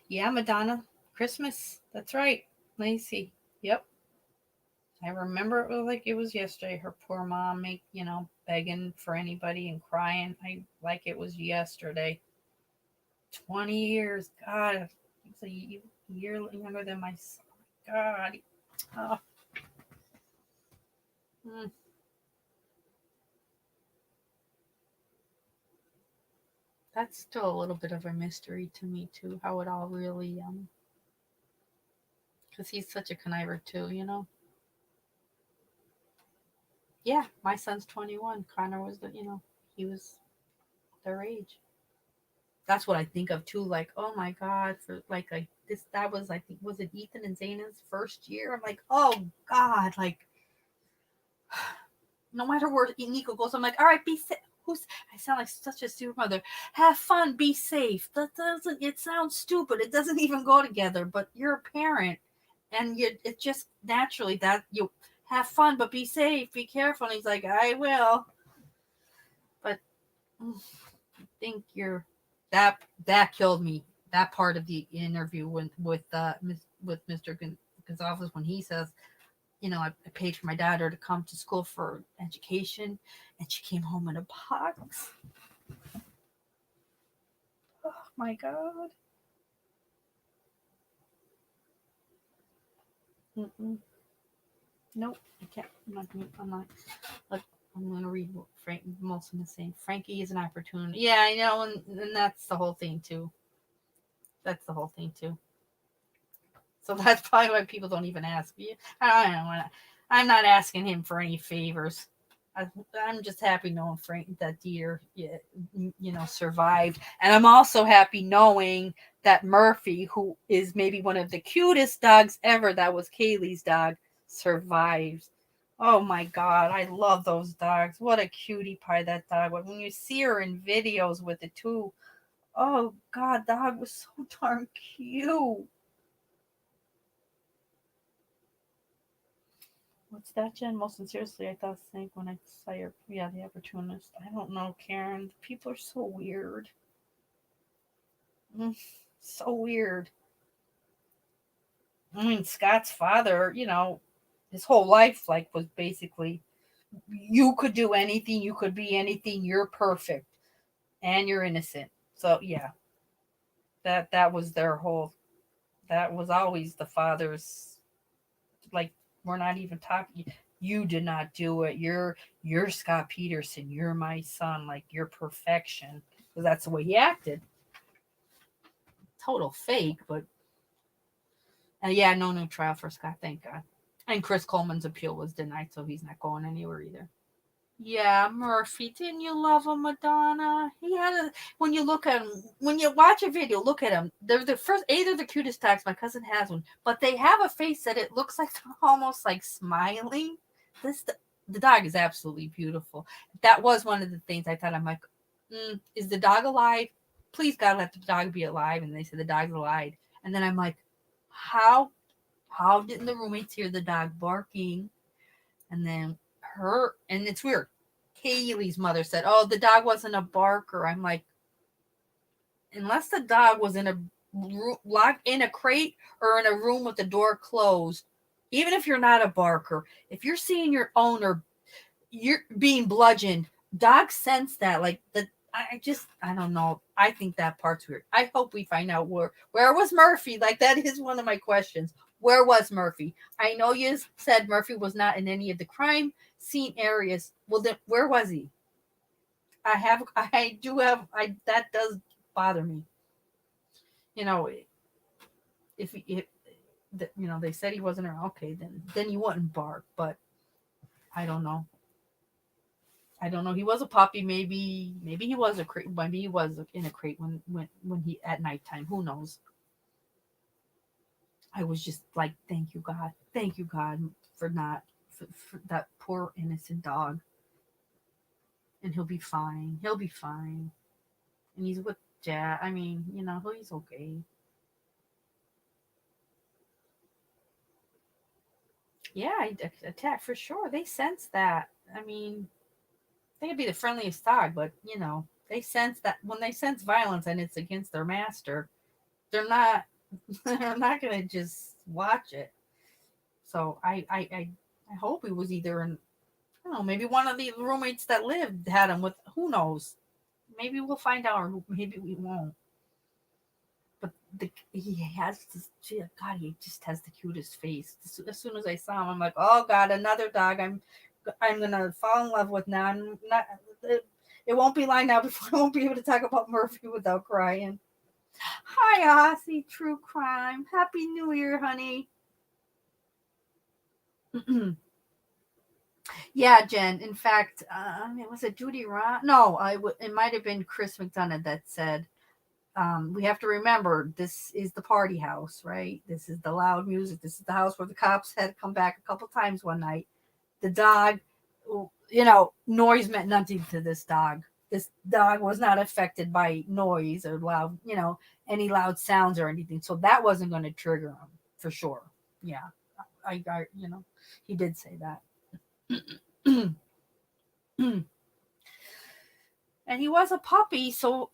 Yeah, Madonna. Christmas. That's right. Lacey. Yep. I remember it was like it was yesterday. Her poor mom begging for anybody and crying. I like it was yesterday. 20 years. God, he's a year younger than my son. God. Oh. Mm. That's still a little bit of a mystery to me too, how it all really because he's such a conniver too. Yeah, my son's 21. Connor was he was their age. That's what I think of too. Like, oh my God, for like this, that was, I think, was it Ethan and Xana's first year? I'm like, oh God, like no matter where Nico goes, I'm like, all right, be safe. I sound like such a super mother. Have fun, be safe. That doesn't. It sounds stupid. It doesn't even go together. But you're a parent, and it just naturally that you have fun, but be safe, be careful. And he's like, I will. But I think that killed me. That part of the interview with Mr. Gonzalez when he says, I paid for my daughter to come to school for education, and she came home in a box. Oh my God. Mm-mm. Nope, I can't. I'm not. Like, I'm going to read what Frank Molson is saying. Frankie is an opportunity. Yeah, I know, and that's the whole thing too. That's the whole thing too. So that's probably why people don't even ask me. I don't know. I'm not asking him for any favors. I'm just happy knowing Frank that Dieter, survived, and I'm also happy knowing that Murphy, who is maybe one of the cutest dogs ever, that was Kaylee's dog, survives. Oh my God, I love those dogs. What a cutie pie that dog was. When you see her in videos with it too, oh God, dog was so darn cute. What's that, Jen? Most sincerely, I thought Snake when I saw your, yeah, the opportunist. I don't know, Karen. People are so weird. So weird. I mean, Scott's father, his whole life, like, was basically you could do anything, you could be anything, you're perfect, and you're innocent. So, yeah, that was their whole, that was always the father's, like, we're not even talking. You did not do it. You're Scott Peterson. You're my son. Like, you're perfection. Because that's the way he acted. Total fake, but yeah, no new trial for Scott. Thank God. And Chris Coleman's appeal was denied, so he's not going anywhere either. Yeah, Murphy. Didn't you love him, Madonna? He had a. When you look at him, when you watch a video, look at him. They're the first. They're the cutest dogs. My cousin has one, but they have a face that it looks like they're almost like smiling. The dog is absolutely beautiful. That was one of the things I thought. I'm like, is the dog alive? Please God, let the dog be alive. And they said the dog's alive. And then I'm like, how didn't the roommates hear the dog barking? And then and it's weird. Kaylee's mother said, "Oh, the dog wasn't a barker." I'm like, unless the dog was in a locked in a crate or in a room with the door closed, even if you're not a barker, if you're seeing your owner, you're being bludgeoned. Dogs sense that. Like the, I don't know. I think that part's weird. I hope we find out where was Murphy. Like that is one of my questions. Where was Murphy? I know you said Murphy was not in any of the crime scene areas. Well, then where was he? That does bother me. You know, if they said he wasn't around, okay, then you wouldn't bark. But I don't know. I don't know. He was a puppy. Maybe he was a crate. Maybe he was in a crate when he at nighttime. Who knows? I was just like, thank you God for not for that poor innocent dog. And he'll be fine. He'll be fine. And he's with Dad. I mean, he's okay. Yeah, attack for sure. They sense that. I mean, they could be the friendliest dog, but they sense that when they sense violence and it's against their master, they're not. I'm not gonna just watch it. So I hope it was either in, I don't know, maybe one of the roommates that lived had him with, who knows? Maybe we'll find out, or maybe we won't. But he has this, God, he just has the cutest face. As soon as I saw him, I'm like, oh God, another dog. I'm gonna fall in love with now. I'm not. It won't be long now before I won't be able to talk about Murphy without crying. Hi, Aussie True Crime. Happy New Year, honey. Yeah, Jen. In fact, was it Judy Ron? No, it might have been Chris McDonough that said, we have to remember this is the party house, right? This is the loud music. This is the house where the cops had to come back a couple times one night. The dog, noise meant nothing to this dog. This dog was not affected by noise or loud, any loud sounds or anything. So that wasn't going to trigger him for sure. Yeah, he did say that. And he was a puppy, so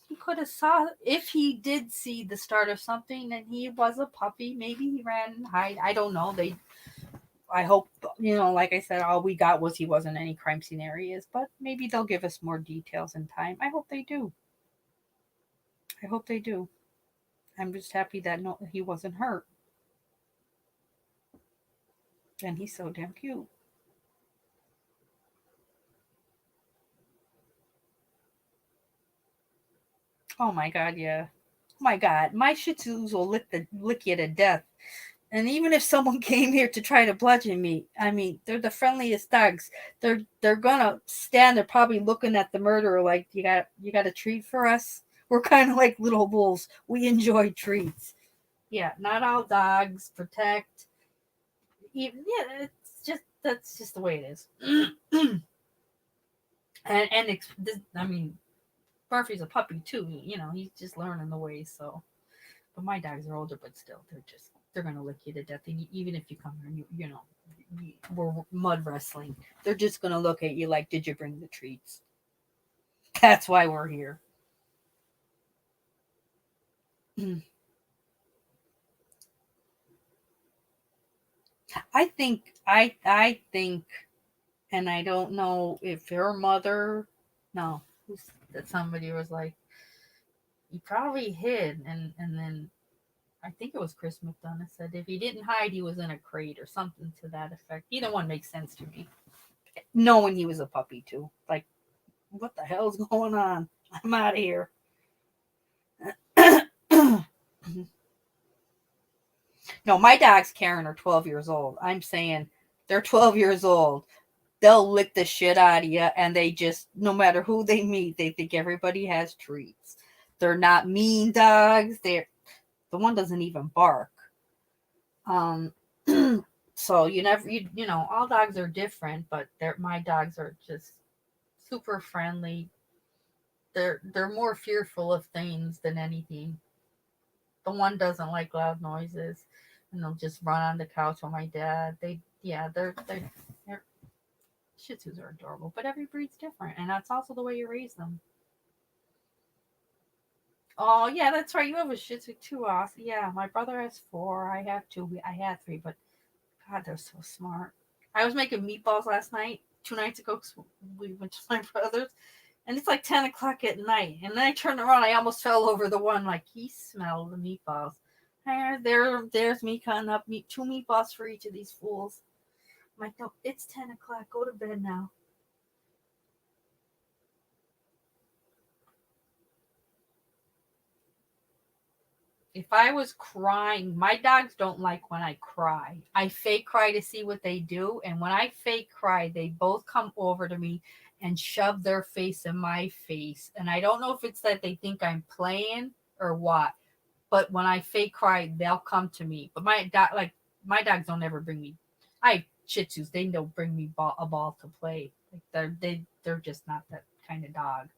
he could have saw, if he did see the start of something and he was a puppy, maybe he ran and hide. I don't know. I hope, like I said, all we got was he wasn't any crime scene areas, but maybe they'll give us more details in time. I hope they do. I'm just happy that he wasn't hurt. And he's so damn cute. Oh my God, yeah. Oh my God, my Shih Tzus will lick you to death. And even if someone came here to try to bludgeon me, I mean, they're the friendliest dogs. They're gonna stand there, probably looking at the murderer like, you got a treat for us. We're kind of like little wolves. We enjoy treats. Yeah, not all dogs protect. Even, yeah, that's just the way it is. I mean, Murphy's a puppy too. He's just learning the ways. So, but my dogs are older, but still, they're gonna lick you to death. And even if you come here, we're mud wrestling. They're just gonna look at you like, did you bring the treats? That's why we're here. I think, and I don't know if her mother, no, that somebody was like, he probably hid, and then I think it was Chris McDonough said if he didn't hide, he was in a crate or something to that effect. Either one makes sense to me. Knowing he was a puppy too, like, what the hell's going on? I'm out of here. No, my dogs, Karen, are 12 years old. I'm saying they're 12 years old. They'll lick the shit out of you, and they just, no matter who they meet, they think everybody has treats. They're not mean dogs. The one doesn't even bark. So all dogs are different, but my dogs are just super friendly. They're more fearful of things than anything. The one doesn't like loud noises, and they'll just run on the couch with my dad. They're Shih Tzus are adorable, but every breed's different, and that's also the way you raise them. Oh yeah, that's right. You have a Shih Tzu too, Austin. Yeah, my brother has 4. I have 2. I had 3, but God, they're so smart. I was making meatballs last night, 2 nights ago. 'Cause we went to my brother's, and it's like 10 o'clock at night. And then I turned around, I almost fell over the one. Like, he smelled the meatballs. There's me cutting up 2 meatballs for each of these fools. I'm like, no, it's 10 o'clock. Go to bed now. If I was crying, my dogs don't like when I cry. I fake cry to see what they do. And when I fake cry, they both come over to me and shove their face in my face. And I don't know if it's that they think I'm playing or what. But when I fake cry, they'll come to me. But my dogs don't ever bring me. I have Shih Tzus. They don't bring me a ball to play. Like they're just not that kind of dog.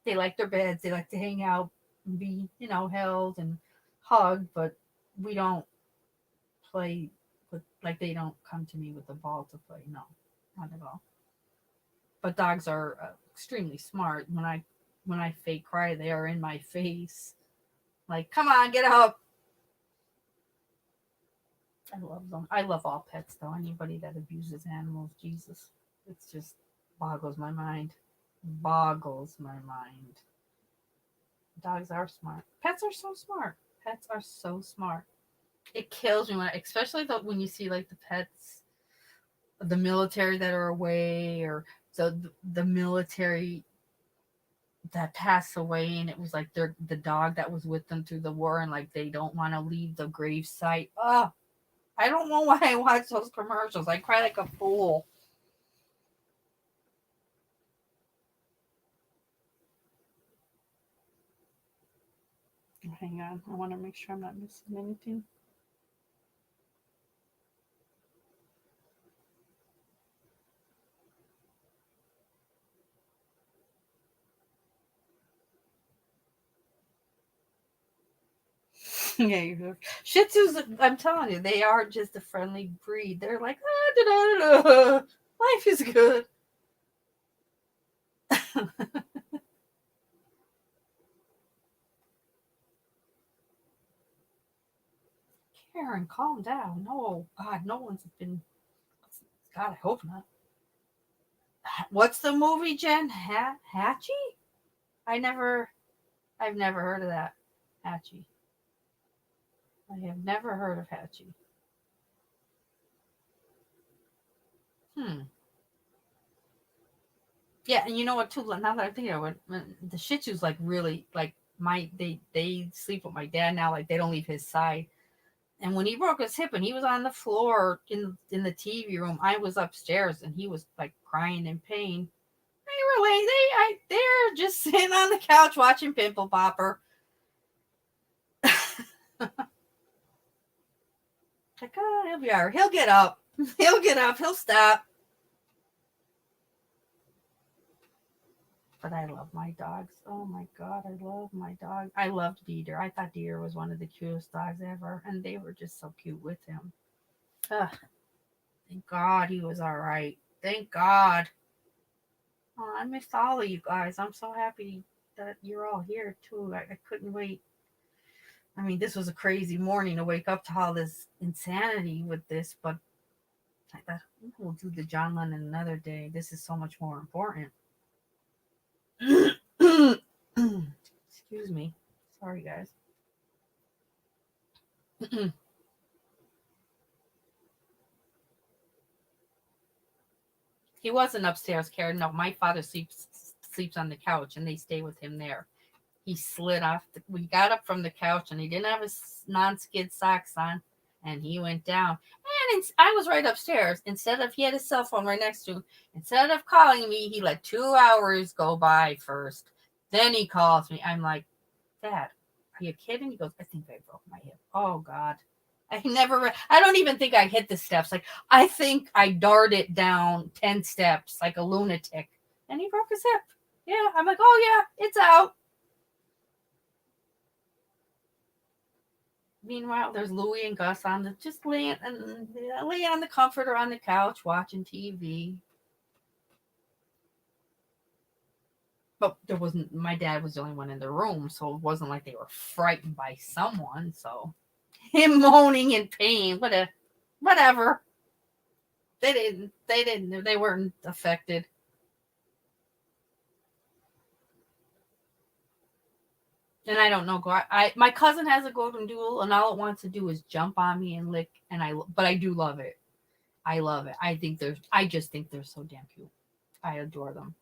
They like their beds. They like to hang out and be held and hugged. But we don't play with, like, they don't come to me with a ball to play. No, not at all. But dogs are extremely smart. When I fake cry, they are in my face. Like, come on, get up. I love them. I love all pets, though. Anybody that abuses animals, Jesus, it's just boggles my mind. Boggles my mind. Dogs are smart. Pets are so smart. Pets are so smart. It kills me when, especially when you see like the pets, the military that are away, or the military that passed away, and it was like the dog that was with them through the war, and like they don't want to leave the grave site. Oh, I don't know why I watch those commercials. I cry like a fool. Hang on, I want to make sure I'm not missing anything. Yeah, you Shih Tzus, I'm telling you, they are just a friendly breed. They're like, ah, da, da, da, da. Life is good. Karen, calm down. No, God, no one's been. God, I hope not. What's the movie, Jen? Hatchie? I never, I've never heard of that. Hatchie. I have never heard of Hatchie. Hmm. Yeah, and you know what? Too. Now that I think of it, the Shih Tzus like really like they sleep with my dad now. Like they don't leave his side. And when he broke his hip and he was on the floor in the TV room, I was upstairs and he was like crying in pain. They were like they're just sitting on the couch watching Pimple Popper. Like, oh, he'll be all right. He'll get up. He'll get up. He'll stop. But I love my dogs. Oh my God, I love my dog. I loved Dieter. I thought Dieter was one of the cutest dogs ever. And they were just so cute with him. Ugh, thank God he was all right. Thank God. Oh, I missed all of you guys. I'm so happy that you're all here too. I couldn't wait. I mean, this was a crazy morning to wake up to all this insanity with this, but I thought we'll do the John Lennon another day. This is so much more important. Excuse me. Sorry, guys. He wasn't upstairs, Karen. No, my father sleeps on the couch, and they stay with him there. He slid off. We got up from the couch, and he didn't have his non-skid socks on, and he went down. And I was right upstairs. Instead of he had his cell phone right next to him. Instead of calling me, he let 2 hours go by first. Then he calls me. I'm like, Dad, are you kidding? He goes, I think I broke my hip. Oh God. I don't even think I hit the steps. Like, I think I darted down 10 steps like a lunatic. And he broke his hip. Yeah. I'm like, oh yeah, it's out. Meanwhile, there's Louie and Gus on the just laying on the comforter on the couch watching TV. But there wasn't. My dad was the only one in the room, so it wasn't like they were frightened by someone. So him moaning in pain, whatever. They didn't. They didn't. They weren't affected. And I don't know. My cousin has a golden doodle, and all it wants to do is jump on me and lick. But I do love it. I love it. I just think they're so damn cute. I adore them.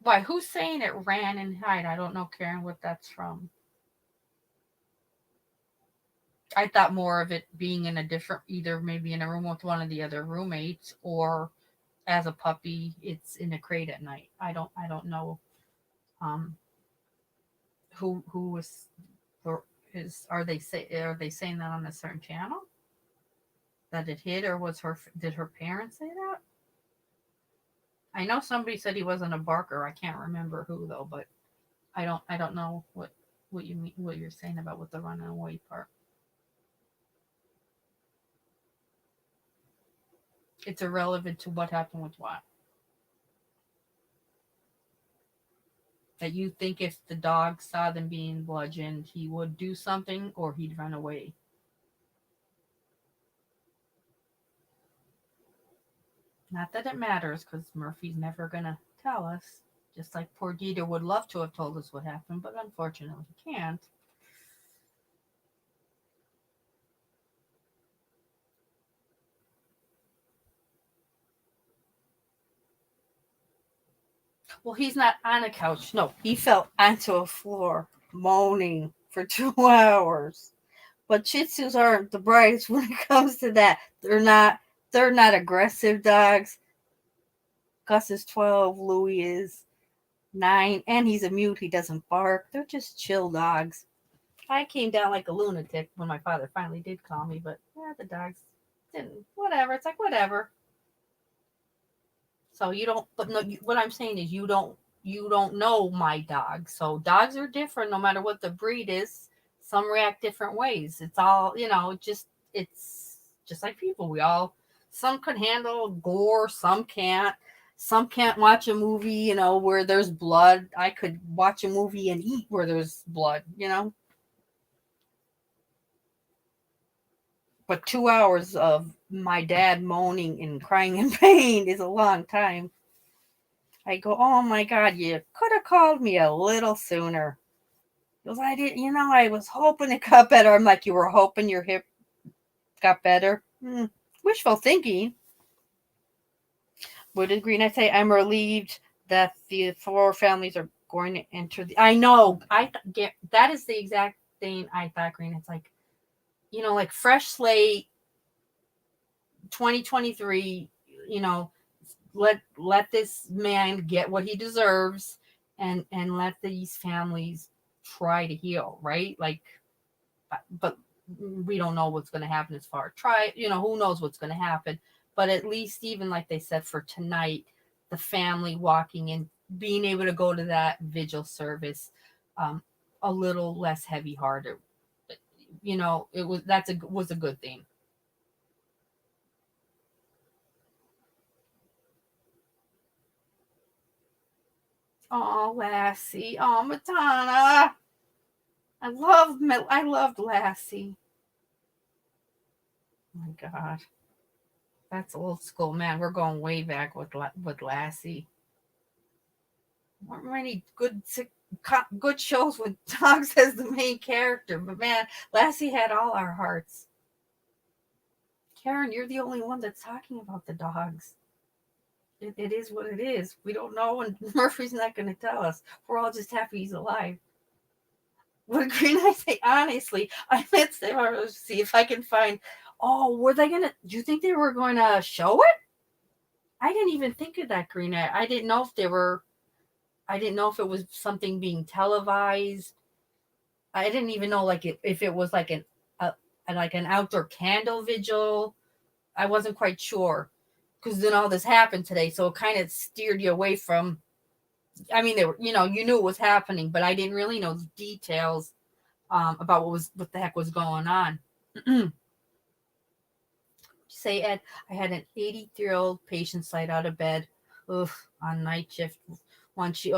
Why? Who's saying it ran and hide? I don't know, Karen, what that's from. I thought more of it being in a different, either maybe in a room with one of the other roommates, or as a puppy, it's in a crate at night. I don't know. Um, who was or is are they saying that on a certain channel that it hid, or did her parents say that? I know somebody said he wasn't a barker. I can't remember who though, but I don't know what you mean, what you're saying about with the running away part. It's irrelevant to what happened with what. That you think if the dog saw them being bludgeoned, he would do something or he'd run away. Not that it matters, because Murphy's never going to tell us. Just like poor Dieter would love to have told us what happened, but unfortunately he can't. Well, he's not on a couch. No, he fell onto a floor, moaning for 2 hours. But Shih Tzus aren't the brightest when it comes to that. They're not. They're not aggressive dogs. Gus is 12. Louis is 9, and he's a mute. He doesn't bark. They're just chill dogs. I came down like a lunatic when my father finally did call me, but yeah, the dogs didn't. Whatever. It's like whatever. So you don't. But no, what I'm saying is you don't. You don't know my dog. So dogs are different no matter what the breed is. Some react different ways. It's all it's just like people. Some could handle gore, some can't. Some can't watch a movie, where there's blood. I could watch a movie and eat where there's blood. But 2 hours of my dad moaning and crying in pain is a long time. I go, oh my God, you could have called me a little sooner. Because I didn't, I was hoping it got better. I'm like, you were hoping your hip got better? Wishful thinking. What did Green I say? I'm relieved that the 4 families are going to enter the. I know. That is the exact thing I thought, Green. It's like, like fresh slate, 2023. Let this man get what he deserves, and let these families try to heal, right? Like, but we don't know what's going to happen as far. Who knows what's going to happen. But at least, even like they said for tonight, the family walking in, being able to go to that vigil service, a little less heavy hearted. It was a good thing. Oh, Lassie. Oh, Madonna. I loved Lassie. Oh my God. That's old school, man. We're going way back with Lassie. Weren't many good shows with dogs as the main character, but man, Lassie had all our hearts. Karen, you're the only one that's talking about the dogs. It is what it is. We don't know, and Murphy's not going to tell us. We're all just happy he's alive. What Green I say? Honestly, I meant to see if I can find. Oh, were they gonna? Do you think they were going to show it? I didn't even think of that, Green. I didn't know if they were. I didn't know if it was something being televised. I didn't even know if it was like an outdoor candle vigil. I wasn't quite sure because then all this happened today, so it kind of steered you away from. I mean, they were, you knew it was happening, but I didn't really know the details about what the heck was going on. Say, Ed, I had an 83-year-old patient slide out of bed, on night shift. Once she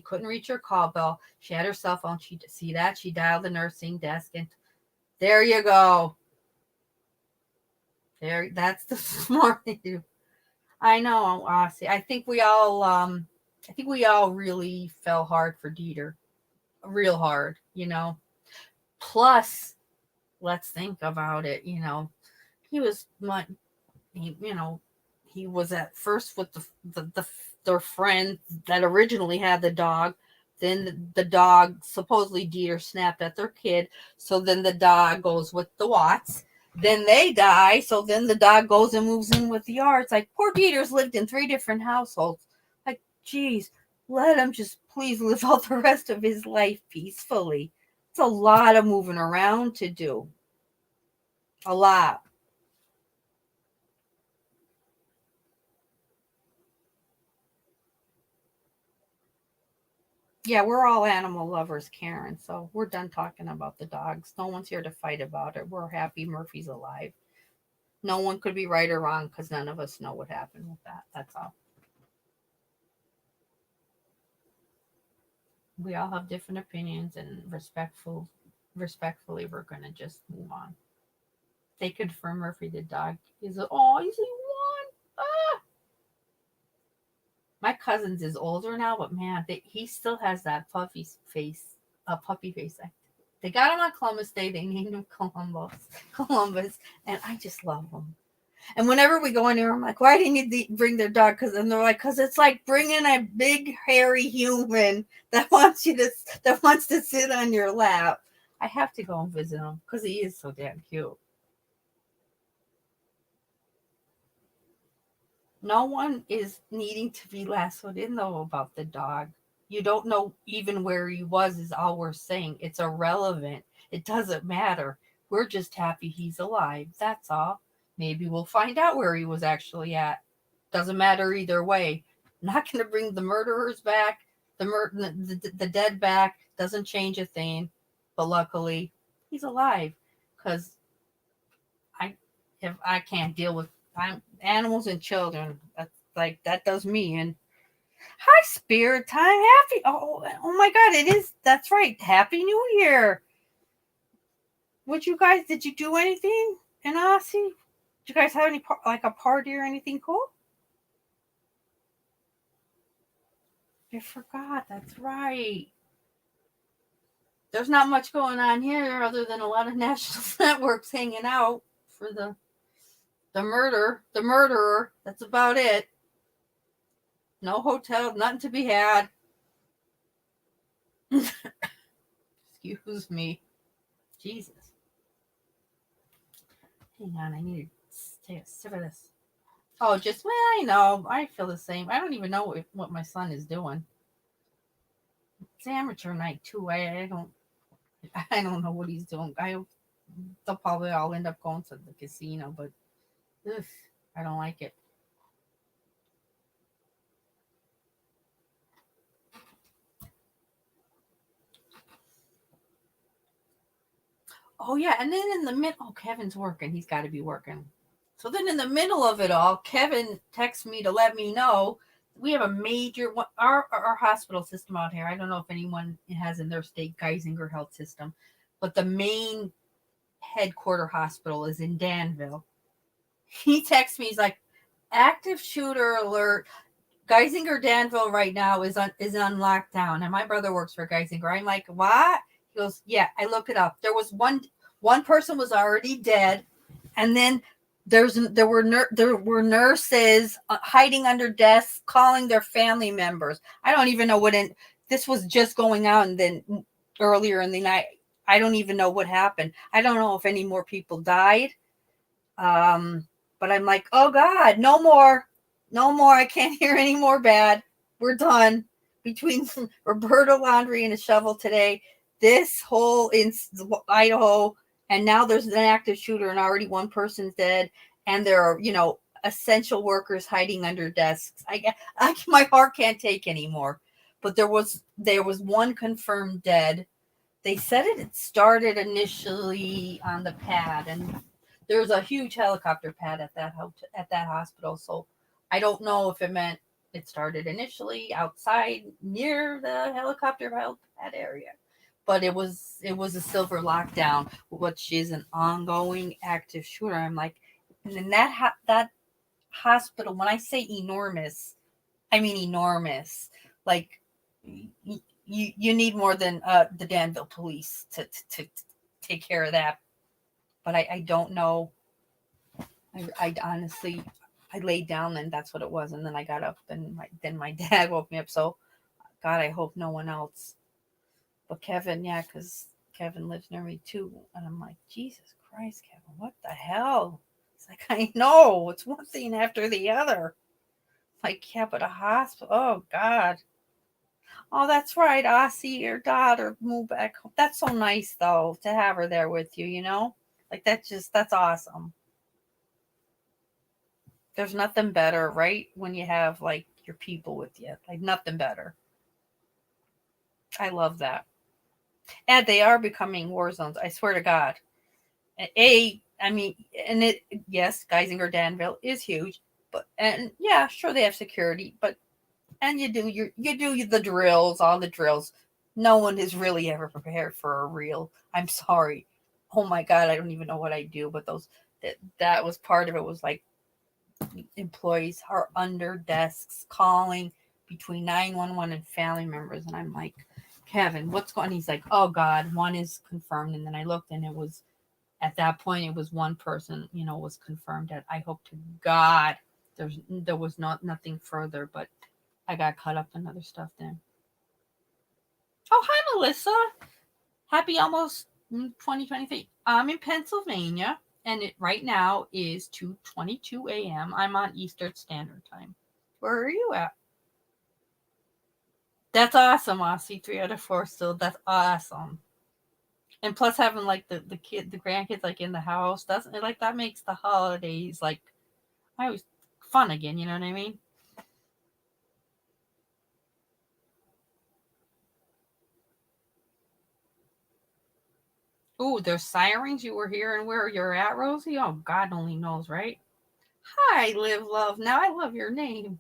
couldn't reach her call bell. She had her cell phone. She dialed the nursing desk, and there you go. That's the smart thing to do. I know. See, I think we all really fell hard for Dieter, real hard. Plus, let's think about it. He was he was at first with their friend that originally had the dog. Then the dog, supposedly Dieter, snapped at their kid. So then the dog goes with the Watts. Then they die. So then the dog goes and moves in with the Yards. Like, poor Dieter's lived in 3 different households. Like, geez, let him just please live out the rest of his life peacefully. It's a lot of moving around to do. A lot. Yeah, we're all animal lovers, Karen. So we're done talking about the dogs. No one's here to fight about it. We're happy Murphy's alive. No one could be right or wrong because none of us know what happened with that. That's all. we all have different opinions, and respectfully, we're gonna just move on. They confirm Murphy the dog is he's a one. Ah! My cousin's is older now, but man, he still has that puppy face. They got him on Columbus Day. They named him Columbus, and I just love him. And whenever we go in there, I'm like, why do you need to bring their dog? And they're like, because it's like bringing a big hairy human that wants to sit on your lap. I have to go and visit him because he is so damn cute. No one is needing to be lassoed in though about the dog. You don't know even where he was, is all we're saying. It's irrelevant. It doesn't matter. We're just happy he's alive. That's all. Maybe we'll find out where he was actually at. Doesn't matter either way. Not going to bring the murderers back, the dead back. Doesn't change a thing. But luckily, he's alive. Because if I can't deal with animals and children, that does me. And hi, Spirit Time. Happy. Oh my God, it is. That's right. Happy New Year. Did you do anything in Aussie? Did you guys have any, like a party or anything cool? I forgot. That's right. There's not much going on here other than a lot of national networks hanging out for the murderer. That's about it. No hotel, nothing to be had. Excuse me. Jesus. Hang on, I need to take a sip of this. Oh, I know. I feel the same. I don't even know what my son is doing. It's amateur night too. I don't know what he's doing. They'll probably all end up going to the casino, but I don't like it. Oh yeah, and then in the middle, Kevin's working. He's got to be working. So then in the middle of it all, Kevin texts me to let me know we have a major our hospital system out here. I don't know if anyone has in their state Geisinger Health System, but the main headquarter hospital is in Danville. He texts me. He's like, active shooter alert. Geisinger Danville right now is on lockdown, and my brother works for Geisinger. I'm like, what? He goes, yeah. I looked it up. There was one person was already dead, and then there were nurses hiding under desks, calling their family members. I don't even know this was just going on. Then earlier in the night, I don't even know what happened. I don't know if any more people died. But I'm like, oh God, no more. I can't hear any more bad. We're done. Between Roberta Laundrie and a shovel today, this whole in Idaho, and now there's an active shooter, and already one person's dead, and there are essential workers hiding under desks. My heart can't take anymore. But there was one confirmed dead. They said it started initially on the pad, and there's a huge helicopter pad at that hospital. So I don't know if it meant it started initially outside near the helicopter pad area, but it was a silver lockdown, which is an ongoing active shooter. I'm like, and then that hospital. When I say enormous, I mean enormous. Like you need more than the Danville police to take care of that. But I don't know. I honestly, I laid down and that's what it was. And then I got up and then my dad woke me up. So, God, I hope no one else. But Kevin, yeah, because Kevin lives near me too. And I'm like, Jesus Christ, Kevin, what the hell? It's like, I know. It's one thing after the other. Like, yeah, but a hospital. Oh, God. Oh, that's right. Aussie, your daughter moved back home. That's so nice, though, to have her there with you, Like, that's awesome. There's nothing better, right? When you have, like, your people with you. Like, nothing better. I love that. And they are becoming war zones. I swear to God. Yes, Geisinger Danville is huge. And yeah, sure they have security, but and you do the drills, all the drills. No one is really ever prepared for a real. I'm sorry. Oh my God, I don't even know what I do. But that was part of it. Was like employees are under desks calling between 911 and family members, and I'm like, Kevin, what's going on? He's like, oh God, one is confirmed. And then I looked, and it was at that point it was one person, was confirmed. That I hope to God there was nothing further, but I got caught up in other stuff then. Oh, hi, Melissa. Happy almost 2023. I'm in Pennsylvania, and it right now is 2:22 a.m. I'm on Eastern Standard Time. Where are you at? That's awesome, Aussie. 3 out of 4 still. That's awesome. And plus, having like the grandkids like in the house doesn't like that makes the holidays like I always fun again. You know what I mean? Ooh, there's sirens. You were hearing where you're at, Rosie? Oh, God only knows, right? Hi, Live Love. Now I love your name.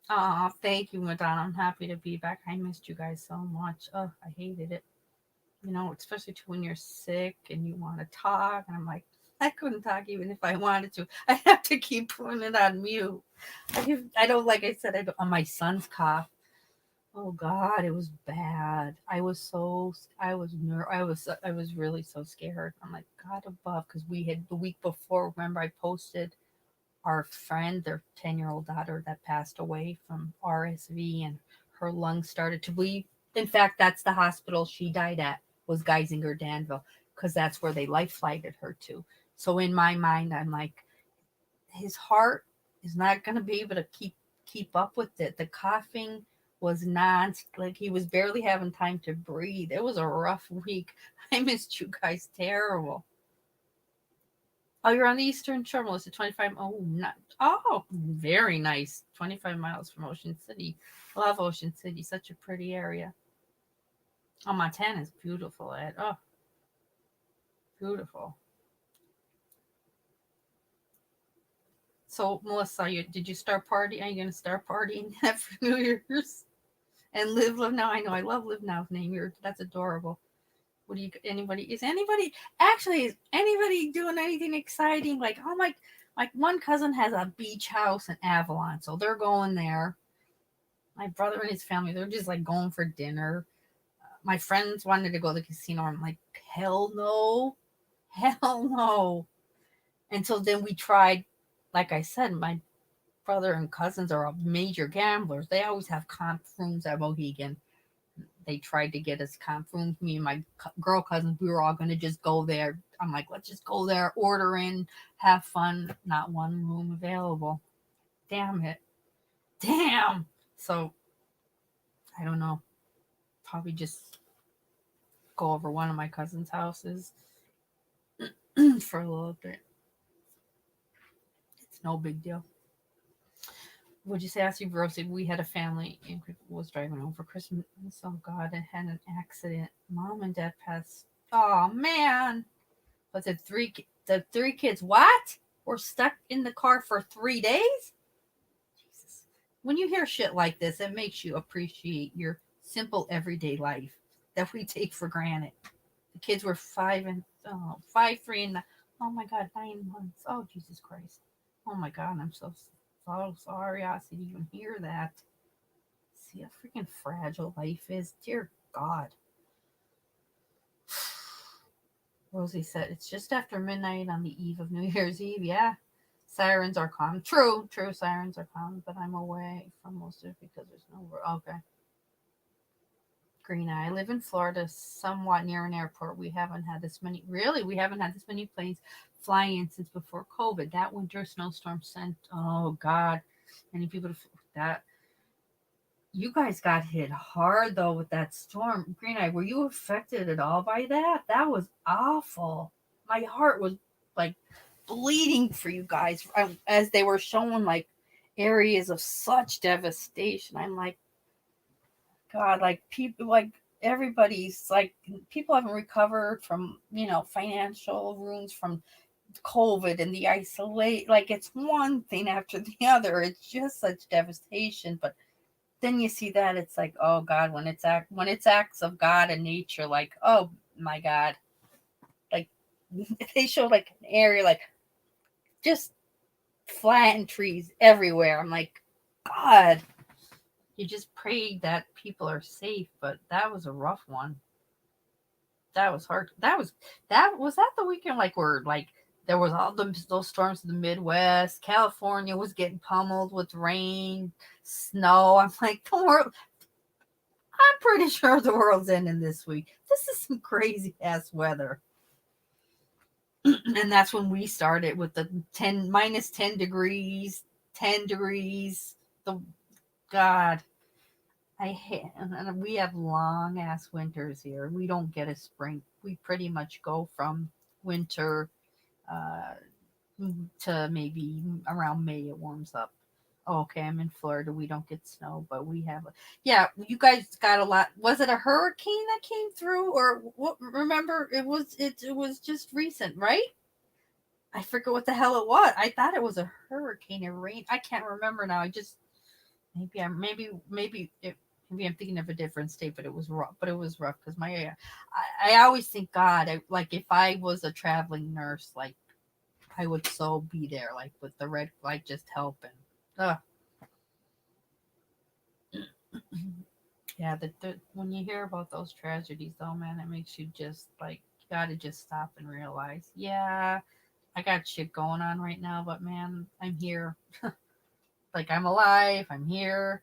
Oh, thank you, Madonna. I'm happy to be back. I missed you guys so much. Oh, I hated it. Especially too when you're sick and you want to talk. And I'm like, I couldn't talk even if I wanted to. I have to keep putting it on mute. I don't, like I said, on my son's cough. Oh God, it was bad. I was really so scared. I'm like, God above, because we had the week before. Remember, I posted our friend, their 10-year-old daughter that passed away from RSV, and her lungs started to bleed. In fact, that's the hospital she died at, was Geisinger Danville, because that's where they life flighted her to. So in my mind, I'm like, his heart is not going to be able to keep up with it. The coughing was like he was barely having time to breathe. It was a rough week. I missed you guys terrible. Oh, you're on the Eastern Shore, Melissa. 25. Oh, not. Oh, very nice. 25 miles from Ocean City. Love Ocean City. Such a pretty area. Oh, Montana is beautiful, Ed. Oh, beautiful. So, Melissa, did you start partying? Are you going to start partying for New Year's? And Live Now. I know. I love Live Now's name. That's adorable. What do you? Is anybody doing anything exciting? Like, oh my one cousin has a beach house in Avalon, so they're going there. My brother and his family, they're just like going for dinner. My friends wanted to go to the casino. I'm like, hell no, hell no. And so then we tried. Like I said, my brother and cousins are major gamblers. They always have comp rooms at Mohegan. They tried to get us comp rooms. Me and my girl cousins, we were all going to just go there. I'm like, let's just go there, order in, have fun. Not one room available. Damn it. Damn. So, I don't know. Probably just go over one of my cousin's houses for a little bit. It's no big deal. Would you say, Ashley Rossi, we had a family and was driving home for Christmas. Oh God, it had an accident. Mom and dad passed. Oh man. But the three kids what? Were stuck in the car for 3 days? Jesus. When you hear shit like this, it makes you appreciate your simple everyday life that we take for granted. The kids were 5, 3, and oh my God, 9 months. Oh Jesus Christ. Oh my God, I'm so sorry I to even hear that. See how freaking fragile life is. Dear God. Rosie said, it's just after midnight on the eve of New Year's Eve. Yeah. Sirens are calm. True, sirens are calm, but I'm away from most of it because there's no. Okay. Green Eye. I live in Florida, somewhat near an airport. We haven't had this many. Really, we haven't had this many planes flying in since before COVID. That winter snowstorm sent. Oh God, many people to that. You guys got hit hard though with that storm. Green Eye, were you affected at all by that? That was awful. My heart was like bleeding for you guys as they were showing like areas of such devastation. I'm like, God, like people, like everybody's like people haven't recovered from financial wounds from COVID and the isolate. Like it's one thing after the other. It's just such devastation, but then you see that it's like, oh God, when it's acts of God and nature, like, oh my God, like they show like an area like just flattened trees everywhere. I'm like, God, you just pray that people are safe, but that was a rough one. That was hard. That the weekend like where like there was all those storms in the Midwest. California was getting pummeled with rain, snow. I'm like, the world. I'm pretty sure the world's ending this week. This is some crazy ass weather. And that's when we started with the minus 10 degrees, 10 degrees. The God, I hate, and we have long ass winters here. We don't get a spring. We pretty much go from winter uh, to maybe around May it warms up. Oh, okay, I'm in Florida. We don't get snow, but we have. Yeah, you guys got a lot. Was it a hurricane that came through, or what? Remember, it was just recent, right? I forget what the hell it was. I thought it was a hurricane or rain. I can't remember now. I just maybe maybe I'm thinking of a different state, but it was rough. But it was rough because I always think God, like if I was a traveling nurse, like I would so be there, like with the red light, just helping. Ugh. Yeah, when you hear about those tragedies, though, man, it makes you just like you gotta just stop and realize, yeah, I got shit going on right now, but man, I'm here. Like I'm alive. I'm here.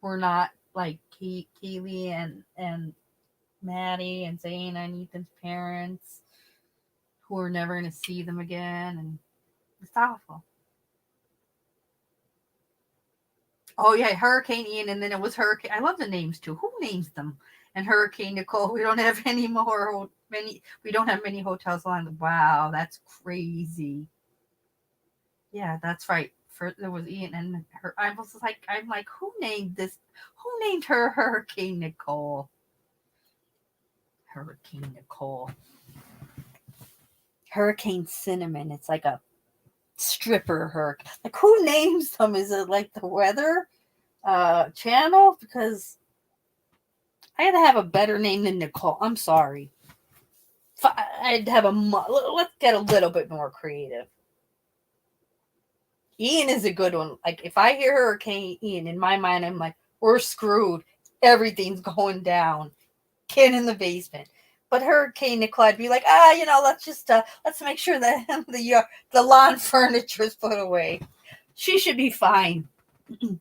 We're not like Kaylee and Maddie and Xana and Ethan's parents, who are never gonna see them again, and it's awful. Oh yeah, Hurricane Ian, and then it was Hurricane. I love the names too. Who names them? And Hurricane Nicole. We don't have any more. We don't have many hotels along. Wow, that's crazy. Yeah, that's right. There was Ian and her. I'm like, who named this? Who named her Hurricane Nicole? Hurricane Nicole. Hurricane Cinnamon. It's like a stripper hurricane. Like who names them? Is it like the weather channel? Because I had to have a better name than Nicole. I'm sorry. I'd have let's get a little bit more creative. Ian is a good one. Like if I hear Hurricane Ian in my mind, I'm like, we're screwed. Everything's going down. Kid in the basement. But Hurricane Nicole, I'd be like, let's make sure that the lawn furniture is put away. She should be fine. When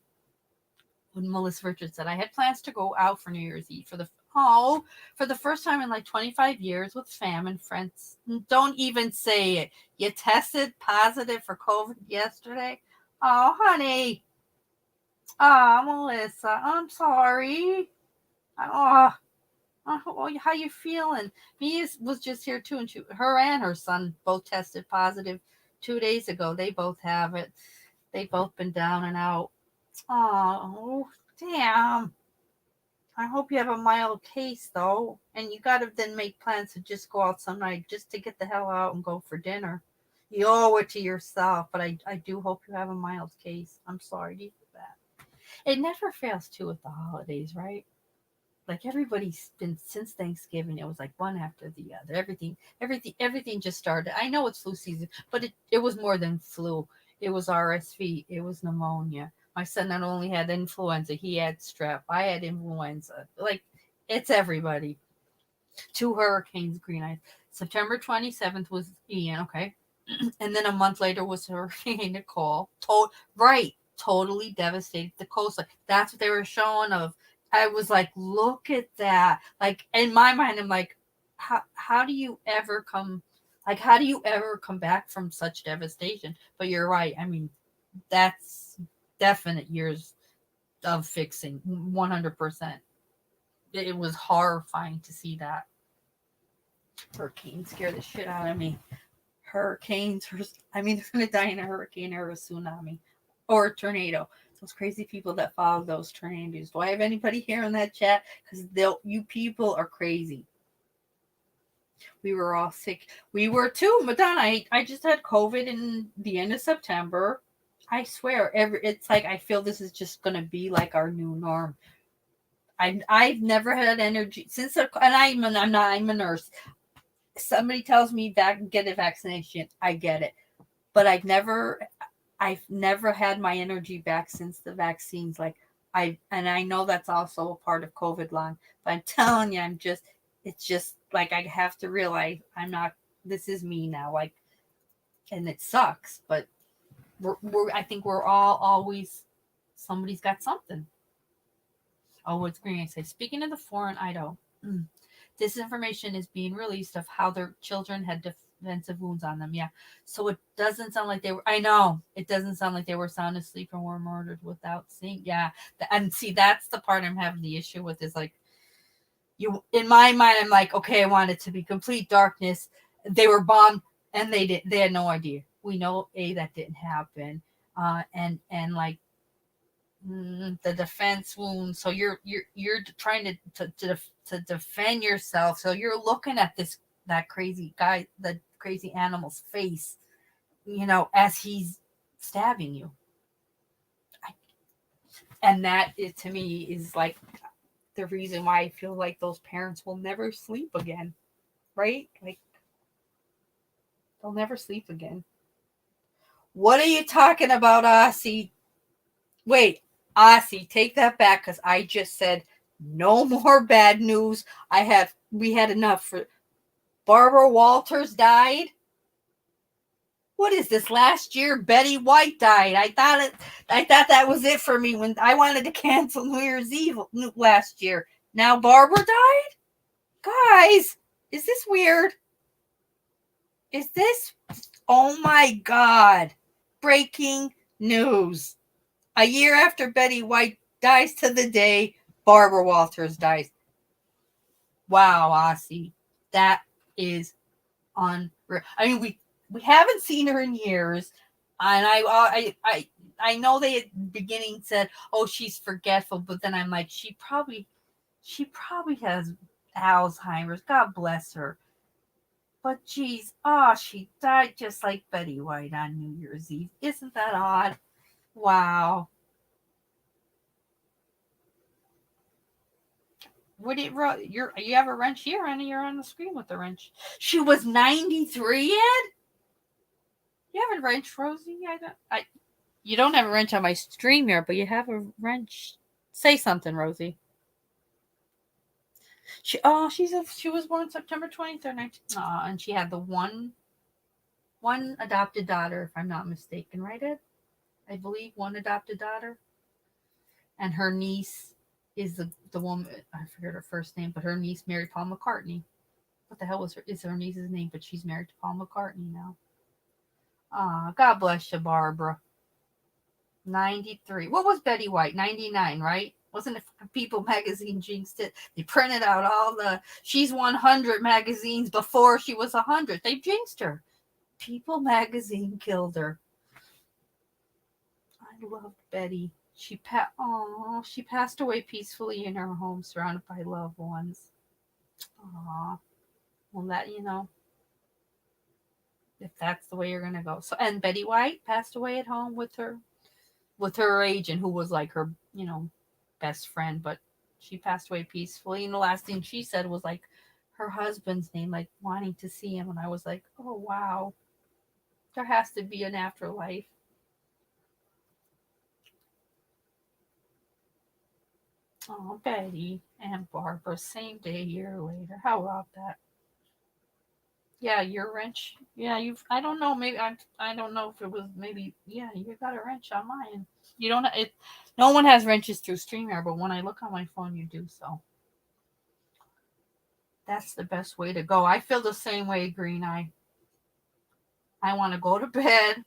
Melissa Richards said, I had plans to go out for New Year's Eve for the first time in like 25 years with fam and friends. Don't even say it. You tested positive for COVID yesterday? Oh, honey. Oh, Melissa, I'm sorry. Oh, how you feeling? Mia was just here too, and her and her son both tested positive 2 days ago. They both have it. They've both been down and out. Oh, damn. I hope you have a mild case, though. And you got to then make plans to just go out some night just to get the hell out and go for dinner. You owe it to yourself, but I do hope you have a mild case. I'm sorry to hear that. It never fails, too, with the holidays, right? Like everybody's been since Thanksgiving, it was like one after the other. Everything just started. I know it's flu season, but it was more than flu. It was RSV. It was pneumonia. My son not only had influenza, he had strep. I had influenza. Like, it's everybody. 2 hurricanes, green eyes. September 27th was Ian, okay? And then a month later was Hurricane Nicole. Totally devastated the coastline. That's what they were showing of. I was like, look at that. Like, in my mind, I'm like, how do you ever come back from such devastation? But you're right. I mean, that's definite years of fixing, 100%. It was horrifying to see that. Hurricanes scare the shit out of me. Hurricanes, they're going to die in a hurricane or a tsunami or a tornado. Those crazy people that follow those tornadoes. Do I have anybody here in that chat? Because you people are crazy. We were all sick. We were too. Madonna, I just had COVID in the end of September. I swear, it's like I feel this is just gonna be like our new norm. I've never had energy since, and I'm a nurse. Somebody tells me get a vaccination, I get it, but I've never had my energy back since the vaccines. Like I know that's also a part of COVID long, but I'm telling you, it's just like I have to realize I'm not. This is me now, like, and it sucks, but I think we're all always somebody's got something. Oh, it's green. I say, speaking of the foreign Idaho, this information is being released of how their children had defensive wounds on them. Yeah. So it doesn't sound like they were, I know, it doesn't sound like they were sound asleep and were murdered without seeing. Yeah. And see, that's the part I'm having the issue with is like, in my mind, I'm like, okay, I want it to be complete darkness. They were bombed and they had no idea. We know that didn't happen. And like, the defense wound. So you're trying to defend yourself. So you're looking at that crazy guy, the crazy animal's face, as he's stabbing you. And that to me is like the reason why I feel like those parents will never sleep again, right? Like they'll never sleep again. What are you talking about, Aussie? Wait, Aussie, take that back because I just said no more bad news. We had enough. For Barbara Walters died. What is this? Last year, Betty White died. I thought that was it for me when I wanted to cancel New Year's Eve last year. Now Barbara died? Guys, is this weird? Is this? Oh my God. Breaking news. A year after Betty White dies to the day, Barbara Walters dies. Wow, Aussie. That is unreal. I mean, we haven't seen her in years. And I know they at the beginning said, oh, she's forgetful, but then I'm like, she probably has Alzheimer's. God bless her. But geez, she died just like Betty White on New Year's Eve. Isn't that odd? Wow. What did you have a wrench here, and you're on the screen with the wrench. She was 93, Ed? You have a wrench, Rosie? You don't have a wrench on my stream here, but you have a wrench. Say something, Rosie. She was born September 23rd, and she had the one adopted daughter, if I'm not mistaken, right, Ed? I believe one adopted daughter. And her niece is the woman, I forget her first name, but her niece married Paul McCartney. What the hell is her niece's name? But she's married to Paul McCartney now. God bless you, Barbara. 93. What was Betty White? 99, right? Wasn't it People magazine jinxed it? They printed out all the She's 100 magazines before she was 100. They jinxed her. People magazine killed her. I loved Betty. She passed away peacefully in her home, surrounded by loved ones. Aw. Well, that, if that's the way you're gonna go. So, and Betty White passed away at home with her agent, who was like her, best friend, but she passed away peacefully. And the last thing she said was like her husband's name, like wanting to see him. And I was like, oh wow, there has to be an afterlife. Oh, Betty and Barbara, same day, a year later. How about that? Yeah, your wrench. Yeah, I don't know. Maybe I don't know if it was maybe. Yeah, you got a wrench on mine. You don't. No one has wrenches through StreamYard, but when I look on my phone, you do. So that's the best way to go. I feel the same way, Green Eye. I want to go to bed,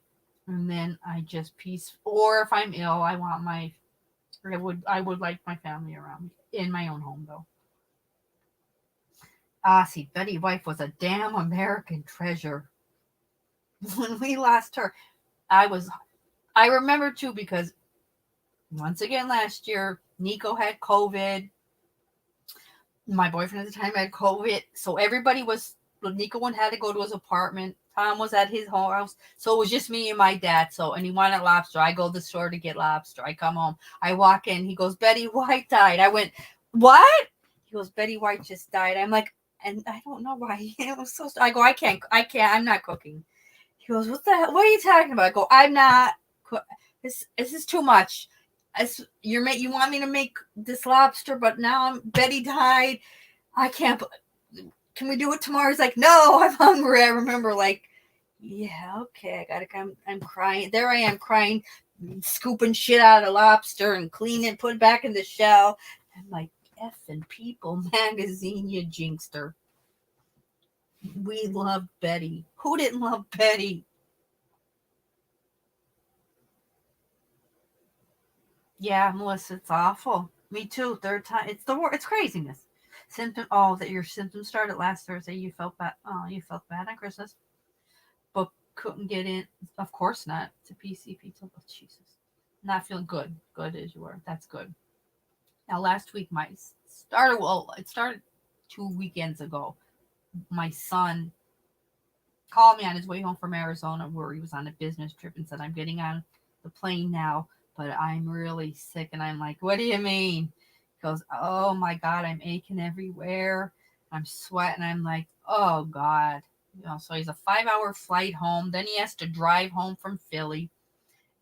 and then I just peace. Or if I'm ill, I would like my family around me in my own home, though. See, Betty White was a damn American treasure. When we lost her, I remember too, because once again last year, Nico had COVID. My boyfriend at the time had COVID. So everybody was Nico one had to go to his apartment. Tom was at his house. So it was just me and my dad. And he wanted lobster. I go to the store to get lobster. I come home. I walk in. He goes, Betty White died. I went, what? He goes, Betty White just died. I'm like, and I don't know why. It was so. I go, I can't. I'm not cooking. He goes, what the hell? What are you talking about? I go, I'm not. This is too much. You want me to make this lobster, but now Betty died. I can't. Can we do it tomorrow? He's like, no, I'm hungry. I remember, like, yeah, okay, I gotta come. I'm crying. There I am crying, scooping shit out of lobster and cleaning it, put it back in the shell. I'm like, effing People magazine, you jinxter. We loved Betty. Who didn't love Betty? Yeah, Melissa, it's awful. Me too. Third time. It's craziness. That your symptoms started last Thursday. You felt bad. Oh, you felt bad on Christmas, but couldn't get in. Of course not. To PCP. Oh, Jesus. Not feeling good. Good as you were. That's good. Now, last week, it started 2 weekends ago. My son called me on his way home from Arizona where he was on a business trip and said, I'm getting on the plane now, but I'm really sick. And I'm like, what do you mean? He goes, oh my God, I'm aching everywhere. I'm sweating. I'm like, oh God. So he's a 5-hour flight home. Then he has to drive home from Philly.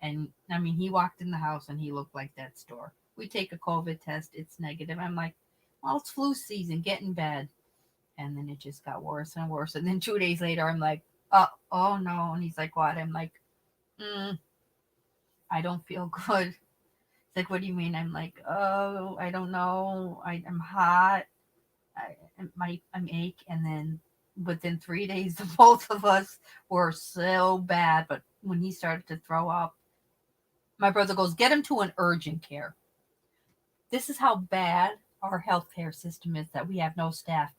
And I mean, he walked in the house and he looked like that store. We take a COVID test. It's negative. I'm like, well, it's flu season. Get in bed. And then it just got worse and worse. And then 2 days later, I'm like, oh no. And he's like, what? I'm like, I don't feel good. He's like, what do you mean? I'm like, oh, I don't know. I'm hot. I'm ache. And then within 3 days, the both of us were so bad. But when he started to throw up, my brother goes, get him to an urgent care. This is how bad our healthcare system is, that we have no staff.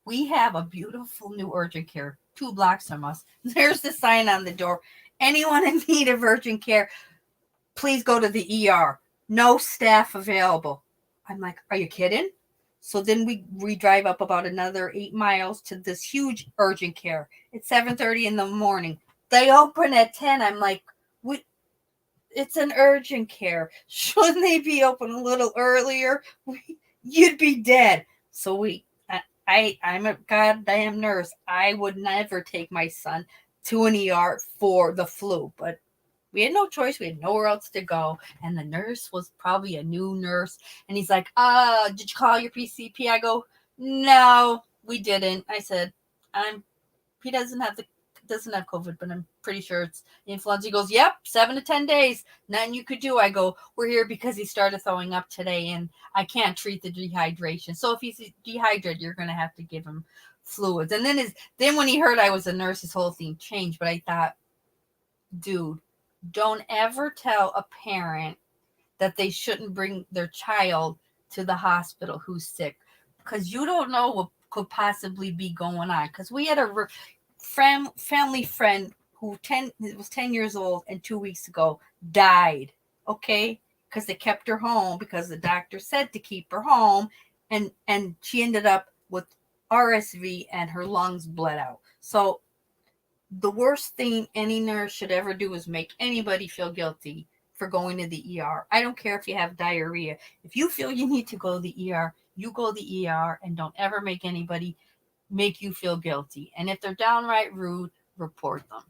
We have a beautiful new urgent care 2 blocks from us. There's the sign on the door. Anyone in need of urgent care, please go to the ER. No staff available. I'm like, are you kidding? So then we drive up about another 8 miles to this huge urgent care. It's 7:30 in the morning. They open at 10. I'm like, it's an urgent care. Shouldn't they be open a little earlier? You'd be dead. So I'm a goddamn nurse. I would never take my son to an ER for the flu, but we had no choice. We had nowhere else to go. And the nurse was probably a new nurse. And he's like, did you call your PCP? I go, no, we didn't. I said, he doesn't have COVID, but I'm pretty sure it's influenza. He goes, yep, 7 to 10 days. Nothing you could do. I go, we're here because he started throwing up today and I can't treat the dehydration. So if he's dehydrated, you're going to have to give him fluids. And then when he heard I was a nurse, his whole thing changed. But I thought, dude, don't ever tell a parent that they shouldn't bring their child to the hospital who's sick, because you don't know what could possibly be going on. Because we had a family friend who was 10 years old and 2 weeks ago died, okay, because they kept her home because the doctor said to keep her home, and she ended up with RSV and her lungs bled out. So the worst thing any nurse should ever do is make anybody feel guilty for going to the ER. I don't care if you have diarrhea. If you feel you need to go to the ER, you go to the ER, and don't ever make anybody make you feel guilty. And if they're downright rude, report them.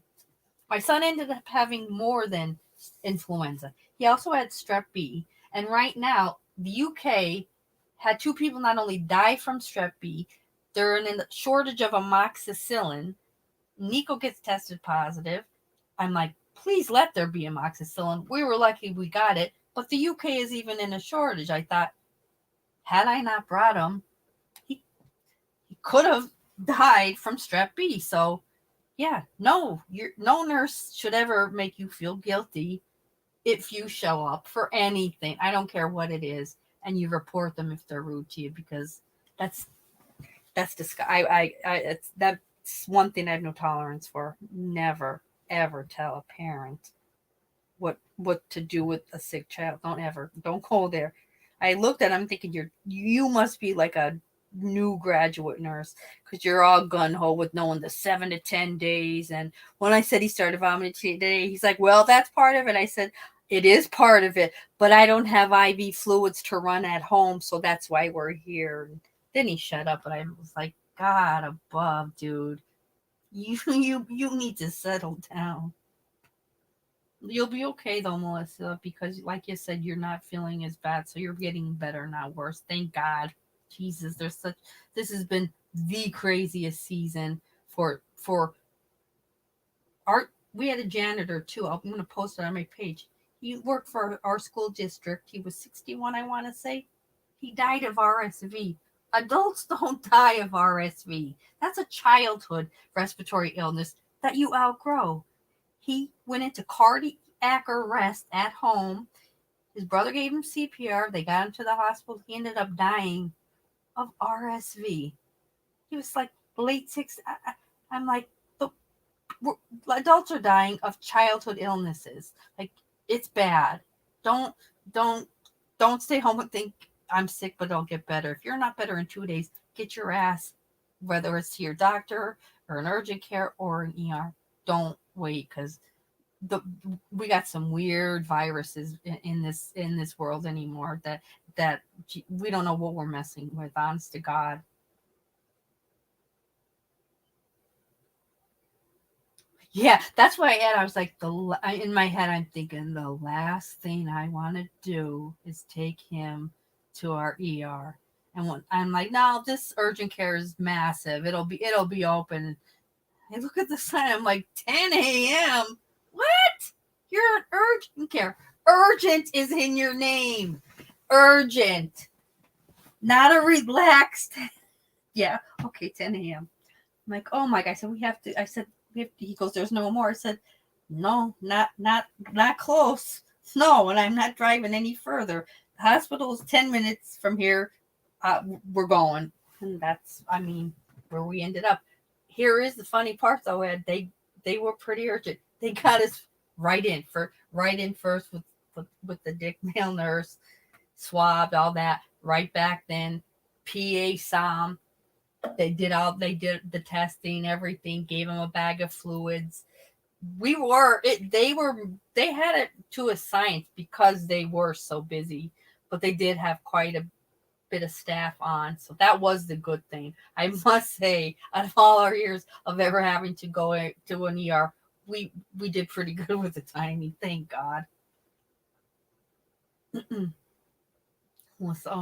My son ended up having more than influenza. He also had strep B. And right now, the UK had 2 people not only die from strep B, they're in a shortage of amoxicillin. Nico gets tested positive. I'm like, please let there be amoxicillin. We were lucky we got it, but the UK is even in a shortage. I thought, had I not brought him, he could have died from strep B. So, yeah, no nurse should ever make you feel guilty if you show up for anything. I don't care what it is, and you report them if they're rude to you, because that's disgusting. That's one thing I have no tolerance for. Never ever tell a parent what to do with a sick child. Don't go there. I looked at him thinking, you must be like a new graduate nurse, because you're all gun-ho with knowing the 7 to 10 days. And when I said he started vomiting today, he's like, well, that's part of it. I said, it is part of it, but I don't have IV fluids to run at home, so that's why we're here. And then he shut up, and I was like, God above, dude, you need to settle down. You'll be okay though, Melissa, because like you said, you're not feeling as bad, so you're getting better, not worse. Thank God. Jesus, this has been the craziest season for our. We had a janitor too. I'm gonna post it on my page. He worked for our school district. He was 61, I want to say. He died of RSV. Adults don't die of RSV. That's a childhood respiratory illness that you outgrow. He went into cardiac arrest at home. His brother gave him CPR. They got him to the hospital. He ended up dying of RSV. He was like late 60s. I'm like, the adults are dying of childhood illnesses. Like, it's bad. Don't don't don't stay home and think I'm sick but I'll get better. If you're not better in 2 days, get your ass, whether it's to your doctor or an urgent care or an ER. Don't wait, because the we got some weird viruses in this world anymore that we don't know what we're messing with. Honest to God. Yeah, that's why I was like, in my head, I'm thinking the last thing I want to do is take him to our ER. And when I'm like, no, this urgent care is massive. It'll be open. I look at the sign. I'm like, 10 a.m. What? You're an urgent care. Urgent is in your name. Urgent, not a relaxed. Yeah. Okay. 10 a.m. I'm like, oh my God. So we have to. I said, he goes, there's no more. I said, no, not close. No, and I'm not driving any further. The hospital is 10 minutes from here. We're going. And that's, I mean, where we ended up. Here is the funny part though, Ed. They were pretty urgent. They got us right in first with the dick male nurse, swabbed, all that. Right back then, PA SOM. They did the testing, everything, gave him a bag of fluids. They had it to a science because they were so busy, but they did have quite a bit of staff on, so that was the good thing. I must say, out of all our years of ever having to go to an ER, we did pretty good with the timing, thank God. Oh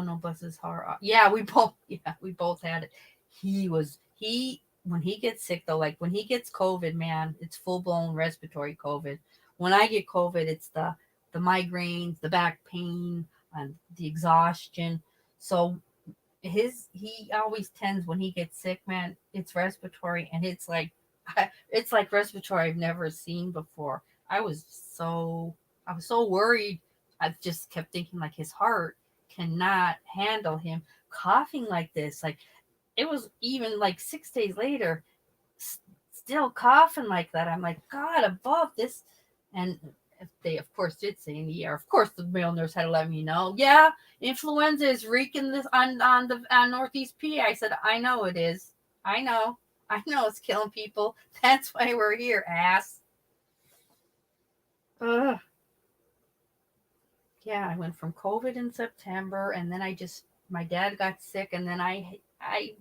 no, bless his heart. Yeah, we both had it. He when he gets sick though, like when he gets COVID, man, it's full blown respiratory COVID. When I get COVID, it's the migraines, the back pain, and the exhaustion. So he always tends, when he gets sick, man, it's respiratory, and it's like respiratory I've never seen before. I was so worried. I just kept thinking like his heart cannot handle him coughing like this. Like, it was even like 6 days later, still coughing like that. I'm like, God above this. And they, of course, did say in the ER. Of course, the male nurse had to let me know. Yeah, influenza is wreaking this on Northeast PA. I said, I know it is. I know it's killing people. That's why we're here, ass. Ugh. Yeah, I went from COVID in September, and then my dad got sick, and then I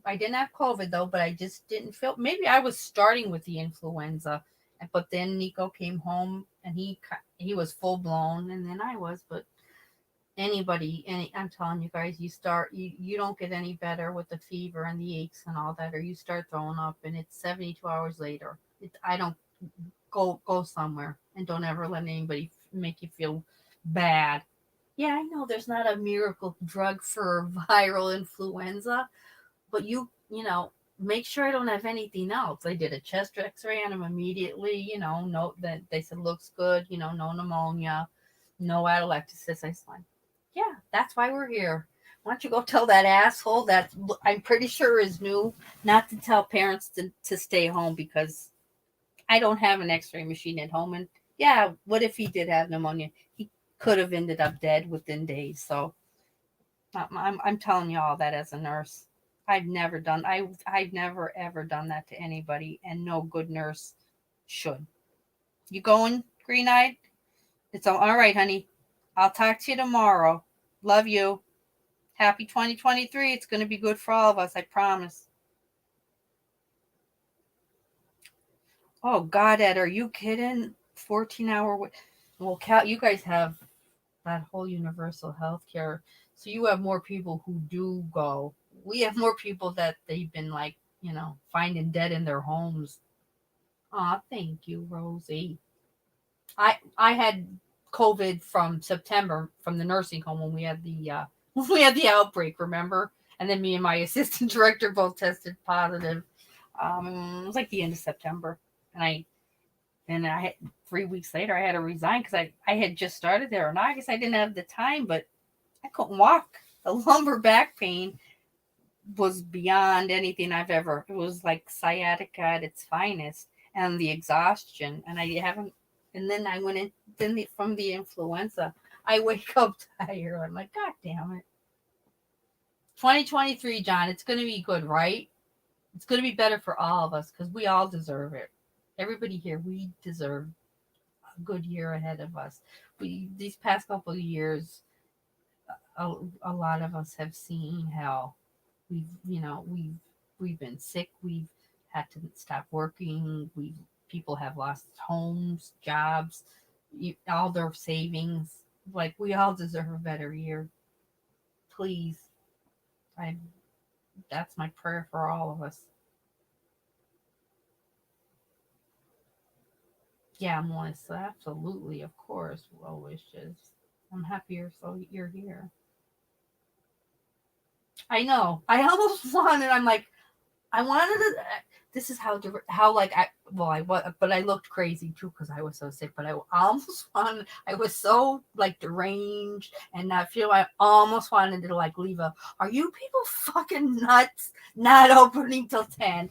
didn't have COVID though, but I just didn't feel, maybe I was starting with the influenza, but then Nico came home and he was full blown, and then I was, but I'm telling you guys, you don't get any better with the fever and the aches and all that, or you start throwing up, and it's 72 hours later. I don't go somewhere, and don't ever let anybody make you feel bad. Yeah, I know there's not a miracle drug for viral influenza, but you know, make sure I don't have anything else. They did a chest X-ray on him immediately. Note that they said looks good. No pneumonia, no atelectasis. I was like, yeah, that's why we're here. Why don't you go tell that asshole that I'm pretty sure is new not to tell parents to stay home, because I don't have an X-ray machine at home. And yeah, what if he did have pneumonia? He could have ended up dead within days. So I'm telling you all that as a nurse. I've never done. I've never ever done that to anybody, and no good nurse should. You going green eyed? It's all right, honey. I'll talk to you tomorrow. Love you. Happy 2023. It's going to be good for all of us. I promise. Oh God, Ed, are you kidding? 14-hour. Well, Cal, you guys have that whole universal health care, so you have more people who do go. We have more people that they've been like, finding dead in their homes. Aw, thank you, Rosie. I had COVID from September from the nursing home when we had the when we had the outbreak. Remember? And then me and my assistant director both tested positive. It was like the end of September, and I had 3 weeks later I had to resign because I had just started there in August. I didn't have the time, but I couldn't walk. The lumbar back pain was beyond anything I've ever. It was like sciatica at its finest, and the exhaustion. And I haven't. And then I went in. From the influenza, I wake up tired. I'm like, God damn it. 2023, John. It's gonna be good, right? It's gonna be better for all of us because we all deserve it. Everybody here, we deserve a good year ahead of us. We these past couple of years, a lot of us have seen how we've been sick, we've had to stop working, we people have lost homes, jobs, all their savings. Like, we all deserve a better year. Please. I That's my prayer for all of us. Yeah, Melissa, absolutely, of course. Well wishes. I'm happier so you're here. I know. I almost wanted. I'm like, I wanted to. This is how like I well I was, but I looked crazy too because I was so sick. But I almost wanted. I was so like deranged and not feel. I almost wanted to like leave a. Are you people fucking nuts? Not opening till 10.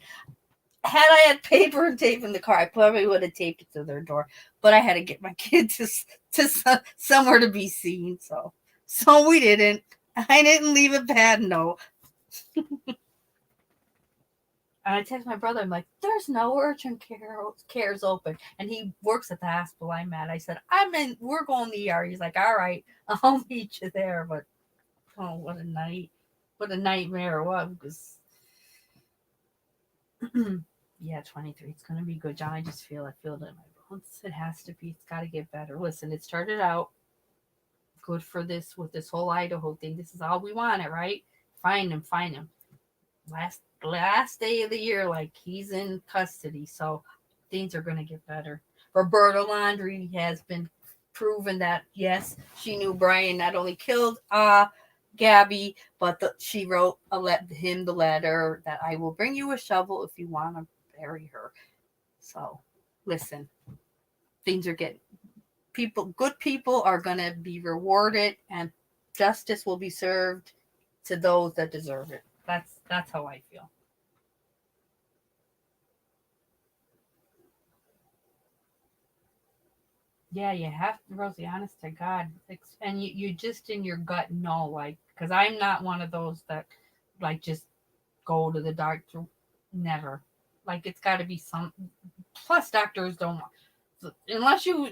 Had I had paper and tape in the car, I probably would have taped it to their door. But I had to get my kid somewhere to be seen. So we didn't. I didn't leave a bad note. And I text my brother, I'm like, there's no urgent cares open. And he works at the hospital I'm at. I said, we're going to the ER. He's like, all right, I'll meet you there. But, oh, what a night. What a nightmare it was. Yeah, 23. It's going to be good, John. I feel it in my bones. It has to be. It's got to get better. Listen, it started out good for this, with this whole Idaho thing. This is all we wanted, right? Find him. Last day of the year, like, he's in custody, so things are gonna get better. Roberta Laundrie has been proven that yes, she knew Bryan not only killed Gabby, but she wrote him the letter that I will bring you a shovel if you want to bury her. So listen, things are getting good people are gonna be rewarded, and justice will be served to those that deserve it. That's how I feel. Yeah, you have to, Rosie, honest to God. And you just in your gut know, like, because I'm not one of those that, like, just go to the doctor. Never. Like, it's got to be some. Plus, doctors don't. Unless you.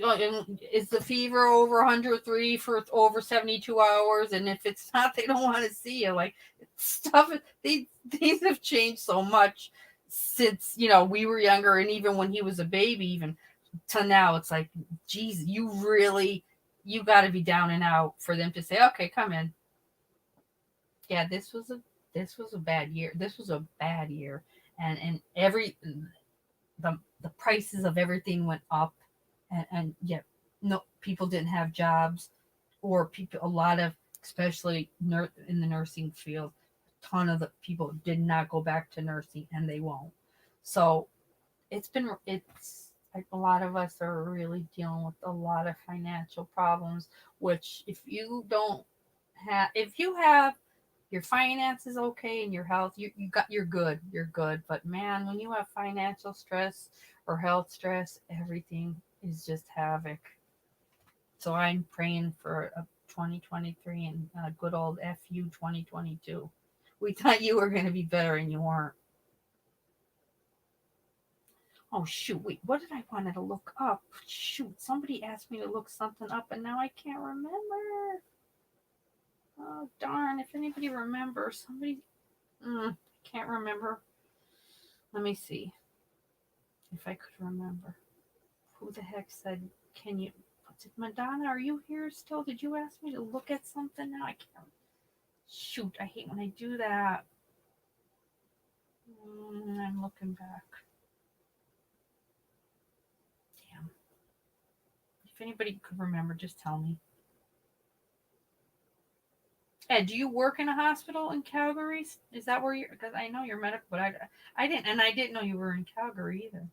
Is the fever over 103 for over 72 hours? And if it's not, they don't want to see you. Like, stuff. Things have changed so much since, we were younger, and even when he was a baby, even to now, it's like, geez, you got to be down and out for them to say, okay, come in. Yeah, this was a bad year. This was a bad year, and the prices of everything went up, and yet no people didn't have jobs, or a lot of, especially in the nursing field, a ton of the people did not go back to nursing, and they won't. So it's like a lot of us are really dealing with a lot of financial problems, which if you have your finances okay and your health, you're good. But man, when you have financial stress or health stress, everything is just havoc. So I'm praying for a 2023 and a good old FU 2022. We thought you were going to be better and you weren't. Oh, shoot. Wait, what did I wanted to look up? Shoot, somebody asked me to look something up and now I can't remember. Oh, darn. If anybody remembers, somebody. Can't remember. Let me see if I could remember. Who the heck said, can you. What's it, Madonna, are you here still? Did you ask me to look at something now? I can't. Shoot, I hate when I do that. I'm looking back. Damn. If anybody could remember, just tell me. Ed, do you work in a hospital in Calgary? Is that where you're? Because I know you're medical, but I didn't know you were in Calgary either.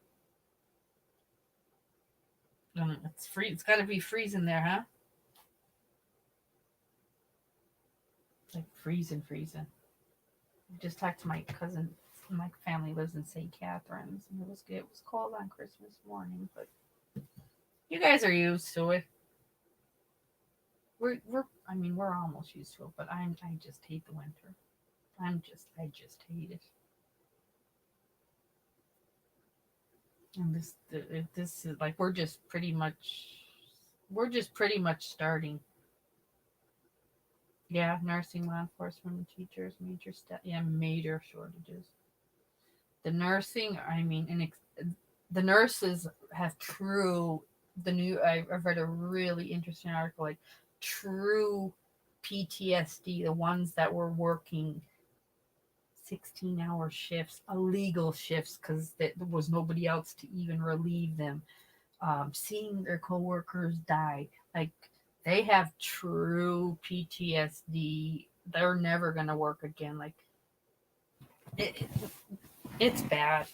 It's free. It's got to be freezing there, huh? Like freezing. I just talked to my cousin. My family lives in St. Catharines, and it was cold on Christmas morning, but you guys are used to it. We're almost used to it, but I just hate the winter. I just hate it. And this is like we're just pretty much starting. Yeah, nursing, law enforcement, teachers, major shortages. The nursing, the nurses have true. I've read a really interesting article, like true PTSD. The ones that were working 16-hour shifts, illegal shifts, because there was nobody else to even relieve them. Seeing their coworkers die, like they have true PTSD. They're never gonna work again. Like it's bad.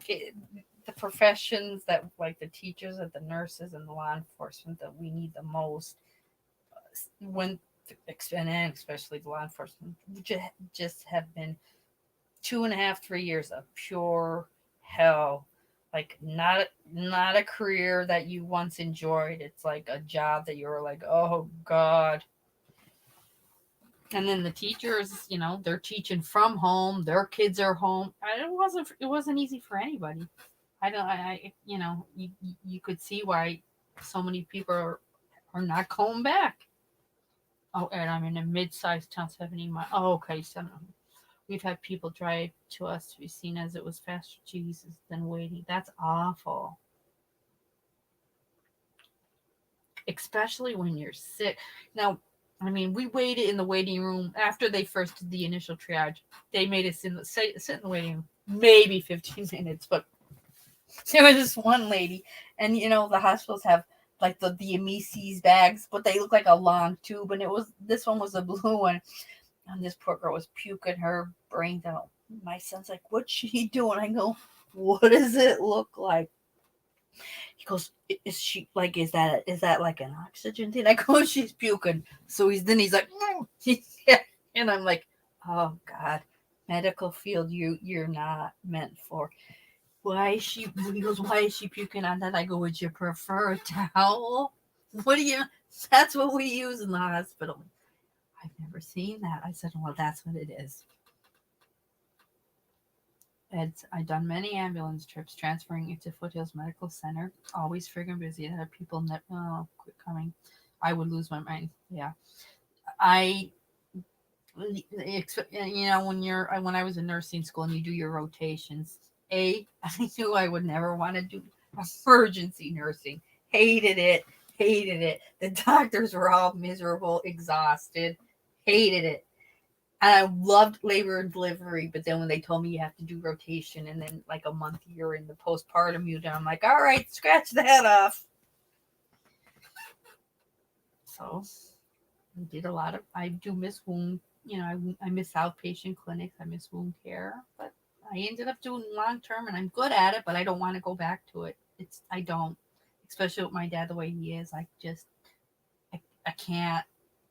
The professions that, like the teachers and the nurses and the law enforcement that we need the most, when and especially the law enforcement, just have been 2.5, 3 years of pure hell. Like not a career that you once enjoyed. It's like a job that you were like, oh God. And then the teachers, they're teaching from home. Their kids are home. It wasn't easy for anybody. You could see why so many people are not going back. Oh, and I'm in a mid-sized town, 70 miles. Oh, okay, so we've had people drive to us to be seen as it was faster Jesus than waiting. That's awful. Especially when you're sick. Now, we waited in the waiting room after they first did the initial triage. They made us sit in the waiting room maybe 15 minutes, but there was this one lady, and the hospitals have like the emesis bags, but they look like a long tube, and this one was a blue one, and this poor girl was puking her brains out. My son's like, "What's she doing?" I go, "What does it look like?" He goes, "Is she like? Is that like an oxygen thing?" I go, "She's puking." So he's like, and I'm like, "Oh God, medical field, you're not meant for." Why is she? He goes, "Why is she puking on that?" I go, "Would you prefer a towel?" That's what we use in the hospital. I've never seen that. I said, "Well, that's what it is." I've done many ambulance trips, transferring it to Foothills Medical Center. Always friggin' busy. I had people quit coming. I would lose my mind. Yeah. When I was in nursing school and you do your rotations, I knew I would never want to do emergency nursing. Hated it. The doctors were all miserable, exhausted. Hated it. And I loved labor and delivery, but then when they told me you have to do rotation and then like a month you're in the postpartum unit, I'm like, all right, scratch that off. So I do miss wound, I miss outpatient clinics, I miss wound care, but I ended up doing long term and I'm good at it, but I don't want to go back to it. I don't, especially with my dad the way he is. I can't.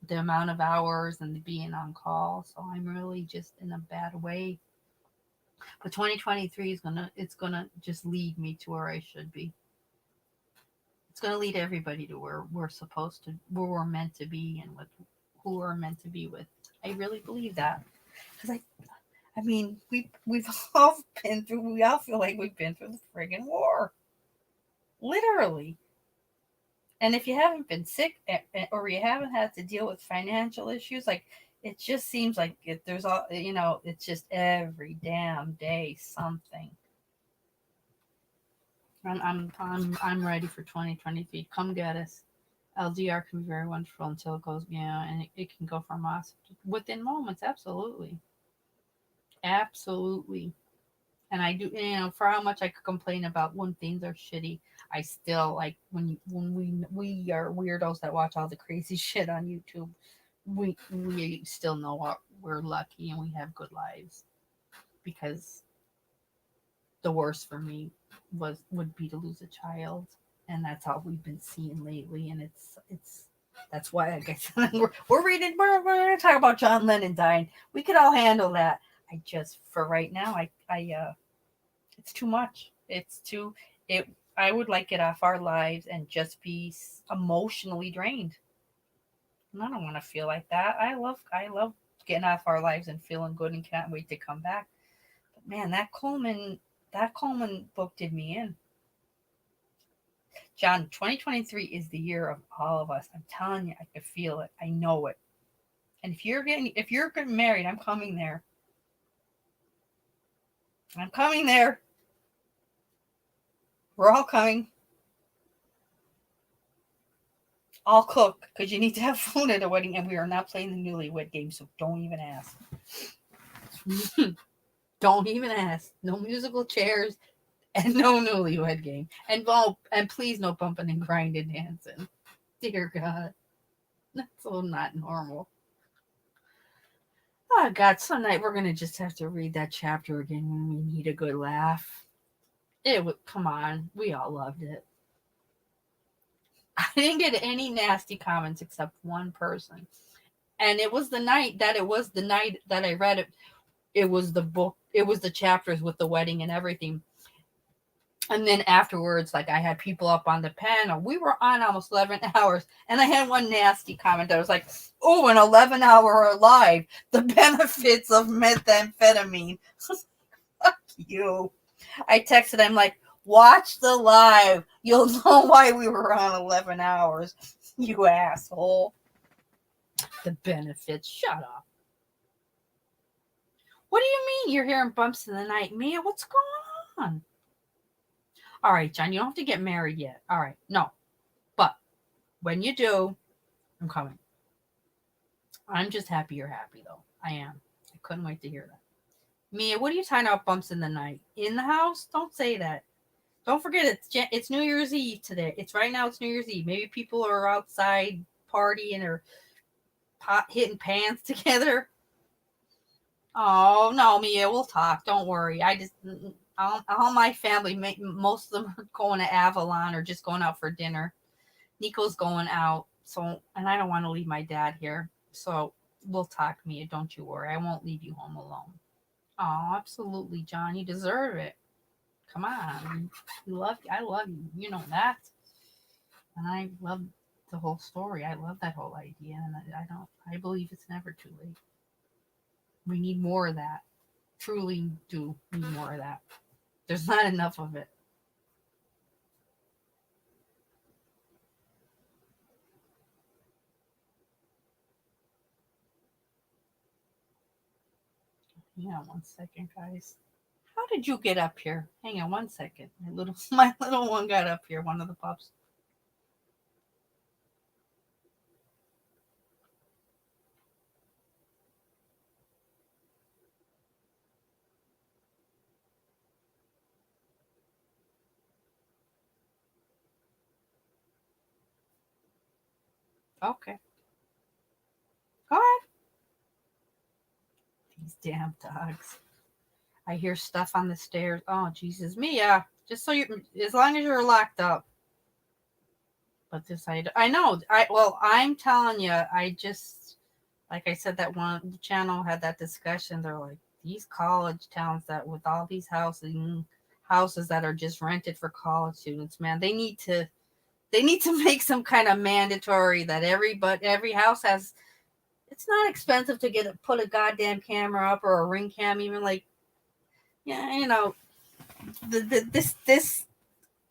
The amount of hours and the being on call, so I'm really just in a bad way. But 2023 it's gonna just lead me to where I should be. It's gonna lead everybody to where we're supposed to, where we're meant to be, and with who we're meant to be with. I really believe that. Because I mean, we've all been through. We all feel like we've been through the friggin' war, literally. And if you haven't been sick or you haven't had to deal with financial issues, like it just seems like there's all it's just every damn day something. I'm ready for 2023. Come get us. LDR can be very wonderful until it goes, and it can go from us within moments. Absolutely. Absolutely. And I do, for how much I could complain about when things are shitty, I still like when we are weirdos that watch all the crazy shit on YouTube. We still know we're lucky and we have good lives, because the worst for me would be to lose a child, and that's all we've been seeing lately. And it's that's why, I guess, we're reading. We're going to talk about John Lennon dying. We could all handle that. I just, for right now, I it's too much. I would like it off our lives and just be emotionally drained. And I don't want to feel like that. I love getting off our lives and feeling good and can't wait to come back. But man, that Coleman book did me in. John, 2023 is the year of all of us. I'm telling you, I can feel it. I know it. And if you're getting married, I'm coming there. I'm coming there. We're all coming. I'll cook, because you need to have food at a wedding, and we are not playing the newlywed game, so don't even ask. Don't even ask. No musical chairs and no newlywed game. And please no bumping and grinding dancing. Dear God. That's so not normal. Oh God, some night we're gonna just have to read that chapter again when we need a good laugh. Come on, we all loved it. I didn't get any nasty comments except one person. And it was the night that I read it. It was the book, it was the chapters with the wedding and everything. And then afterwards, like, I had people up on the panel. We were on almost 11 hours. And I had one nasty comment that was like, oh, an 11-hour live. The benefits of methamphetamine. Fuck you. I texted him like, watch the live. You'll know why we were on 11 hours. You asshole. The benefits. Shut up. What do you mean you're hearing bumps in the night? Mia, what's going on? All right, John, you don't have to get married yet. All right, no. But when you do, I'm coming. I'm just happy you're happy, though. I am. I couldn't wait to hear that. Mia, what are you talking about bumps in the night? In the house? Don't say that. Don't forget, it's New Year's Eve today. It's right now, it's New Year's Eve. Maybe people are outside partying or hitting pans together. Oh, no, Mia, we'll talk. Don't worry. All my family, most of them are going to Avalon or just going out for dinner. Nico's going out, and I don't want to leave my dad here. So we'll talk, Mia. Don't you worry. I won't leave you home alone. Oh, absolutely, John. You deserve it. Come on. I love you. You know that. And I love the whole story. I love that whole idea. And I believe it's never too late. We need more of that. Truly do need more of that. There's not enough of it. Hang on 1 second, guys. How did you get up here? Hang on 1 second. My little one got up here, one of the pups. Okay. Go ahead. These damn dogs. I hear stuff on the stairs. Oh, Jesus. Mia, just so as long as you're locked up. But I know. I'm telling you, like I said, that one channel had that discussion. They're like, these college towns that with all these houses that are just rented for college students, man, they need to make some kind of mandatory that every house has. it's not expensive to put a goddamn camera up or a ring cam, even like, yeah, you know, this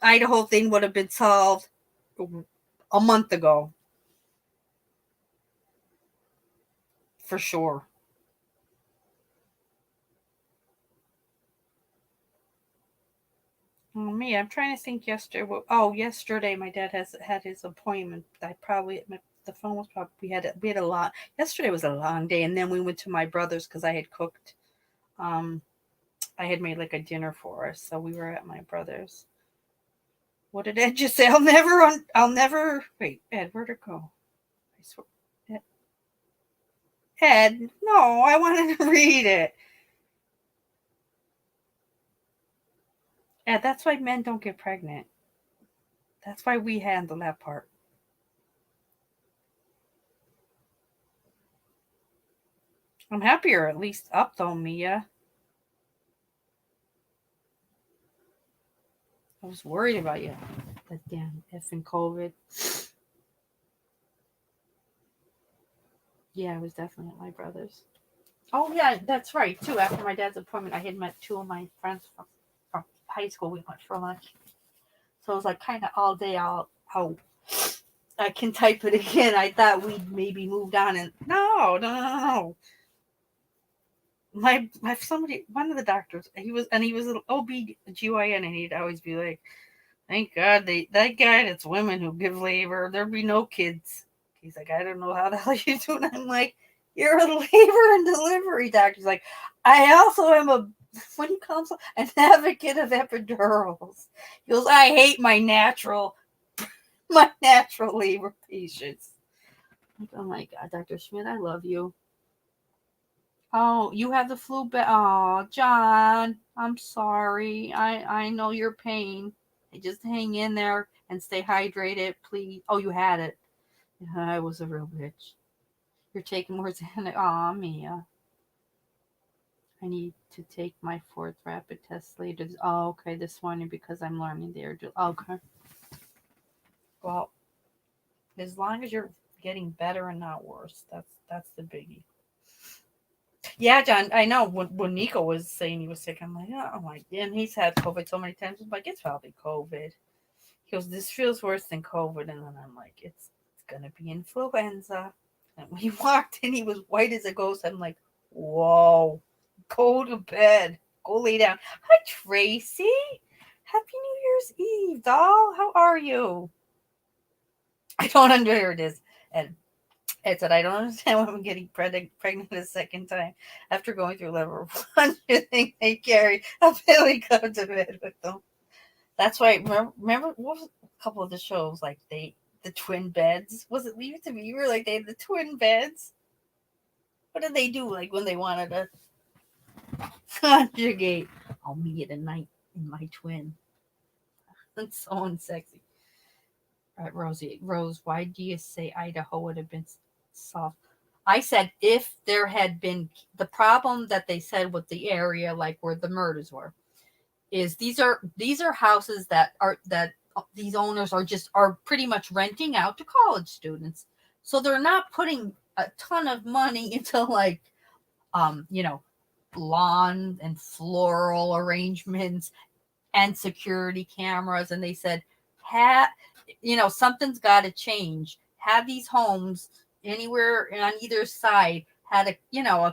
Idaho thing would have been solved a month ago. For sure. Oh, me, I'm trying to think yesterday. Yesterday my dad had his appointment. The phone was probably we had a lot. Yesterday was a long day, and then we went to my brother's because I had cooked. I had made like a dinner for us, so we were at my brother's. What did Ed just say? I'll never. Wait, Ed, where'd it go? I swear, Ed, no, I wanted to read it. Ed, that's why men don't get pregnant. That's why we handle that part. I'm happier at least up though, Mia. I was worried about you. That damn effing COVID. Yeah, it was definitely at my brother's. Oh yeah, that's right too. After my dad's appointment, I had met two of my friends from high school. We went for lunch, so it was like kind of all day. How I can type it again. I thought we'd maybe moved on, and no. My somebody, one of the doctors, he was an OB/GYN, and he'd always be like, "Thank God that guy that's women who give labor, there'd be no kids." He's like, "I don't know how the hell you do it." I'm like, "You're a labor and delivery doctor." He's like, "I also am what do you call him? An advocate of epidurals." He goes, "I hate my natural labor patients." Oh my God, Dr. Schmidt, I love you. Oh, you have the flu. Oh, John, I'm sorry. I know your pain. Just hang in there and stay hydrated, please. Oh, you had it. Yeah, I was a real bitch. You're taking more than. Aw, Mia. I need to take my 4th rapid test later. Oh, okay, this morning because I'm learning there. Okay. Well, as long as you're getting better and not worse, that's the biggie. Yeah, John, I know when Nico was saying he was sick, I'm like, oh my, and he's had COVID so many times. I'm like, it's probably COVID. He goes, this feels worse than COVID, and then I'm like, it's gonna be influenza. And when he walked in, he was white as a ghost. I'm like, whoa, go to bed, go lay down. Hi, Tracy. Happy New Year's Eve, doll. How are you? I don't under here it is, and Ed said, I don't understand why I'm getting pregnant a second time after going through level 1. You think they carry a Billy come to bed with them. That's why, remember what was a couple of the shows, like the twin beds? Was it Leave It to Beaver? Like they had the twin beds? What did they do, like when they wanted to conjugate? I'll meet at night in my twin. That's so unsexy. All right, Rose, why do you say Idaho would have been soft? I said if there had been the problem that they said with the area, like where the murders were, is these are houses that these owners are pretty much renting out to college students, so they're not putting a ton of money into like you know, lawn and floral arrangements and security cameras. And they said, something's got to change. Have these homes anywhere on either side had a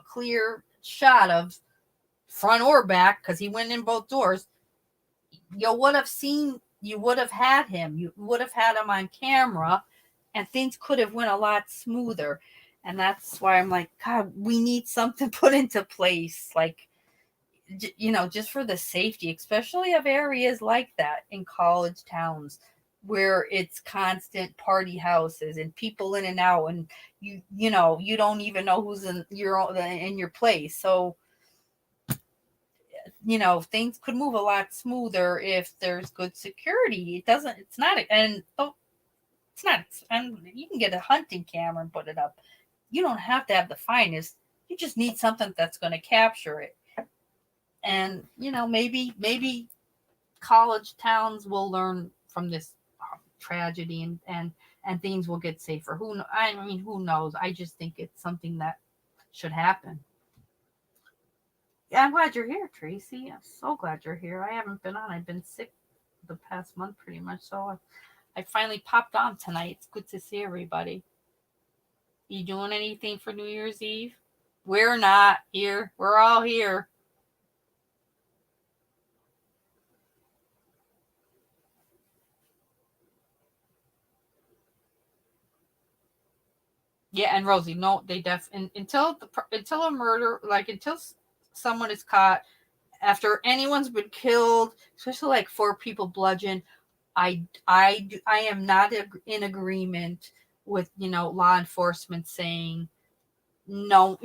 clear shot of front or back, because he went in both doors. You would have had him on camera, and things could have went a lot smoother. And that's why I'm like, God, we need something put into place, like, just for the safety, especially of areas like that in college towns where it's constant party houses and people in and out, and you don't even know who's in your place. So things could move a lot smoother if there's good security. It's not, and you can get a hunting camera and put it up. You don't have to have the finest. You just need something that's going to capture it. And maybe college towns will learn from this tragedy, and things will get safer. I mean, who knows? I just think it's something that should happen. Yeah, I'm glad you're here, Tracy. I'm so glad you're here. I haven't been on. I've been sick the past month pretty much, so I finally popped on tonight. It's good to see everybody. You doing anything for New Year's Eve? We're not here. We're all here. Yeah, and Rosie, no, they until a murder, like until someone is caught after anyone's been killed, especially like 4 people bludgeoned. I am not in agreement with law enforcement saying no.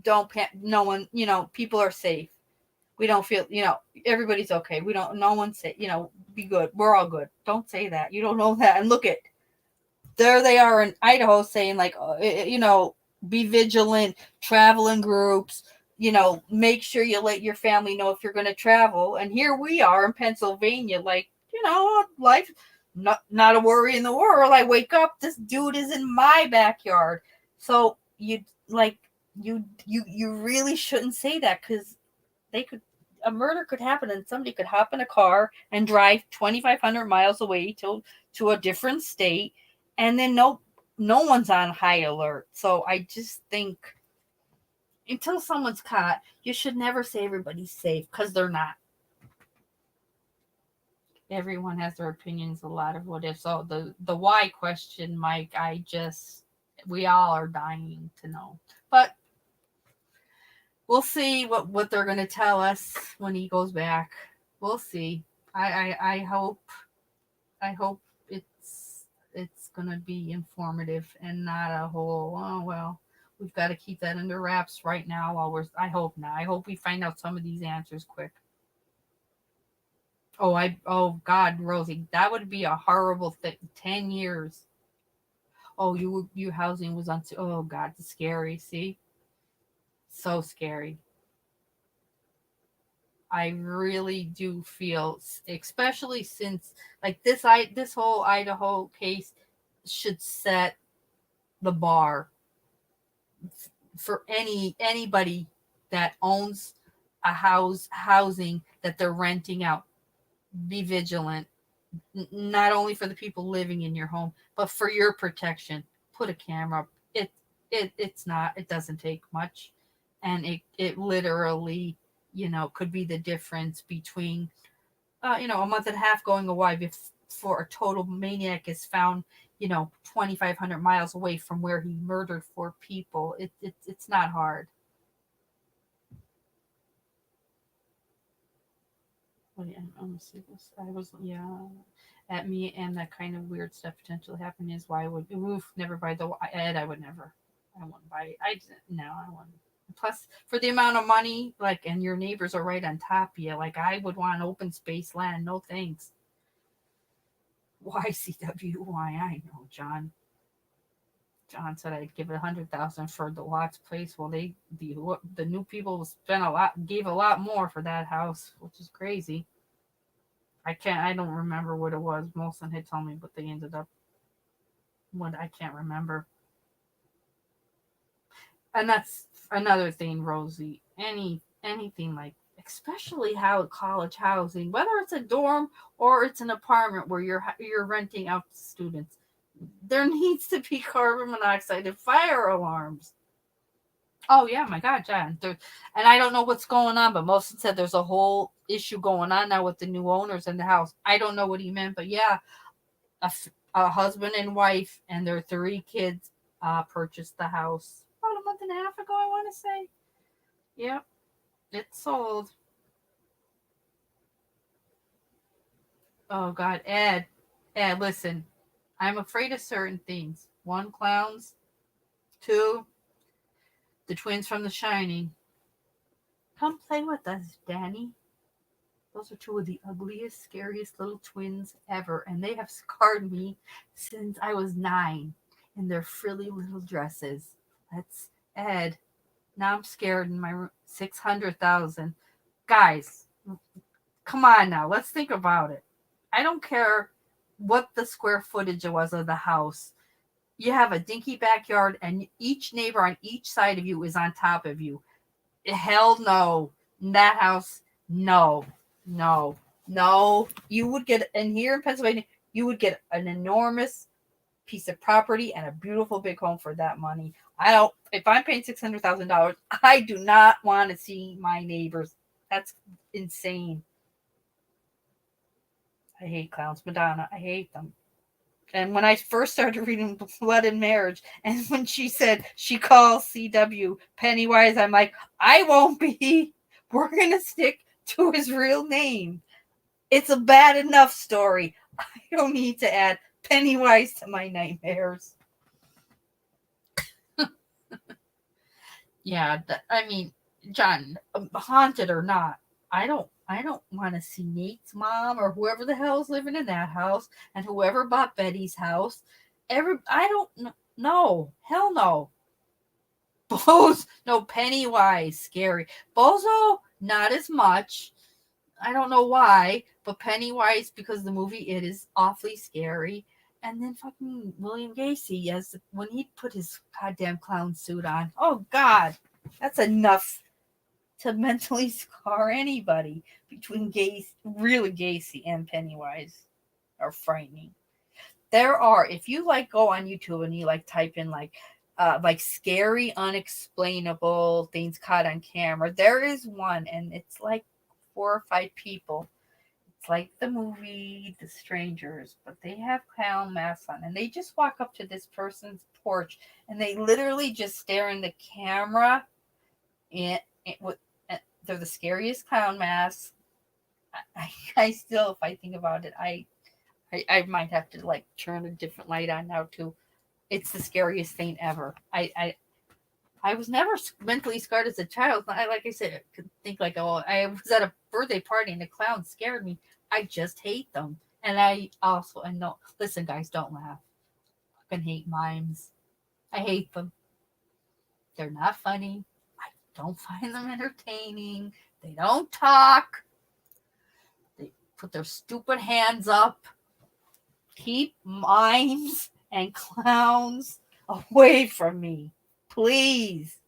Don't no one. People are safe. We don't feel everybody's okay. We don't. No one's safe. Be good. We're all good. Don't say that. You don't know that. And look at there they are in Idaho saying like be vigilant, travel in groups. Make sure you let your family know if you're going to travel. And here we are in Pennsylvania, like, life, not a worry in the world. I wake up, this dude is in my backyard. So you really shouldn't say that, because a murder could happen and somebody could hop in a car and drive 2,500 miles away to a different state, and then no one's on high alert. So I just think until someone's caught, you should never say everybody's safe, because they're not. Everyone has their opinions, a lot of what if. So the why question, Mike, we all are dying to know. But we'll see what they're going to tell us when he goes back. We'll see. I hope it's going to be informative and not a whole, oh, well, we've got to keep that under wraps right now I hope not. I hope we find out some of these answers quick. Oh God, Rosie, that would be a horrible thing. 10 years. Oh, you housing was on. Oh God, it's scary. See, so scary. I really do feel, especially since like this whole Idaho case should set the bar for anybody that owns a housing that they're renting out. Be vigilant, not only for the people living in your home, but for your protection. Put a camera. It doesn't take much, and it literally could be the difference between a month and a half going away before a total maniac is found 2,500 miles away from where he murdered 4 people. It's not hard. Oh, yeah, I'm gonna see this. I was, at me, and that kind of weird stuff potentially happening is why I would never buy the Ed. I would never. I wouldn't buy it. I wouldn't. Plus, for the amount of money, like, and your neighbors are right on top of you, like, I would want open space land. No thanks. YCW? Why? I know, John. John said I'd give it $100,000 for the Watts place. Well, the new people gave a lot more for that house, which is crazy. I don't remember what it was. Molson had told me, but they ended up what I can't remember. And that's another thing, Rosie. Anything like, especially how college housing, whether it's a dorm or it's an apartment where you're renting out to students, there needs to be carbon monoxide and fire alarms. Oh yeah, my God, John. And I don't know what's going on, but Molson said there's a whole issue going on now with the new owners in the house. I don't know what he meant, but yeah, a husband and wife and their 3 kids purchased the house about a month and a half ago, I want to say. Yep, it's sold. Oh God, Ed, listen, I'm afraid of certain things. 1, clowns. 2, the twins from The Shining. Come play with us, Danny. Those are 2 of the ugliest, scariest little twins ever, and they have scarred me since I was 9 in their frilly little dresses. That's Ed. Now I'm scared in my room. 600,000. Guys, come on now. Let's think about it. I don't care what the square footage was of the house. You have a dinky backyard, and each neighbor on each side of you is on top of you. Hell no. That house, no, no, no. You would get, and here in Pennsylvania, you would get an enormous piece of property and a beautiful big home for that money. I don't, if I'm paying $600,000, I do not want to see my neighbors. That's insane. I hate clowns. Madonna, I hate them. And when I first started reading Blood and Marriage, and when she said she calls CW Pennywise, I'm like, I won't be. We're going to stick to his real name. It's a bad enough story. I don't need to add Pennywise to my nightmares. Yeah, I mean, John, haunted or not, I don't want to see Nate's mom or whoever the hell's living in that house and whoever bought Betty's house. I don't know. Hell no. No, Pennywise, scary. Bozo, not as much. I don't know why, but Pennywise, because the movie, it is awfully scary. And then fucking William Gacy, yes, when he put his goddamn clown suit on. Oh, God. That's enough to mentally scar anybody. Between really Gacy and Pennywise are frightening. There are, if you go on YouTube and you type in scary, unexplainable things caught on camera, there is one, and it's 4 or 5 people. It's like the movie The Strangers, but they have clown masks on, and they just walk up to this person's porch, and they literally just stare in the camera, and they're the scariest clown masks. I still, if I think about it, I might have to turn a different light on now too. It's the scariest thing ever. I was never mentally scarred as a child. Like I said, I could think I was at a birthday party and the clown scared me. I just hate them. And I know, listen guys, don't laugh. I fucking hate mimes. I hate them. They're not funny. I don't find them entertaining. They don't talk. They put their stupid hands up. Keep mimes and clowns away from me. Please.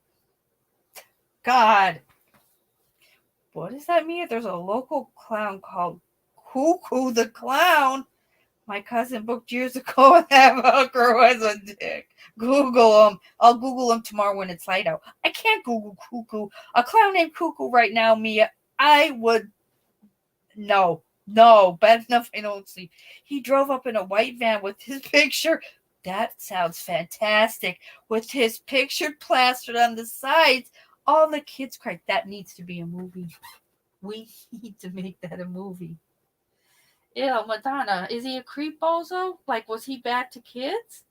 God. What does that mean? There's a local clown called Cuckoo the Clown. My cousin booked years ago and that hooker was a dick. Google him. I'll Google him tomorrow when it's light out. I can't Google Cuckoo. A clown named Cuckoo right now, Mia. I would. No. Bad enough I don't sleep. He drove up in a white van with his picture. That sounds fantastic. With his picture plastered on the sides. All the kids cried. That needs to be a movie. We need to make that a movie. Yeah, Madonna. Is he a creep bozo? Was he bad to kids?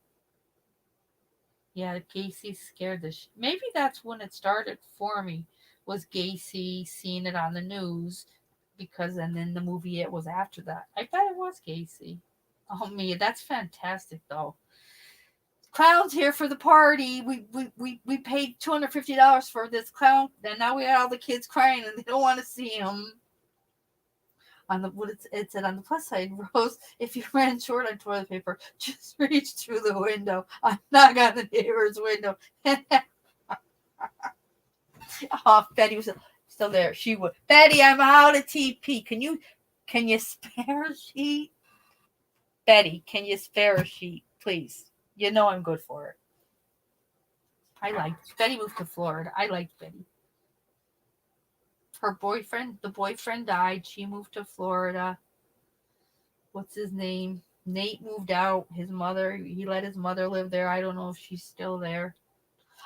Yeah, Gacy scared the maybe that's when it started for me. Was Gacy seeing it on the news? Because and then the movie it was after that. I bet it was Gacy. Oh me, that's fantastic though. Clown's here for the party. We paid $250 for this clown, and now we got all the kids crying and they don't want to see him. On the it said on the plus side, Rose, if you ran short on toilet paper, just reach through the window. Knock on the neighbor's window. Oh, Betty was still there. She would. Betty, I'm out of TP. Can you spare a sheet? Betty, can you spare a sheet, please? You know I'm good for it. Betty moved to Florida. I liked Betty. The boyfriend died. She moved to Florida. What's his name? Nate moved out. He let his mother live there. I don't know if she's still there.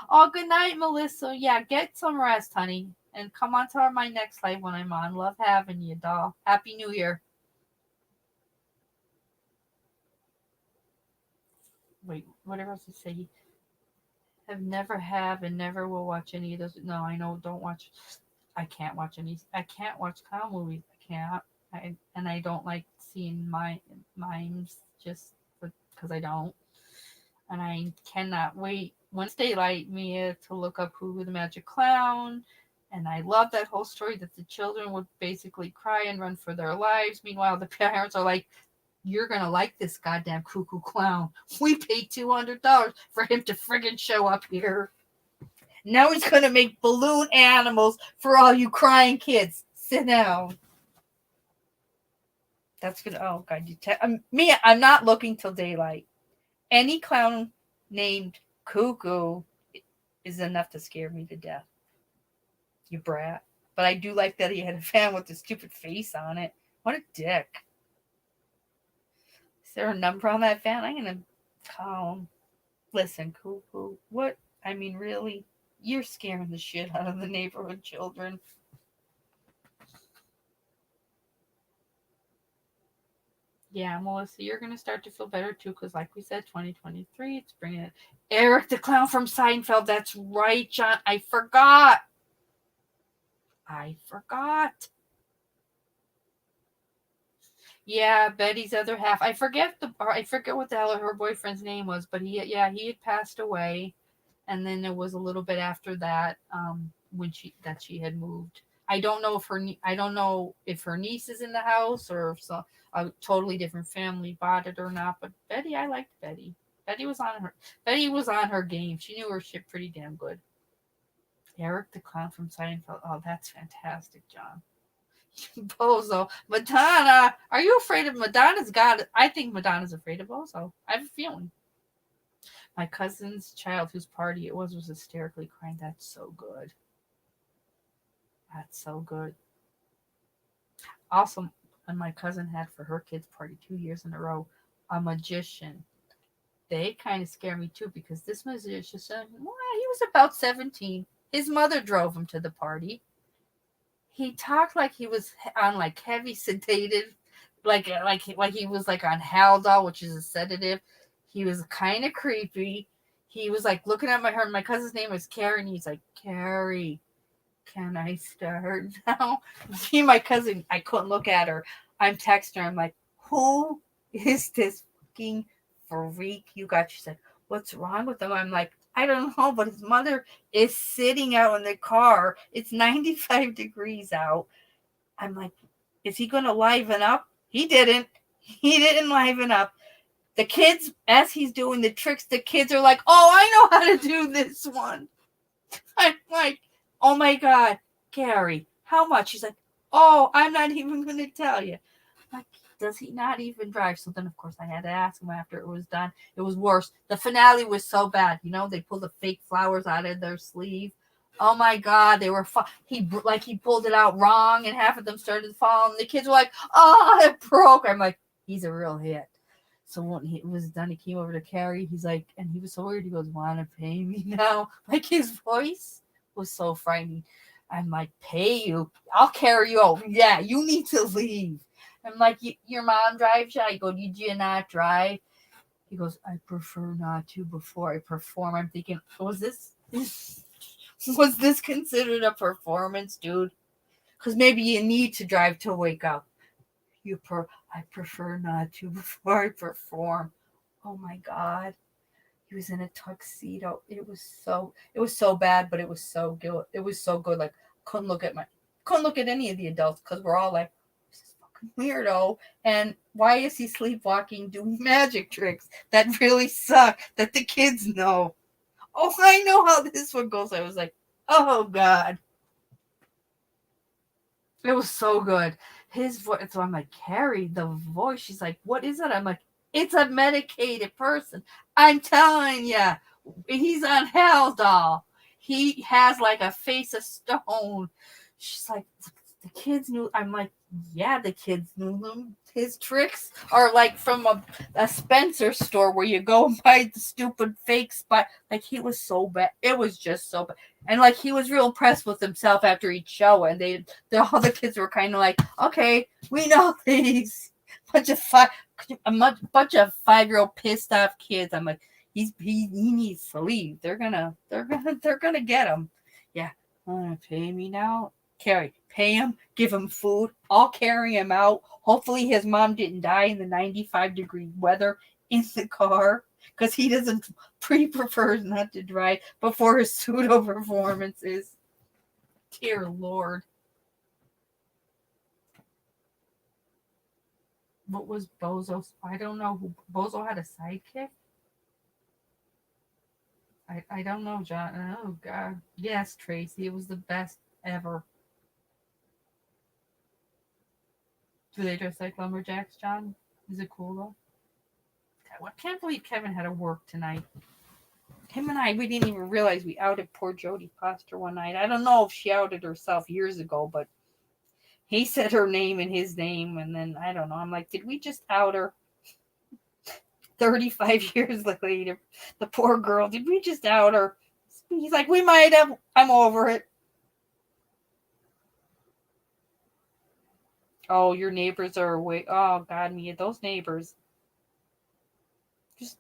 Oh, good night, Melissa. Yeah, get some rest, honey. And come on to my next live when I'm on. Love having you, doll. Happy New Year. Wait, whatever else to say. And never will watch any of those. No, I know. Don't watch. I can't watch clown movies. I can't. I don't like seeing mimes just because I don't. And I cannot wait Wednesday light Mia to look up Who the Magic Clown. And I love that whole story that the children would basically cry and run for their lives. Meanwhile, the parents are like, you're going to like this goddamn cuckoo clown. We paid $200 for him to friggin' show up here. Now he's going to make balloon animals for all you crying kids. Sit down. That's going to, oh, God. I'm not looking till daylight. Any clown named Cuckoo is enough to scare me to death. You brat. But I do like that he had a fan with a stupid face on it. What a dick. Is there a number on that fan? I'm going to call him. Listen, Cuckoo, what? I mean, really? You're scaring the shit out of the neighborhood children. Yeah, Melissa, you're going to start to feel better too, because like we said, 2023, it's bringing it. Eric the Clown from Seinfeld. That's right, John. I forgot. Yeah, Betty's other half. I forget what the hell her boyfriend's name was, but he had passed away, and then it was a little bit after that when she had moved. I don't know if her niece is in the house or if a totally different family bought it or not. But Betty, I liked Betty. Betty was on her game. She knew her shit pretty damn good. Eric the Clown from Seinfeld. Oh, that's fantastic, John. Bozo. Madonna. Are you afraid of Madonna's God? I think Madonna's afraid of Bozo. I have a feeling. My cousin's child, whose party it was hysterically crying. That's so good. That's so good. Also, and my cousin had for her kids' party 2 years in a row a magician. They kind of scare me too, because this magician, he was about 17. His mother drove him to the party. He talked like he was on like heavy sedative, like he was like on Haldol, which is a sedative. He was kind of creepy. He was like looking at my cousin's name was Carrie, and he's like, Carrie, can I start now? See, my cousin, I couldn't look at her. I'm texting her. I'm like, who is this fucking freak you got? She's like, what's wrong with him? I'm like, I don't know, but his mother is sitting out in the car. It's 95 degrees out. I'm like, is he going to liven up? He didn't. He didn't liven up. The kids, as he's doing the tricks, the kids are like, oh, I know how to do this one. I'm like, oh my God, Carrie, how much? She's like, oh, I'm not even going to tell you. I'm like, does he not even drive? So then, of course, I had to ask him after it was done. It was worse. The finale was so bad. You know, they pulled the fake flowers out of their sleeve. Oh my God, they were he pulled it out wrong, and half of them started to fall. And the kids were like, "Oh, it broke." I'm like, he's a real hit. So when it was done, he came over to Carrie. He's like, and he was so weird. He goes, "Want to pay me now?" Like his voice was so frightening. I'm like, "Pay you? I'll carry you over." Yeah, you need to leave. I'm like, your mom drives you? I go, did you not drive? He goes, I prefer not to before I perform. I'm thinking, was this considered a performance, dude? Because maybe you need to drive to wake up. I prefer not to before I perform. Oh my God. He was in a tuxedo. It was so bad, but it was so good. It was so good. Like, couldn't look at any of the adults, because we're all like, weirdo, and why is he sleepwalking doing magic tricks that really suck that the kids know? Oh, I know how this one goes. I was like, oh God, it was so good. His voice. So I'm like, Carrie, the voice. She's like, what is it? I'm like, it's a medicated person. I'm telling you, he's on Haldol. He has like a face of stone. She's like, the kids knew. I'm like, yeah, the kids knew them. His tricks are like from a Spencer store where you go and buy the stupid fake spot. Like, he was so bad. It was just so bad. And like, he was real impressed with himself after each show. And all the kids were kind of like, okay, we know these. Bunch of 5-year-old pissed off kids. I'm like, he needs to leave. They're gonna get him. Yeah, wanna pay me now? Carrie, pay him, give him food. I'll carry him out. Hopefully his mom didn't die in the 95-degree weather in the car, because he prefers not to drive before his pseudo performances. Dear Lord. what was Bozo's? I don't know who Bozo had a sidekick. I don't know, John. Oh God, yes, Tracy, it was the best ever. Do they dress like lumberjacks, John? Is it cool though? I can't believe Kevin had to work tonight. Him and I, we didn't even realize we outed poor Jodie Foster one night. I don't know if she outed herself years ago, but he said her name and his name, and then I don't know. I'm like, did we just out her? 35 years later, the poor girl, did we just out her? He's like, we might have. I'm over it. Oh, your neighbors are away. Oh God, Mia, those neighbors.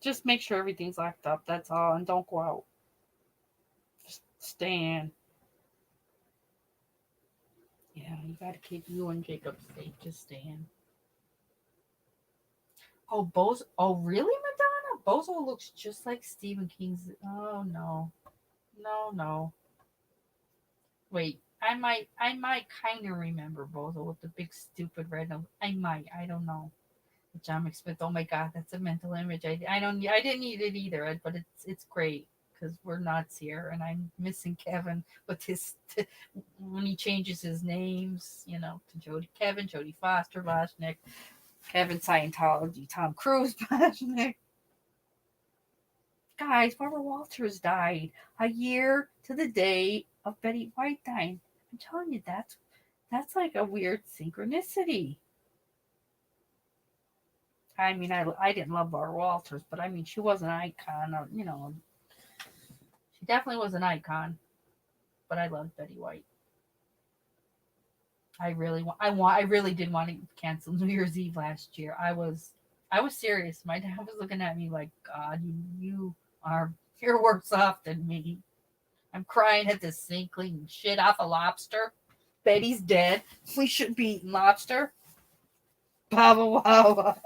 Just make sure everything's locked up. That's all, and don't go out. Just stay in. Yeah, you gotta keep you and Jacob safe. Just stay in. Oh, Bozo. Oh, really, Madonna? Bozo looks just like Stephen King's. Oh no, no. Wait, I might kind of remember Bozo with the big stupid red nose. I don't know. John McSmith. Oh my God, that's a mental image. I didn't need it either, but it's great because we're nuts here, and I'm missing Kevin with his when he changes his names, to Jodie Foster, Boschnick, Kevin Scientology, Tom Cruise, Boschnick. Guys, Barbara Walters died a year to the day of Betty White dying. I'm telling you, that's like a weird synchronicity. I mean, I didn't love Barbara Walters, but I mean, she was an icon. She definitely was an icon. But I loved Betty White. I really did want to cancel New Year's Eve last year. I was serious. My dad was looking at me like, God, you're worse off than me. I'm crying at this sink cleaning shit off a lobster. Betty's dead. We should be eating lobster. Baba Wawa.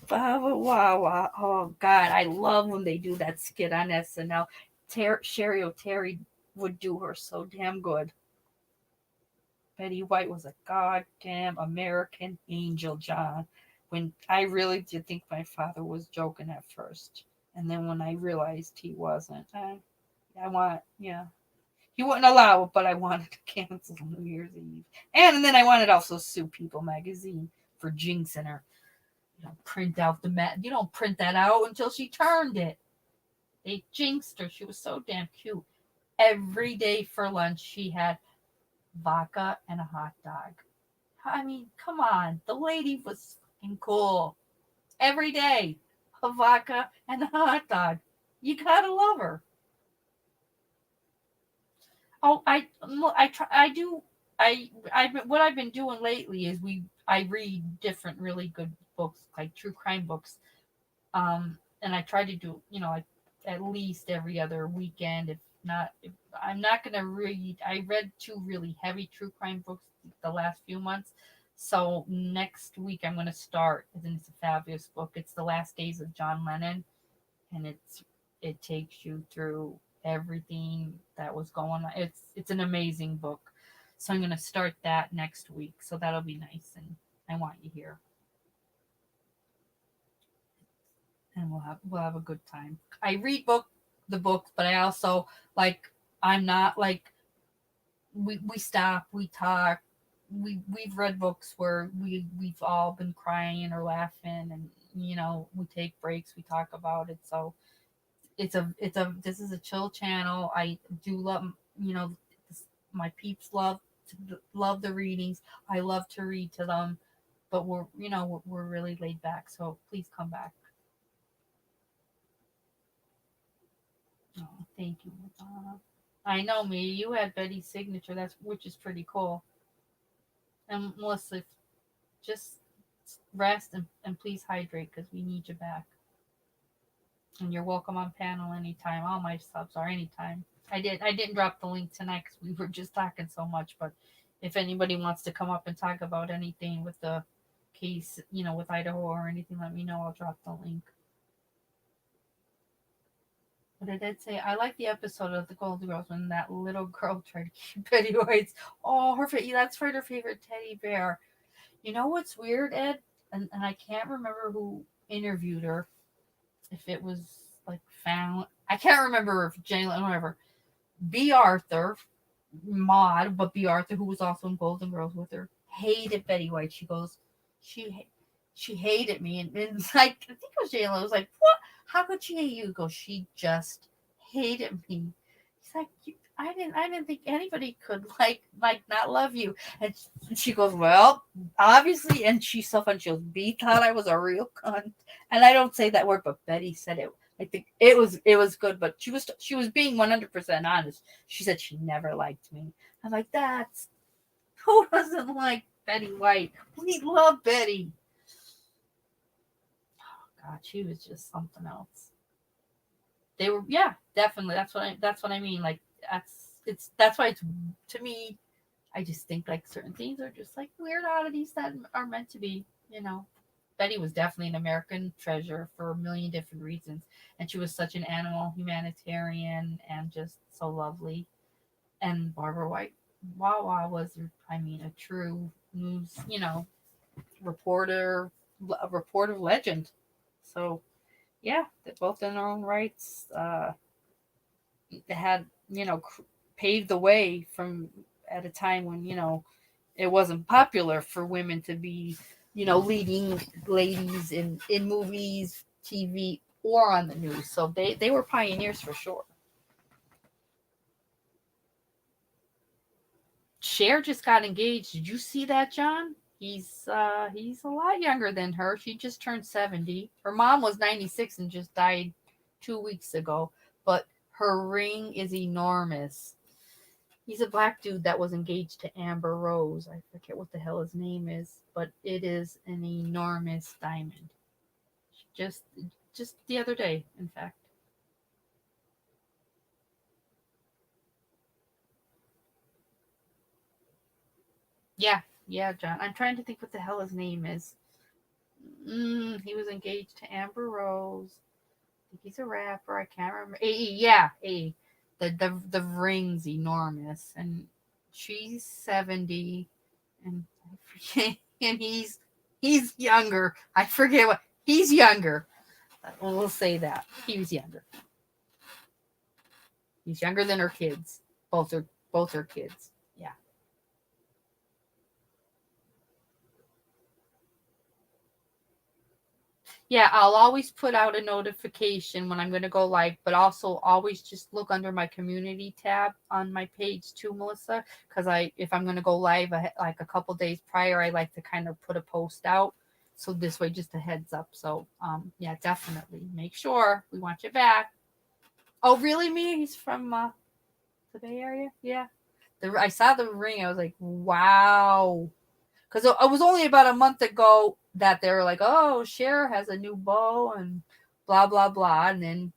Baba Wawa. Oh God, I love when they do that skit on SNL. Sherry O'Terry would do her so damn good. Betty White was a goddamn American angel, John. When I really did think my father was joking at first, and then when I realized he wasn't, yeah. He wouldn't allow it, but I wanted to cancel New Year's Eve. And then I wanted also Sue People magazine for jinxing her. You don't print out you don't print that out until she turned it. They jinxed her. She was so damn cute. Every day for lunch she had vodka and a hot dog. I mean, come on. The lady was fucking cool. Every day, a vodka and a hot dog. You gotta love her. Oh, what I've been doing lately is I read different really good books, like true crime books. And I try to do, like at least every other weekend. If I'm not gonna read. I read two really heavy true crime books the last few months. So next week I'm gonna start, and it's a fabulous book. It's The Last Days of John Lennon, and it takes you through everything that was going on. It's an amazing book. So I'm gonna start that next week. So that'll be nice, and I want you here. And we'll have a good time. I read the books, but I also like I'm not like we stop, we talk, we've read books where we've all been crying or laughing, and we take breaks, we talk about it. So this is a chill channel. I do love my peeps love the readings. I love to read to them, but we're really laid back. So please come back. Oh, thank you, Madonna. I know, me. You had Betty's signature, which is pretty cool. And Melissa, just rest and please hydrate because we need you back. And you're welcome on panel anytime. All my subs are anytime. I didn't drop the link tonight because we were just talking so much. But if anybody wants to come up and talk about anything with the case, with Idaho or anything, let me know. I'll drop the link. What did Ed say? I like the episode of the Golden Girls when that little girl tried to keep Betty White's. Oh, that's right, her favorite teddy bear. You know what's weird, Ed? And I can't remember who interviewed her. If it was like found, I can't remember if Jane, whatever. B. Arthur, Maud, but B. Arthur, who was also in Golden Girls with her, hated Betty White. She goes, she hated me, and like I think it was Jayla was like, what? How could she hate you? Goes, she just hated me. He's like, I didn't think anybody could like not love you. And she goes, well, obviously, and she's so funny. She goes, B thought I was a real cunt, and I don't say that word, but Betty said it. I think it was good, but she was being 100% honest. She said she never liked me. I'm like, that's who doesn't like Betty White? We love Betty. Oh God, she was just something else. They were, yeah, definitely. That's what I mean. Like that's why it's, to me, I just think like certain things are just like weird oddities that are meant to be. You know, Betty was definitely an American treasure for a million different reasons, and she was such an animal humanitarian and just so lovely. And Barbara White Wawa was, I mean, a true news, reporter, a reporter legend. So yeah, they're both in their own rights. They had, paved the way from at a time when it wasn't popular for women to be, leading ladies in movies, TV, or on the news. So they were pioneers for sure. Cher just got engaged. Did you see that, John? He's a lot younger than her. She just turned 70. Her mom was 96 and just died 2 weeks ago. But her ring is enormous. He's a black dude that was engaged to Amber Rose. I forget what the hell his name is, but it is an enormous diamond. Just the other day, in fact. Yeah, John. I'm trying to think what the hell his name is. He was engaged to Amber Rose. I think he's a rapper. I can't remember. AE, yeah, AE. The ring's enormous, and she's 70, and I forget, and he's younger. I forget what he's younger. We'll say that he was younger. He's younger than her kids. Both her kids. Yeah. Yeah, I'll always put out a notification when I'm going to go live, but also always just look under my community tab on my page too, Melissa, because if I'm going to go live like a couple days prior, I like to kind of put a post out. So this way, just a heads up. So yeah, definitely make sure we want you back. Oh, really, Mia? He's from the Bay Area? Yeah. I saw the ring. I was like, wow. Because it was only about a month ago that they were like, oh, Cher has a new beau and blah, blah, blah. And then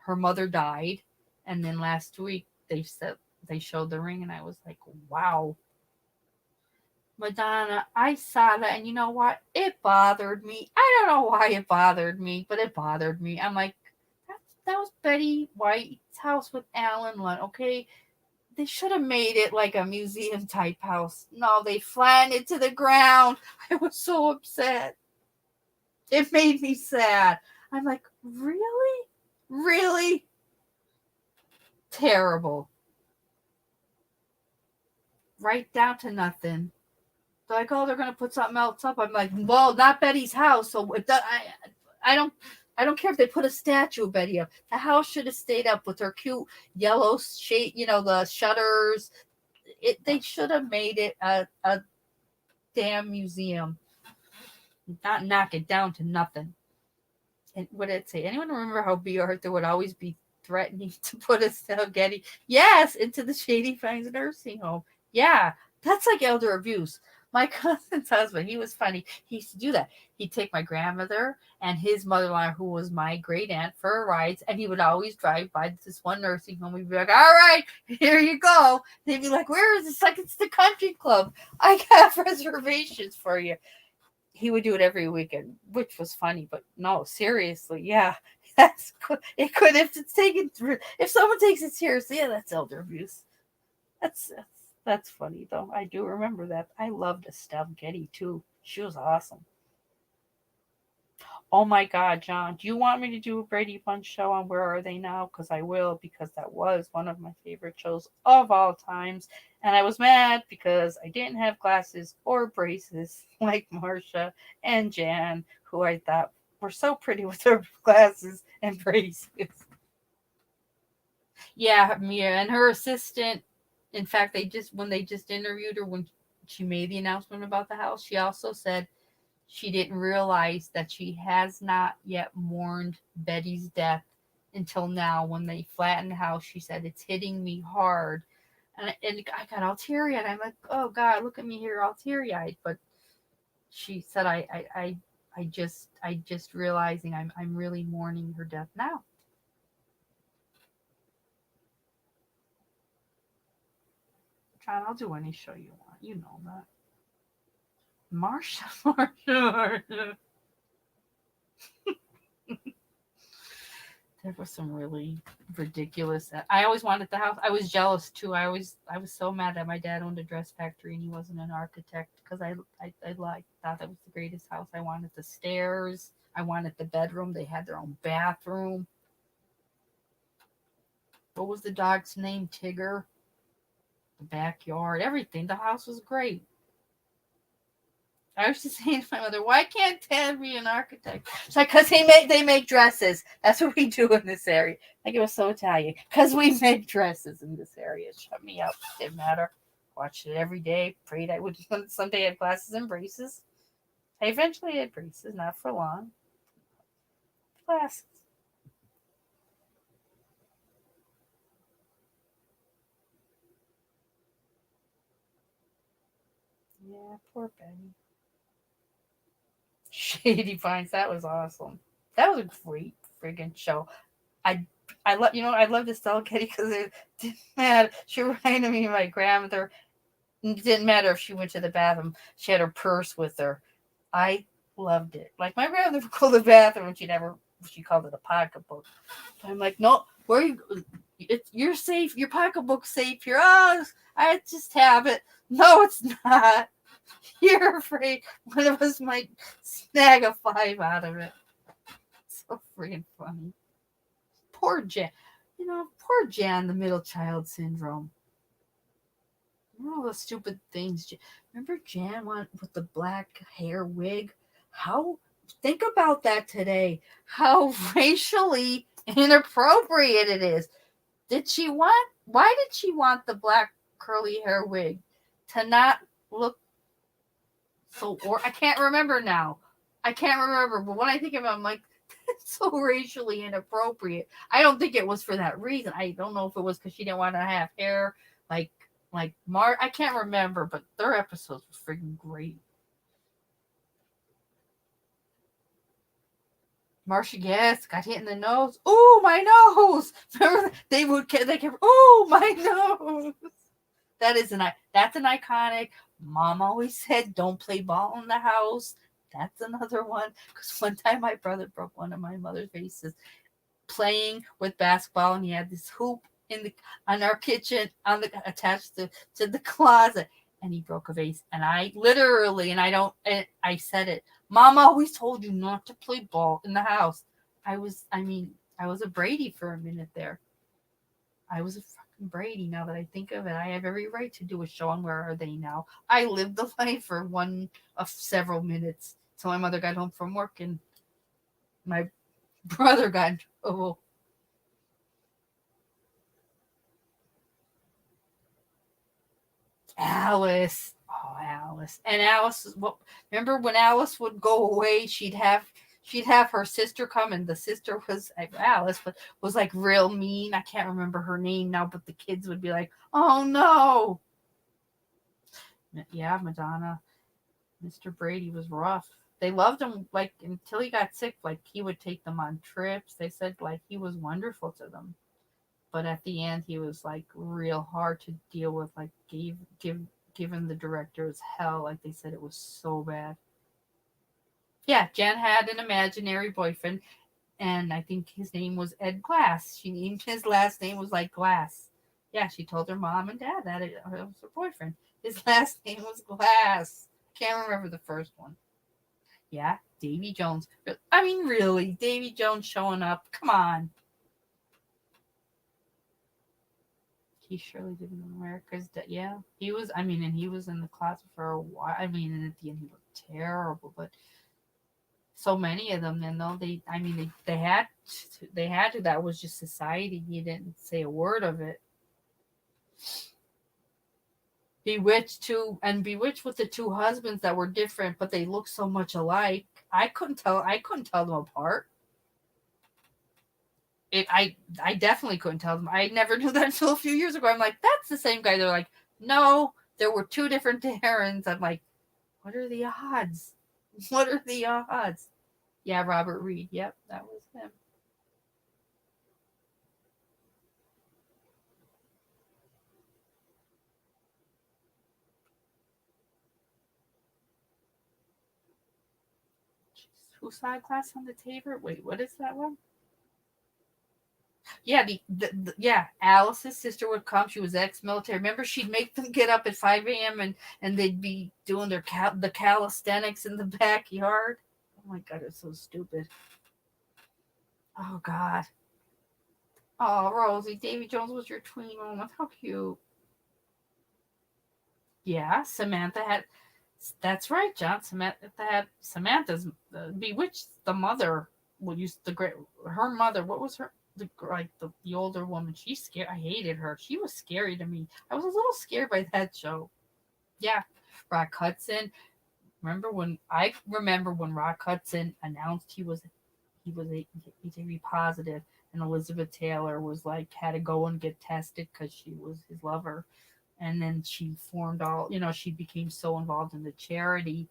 her mother died. And then last week they showed the ring, and I was like, wow. Madonna, I saw that, and you know what? It bothered me. I don't know why it bothered me, but it bothered me. I'm like, that was Betty White's house with Alan Lunt, okay? They should have made it like a museum type house. No, they flattened it to the ground. I was so upset. It made me sad. I'm like, really? Really? Terrible. Right down to nothing. They're like, oh, they're gonna put something else up. I'm like, well, not Betty's house. So I don't care if they put a statue of Betty up. The house should have stayed up with her cute yellow shade, the shutters. They should have made it a damn museum. Not knock it down to nothing. And what did it say? Anyone remember how B. Arthur would always be threatening to put a spaghetti? Yes, into the Shady Pines nursing home. Yeah, that's like elder abuse. My cousin's husband, he was funny. He used to do that. He'd take my grandmother and his mother-in-law, who was my great aunt, for rides, and he would always drive by this one nursing home. We'd be like, all right, here you go. They'd be like, where is this? Like, it's the country club. I got reservations for you. He would do it every weekend, which was funny, but no, seriously, yeah. That's good. It could if it's taken. If someone takes it seriously, yeah, that's elder abuse. That's funny though. I do remember that. I loved Estelle Getty too. She was awesome. Oh my God, John, do you want me to do a Brady Bunch show on Where Are They Now? Because I will, because that was one of my favorite shows of all times. And I was mad because I didn't have glasses or braces like Marcia and Jan, who I thought were so pretty with their glasses and braces. Yeah, Mia and her assistant. In fact, when they just interviewed her when she made the announcement about the house, she also said she didn't realize that she has not yet mourned Betty's death until now. When they flattened the house, she said, "It's hitting me hard." And I got all teary eyed. I'm like, "Oh God, look at me here, all teary eyed." But she said, I just realizing I'm really mourning her death now." John, I'll do any show you want. You know that. Marsha, Marsha. There was some really ridiculous. I always wanted the house. I was jealous too. I was so mad that my dad owned a dress factory and he wasn't an architect because thought that was the greatest house. I wanted the stairs. I wanted the bedroom. They had their own bathroom. What was the dog's name? Tigger. The backyard, everything. The house was great. I was just saying to my mother, "Why can't Dad be an architect?" She's like, "Because they make dresses. That's what we do in this area." Like, it was so Italian. "Because we make dresses in this area." Shut me up. Didn't matter. Watched it every day. Prayed I would someday have glasses and braces. I eventually had braces, not for long. Glasses. Yeah, poor Betty. Shady Pines. That was awesome. That was a great friggin' show. I I love this Stella Kitty because it didn't matter. She reminded me of my grandmother. It didn't matter if she went to the bathroom. She had her purse with her. I loved it. Like, my grandmother would go to the bathroom and she called it a pocketbook. I'm like, "No, where you? You're safe. Your pocketbook's safe here." "Oh, I just have it." "No, it's not. You're afraid one of us might snag a 5 out of it." So freaking funny. Poor Jan. Poor Jan, the middle child syndrome. All the stupid things. Remember Jan with the black hair wig? How Think about that today. How racially inappropriate it is. Why did she want the black curly hair wig? To not look or I can't remember now. I can't remember, but when I think of it, I'm like, it's so racially inappropriate. I don't think it was for that reason. I don't know if it was because she didn't want to have hair like I can't remember, but their episodes was freaking great. Marcia Guest got hit in the nose. "Oh, my nose!" Remember they kept, "Oh, my nose!" That's an iconic. Mom always said, "Don't play ball in the house." That's another one. Because one time my brother broke one of my mother's vases playing with basketball, and he had this hoop in the on our kitchen attached to the closet, and he broke a vase. And I literally, and I said it. "Mom always told you not to play ball in the house." I was a Brady for a minute there. I was a fucking Brady. Now that I think of it, I have every right to do a show on Where Are They Now. I lived the life for one of several minutes till my mother got home from work and my brother got in trouble. Alice. Oh, Alice. And Alice, remember when Alice would go away, she'd have her sister come, and the sister was Alice, but was like real mean. I can't remember her name now, but the kids would be like, "Oh no." Yeah, Madonna. Mr. Brady was rough. They loved him like until he got sick. Like, he would take them on trips. They said like he was wonderful to them, but at the end he was like real hard to deal with. Like, given the directors hell. Like, they said it was so bad. Yeah, Jen had an imaginary boyfriend. And I think his name was Ed Glass. She named his last name was like Glass. Yeah, she told her mom and dad that it was her boyfriend. His last name was Glass. Can't remember the first one. Yeah, Davy Jones. I mean, really, Davy Jones showing up. Come on. He surely didn't America's yeah, he was. I mean, and he was in the closet for a while. I mean, and at the end he looked terrible. But so many of them, then though I mean, they had to. That was just society. He didn't say a word of it. Bewitched too, and Bewitched with the two husbands that were different, but they looked so much alike. I couldn't tell. I couldn't tell them apart. I definitely couldn't tell them. I never knew that until a few years ago. I'm like, that's the same guy. They're like, no, there were two different Darrens. I'm like, what are the odds? What are the odds? Yeah, Robert Reed. Yep, that was him. Suicide Class on the Table. Wait, what is that one? Yeah, yeah, Alice's sister would come. She was ex-military. Remember, she'd make them get up at 5 a.m. and they'd be doing the calisthenics in the backyard. Oh my god, it's so stupid. Oh god. Oh, Rosie, Davy Jones was your tween moment. How cute. Yeah, Samantha had. That's right, John. Samantha's Bewitched. The mother will use the great. Her mother. What was her? The older woman. She scared. I hated her. She was scary to me. I was a little scared by that show. Yeah, Rock Hudson. I remember when Rock Hudson announced HIV positive, and Elizabeth Taylor was like had to go and get tested because she was his lover, and then she formed she became so involved in the charity.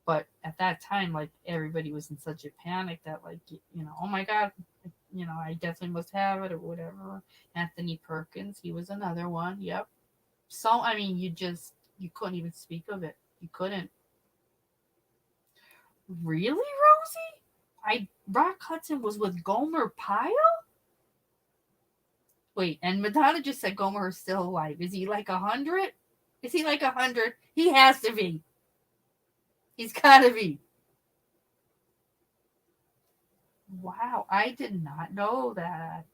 But at that time, like everybody was in such a panic that oh my god, I definitely must have it or whatever. Anthony Perkins, he was another one. Yep. So I mean, you couldn't even speak of it. You couldn't. Really, Rosie? Rock Hudson was with Gomer Pyle? Wait, and Madonna just said Gomer is still alive. Is he like 100? Is he like 100? He has to be. He's gotta be. Wow, I did not know that.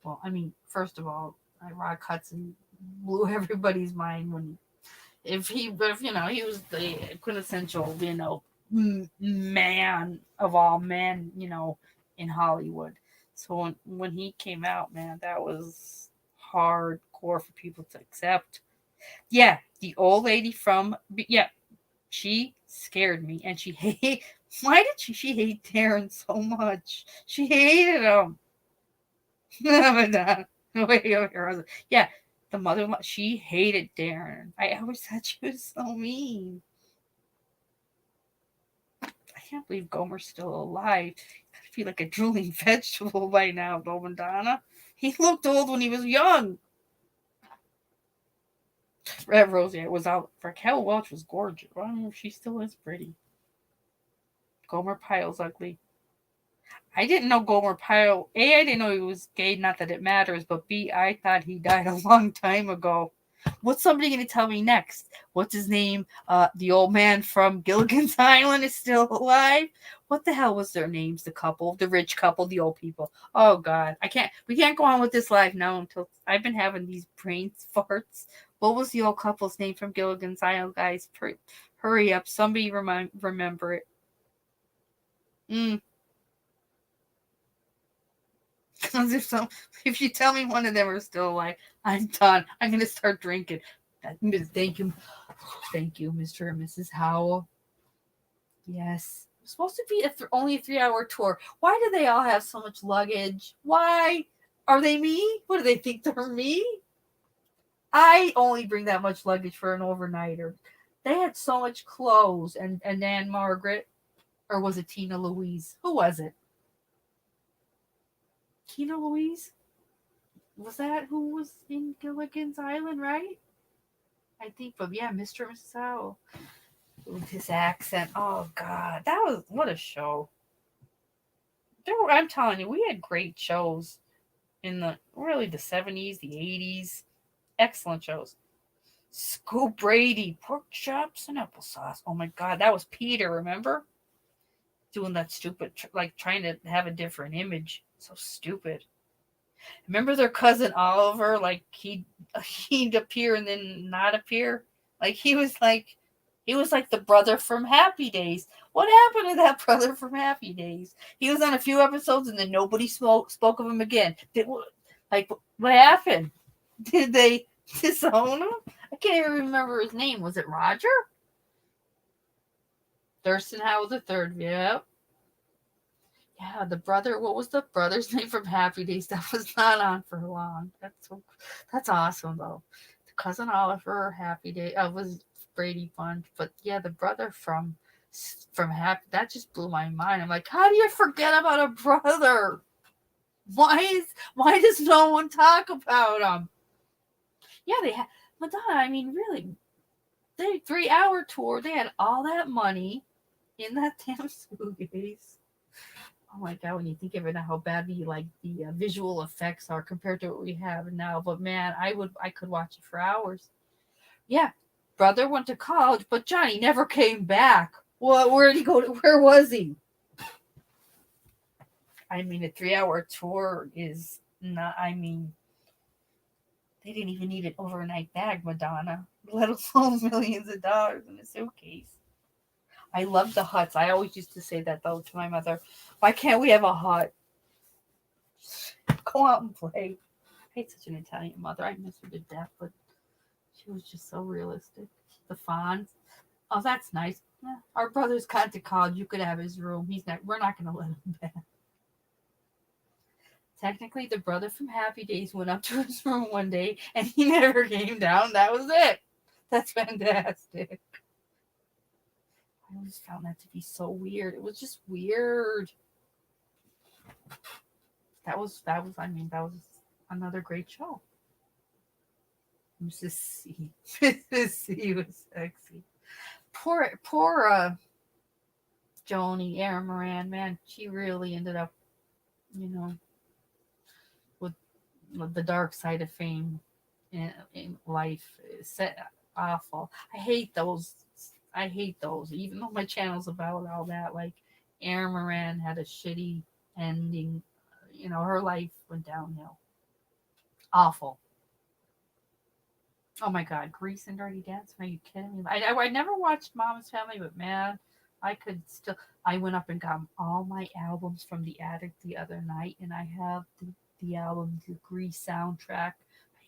Well, I mean, first of all, Rock Hudson blew everybody's mind when but if he was the quintessential, man of all men, in Hollywood. So when he came out, man, that was hardcore for people to accept. Yeah, the old lady she scared me, and she hate. Why did she hate Darren so much? She hated him. Yeah, the mother-in-law. She hated Darren. I always thought she was so mean. I can't believe Gomer's still alive. Gotta be like a drooling vegetable by now, though, Madonna. He looked old when he was young. Red Rosie was out. Raquel Welch was gorgeous. I don't know if she still is pretty. Gomer Pyle's ugly. I didn't know Gomer Pyle. A, I didn't know he was gay. Not that it matters, but B, I thought he died a long time ago. What's somebody going to tell me next? What's his name? The old man from Gilligan's Island is still alive. What the hell was their names? The couple, the rich couple, the old people. Oh God, we can't go on with this live now until I've been having these brain farts. What was the old couple's name from Gilligan's Island, guys? Hurry up, somebody remember it. Because if you tell me one of them are still alive, I'm done. I'm gonna start drinking. Thank you, Mr. and Mrs. Howell. Yes, it's supposed to be only a 3-hour tour. Why do they all have so much luggage? Why are they me? What do they think they're me? I only bring that much luggage for an overnighter. They had so much clothes, and Anne Margaret, or was it Tina Louise? Who was it? Tina Louise? Was that who was in Gilligan's Island, right? I think, but yeah, Mr. and Mrs. Howell. With his accent. Oh, God. What a show. I'm telling you, we had great shows in the 70s, the 80s. Excellent shows. Scoop Brady, pork chops and applesauce. Oh my God, that was Peter. Remember doing that stupid, like trying to have a different image. So stupid. Remember their cousin Oliver? Like he'd appear and then not appear. Like he was like the brother from Happy Days. What happened to that brother from Happy Days? He was on a few episodes and then nobody spoke of him again. What happened? Did they disown him? I can't even remember his name. Was it Roger? Thurston Howell the third. Yep. Yeah, the brother. What was the brother's name from Happy Days? That was not on for long. That's awesome though. The cousin Oliver, Happy Day. Was Brady Bunch, but yeah, the brother from Happy. That just blew my mind. I'm like, how do you forget about a brother? Why does no one talk about him? Yeah, they had Madonna. I mean, really, they 3-hour tour. They had all that money in that damn suitcase. Oh my God, when you think of it, how bad the visual effects are compared to what we have now. But man, I could watch it for hours. Yeah, brother went to college, but Johnny never came back. Well, where did he go? Where was he? I mean, a 3-hour tour is not. I mean, they didn't even need an overnight bag, Madonna, let alone millions of dollars in a suitcase. I love the huts. I always used to say that though to my mother. Why can't we have a hut? Go out and play. I hate such an Italian mother. I miss her to death, but she was just so realistic. The Fonz. Oh, that's nice. Yeah, our brother's gone to college. You could have his room. We're not going to let him back. Technically, the brother from Happy Days went up to his room one day and he never came down. That was it. That's fantastic. I always found that to be so weird. It was just weird. That was another great show. Mrs. C. Mrs. C was sexy. Poor Joni, Erin Moran, man, she really ended up, with the dark side of fame in life. It's awful. I hate those. Even though my channel's about all that, like Erin Moran had a shitty ending. Her life went downhill. Awful. Oh my God, Grease and Dirty Dancing? Are you kidding me? I never watched Mama's Family, but man, I could still. I went up and got all my albums from the attic the other night, and I have the album, the Grease soundtrack. I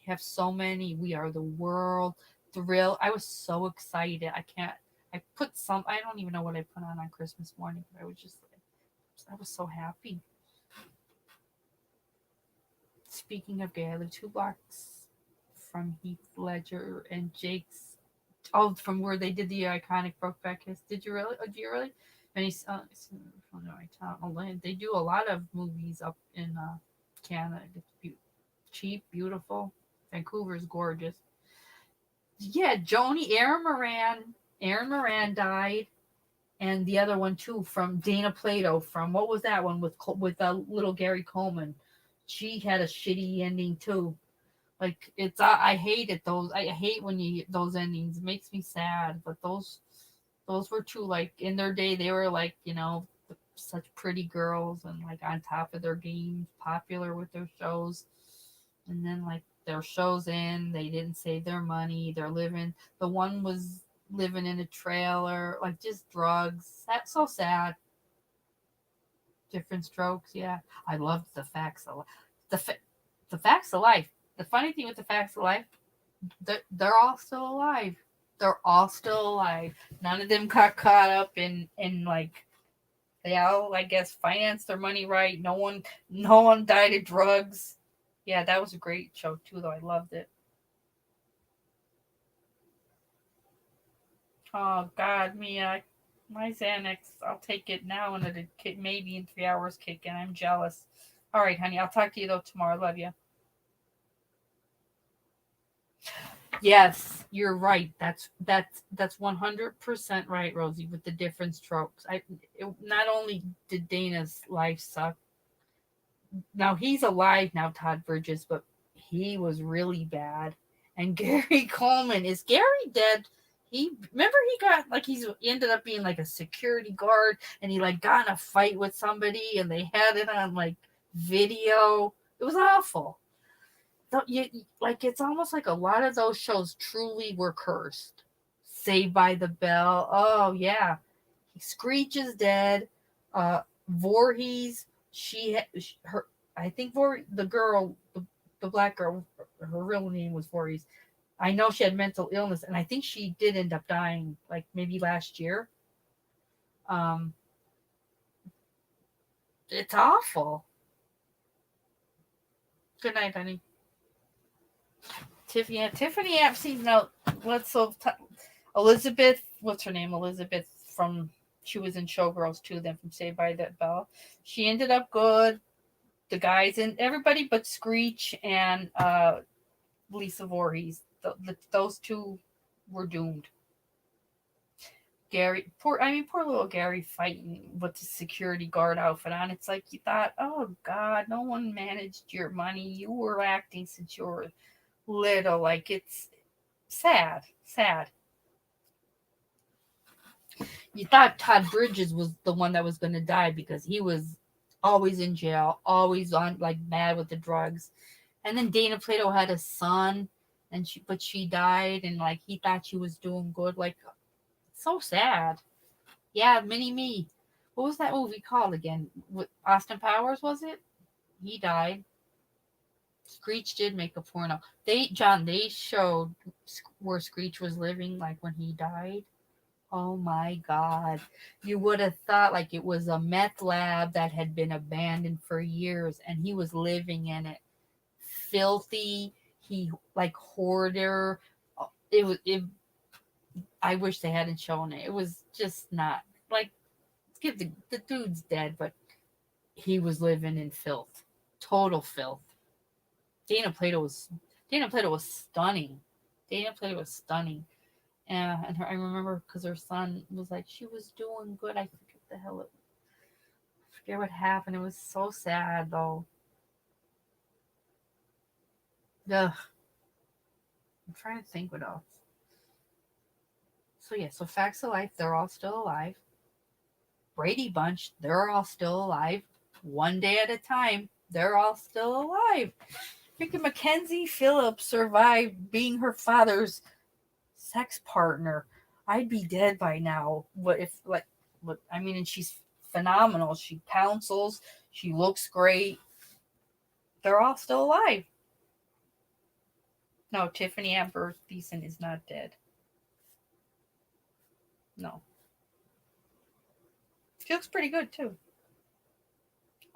have so many. We Are the World, Thrill. I was so excited. I put some. I don't even know what I put on Christmas morning, but I was so happy. Speaking of gay, I live 2 blocks from Heath Ledger and Jake's. Oh, from where they did the iconic Brokeback Kiss. Did you really? Oh, do you really? And he's they do a lot of movies up in Canada. It's cheap, beautiful. Vancouver's gorgeous. Yeah, Aaron Moran died, and the other one too from Dana Plato. From what was that one with little Gary Coleman? She had a shitty ending too. Like it's I hate it. I hate when those endings. It makes me sad. But those were two, like in their day they were like such pretty girls and like on top of their game, popular with their shows, and then like their shows they didn't save their money. They're living. The one was living in a trailer, like just drugs. That's so sad. Different strokes. Yeah, I loved the facts of the facts of life. The funny thing with the facts of life, they're all still alive. They're all still alive. None of them got caught up in like they all, I guess, financed their money right. No one died of drugs. Yeah, that was a great show too, though. I loved it. Oh God, Mia, my Xanax. I'll take it now, and it maybe in 3 hours kick in. I'm jealous. All right, honey. I'll talk to you though tomorrow. Love you. Yes, you're right. That's 100% right, Rosie. With the different strokes, not only did Dana's life suck, Now he's alive now, Todd Bridges, but he was really bad. And Gary Coleman, is Gary dead? He got like he ended up being like a security guard, and he like got in a fight with somebody, and they had it on like video. It was awful. Like it's almost like a lot of those shows truly were cursed. Saved by the Bell. Oh yeah, Screech is dead. Voorhees. Her. I think the girl, the black girl, her real name was Voorhees. I know she had mental illness, and I think she did end up dying, like maybe last year. Um, it's awful. Good night, honey. Tiffany Epstein. No, Elizabeth. What's her name? Elizabeth from. She was in Showgirls too. Then from Saved by the Bell. She ended up good. The guys and everybody but Screech and Lisa Voorhees. Those two were doomed. Poor little Gary fighting with the security guard outfit on. It's like you thought, oh God, no one managed your money. You were acting since you were little. Like it's sad. You thought Todd Bridges was the one that was going to die because he was always in jail, always on like mad with the drugs. And then Dana Plato had a son, and she died, and like he thought she was doing good. Like so sad. Yeah, Mini Me. What was that movie called again? With Austin Powers, was it? He died. Screech did make a porno. They showed where Screech was living, like when he died. Oh my God. You would have thought like it was a meth lab that had been abandoned for years and he was living in it. Filthy. He like hoarder. I wish they hadn't shown it. It was just not like the dude's dead, but he was living in filth. Total filth. Dana Plato was stunning. Dana Plato was stunning. And I remember because her son was like, she was doing good. I forget what happened. It was so sad though. Ugh. I'm trying to think what else. So yeah, so Facts of Life, they're all still alive. Brady Bunch, they're all still alive. One day at a time, they're all still alive. Freaking Mackenzie Phillips survived being her father's sex partner. I'd be dead by now. And she's phenomenal. She counsels. She looks great. They're all still alive. No, Tiffany Amber Thiessen is not dead. No. She looks pretty good too.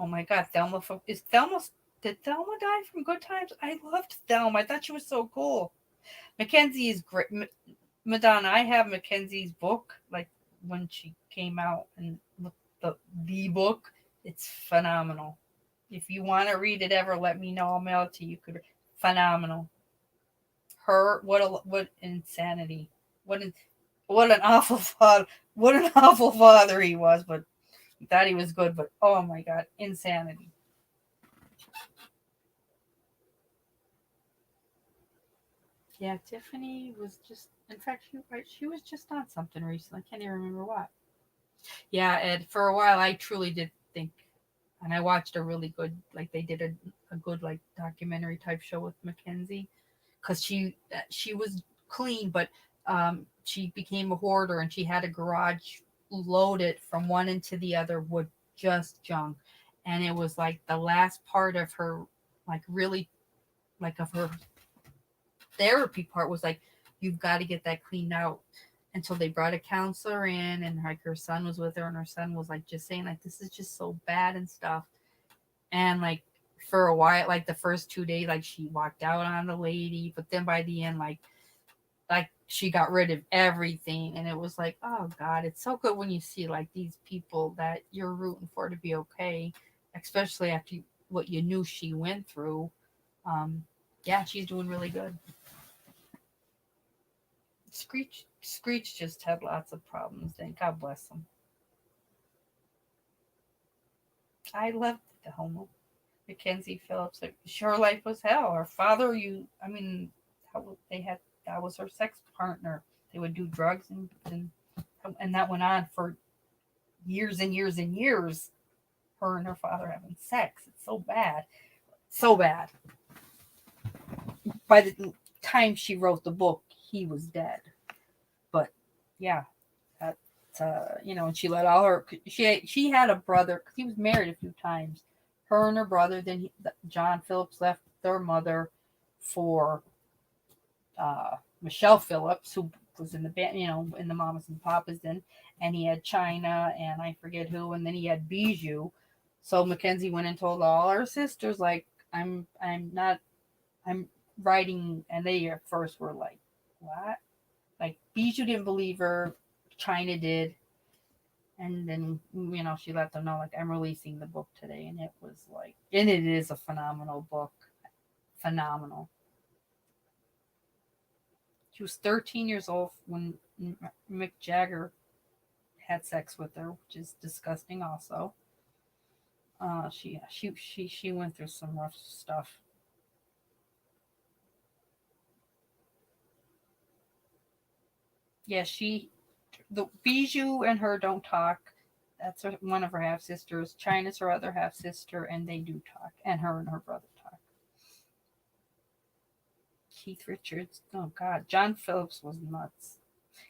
Oh my God, did Thelma die from Good Times? I loved Thelma. I thought she was so cool. Mackenzie is great. Madonna, I have Mackenzie's book, like when she came out, and the book. It's phenomenal. If you want to read it ever, let me know. I'll mail it to you. Phenomenal. What insanity. What an awful father. What an awful father he was, but he thought he was good, but oh my God, insanity. Yeah, Tiffany was just, in fact, she was just on something recently. I can't even remember what. Yeah, and for a while, I truly did think, and I watched a really good, like they did a good like documentary type show with Mackenzie, because she was clean, but she became a hoarder, and she had a garage loaded from one end to the other with just junk, and it was like the last part of her, like really, like of her therapy part was like, you've got to get that cleaned out. Until they brought a counselor in, and like her son was with her, and her son was like just saying like, this is just so bad and stuff. And like for a while, like the first 2 days, like she walked out on the lady, but then by the end, like she got rid of everything, and it was like, oh God, it's so good when you see like these people that you're rooting for to be okay, especially after what you knew she went through. Yeah, she's doing really good. Screech just had lots of problems. Then God bless him. I loved the homo. Mackenzie Phillips, like, her life was hell. Her father, that was her sex partner. They would do drugs and that went on for years and years and years. Her and her father having sex. It's so bad. So bad. By the time she wrote the book, he was dead. But yeah, that and she let all her. She had a brother because he was married a few times. Her and her brother. Then John Phillips left their mother for Michelle Phillips, who was in the band, in the Mamas and Papas then, and he had China and I forget who, and then he had Bijou. So Mackenzie went and told all her sisters, like, I'm writing, and they at first were like, what? Like, Bijou didn't believe her, China did, and then she let them know, like, I'm releasing the book today, and it was like, and it is a phenomenal book, phenomenal. She was 13 years old when Mick Jagger had sex with her, which is disgusting. Also, she went through some rough stuff. Yeah, the Bijou and her don't talk. That's one of her half sisters. China's her other half sister, and they do talk. And her brother talk. Keith Richards. Oh God, John Phillips was nuts.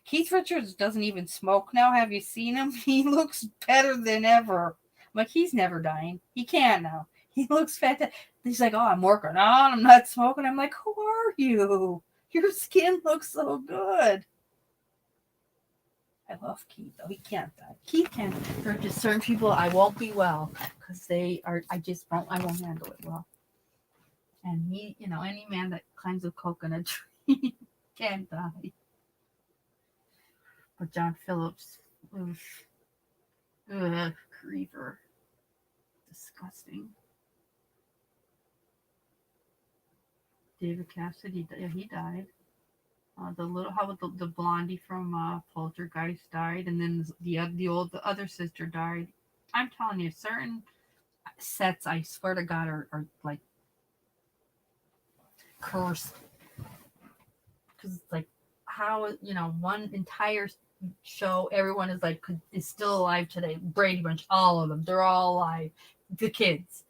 Keith Richards doesn't even smoke now. Have you seen him? He looks better than ever. I'm like, he's never dying. He can't now. He looks fantastic. He's like, oh, I'm working on. I'm not smoking. I'm like, who are you? Your skin looks so good. I love Keith, though. He can't die. Keith can. There are just certain people I won't be well because they are. I won't handle it well. And he, any man that climbs a coconut tree can't die. But John Phillips, creeper, disgusting. David Cassidy, he died. How about the blondie from Poltergeist died, and then the other sister died. I'm telling you, certain sets, I swear to God, are like cursed, because it's like, how one entire show, everyone is still alive today. Brady Bunch, all of them, they're all alive. The kids,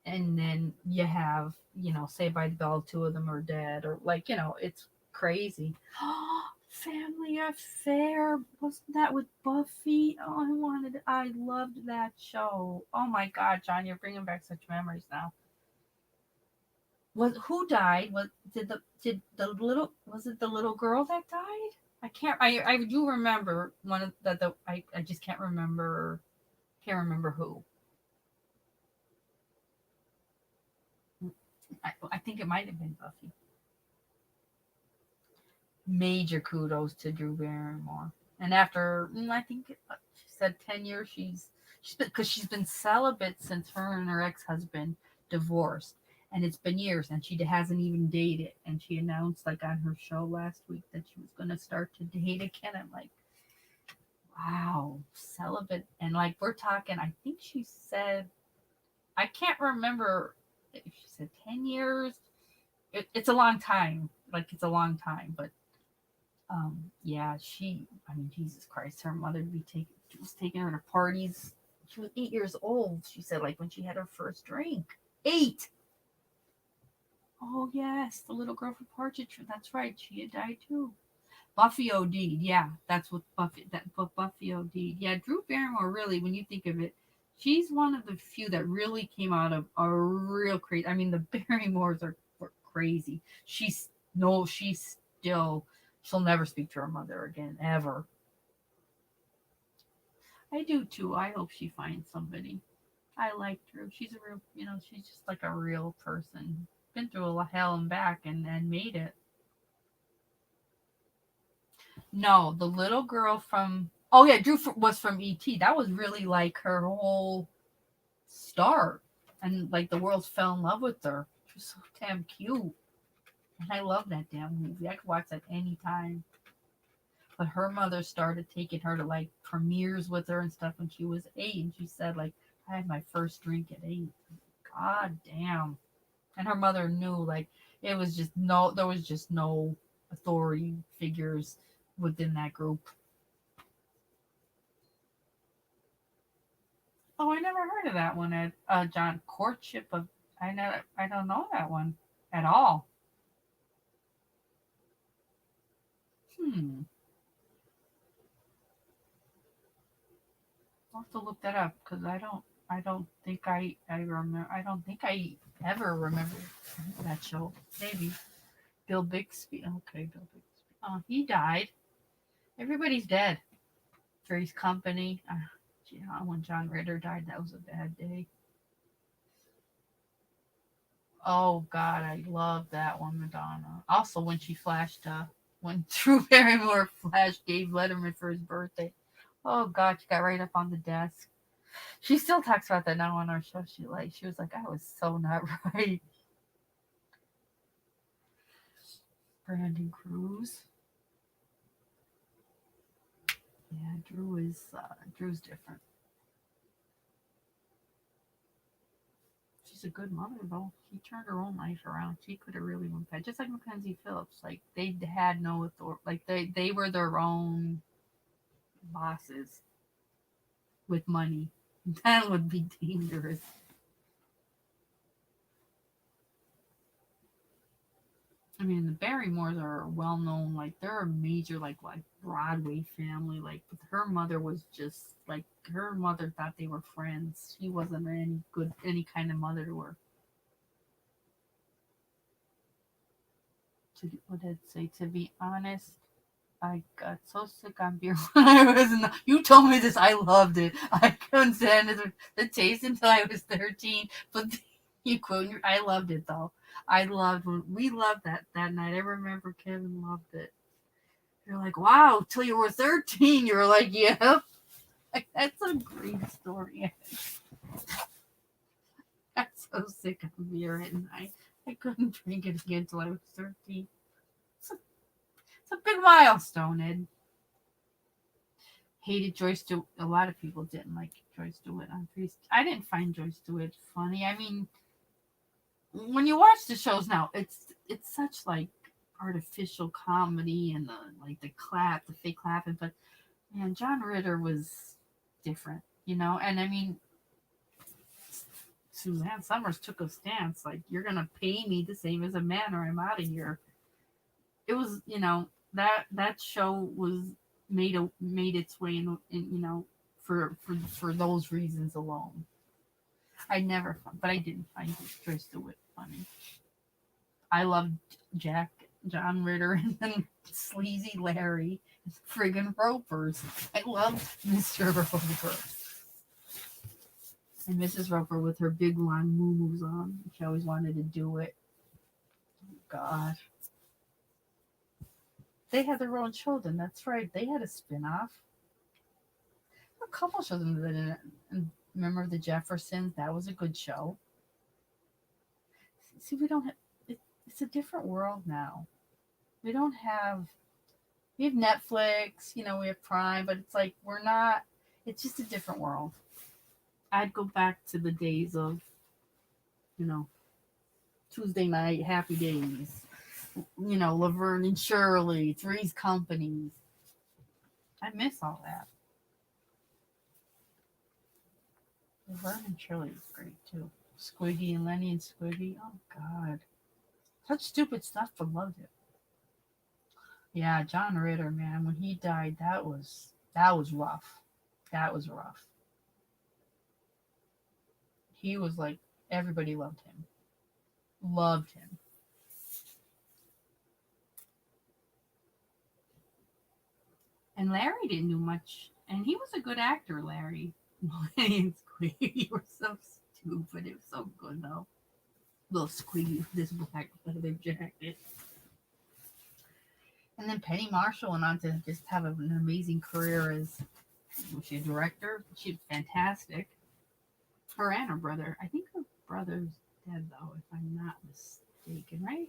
and then you have Saved by the Bell, two of them are dead, or it's crazy. Family Affair, wasn't that with Buffy? Oh, I loved that show. Oh my God, John, you're bringing back such memories now. Who died? Was it the little girl that died? I do remember one of I just can't remember who. I think it might have been Buffy. Major kudos to Drew Barrymore. And after, I think she said 10 years, she's been celibate since her and her ex-husband divorced. And it's been years, and she hasn't even dated. And she announced, like, on her show last week that she was going to start to date again. I'm like, wow, celibate. And, like, we're talking, I think she said, I can't remember if she said 10 years. It's a long time. Like, it's a long time. But, yeah, Jesus Christ, her mother was taking her to parties. She was 8 years old, she said, like, when she had her first drink. 8! Oh, yes, the little girl from Partridge. That's right. She had died too. Buffy OD'd. Yeah, that's what Buffy OD'd. Yeah, Drew Barrymore, really, when you think of it, she's one of the few that really came out of a real crazy. I mean, the Barrymores were crazy. She'll never speak to her mother again, ever. I do too. I hope she finds somebody. I like Drew. She's a real, she's just like a real person. Been through a lot of hell and back and made it. No, the little girl from, oh yeah, Drew was from E.T. That was really like her whole start. And like the world fell in love with her. She was so damn cute. And I love that damn movie. I could watch that anytime. But her mother started taking her to like premieres with her and stuff when she was 8. And she said, like, I had my first drink at 8. God damn. And her mother knew, like, there was just no authority figures within that group. Oh, I never heard of that one. At John Courtship of, I don't know that one at all. Hmm. I'll have to look that up because I don't think I remember. I don't think I ever remember that show. Maybe Bill Bixby. Okay, Bill Bixby. Oh, he died. Everybody's dead. Three's Company. When John Ritter died, that was a bad day. Oh God, I love that one, Madonna. Also, when she flashed, when Drew Barrymore flashed Dave Letterman for his birthday. Oh God, she got right up on the desk. She still talks about that now on our show. She was like, I was so not right. Brandon Cruz. Yeah, Drew's different. She's a good mother though. She turned her own life around. She could have really went back, just like Mackenzie Phillips. Like they had no authority. Like they were their own bosses with money. That would be dangerous. I mean, the Barrymores are well known. Like they're a major like Broadway family. Like, but her mother was just like her mother thought they were friends. She wasn't any kind of mother to her. What did it say? To be honest, I got so sick on beer when I was you told me this. I loved it. I couldn't stand the taste until I was 13. But you quote, I loved it though. We loved that night. I remember Kevin loved it. You're like, wow, till you were 13. You were like, yeah. Like, that's a great story. I got so sick of beer and I couldn't drink it again until I was 13. It's a big milestone, Ed. Hated Joyce DeWitt. A lot of people didn't like Joyce DeWitt on Priest. I didn't find Joyce DeWitt funny. I mean, when you watch the shows now, it's such like artificial comedy and the fake clapping. But man, John Ritter was different, And I mean, Suzanne Summers took a stance like, you're gonna pay me the same as a man, or I'm out of here. It was, that show was made its way in for those reasons alone. But I didn't find Joyce DeWitt funny. I loved John Ritter, and then Sleazy Larry, friggin' Ropers. I loved Mr. Roper. And Mrs. Roper with her big long moo-moos on. She always wanted to do it. Oh, God. They had their own children. That's right. They had a spin-off. A couple shows. And remember the Jeffersons? That was a good show. See, we don't have... It's a different world now. We don't have... We have Netflix, we have Prime, but it's like we're not... It's just a different world. I'd go back to the days of, Tuesday night, Happy Days, Laverne and Shirley, Three's Company. I miss all that. Laverne and Shirley was great too. Squiggy and Lenny and Squiggy. Oh God, such stupid stuff, but loved it. Yeah, John Ritter, man, when he died, that was rough. That was rough. He was like, everybody loved him. Loved him. And Larry didn't do much. And he was a good actor, Larry. Lenny and Squiggy were so stupid. It was so good, though. Little Squiggy with this black leather jacket. And then Penny Marshall went on to just have an amazing career as, was she a director? She was fantastic. Her and her brother. I think her brother's dead, though, if I'm not mistaken, right?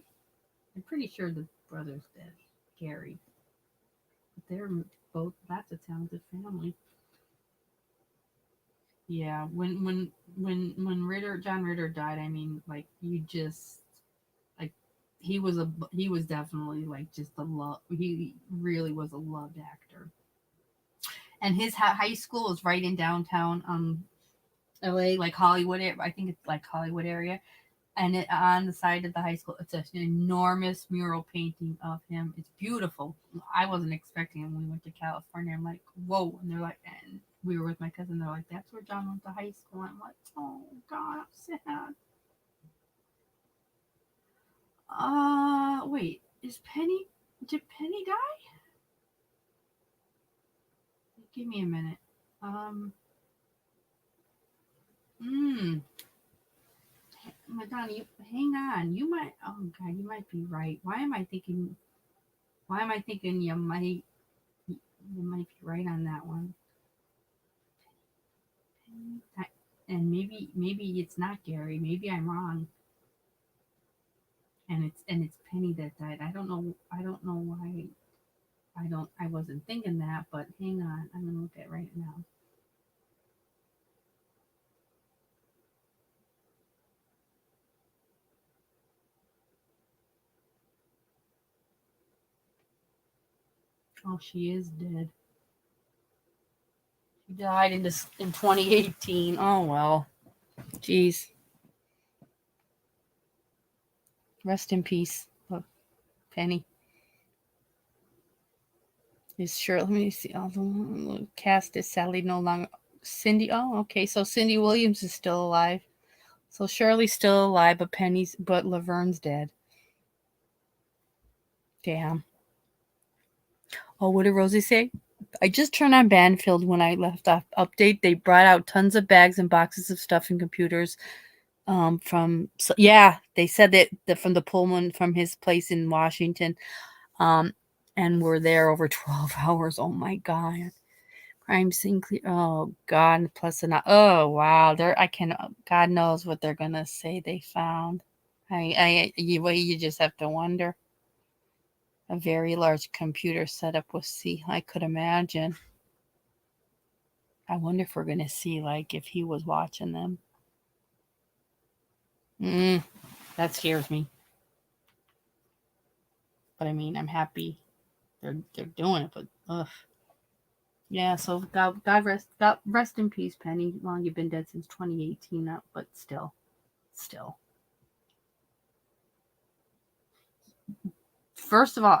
I'm pretty sure the brother's dead. Gary. But they're both, that's a talented family. Yeah, when John Ritter died, I mean, like you just like he was definitely like just a love. He really was a loved actor, and his high school is right in downtown L.A., like Hollywood. I think it's like Hollywood area, and on the side of the high school, it's an enormous mural painting of him. It's beautiful. I wasn't expecting it when we went to California. I'm like, whoa, and they're like, and we were with my cousin. They're like, that's where John went to high school. I'm like, oh God, I'm sad. Wait, is Penny? Did Penny die? Give me a minute. Um, hmm. Madonna, you hang on. You might. Oh God, you might be right. Why am I thinking? Why am I thinking you might be right on that one? And maybe it's not Gary. Maybe I'm wrong. And it's Penny that died. I don't know. I don't know why. I wasn't thinking that. But hang on. I'm gonna look at it right now. Oh, she is dead. She died in 2018. Oh well. Jeez. Rest in peace, Penny. Is sure. Let me see. Oh, the cast is sadly no longer. Cindy. Oh, okay. So Cindy Williams is still alive. So Shirley's still alive, but Laverne's dead. Damn. Oh, what did Rosie say? I just turned on Banfield when I left off update. They brought out tons of bags and boxes of stuff and computers. Yeah, they said that from the Pullman from his place in Washington. Um, and we're there over 12 hours. Oh my God. Crime scene clear. Oh God. Plus, oh wow. I can. God knows what they're gonna say they found. You just have to wonder. A very large computer setup with I could imagine. I wonder if we're gonna see like if he was watching them. That scares me. But I mean, I'm happy they're doing it. But ugh. Yeah. So God rest in peace, Penny. Long you've been dead since 2018 now, but still. First of all,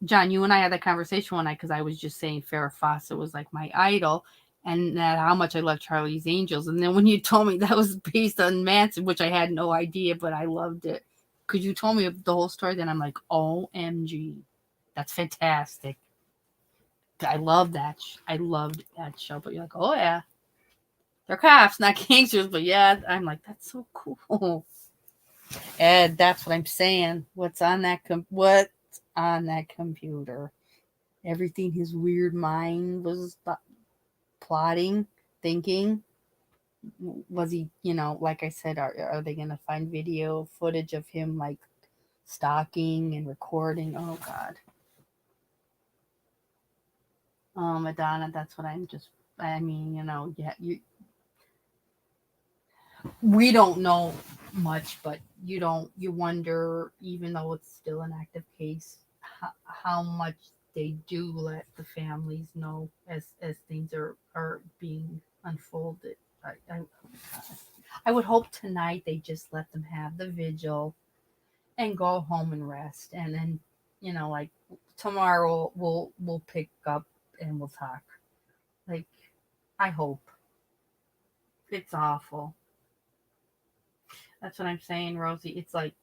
John, you and I had that conversation one night because I was just saying Farrah Fawcett was like my idol, and that how much I love Charlie's Angels. And then when you told me that was based on Manson, which I had no idea, but I loved it, because you told me the whole story, then I'm like, OMG, that's fantastic. I love that. I loved that show. But you're like, oh yeah, they're cops, not gangsters. But yeah, I'm like, that's so cool. Ed, that's what I'm saying. What's on that computer? Everything his weird mind was plotting, thinking. Was he, like I said, are they gonna find video footage of him like stalking and recording? Oh God. Oh Madonna, that's what I'm just. I mean, yeah, we don't know much, but you wonder, even though it's still an active case, how much they do let the families know as things are being unfolded. I would hope tonight they just let them have the vigil and go home and rest, and then like tomorrow we'll pick up and we'll talk. Like, I hope. It's awful. That's what I'm saying, Rosie. It's like,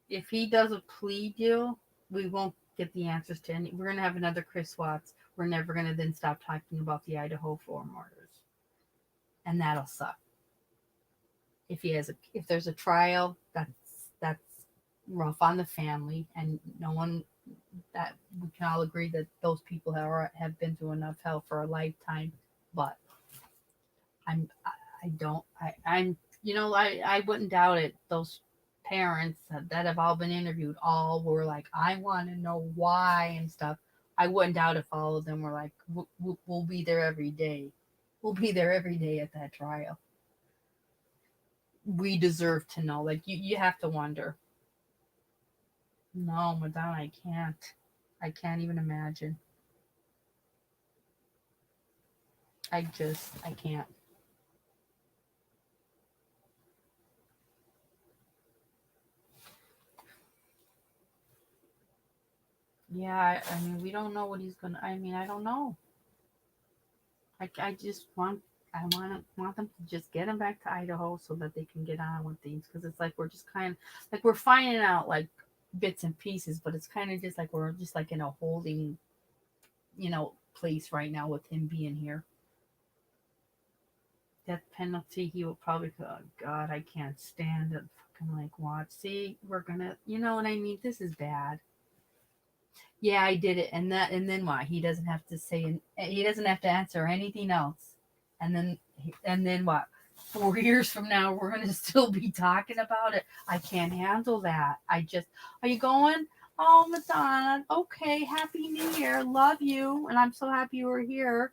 if he does a plea deal, we won't get the answers to any. We're gonna have another Chris Watts. We're never gonna then stop talking about the Idaho 4 murders, and that'll suck. If there's a trial, that's rough on the family, and no one, that we can all agree that those people have been through enough hell for a lifetime. But I don't I'm I wouldn't doubt it. Those parents that have all been interviewed all were like, I want to know why and stuff. I wouldn't doubt if all of them were like, we'll be there every day. will be there every day at that trial. We deserve to know. Like you have to wonder. No, Madonna, I can't. I can't even imagine. I can't. Yeah, I mean, we don't know what he's gonna. I mean, I don't know. I just want them to just get him back to Idaho so that they can get on with things because it's like we're just kind of like we're finding out like bits and pieces, but it's kind of just like we're just like in a holding, place right now with him being here. Death penalty, he will probably go, oh, God, I can't stand it. Fucking like watch. See, we're gonna, you know what I mean? This is bad. Yeah, I did it, and then what? He doesn't have to say, he doesn't have to answer anything else, and then what? 4 years from now, we're gonna still be talking about it. I can't handle that. Are you going? Oh, Madonna. Okay, Happy New Year. Love you, and I'm so happy you were here.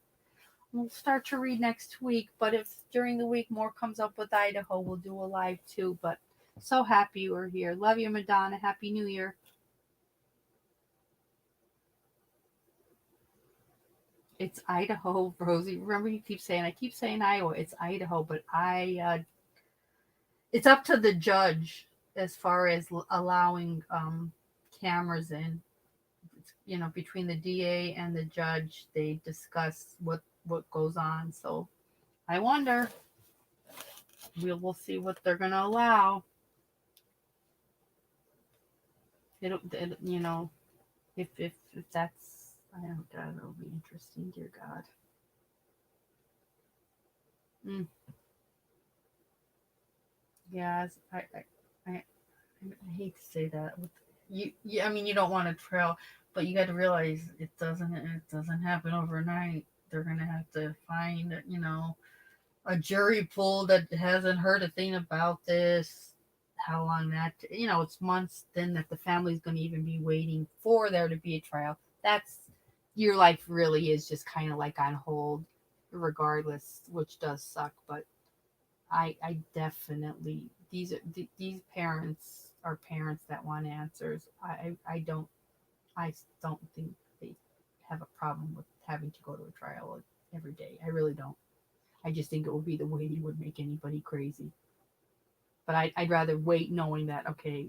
We'll start to read next week, but if during the week more comes up with Idaho, we'll do a live too. But so happy you were here. Love you, Madonna. Happy New Year. It's Idaho, Rosie. Remember, I keep saying Iowa. It's Idaho, but it's up to the judge as far as allowing cameras in. Between the DA and the judge, they discuss what goes on. So I wonder. We'll see what they're gonna allow. It'll. If that's, I don't God, it'll be interesting. Dear God. Mm. Yeah, I hate to say that. I mean, you don't want to trail, but you got to realize it doesn't happen overnight. They're gonna have to find, a jury pool that hasn't heard a thing about this. How long it's months then that the family's going to even be waiting for there to be a trial. That's your life really is just kind of like on hold, regardless, which does suck. But I definitely these parents are parents that want answers. I don't think they have a problem with having to go to a trial every day. I really don't. I just think it would be the way he would make anybody crazy. But I'd rather wait knowing that, okay,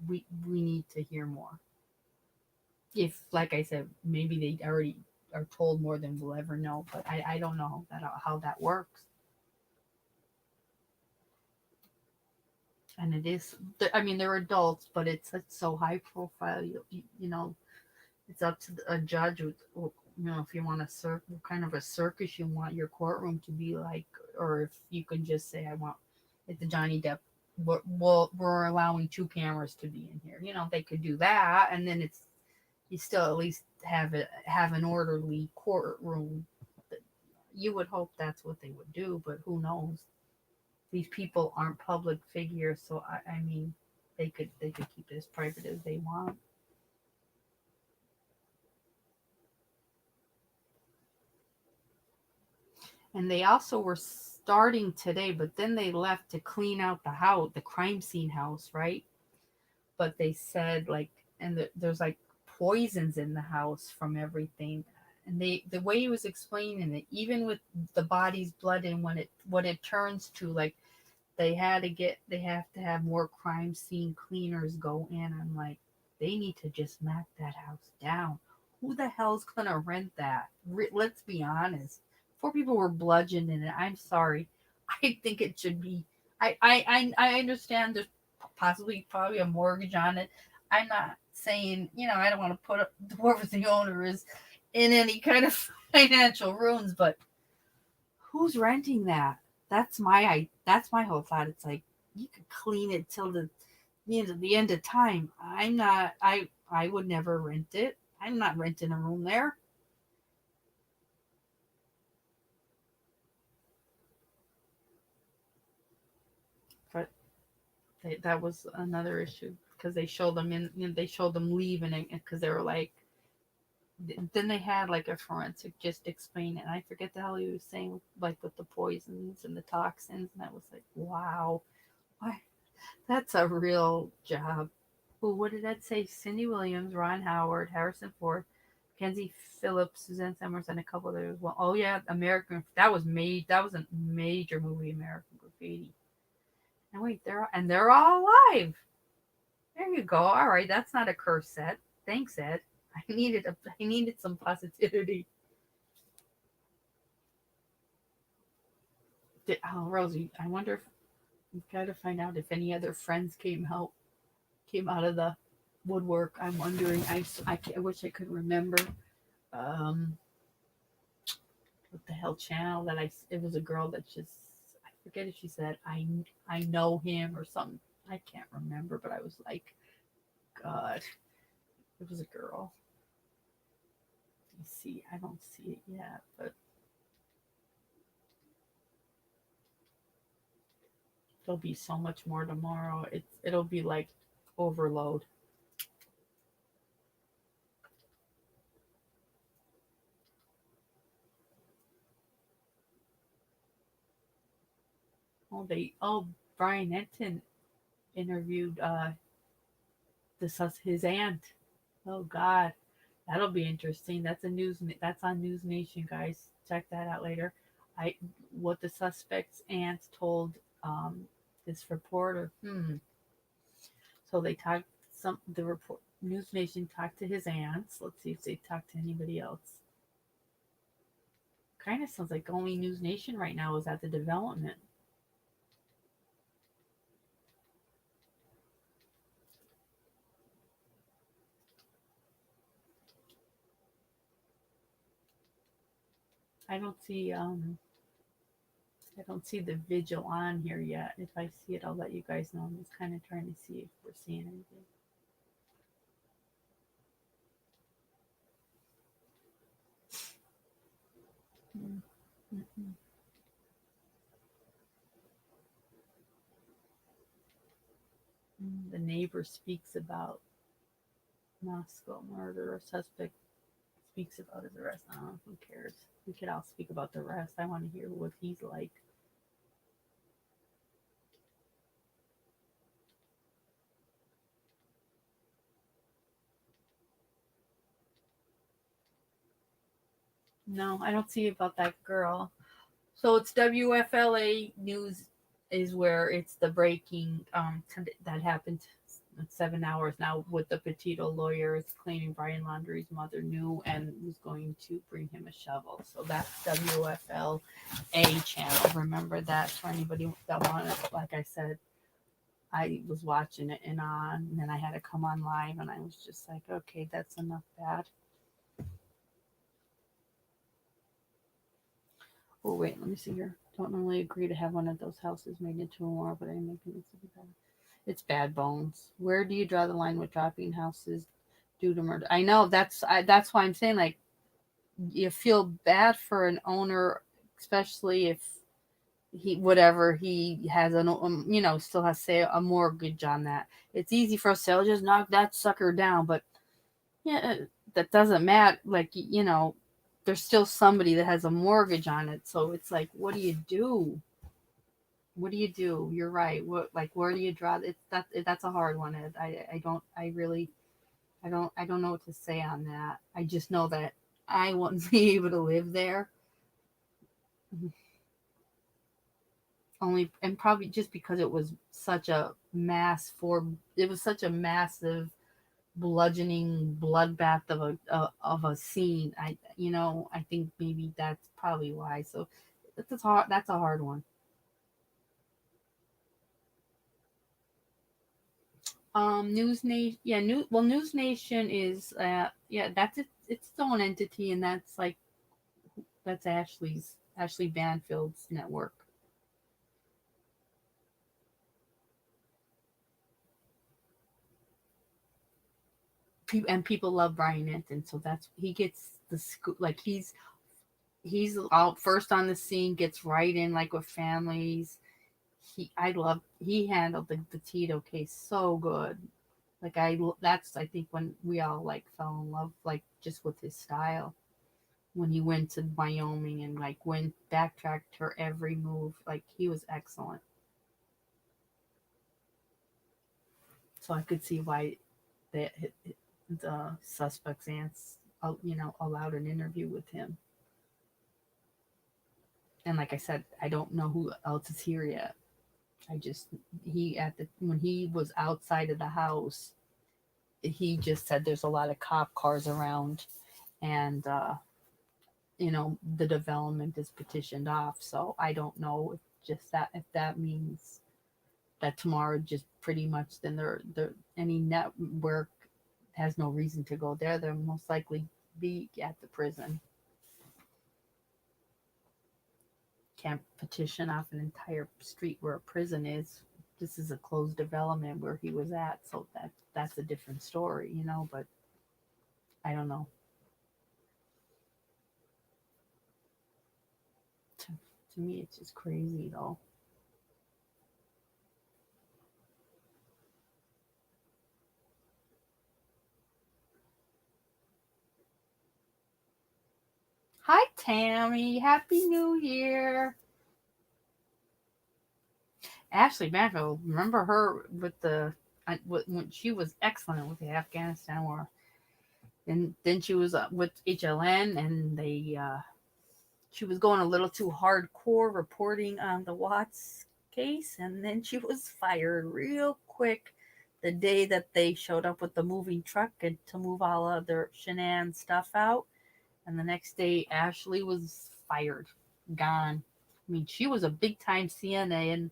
we need to hear more. If, like I said, maybe they already are told more than we'll ever know, but I don't know how that works. And it is, I mean, they're adults, but it's so high profile. It's up to a judge. If you want what kind of a circus you want your courtroom to be like, or if you can just say, I want, like the Johnny Depp, we're allowing 2 cameras to be in here. They could do that, and then you still at least have an orderly courtroom. You would hope that's what they would do, but who knows? These people aren't public figures, so I mean, they could keep it as private as they want. And they also were starting today, but then they left to clean out the house, the crime scene house, right? But they said like, and there's like poisons in the house from everything. And the way he was explaining it, even with the body's blood and what it turns to, like they have to have more crime scene cleaners go in. I'm like, they need to just knock that house down. Who the hell's gonna rent that? Let's be honest. 4 people were bludgeoned in it. I'm sorry. I think it should be. I understand there's probably a mortgage on it. I'm not saying I don't want to put whoever the owner is in any kind of financial ruins, but who's renting that? That's my whole thought. It's like you could clean it till the end of time. I would never rent it. I'm not renting a room there. But that was another issue because they showed them leaving it because they were like, then they had like a forensic just explain it. And I forget the hell he was saying, like with the poisons and the toxins. And I was like, wow, why? That's a real job. Well, what did that say? Cindy Williams, Ron Howard, Harrison Ford, Kenzie Phillips, Suzanne Summers, and a couple others. Well, oh yeah, American. That was made. That was a major movie, American Graffiti. And wait, they're all alive. There you go. All right, that's not a curse set. Thanks, Ed. I needed some positivity. Oh, Rosie, I wonder if we've got to find out if any other friends came out of the woodwork. I'm wondering. I wish I could remember. Um, what the hell channel that I? It was a girl that just. I forget if she said I know him or something. I can't remember, but I was like, God, it was a girl. You see, I don't see it yet, but there'll be so much more tomorrow. It'll be like overload. Brian Enton interviewed his aunt. Oh God, that'll be interesting. That's on News Nation, guys. Check that out later. I what the suspect's aunt told this reporter. So they talked the report News Nation talked to his aunts. Let's see if they talked to anybody else. Kind of sounds like only News Nation right now is at the development. I don't see I don't see the vigil on here yet. If I see it, I'll let you guys know. I'm just kind of trying to see if we're seeing anything. Mm-mm. The neighbor speaks about Moscow murder. A suspect speaks about his arrest. Oh, who cares? We could all speak about the rest. I want to hear what he's like. No, I don't see about that girl. So it's WFLA News is where it's the breaking that happened 7 hours now with the Petito lawyers claiming Brian Laundrie's mother knew and was going to bring him a shovel. So that's WFLA channel. Remember that for anybody that wanted. Like I said, I was watching it and then I had to come on live and I was just like, okay, that's enough bad. Oh wait, let me see here. Don't normally agree to have one of those houses made into a more, but I'm making it to be better. It's bad bones. Where do you draw the line with dropping houses due to murder? I know that's why I'm saying like you feel bad for an owner, especially if he has still has say a mortgage on that. It's easy for us to say, just knock that sucker down, but yeah, that doesn't matter. Like there's still somebody that has a mortgage on it, so it's like, what do you do? What do you do? You're right. Where do you draw? That's a hard one. Ed. I don't know what to say on that. I just know that I wouldn't be able to live there. Only and probably just because it was such a it was such a massive bludgeoning bloodbath of a scene. I think maybe that's probably why. So that's a hard one. News Nation, yeah, News Nation is yeah, that's its own entity, and that's Ashley Banfield's network. People love Brian Enton, so that's he gets the scoop. Like he's out first on the scene, gets right in like with families. He handled the Tito case so good. Like that's I think when we all like fell in love, like just with his style. When he went to Wyoming and like went backtracked her every move, like he was excellent. So I could see why the suspect's aunts, allowed an interview with him. And like I said, I don't know who else is here yet. I just he at the when he was outside of the house, he just said there's a lot of cop cars around, and the development is petitioned off. So I don't know if that means that tomorrow just pretty much then they're any network has no reason to go there. They'll most likely be at the prison. Can't petition off an entire street where a prison is. This is a closed development where he was at, so that's a different story. But I don't know. To me, it's just crazy though. Hi, Tammy. Happy New Year. Ashley Manville, remember her with when she was excellent with the Afghanistan war. And then she was with HLN, and she was going a little too hardcore reporting on the Watts case, and then she was fired real quick the day that they showed up with the moving truck and to move all of their Shanann stuff out. And the next day, Ashley was fired, gone. I mean, she was a big time CNA, and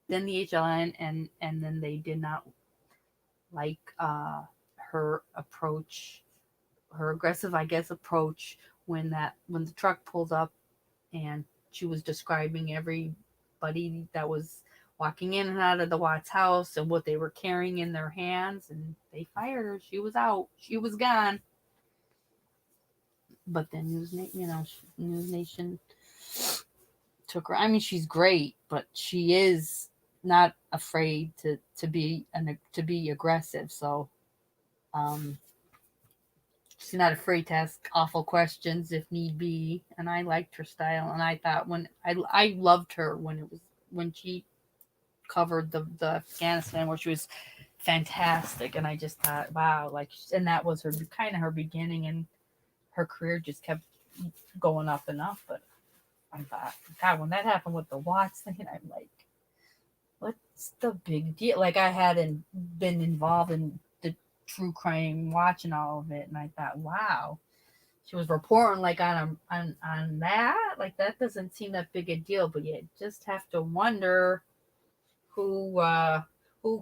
then the HLN, and then they did not like her approach, her aggressive, I guess, approach when the truck pulled up and she was describing everybody that was walking in and out of the Watts house and what they were carrying in their hands, and they fired her. She was out. She was gone. But then News Nation took her. I mean, she's great, but she is not afraid to be aggressive. So, um, she's not afraid to ask awful questions if need be. And I liked her style. And I thought I loved her when she covered the Afghanistan, where she was fantastic. And I just thought, wow, like, and that was her kind of her beginning, and her career just kept going up and up. But I thought, God, when that happened with the Watts thing, I'm like, what's the big deal? Like, I hadn't been involved in the true crime watching all of it, and I thought, wow, she was reporting like on that. Like, that doesn't seem that big a deal, but you just have to wonder who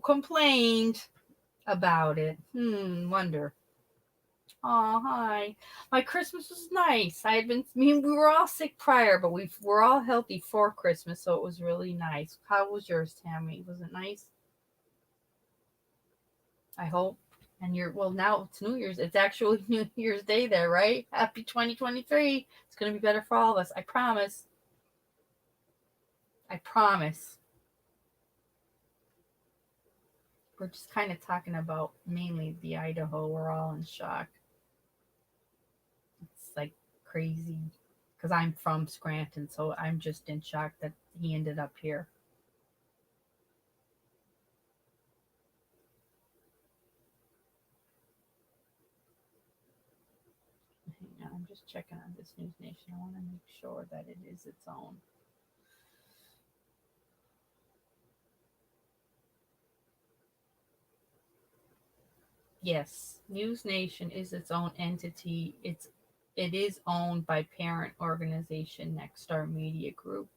complained about it. Wonder. Oh, hi. My Christmas was nice. We were all sick prior, but we were all healthy for Christmas, so it was really nice. How was yours, Tammy? Was it nice? I hope. And well, now it's New Year's. It's actually New Year's Day there, right? Happy 2023. It's going to be better for all of us. I promise. I promise. We're just kind of talking about mainly the Idaho. We're all in shock. It's like crazy because I'm from Scranton, so I'm just in shock that he ended up here. Hang on, I'm just checking on this News Nation. I want to make sure that it is its own. Yes, News Nation is its own entity. It is owned by parent organization Nexstar Media Group,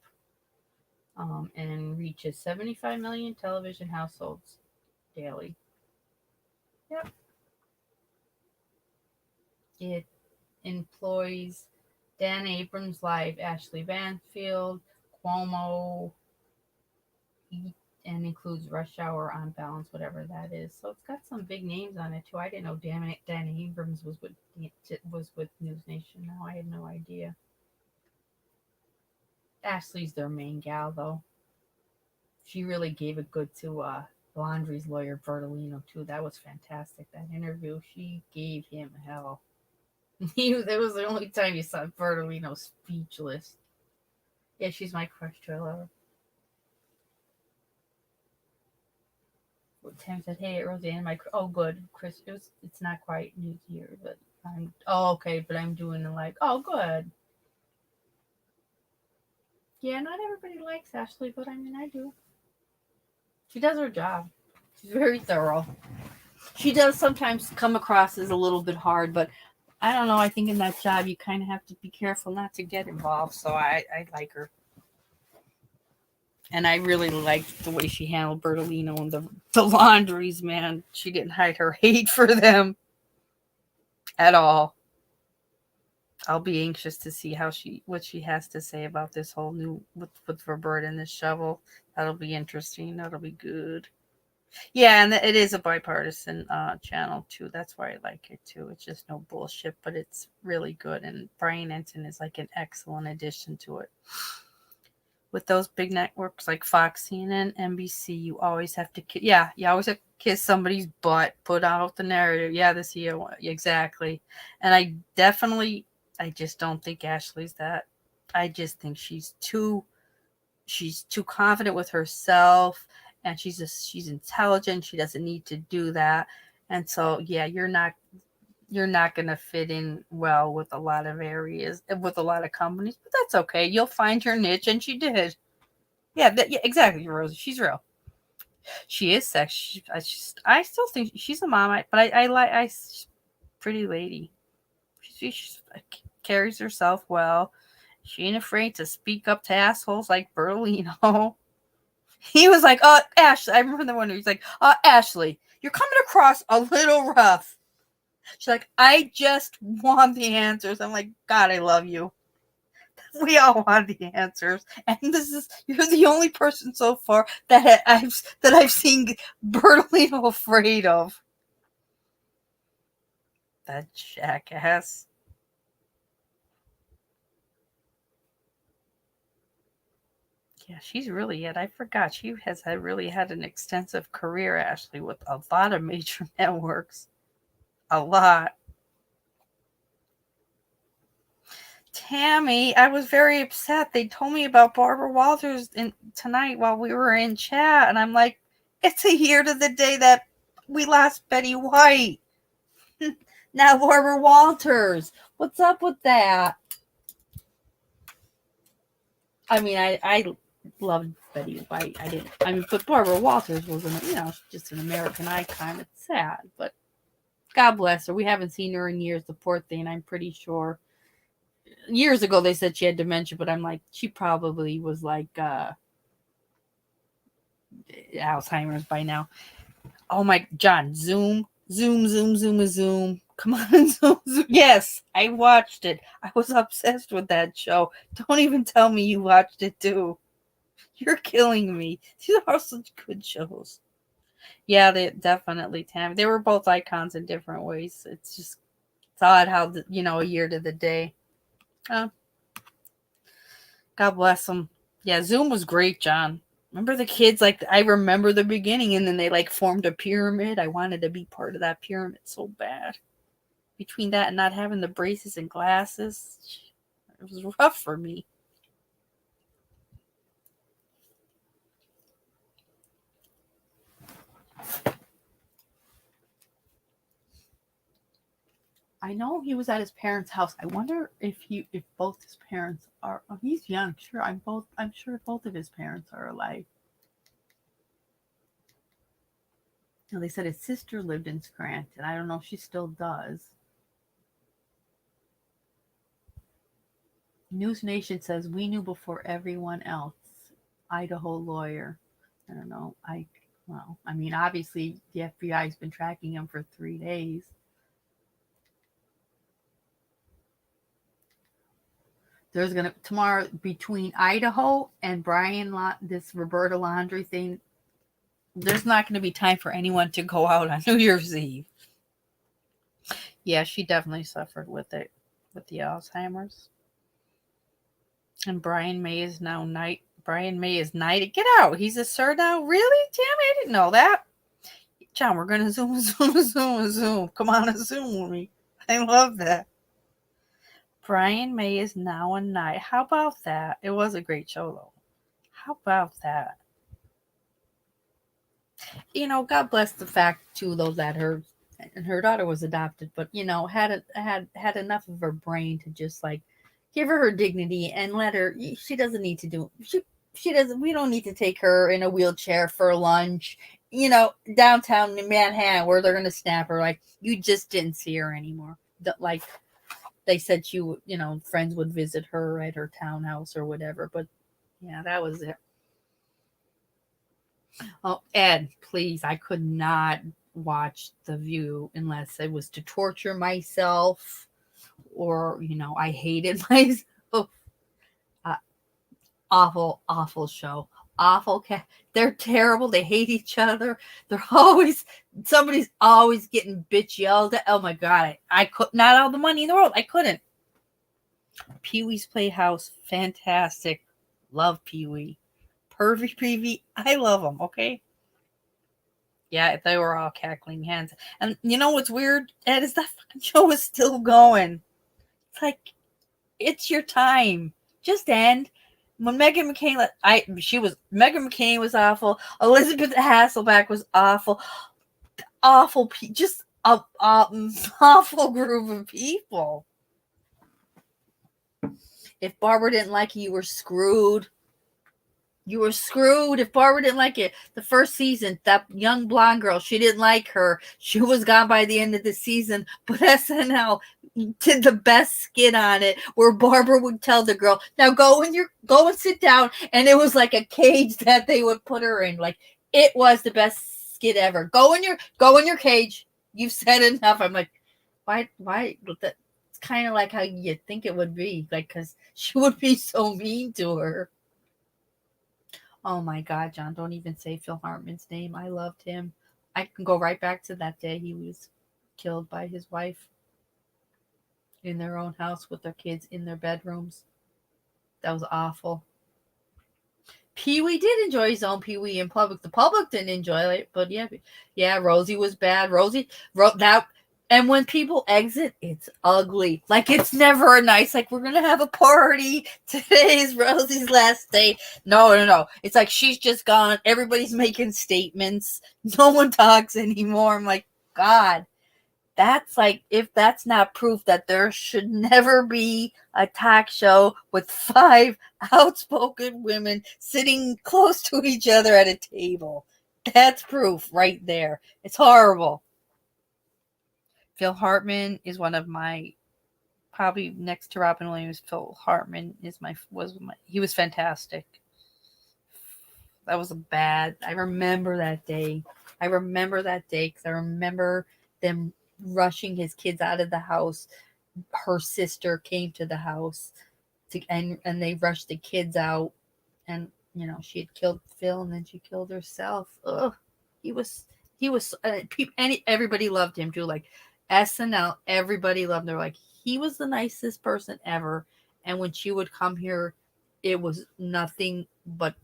and reaches 75 million television households daily. Yep. It employs Dan Abrams Live, Ashley Banfield, Cuomo, and includes Rush Hour, On Balance, whatever that is. So it's got some big names on it too. I didn't know Dan Abrams was with News Nation. Now I had no idea. Ashley's their main gal though. She really gave it good to Laundrie's lawyer, Bertolino, too. That was fantastic. That interview, she gave him hell. It was the only time you saw Bertolino speechless. Yeah, she's my crush too. I love her. Tam said, "Hey, Roseanne, oh good, Chris. It's not quite New Year, but okay, but I'm doing it like good. Yeah, not everybody likes Ashley, but I mean I do. She does her job. She's very thorough. She does sometimes come across as a little bit hard, but I don't know. I think in that job you kind of have to be careful not to get involved. So I like her. And I really liked the way she handled Bertolino and the Laundries, man. She didn't hide her hate for them at all. I'll be anxious to see what she has to say about this whole new with Roberta and this shovel. That'll be interesting. That'll be good. Yeah, and it is a bipartisan channel too. That's why I like it too. It's just no bullshit, but it's really good. And Brian Ensign is like an excellent addition to it. With those big networks like Fox, CNN, NBC, you always have to you always have to kiss somebody's butt, put out the narrative. Yeah, the CEO, exactly. And I just don't think Ashley's that. I just think she's too confident with herself, and she's intelligent. She doesn't need to do that. And so, yeah, you're not going to fit in well with a lot of areas, with a lot of companies, but that's okay. You'll find your niche, and she did. Yeah, exactly, Rosie. She's real. She is sexy. I still think she's a mom, but I like pretty lady. She carries herself well. She ain't afraid to speak up to assholes like Bertolino. He was like, Ashley. I remember the one where he's like, Ashley, you're coming across a little rough. She's like, I just want the answers. I'm like, God, I love you. We all want the answers, and you're the only person so far that I've seen Bertolino afraid of. That jackass. Yeah, she's really it. I forgot she has really had an extensive career, Ashley, with a lot of major networks. A lot. Tammy, I was very upset. They told me about Barbara Walters tonight while we were in chat, and I'm like, it's a year to the day that we lost Betty White. Now Barbara Walters. What's up with that? I mean, I loved Betty White. But Barbara Walters was just an American icon. It's sad, but God bless her. We haven't seen her in years, the poor thing. I'm pretty sure. Years ago, they said she had dementia, but I'm like, she probably was like Alzheimer's by now. Oh my, John, Zoom. Come on, Zoom. Yes, I watched it. I was obsessed with that show. Don't even tell me you watched it too. You're killing me. These are such good shows. Yeah, they definitely, Tam. They were both icons in different ways. It's odd how a year to the day. God bless them. Yeah, Zoom was great, John. Remember the kids? Like, I remember the beginning, and then they formed a pyramid. I wanted to be part of that pyramid so bad. Between that and not having the braces and glasses, it was rough for me. I know he was at his parents' house. I wonder if both his parents are. Oh, he's young. Sure, I'm sure both of his parents are alive. Now, they said his sister lived in Scranton. I don't know if she still does. News Nation says we knew before everyone else. Idaho lawyer. I don't know. Obviously the FBI's been tracking him for 3 days. There's tomorrow between Idaho and this Roberta Laundrie thing. There's not going to be time for anyone to go out on New Year's Eve. Yeah, she definitely suffered with it, with the Alzheimer's. And Brian May is knighted. Get out. He's a sir now. Really? Tammy, I didn't know that. John, we're going to zoom. Come on and zoom with me. I love that. Brian May is now a knight. How about that? It was a great show, though. How about that? God bless the fact, too, though, that her daughter was adopted, but, had enough of her brain to just, like, give her dignity and let her, she doesn't need to do, she doesn't, we don't need to take her in a wheelchair for lunch, downtown in Manhattan where they're going to snap her. Like, you just didn't see her anymore. Like, they said she would, friends would visit her at her townhouse or whatever, but yeah, that was it. Oh, Ed, please, I could not watch The View unless it was to torture myself or, I hated myself. Awful show. Awful cat. They're terrible. They hate each other. Somebody's always getting bitch yelled at. Oh my God. I could not, all the money in the world. I couldn't. Pee-wee's Playhouse. Fantastic. Love Pee-wee. Pervy Pee-wee. I love them. Okay. Yeah, they were all cackling hands. And you know what's weird, Ed, is that fucking show is still going. It's like, it's your time. Just end. When Megan McCain, Megan McCain was awful. Elizabeth Hasselbeck was awful. Awful, just a awful group of people. If Barbara didn't like you, you were screwed. You were screwed. If Barbara didn't like it, the first season, that young blonde girl, she didn't like her. She was gone by the end of the season. But SNL did the best skit on it, where Barbara would tell the girl, "Now go and sit down." And it was like a cage that they would put her in. Like, it was the best skit ever. Go in your cage. You've said enough. I'm like, why? It's kind of like how you think it would be, like, because she would be so mean to her. Oh my God, John, don't even say Phil Hartman's name. I loved him. I can go right back to that day he was killed by his wife in their own house with their kids in their bedrooms. That was awful. Pee-wee did enjoy his own Pee-wee in public. The public didn't enjoy it, but yeah, Rosie was bad. Rosie wrote that. And when people exit, it's ugly. Like, it's never a nice, like, we're going to have a party. Today's Rosie's last day. No. It's like she's just gone. Everybody's making statements. No one talks anymore. I'm like, God, that's like, if that's not proof that there should never be a talk show with 5 outspoken women sitting close to each other at a table. That's proof right there. It's horrible. Phil Hartman is one of my, probably next to Robin Williams. Phil Hartman he was fantastic. That was I remember that day. Because I remember them rushing his kids out of the house. Her sister came to the house and they rushed the kids out, and she had killed Phil and then she killed herself. Ugh. He was everybody loved him too. Like, SNL, everybody loved him. They're like, he was the nicest person ever. And when she would come here, it was nothing but,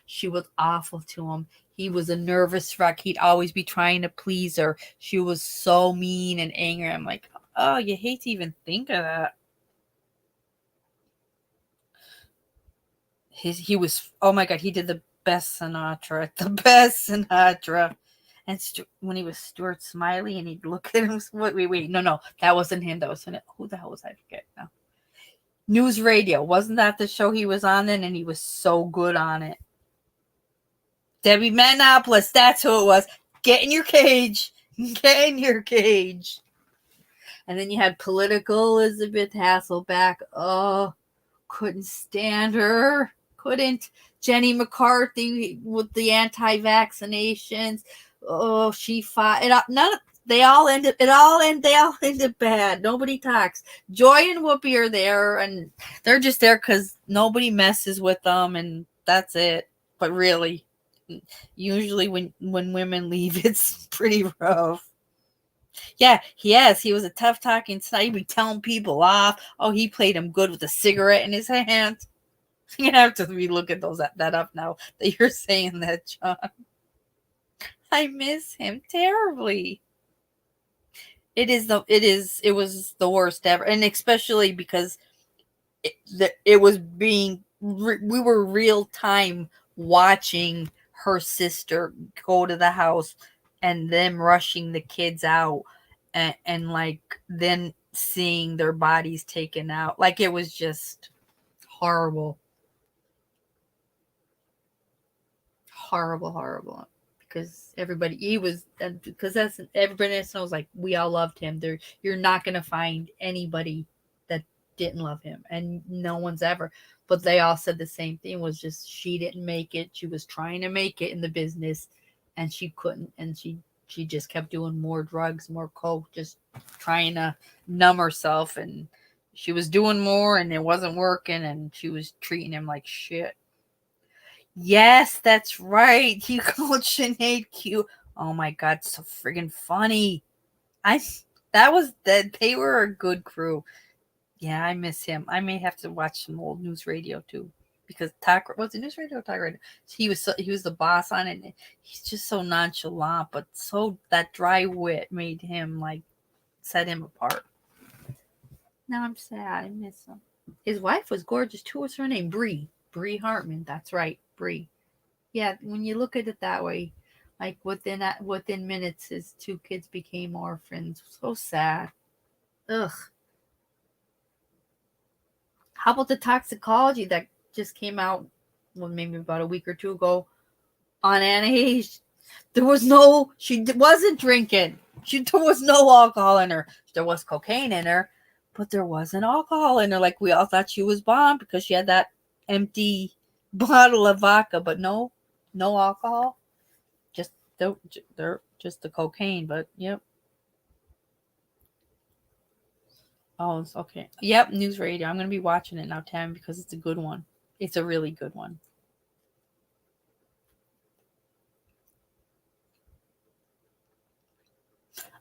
she was awful to him. He was a nervous wreck. He'd always be trying to please her. She was so mean and angry. I'm like, oh, you hate to even think of that. He was, oh my God, he did the best Sinatra. And when he was Stuart Smiley and he'd look at him, wait, no, that wasn't him. That was who the hell was I? Forget now. News Radio. Wasn't that the show he was on then? And he was so good on it. Debbie Manopoulos, that's who it was. Get in your cage. Get in your cage. And then you had political Elizabeth Hasselbeck. Oh, couldn't stand her. Couldn't. Jenny McCarthy with the anti-vaccinations. Oh, she fought. They all ended bad. Nobody talks. Joy and Whoopi are there, and they're just there because nobody messes with them, and that's it. But really, usually when women leave, it's pretty rough. Yeah, he was a tough talking snipe. He'd be telling people off. Oh, he played him good with a cigarette in his hand. You have to re-look at that up now that you're saying that, John. I miss him terribly. It was the worst ever, and especially because it was being we were real time watching her sister go to the house and them rushing the kids out, and like then seeing their bodies taken out. Like it was just horrible. Horrible, because that's everybody knows, like, we all loved him. You're not gonna find anybody that didn't love him, and no one's ever. But they all said the same thing, was just she didn't make it. She was trying to make it in the business, and she couldn't, and she just kept doing more drugs, more coke, just trying to numb herself, and she was doing more and it wasn't working, and she was treating him like shit. Yes, that's right. You called Sinead cute. Oh my god, so friggin' funny. I that was that they were a good crew. Yeah, I miss him. I may have to watch some old news radio too, because talk was it news radio or talk radio? He was the boss on it. And he's just so nonchalant, but so that dry wit made him like set him apart. Now I'm sad. I miss him. His wife was gorgeous too. What's her name? Bree Hartman. That's right, Bree. Yeah, when you look at it that way, like within minutes, his two kids became orphans. So sad. Ugh. How about the toxicology that just came out? Well, maybe about a week or two ago on Anna Hayes. There was no. She wasn't drinking. There was no alcohol in her. There was cocaine in her, but there wasn't alcohol in her. Like we all thought she was bombed because she had that empty bottle of vodka, but no alcohol. They're just the cocaine, but yep. Oh, it's okay. Yep, news radio. I'm gonna be watching it now, Tam, because it's a good one. It's a really good one.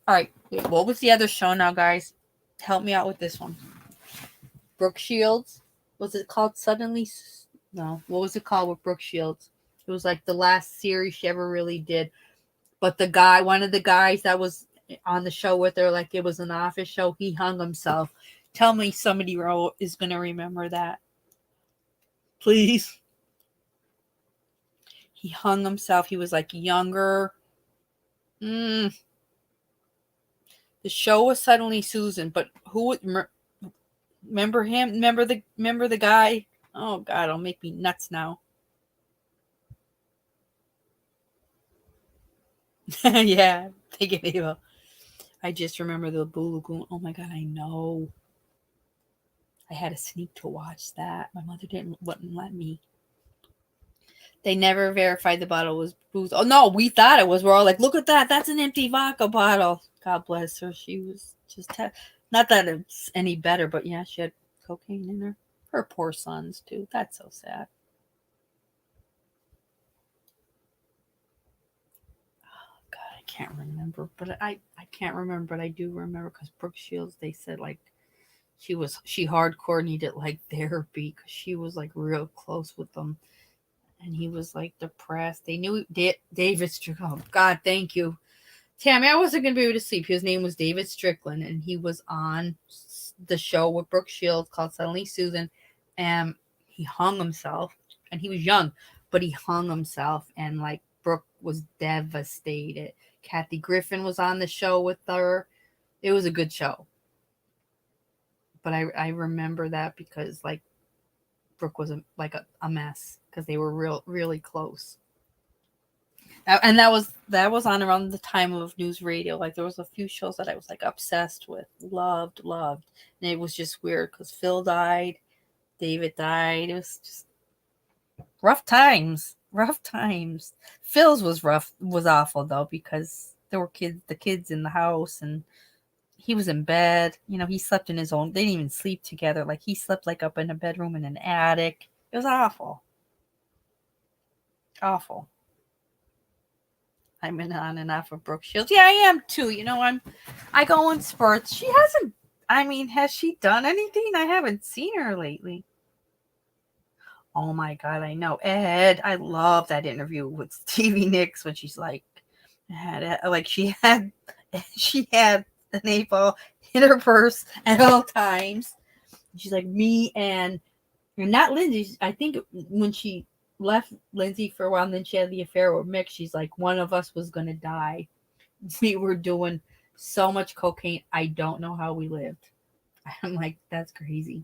All right. Wait, what was the other show now, guys? Help me out with this one. Brooke Shields. Was it called Suddenly? No. What was it called with Brooke Shields? It was like the last series she ever really did. But one of the guys that was on the show with her, like it was an office show, he hung himself. Tell me somebody is going to remember that. Please. He hung himself. He was like younger. The show was Suddenly Susan, but who would remember him? Remember the guy? Oh God, it'll make me nuts now. Yeah, take it evil. I just remember the Blue Lagoon. Oh my God, I know. I had to sneak to watch that. My mother wouldn't let me. They never verified the bottle was booze. Oh no, we thought it was. We're all like, look at that. That's an empty vodka bottle. God bless her. She was just not that it's any better, but yeah, she had cocaine in her. Her poor sons too. That's so sad. Oh God, I can't remember, but I can't remember, but I do remember because Brooke Shields. They said like she hardcore needed like therapy because she was like real close with them. And he was like depressed. They knew David Strickland. Oh God, thank you, Tammy. I wasn't gonna be able to sleep. His name was David Strickland, and he was on the show with Brooke Shields called Suddenly Susan, and he hung himself. And he was young, but he hung himself, and like Brooke was devastated. Kathy Griffin was on the show with her. It was a good show, but I remember that because like Brooke was a mess because they were really close. And that was on around the time of news radio. Like there was a few shows that I was like obsessed with, loved, and it was just weird because Phil died, David died. It was just rough times. Phil's was awful though because there were the kids in the house, and he was in bed. He slept in his own. They didn't even sleep together. Like he slept like up in a bedroom in an attic. It was awful. Awful. I'm in on and off of Brooke Shields. Yeah, I am too. I go in spurts. She hasn't. I mean, has she done anything? I haven't seen her lately. Oh my God, I know. Ed, I love that interview with Stevie Nicks when she's like, She had an 8-ball in her purse at all times. She's like, me and not Lindsay. I think when she left Lindsay for a while and then she had the affair with Mick, she's like, one of us was going to die. We were doing so much cocaine. I don't know how we lived. I'm like, that's crazy.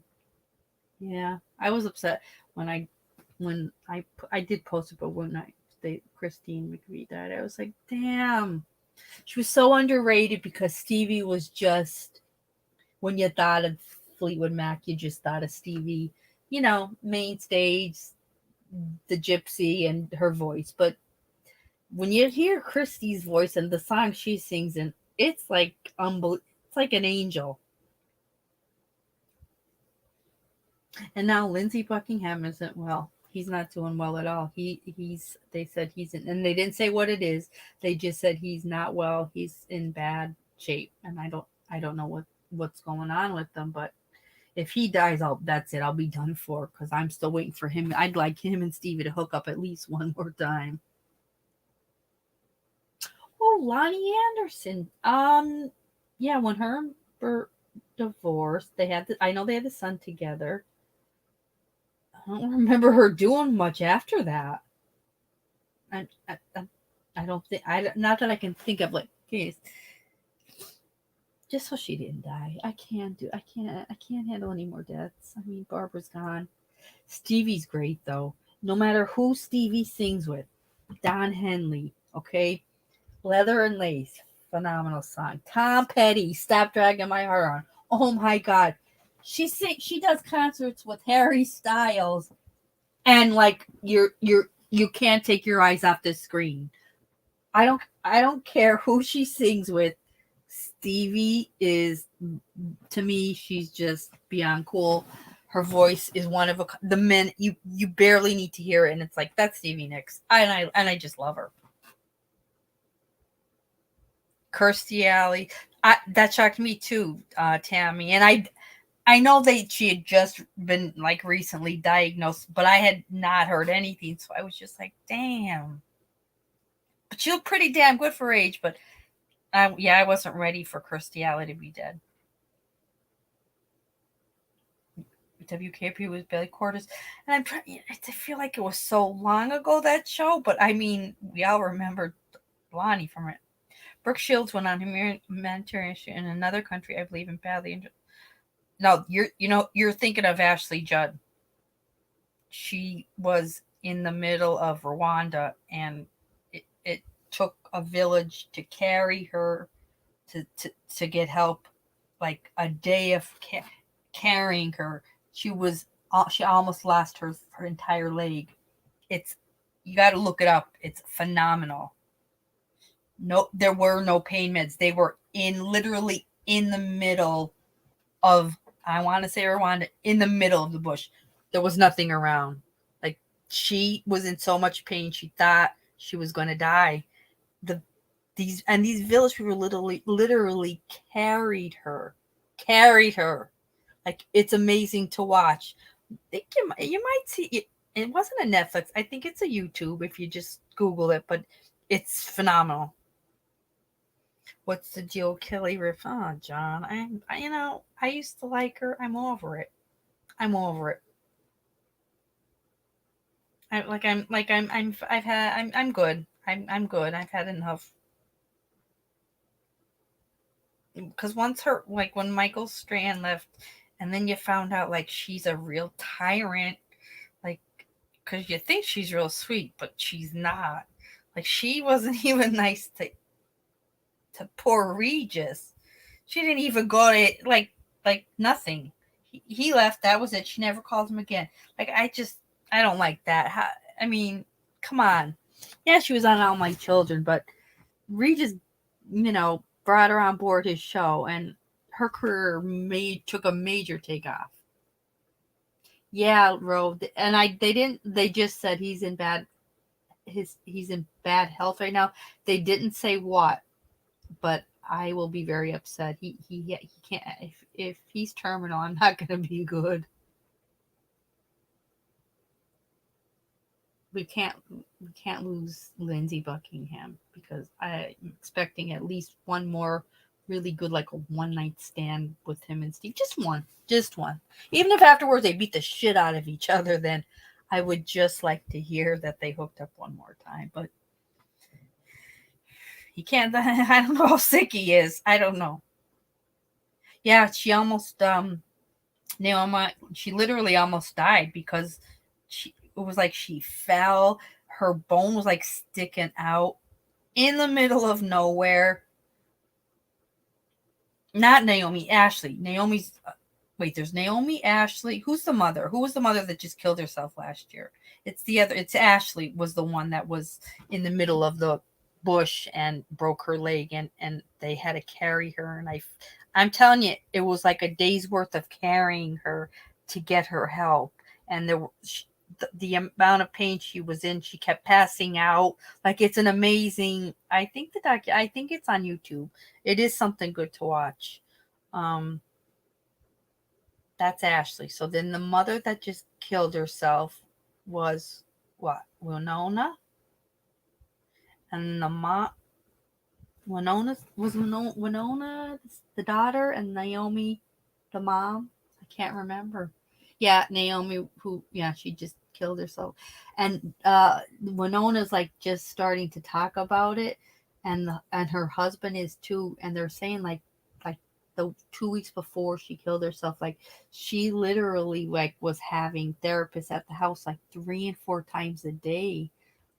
Yeah, I was upset when I did post it, but when Christine McVie died, I was like, damn. She was so underrated because Stevie was just, when you thought of Fleetwood Mac, you just thought of Stevie, main stage, the gypsy and her voice. But when you hear Christy's voice and the song she sings in, it's like it's like an angel. And now Lindsey Buckingham isn't well. He's not doing well at all. They said he's in, and they didn't say what it is. They just said he's not well. He's in bad shape, and I don't know what's going on with them. But if he dies, that's it. I'll be done for because I'm still waiting for him. I'd like him and Stevie to hook up at least one more time. Oh, Lonnie Anderson. Yeah, when her and Bert divorced, I know they had the son together. I don't remember her doing much after that. I don't think not that I can think of, like, geez, just so she didn't die. I can't handle any more deaths. I mean, Barbara's gone. Stevie's great though. No matter who Stevie sings with, Don Henley, okay, Leather and Lace, phenomenal song. Tom Petty, Stop Dragging My Heart On. Oh my God, she does concerts with Harry Styles, and like you can't take your eyes off the screen. I don't care who she sings with. Stevie is, to me, she's just beyond cool. Her voice is one of the men you barely need to hear it, and it's like, that's Stevie Nicks, and I just love her. Kirstie Alley, that shocked me too, Tammy, and I know that she had just been like recently diagnosed, but I had not heard anything, so I was just like, damn. But she looked pretty damn good for her age, but I wasn't ready for Kirstie Alley to be dead. WKP was Billy Cordes, and I'm trying. I feel like it was so long ago, that show, but I mean, we all remember Lonnie from it. Brooke Shields went on humanitarian in another country, I believe, in badly injured. No, you're thinking of Ashley Judd. She was in the middle of Rwanda, and it took a village to carry her to get help. Like a day of carrying her, she almost lost her entire leg. You got to look it up. It's phenomenal. No, there were no pain meds. They were literally in the middle of, I want to say, Rwanda, in the middle of the bush. There was nothing around. Like, she was in so much pain, she thought she was going to die. These village people literally carried her. Like, it's amazing to watch. I think you might see it. It wasn't a Netflix. I think it's a YouTube if you just Google it, but it's phenomenal. What's the deal, Kelly Riff? Oh, John, I used to like her. I'm over it. I'm good. I'm good. I've had enough. Because once when Michael Strand left, and then you found out, like, she's a real tyrant, like, because you think she's real sweet, but she's not. Like, she wasn't even nice to poor Regis. She didn't even go to, like nothing. He left. That was it. She never called him again. Like, I don't like that. I mean, come on. Yeah, she was on All My Children, but Regis, brought her on board his show, and her career took a major takeoff. Yeah, Ro, and they just said he's in bad health right now. They didn't say what, but I will be very upset. He can't, if he's terminal, I'm not going to be good. we can't lose Lindsey Buckingham, because I'm expecting at least one more really good, like a one night stand with him and Steve. Just one. Even if afterwards they beat the shit out of each other, then I would just like to hear that they hooked up one more time. But he can't. I don't know how sick he is. I don't know. Yeah, she almost Naomi, she literally almost died because it was like she fell. Her bone was like sticking out in the middle of nowhere. Not Naomi, Ashley. Wait, there's Naomi, Ashley. Who's the mother? Who was the mother that just killed herself last year? It's Ashley was the one that was in the middle of the bush and broke her leg, and they had to carry her, and I'm telling you, it was like a day's worth of carrying her to get her help. And the amount of pain she was in, she kept passing out. Like, it's an amazing, I think it's on YouTube. It is something good to watch. That's Ashley. So then the mother that just killed herself was what? Winona? And the mom, Winona the daughter, and Naomi the mom. I can't remember. Yeah, Naomi, who, yeah, she just killed herself. And Winona's like just starting to talk about it, and her husband is too, and they're saying like the 2 weeks before she killed herself, like she literally like was having therapists at the house like 3 and 4 times a day,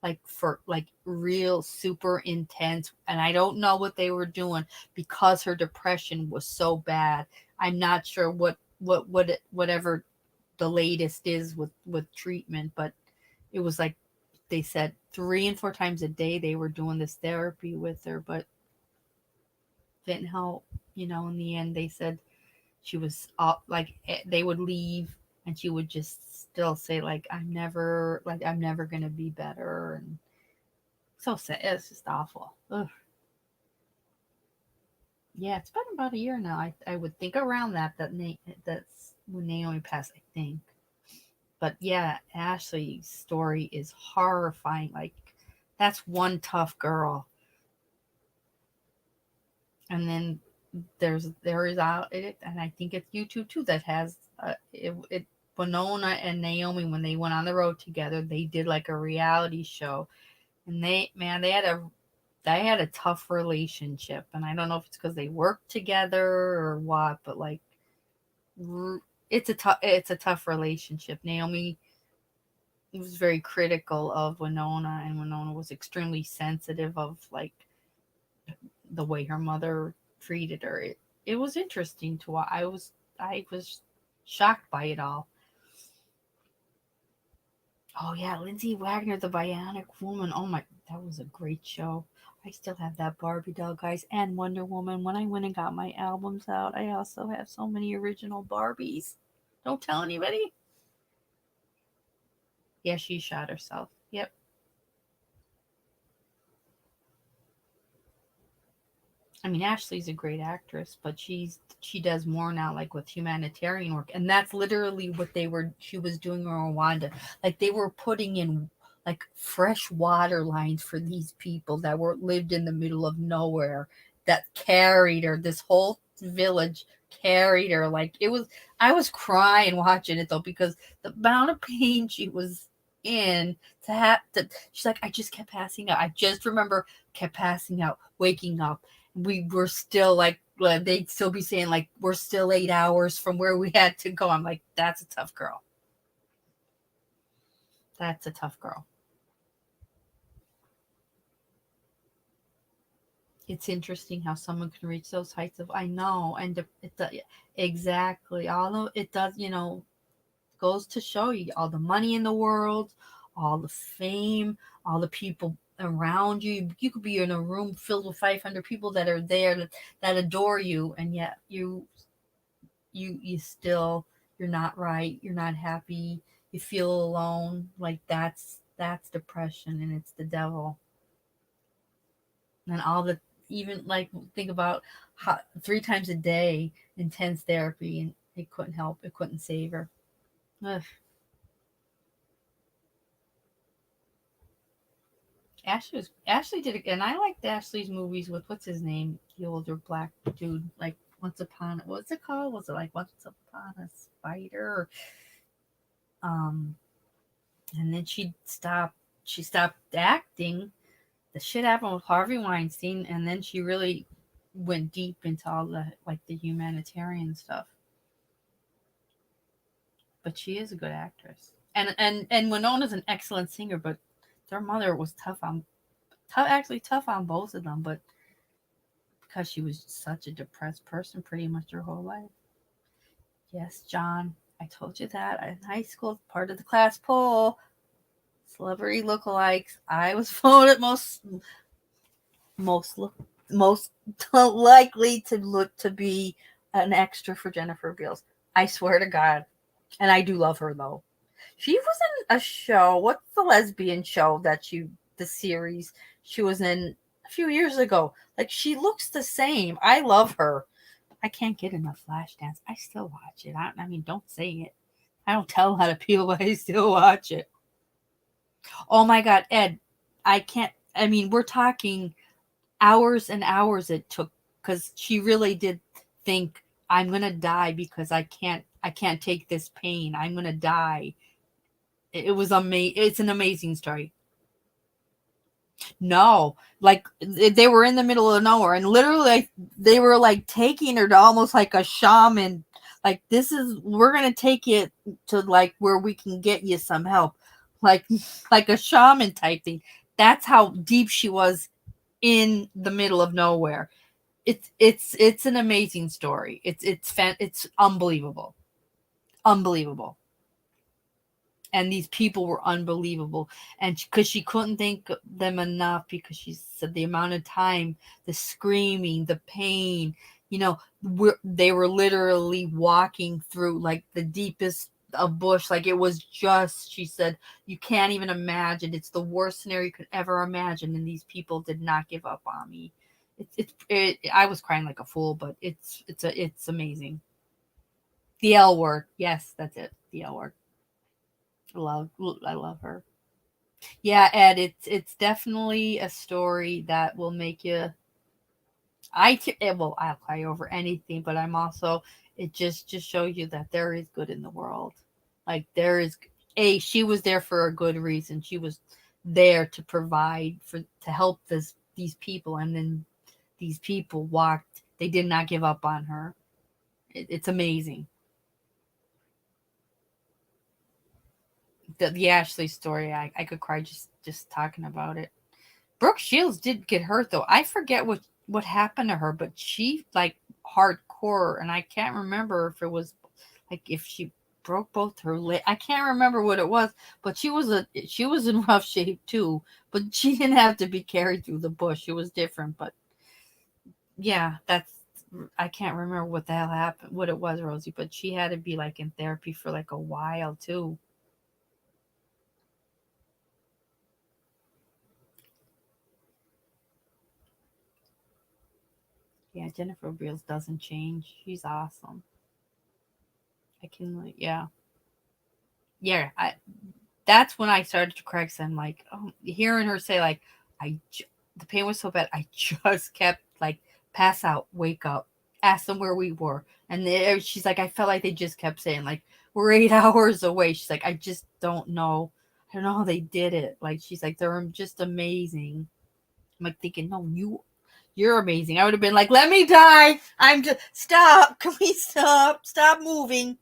like for like real super intense. And I don't know what they were doing because her depression was so bad. I'm not sure whatever the latest is with treatment, but it was like they said 3 and 4 times a day they were doing this therapy with her, but didn't help. In the end, they said she was like they would leave, and she would just still say like I'm never gonna be better, and so sad. It's just awful. Ugh. Yeah, it's been about a year now. I would think around that's when Naomi passed, I think. But yeah, Ashley's story is horrifying. Like, that's one tough girl. And then there is out it, and I think it's YouTube too that has it. Winona and Naomi, when they went on the road together, they did like a reality show, and they had a tough relationship. And I don't know if it's because they worked together or what, but like it's a tough relationship. Naomi was very critical of Winona, and Winona was extremely sensitive of like the way her mother treated her. It was interesting to watch. I was shocked by it all. Oh yeah, Lindsay Wagner, the Bionic Woman. Oh my, that was a great show. I still have that Barbie doll, guys, and Wonder Woman. When I went and got my albums out, I also have so many original Barbies. Don't tell anybody. Yeah, she shot herself. Yep. I mean, Ashley's a great actress, but she does more now, like with humanitarian work, and that's literally what she was doing in Rwanda. Like, they were putting in like fresh water lines for these people that lived in the middle of nowhere, that carried her. This whole village carried her. Like, I was crying watching it though, because the amount of pain she was in, to have to. She's like, I just kept passing out. I just remember kept passing out, waking up. We were still like, they'd still be saying like we're still 8 hours from where we had to go. I'm like, that's a tough girl. That's a tough girl. It's interesting how someone can reach those heights of, I know, and exactly. Although it does, goes to show you all the money in the world, all the fame, all the people around you. You could be in a room filled with 500 people that are there that adore you, and yet you still, you're not right. You're not happy. You feel alone. Like, that's depression, and it's the devil. And all the, even like, think about how 3 times a day intense therapy, and it couldn't help. It couldn't save her. Ugh. Ashley did it, and I liked Ashley's movies with what's his name, the older black dude, like what's it called? Was it like Once Upon a Spider? Um, and then she stopped acting. The shit happened with Harvey Weinstein, and then she really went deep into all the like the humanitarian stuff. But she is a good actress, and Winona's an excellent singer. But their mother was tough on both of them, but because she was such a depressed person pretty much her whole life. Yes, John, I told you that in high school, part of the class poll, celebrity lookalikes. I was voted most most likely to look to be an extra for Jennifer Beals. I swear to God, and I do love her though. She was in a show. What's the lesbian show the series she was in a few years ago? Like she looks the same. I love her. I can't get enough Flashdance. I still watch it. I mean, don't say it. I don't tell a lot of people, but I still watch it. Oh my God, Ed, I can't. I mean, we're talking hours and hours it took because she really did think I'm gonna die because I can't take this pain. I'm gonna die. It was amazing. It's an amazing story. No, like they were in the middle of nowhere, and literally like, they were like taking her to almost like a shaman. Like we're gonna take it to like where we can get you some help, like like a shaman type thing. That's how deep she was in the middle of nowhere. It's an amazing story. It's unbelievable, unbelievable. And these people were unbelievable, and because she couldn't thank them enough, because she said the amount of time, the screaming, the pain, they were literally walking through like the deepest of bush. Like it was just, she said, you can't even imagine. It's the worst scenario you could ever imagine, and these people did not give up on me. I was crying like a fool, but it's amazing. The L word, yes, that's it, the L word. I love her. Yeah, Ed, it's definitely a story that will make you. I'll cry over anything, but I'm also, it just shows you that there is good in the world. Like there is she was there for a good reason. She was there to provide to help these people, and then these people walked. They did not give up on her. It's amazing. The Ashley story, I could cry just talking about it. Brooke Shields did get hurt though. I forget what happened to her, but she like hardcore, and I can't remember if it was like if she broke both her leg. I can't remember what it was, but she was in rough shape too. But she didn't have to be carried through the bush. It was different. But yeah, I can't remember what the hell happened, what it was, Rosie. But she had to be like in therapy for like a while too. Yeah, Jennifer Beals doesn't change. She's awesome. I can like, yeah. Yeah, that's when I started to cry. Cause I'm like, oh, hearing her say like, the pain was so bad, I just kept like pass out, wake up, ask them where we were, and she's like, I felt like they just kept saying like, we're 8 hours away. She's like, I just don't know. I don't know how they did it. Like she's like, they're just amazing. I'm like thinking, no, you're amazing. I would have been like, let me die. I'm just stop. Can we stop moving?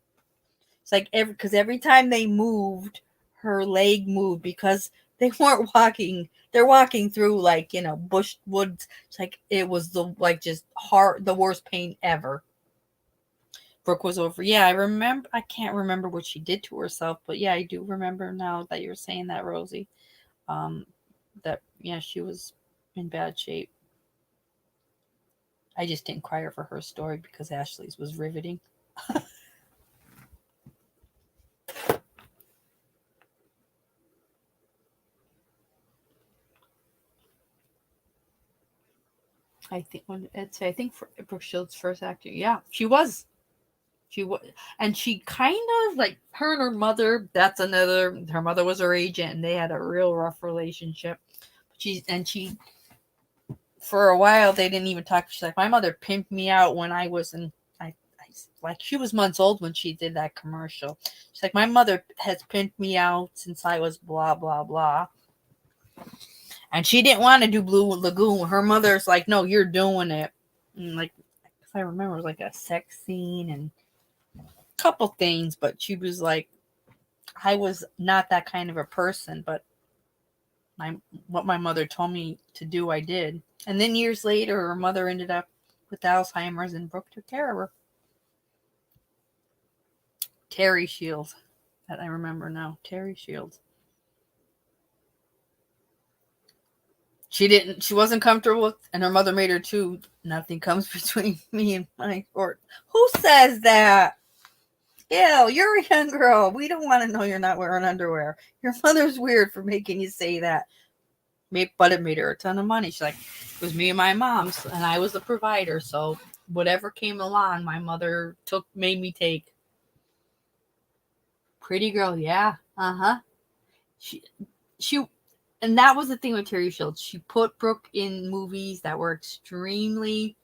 It's like because every time they moved, her leg moved because they weren't walking. They're walking through like bush woods. It's like it was just the worst pain ever. Brooke was over. Yeah, I remember. I can't remember what she did to herself, but yeah, I do remember now that you're saying that, Rosie. Um, that yeah, she was in bad shape. I just didn't cry over her story because Ashley's was riveting. I think for Brooke Shields' first actor, yeah, she was. She was, and she kind of like her and her mother. That's another. Her mother was her agent, and they had a real rough relationship. She for a while they didn't even talk. She's like, my mother pimped me out when I was in like she was months old when she did that commercial. She's like, my mother has pimped me out since I was blah blah blah. And she didn't want to do Blue Lagoon. Her mother's like, no, you're doing it. And like, if I remember, it was like a sex scene and a couple things, but she was like, I was not that kind of a person, but what my mother told me to do, I did. And then years later, her mother ended up with Alzheimer's, and Brooke took care of her. Terry Shields, that I remember now. Terry Shields. She wasn't comfortable with, and her mother made her too. Nothing comes between me and my court. Who says that? Ew, you're a young girl. We don't want to know you're not wearing underwear. Your mother's weird for making you say that. But it made her a ton of money. She's like, it was me and my mom, and I was the provider. So whatever came along, my mother made me take. Pretty girl, yeah. Uh-huh. She and that was the thing with Terry Shields. She put Brooke in movies that were extremely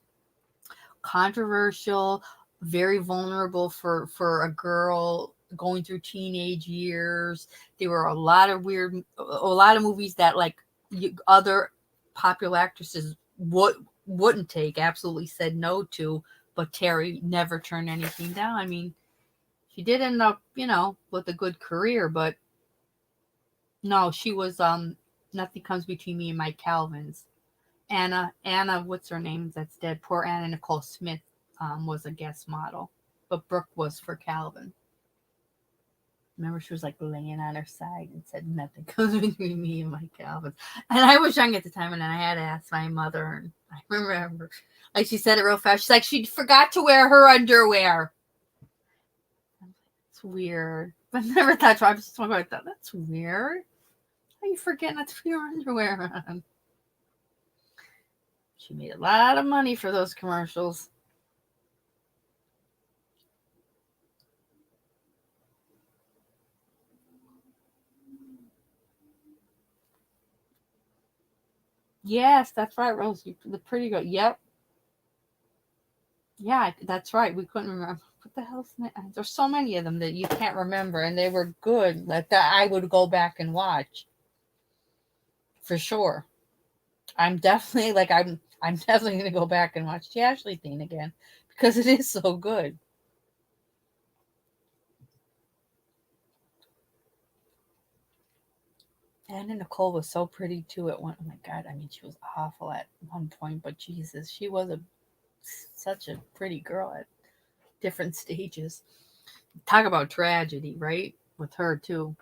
controversial, very vulnerable for a girl going through teenage years. There were a lot of movies that like other popular actresses wouldn't take, absolutely said no to, but Terry never turned anything down. I mean, she did end up, with a good career, but no, she was Nothing Comes Between Me and My Calvins. Anna, what's her name? That's dead. Poor Anna Nicole Smith was a guest model, but Brooke was for Calvin. Remember, she was like laying on her side and said, "Nothing comes between me and my Calvins." And I was young at the time, and I had to ask my mother, and I remember, like, she said it real fast. She's like, she forgot to wear her underwear. It's weird. But I never thought. I was just talking about that. That's weird. How you forget not to put your underwear on? She made a lot of money for those commercials. Yes, that's right, Rose. The pretty girl. Yep. Yeah, that's right. We couldn't remember. What the hell's that? There's so many of them that you can't remember, and they were good. Like that, I would go back and watch for sure. I'm definitely I'm definitely gonna go back and watch the Ashley thing again because it is so good. Anna Nicole was so pretty too at one. Oh my god! I mean, she was awful at one point, but Jesus, she was such a pretty girl at different stages. Talk about tragedy, right? With her too.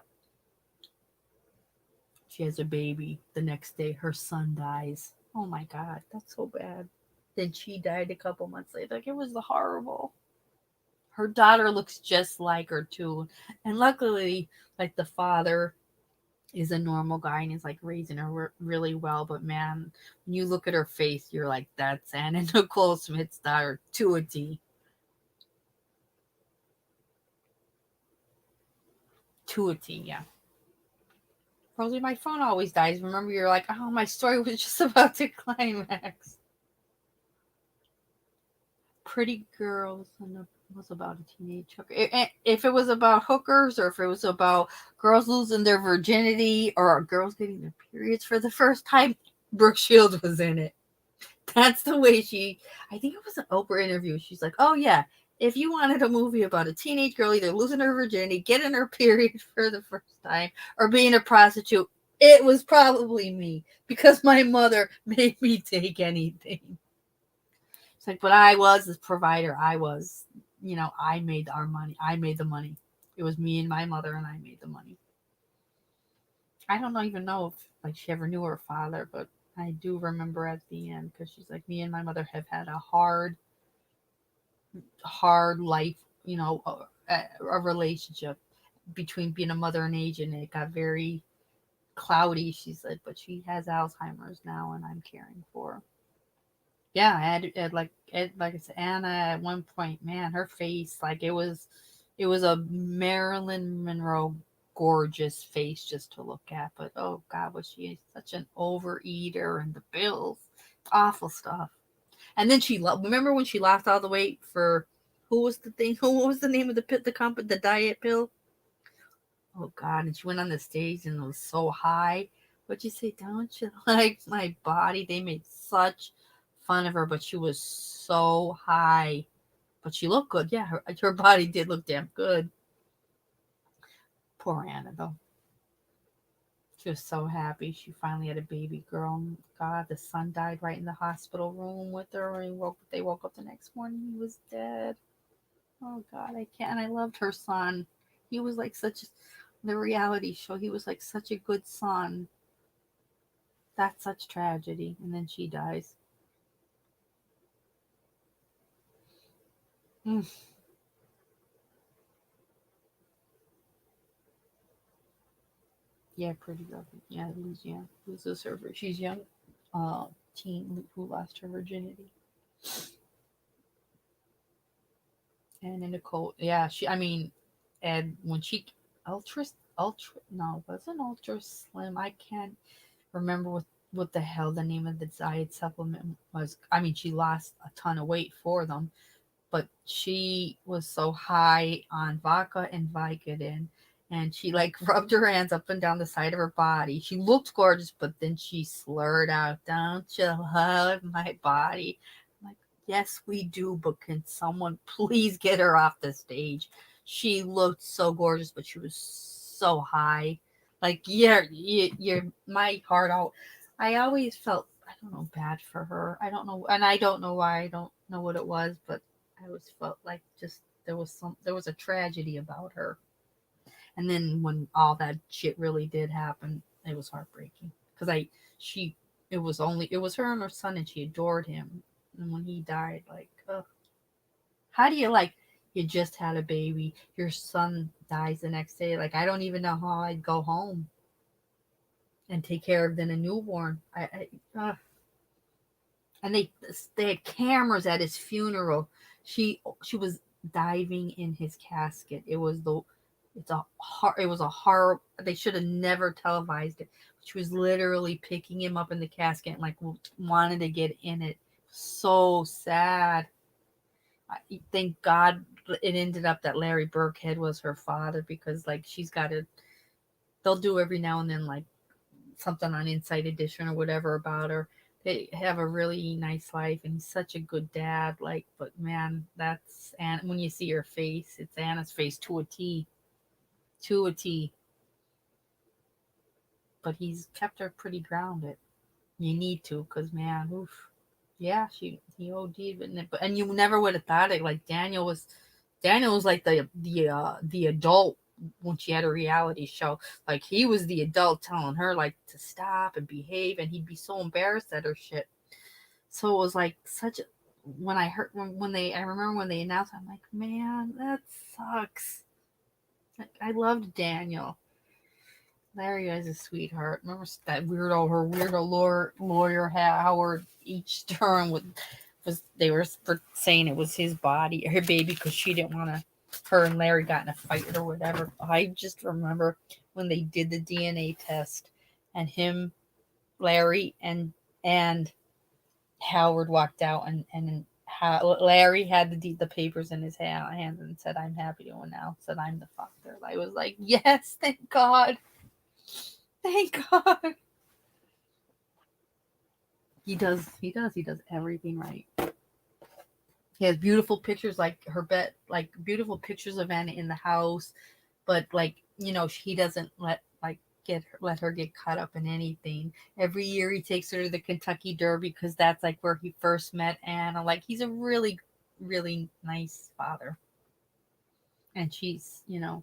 She has a baby. The next day, her son dies. Oh my god, that's so bad. Then she died a couple months later. Like, it was horrible. Her daughter looks just like her too, and luckily, like, the father is a normal guy and is like raising her really well. But man, when you look at her face, you're like, that's Anna Nicole Smith's daughter to a T. To a T, yeah. Rosie, my phone always dies. Remember, you're like, oh, my story was just about to climax. Pretty girls, and it was about a teenage hooker. If it was about hookers, or if it was about girls losing their virginity, or girls getting their periods for the first time, Brooke Shields was in it. That's the way I think it was an Oprah interview. She's like, oh yeah, if you wanted a movie about a teenage girl either losing her virginity, getting her period for the first time, or being a prostitute, it was probably me, because my mother made me take anything. It's like, but I was the provider. I made our money. I made the money. It was me and my mother, and I made the money. I don't even know if like she ever knew her father, but I do remember at the end, because she's like, me and my mother have had a hard life, a relationship between being a mother and age, and it got very cloudy. She said, but she has Alzheimer's now, and I'm caring for her. Yeah, like I said, Anna at one point, man, her face, like it was a Marilyn Monroe gorgeous face just to look at. But oh God, was she such an overeater, and the pills, awful stuff. And then remember when she lost all the weight for who was the thing? What was the name of the company, the diet pill? Oh God! And she went on the stage and it was so high. What'd you say? Don't you like my body? They made such fun of her, but she was so high. But she looked good. Yeah, her body did look damn good. Poor Anna though. She was so happy. She finally had a baby girl. God, the son died right in the hospital room with her. And they woke up the next morning. He was dead. Oh God, I can't. And I loved her son. He was like the reality show. He was like such a good son. That's such tragedy. And then she dies. Mm. Yeah, pretty lovely. Yeah, loses her. She's young, teen who lost her virginity. And in Nicole, yeah, and when she ultra, no, it wasn't ultra slim. I can't remember what the hell the name of the diet supplement was. She lost a ton of weight for them, but she was so high on vodka and Vicodin, and she like rubbed her hands up and down the side of her body. She looked gorgeous, but then she slurred out, "Don't you love my body?" I'm like, yes, we do, but can someone please get her off the stage? She looked so gorgeous, but she was so high. Like, yeah, you're my heart out. I always felt, I don't know, bad for her. I don't know, and I don't know why. I don't know what it was, but I always felt like just there was a tragedy about her. And then when all that shit really did happen, it was heartbreaking because she it was her and her son, and she adored him. And when he died, like, ugh. How do you like, you just had a baby, your son dies the next day? Like, I don't even know how I'd go home and take care of then a newborn. And they had cameras at his funeral. She was diving in his casket. It was a horror. They should have never televised it. She was literally picking him up in the casket and like wanted to get in it. So sad. Thank God it ended up that Larry Burkhead was her father, because like they'll do every now and then like something on Inside Edition or whatever about her. They have a really nice life, and he's such a good dad. Like, but man, and when you see her face, it's Anna's face to a T, to a T. But he's kept her pretty grounded. You need to, cause man, oof, yeah, he OD'd, and you never would have thought it. Like Daniel was like the adult when she had a reality show. Like, he was the adult telling her like to stop and behave, and he'd be so embarrassed at her shit. So it was like when I heard I remember when they announced, I'm like, man, that sucks. Like, I loved Daniel. Larry was a sweetheart. Remember that her weirdo lawyer Howard each Stern they were saying it was his body, her baby, because she didn't want to. Her and Larry got in a fight or whatever. I just remember when they did the DNA test, and Larry, and Howard walked out, and Larry had the papers in his hands and said, "I'm happy to announce that I'm the father." I was like, yes, thank God. Thank God. He does everything right. He has beautiful pictures, like her bed, like beautiful pictures of Anna in the house, but like, he doesn't let her get caught up in anything. Every year he takes her to the Kentucky Derby, because that's like where he first met Anna. Like, he's a really, really nice father. And she's a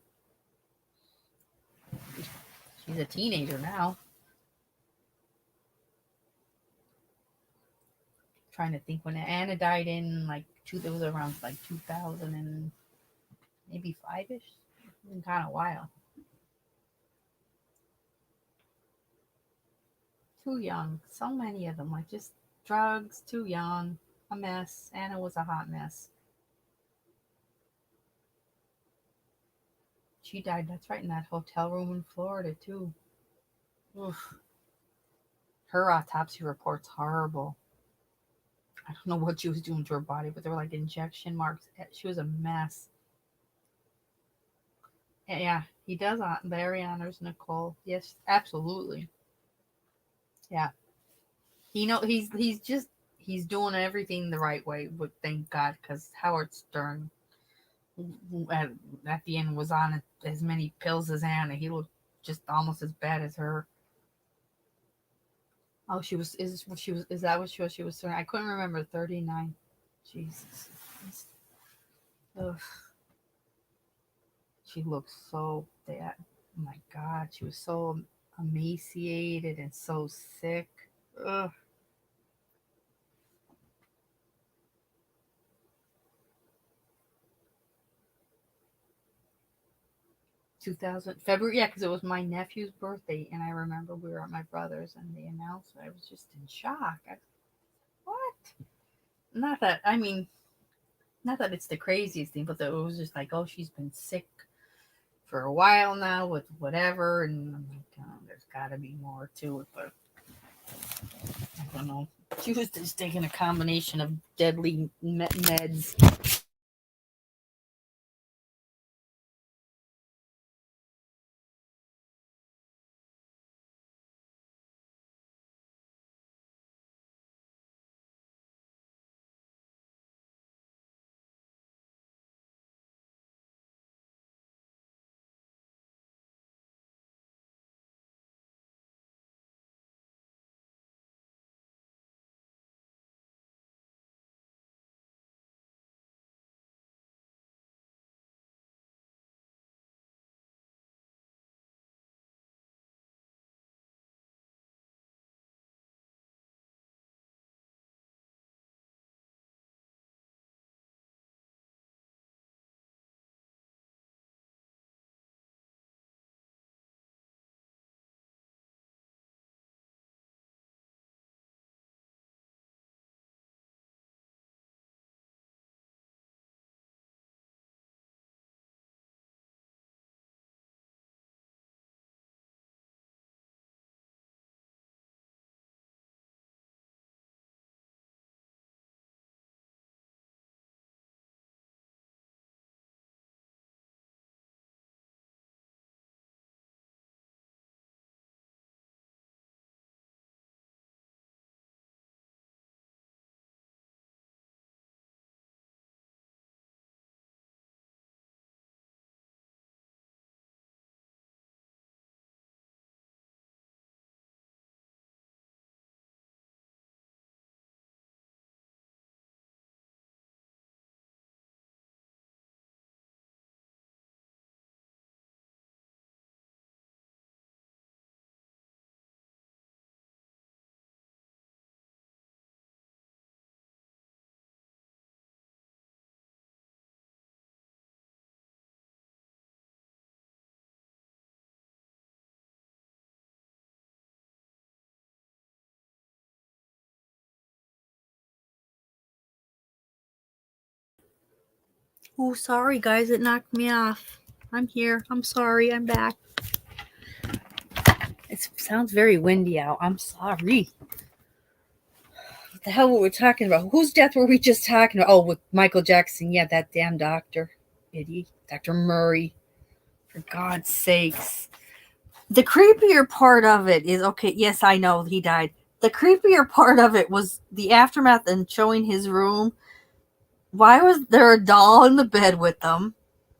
teenager now. Trying to think when Anna died in like it was around like 2000 and maybe 5ish. It's been kind of a while. Too young. So many of them, like, just drugs. Too young. A mess. Anna was a hot mess. She died, that's right, in that hotel room in Florida, too. Oof. Her autopsy report's horrible. I don't know what she was doing to her body, but there were like injection marks. She was a mess. Yeah, he does. Larry honors Nicole. Yes, absolutely. Yeah, he's doing everything the right way. But thank God, because Howard Stern at the end was on as many pills as Anna. He looked just almost as bad as her. Oh, is that what she was saying? I couldn't remember. 39. Jesus. Ugh. She looked so bad. Oh my God, she was so emaciated and so sick. Ugh. 2000 February, yeah, because it was my nephew's birthday, and I remember we were at my brother's, and they announced it. I was just in shock. What? Not that I mean, not that it's the craziest thing, but that it was just like, oh, she's been sick for a while now with whatever, and I'm like, oh, there's got to be more to it, but I don't know. She was just taking a combination of deadly meds. Oh, sorry, guys. It knocked me off. I'm here. I'm sorry. I'm back. It sounds very windy out. I'm sorry. What the hell were we talking about? Whose death were we just talking about? Oh, with Michael Jackson. Yeah, that damn doctor. Idiot. Dr. Murray. For God's sakes. The creepier part of it is, okay, yes, I know he died. The creepier part of it was the aftermath and showing his room. Why was there a doll in the bed with them?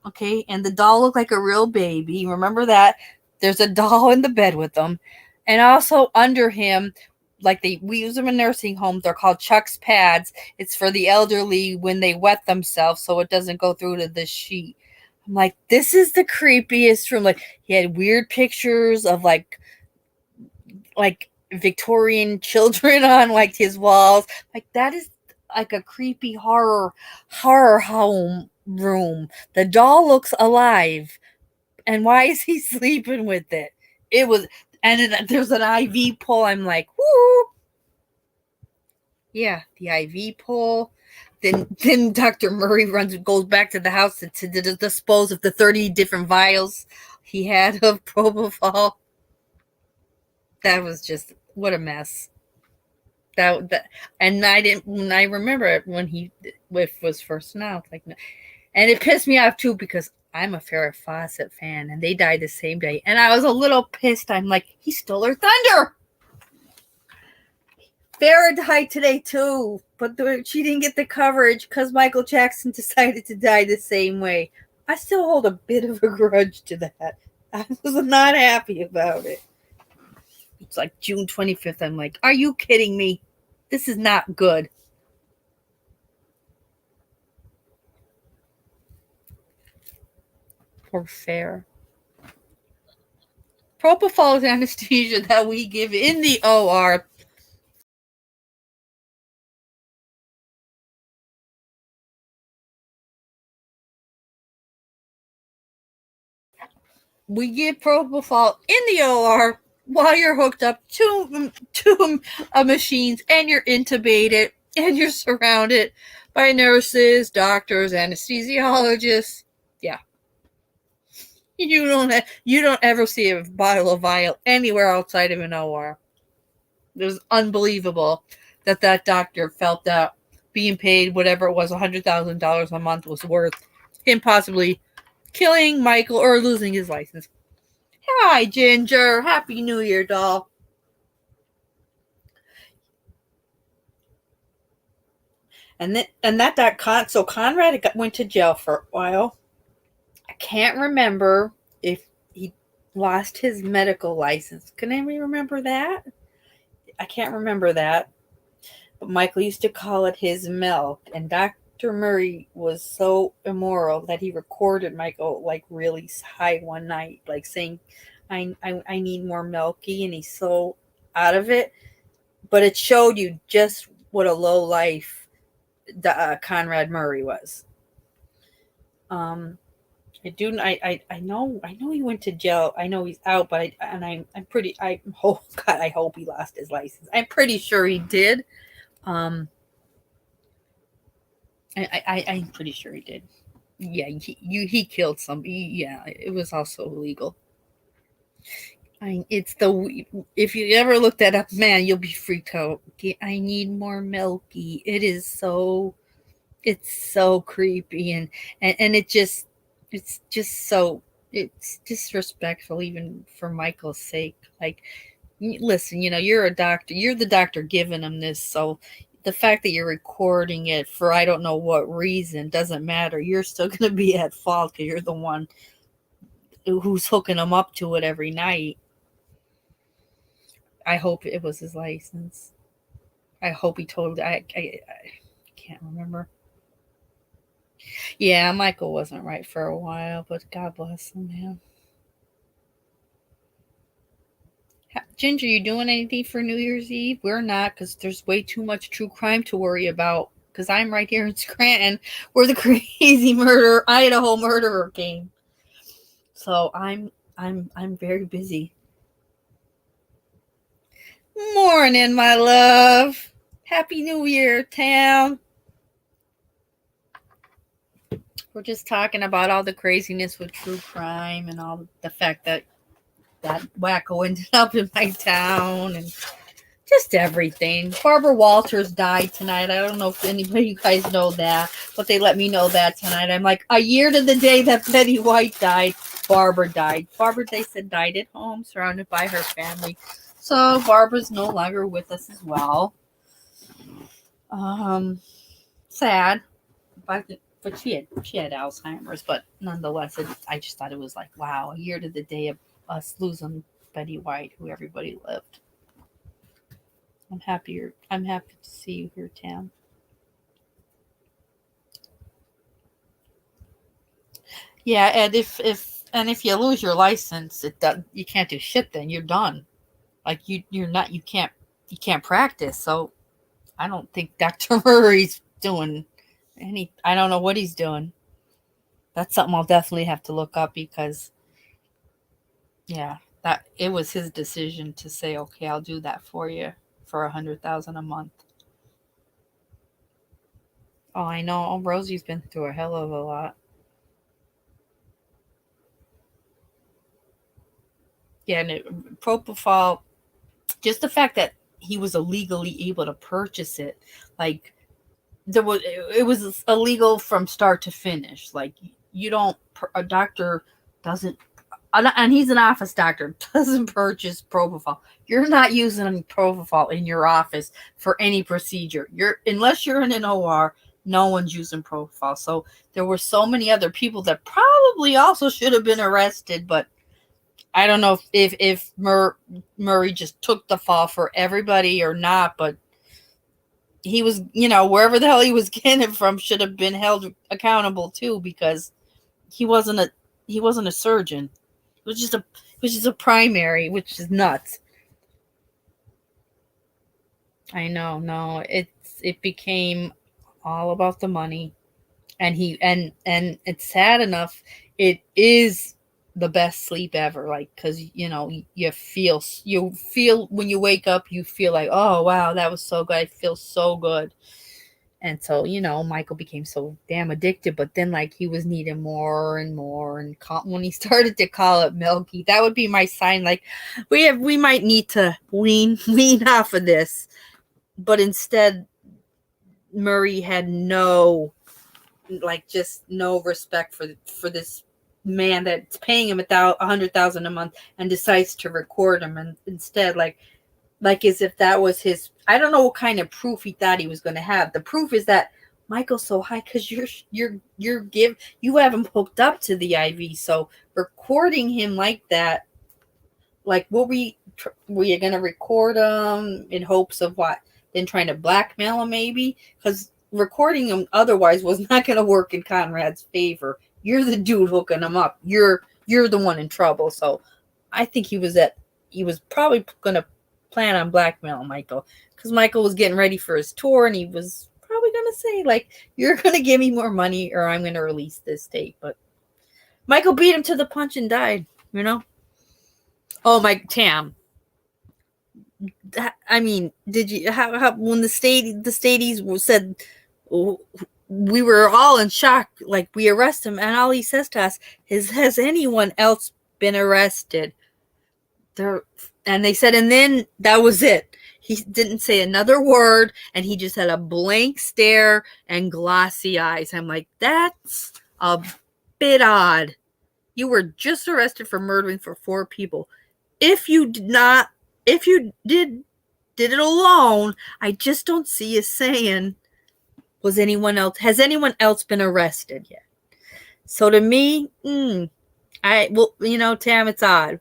Okay, and the doll looked like a real baby. Remember that? There's a doll in the bed with them. And also under him, like we use them in nursing homes. They're called Chuck's pads. It's for the elderly when they wet themselves so it doesn't go through to the sheet. I'm like, this is the creepiest room. Like, he had weird pictures of like Victorian children on like his walls. Like, that is like a creepy horror home room. The doll looks alive. And why is he sleeping with it? It was, and there's an IV pole. I'm like, whoo. Yeah, the IV pole. Then Dr. Murray goes back to the house to dispose of the 30 different vials he had of propofol. That was just, what a mess. That and I remember it when he was first announced, like, and it pissed me off too because I'm a Farrah Fawcett fan and they died the same day, and I was a little pissed. I'm like, he stole her thunder. Farrah died today too, but she didn't get the coverage because Michael Jackson decided to die the same way. I still hold a bit of a grudge to that. I was not happy about it. It's like June 25th. I'm like, are you kidding me? This is not good. Poor Farrah. Propofol is anesthesia that we give in the OR. We give propofol in the OR while you're hooked up to machines and you're intubated and you're surrounded by nurses, doctors, anesthesiologists. Yeah. You don't ever see a bottle of vial anywhere outside of an OR. It was unbelievable that doctor felt that being paid whatever it was, $100,000 a month, was worth him possibly killing Michael or losing his license. Hi, Ginger. Happy New Year, doll. So Conrad went to jail for a while. I can't remember if he lost his medical license. Can anybody remember that? I can't remember that. But Michael used to call it his milk, and Dr. Murray was so immoral that he recorded Michael like really high one night, like saying, I need more milky, and he's so out of it. But it showed you just what a low life Conrad Murray was. I know he went to jail. I know he's out, but I hope he lost his license. I'm pretty sure he did. I'm pretty sure he did. Yeah, he killed somebody. Yeah, it was also illegal. If you ever look that up, man, you'll be freaked out. I need more milky. It's so creepy and it's disrespectful even for Michael's sake. Like, listen, you're a doctor. You're the doctor giving him this, so the fact that you're recording it for I don't know what reason doesn't matter. You're still going to be at fault because you're the one who's hooking him up to it every night. I hope it was his license. I hope he told. I can't remember. Yeah, Michael wasn't right for a while, but God bless him, man. Ginger, you doing anything for New Year's Eve? We're not, because there's way too much true crime to worry about. Because I'm right here in Scranton, where the crazy Idaho murderer came. So I'm very busy. Morning, my love. Happy New Year, Tam. We're just talking about all the craziness with true crime and all the fact that wacko ended up in my town and just everything. Barbara Walters died tonight. I don't know if anybody you guys know that, but they let me know that tonight. I'm like, a year to the day that Betty White died, Barbara died. Barbara, they said, died at home, surrounded by her family. So Barbara's no longer with us as well. Sad, but she had Alzheimer's. But nonetheless, I just thought it was like, wow, a year to the day of us losing Betty White, who everybody loved. I'm happy to see you here, Tam. Yeah, and if you lose your license, you can't do shit. Then you're done. Like you can't practice. So I don't think Dr. Murray's doing any. I don't know what he's doing. That's something I'll definitely have to look up because, yeah, that it was his decision to say, okay, I'll do that for you for $100,000 a month. Oh, I know. Rosie's been through a hell of a lot. Yeah, and propofol, just the fact that he was illegally able to purchase it, like it was illegal from start to finish. Like you don't, a doctor doesn't, and he's an office doctor, doesn't purchase propofol. You're not using propofol in your office for any procedure. Unless you're in an OR, no one's using propofol. So there were so many other people that probably also should have been arrested, but I don't know if Murray just took the fall for everybody or not, but he was, wherever the hell he was getting it from should have been held accountable too, because he wasn't a surgeon. It was just a primary, which is nuts. I know, no, it became all about the money, and it's sad enough. It is the best sleep ever, like, because you feel when you wake up, you feel like, oh wow, that was so good. I feel so good. And so, Michael became so damn addicted, but then like he was needing more and more. And when he started to call it Milky, that would be my sign. Like we might need to wean off of this. But instead, Murray had just no respect for this man that's paying him $100,000 a month and decides to record him. And instead, like as if that was his, I don't know what kind of proof he thought he was going to have. The proof is that Michael's so high because you have him hooked up to the IV. So recording him like that, like, were you going to record him in hopes of what? Then trying to blackmail him maybe? Because recording him otherwise was not going to work in Conrad's favor. You're the dude hooking him up. You're the one in trouble. So I think he was probably going to plan on blackmailing Michael, because Michael was getting ready for his tour, and he was probably going to say, like, you're going to give me more money or I'm going to release this tape. But Michael beat him to the punch and died, Oh, my Tam. I mean, did you how when the stadies said, we were all in shock, like, we arrest him, and all he says to us is, has anyone else been arrested? And they said, and then that was it. He didn't say another word, and he just had a blank stare and glossy eyes. I'm like, that's a bit odd. You were just arrested for murdering for 4 people. If you did it alone, I just don't see you saying, has anyone else been arrested yet? So to me, Tam, it's odd.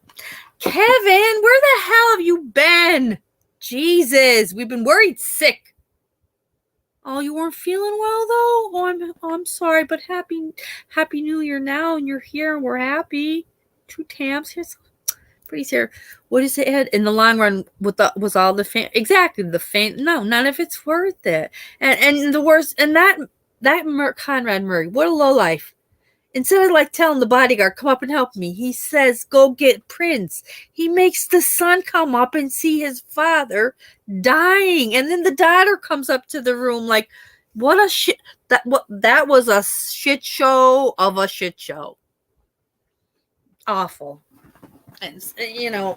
Kevin, where the hell have you been? Jesus, we've been worried sick. Oh, you weren't feeling well though? Oh, I'm sorry, but happy New Year now, and you're here, and we're happy. 2 Tams here. Pretty here. What is it? In the long run, was all the fan? Exactly, the fan. No, none of it's worth it. And the worst, and that Conrad Murray, what a lowlife. Instead of like telling the bodyguard, come up and help me, he says, go get Prince. He makes the son come up and see his father dying. And then the daughter comes up to the room like, what a shit. That was a shit show of a shit show. Awful. And, the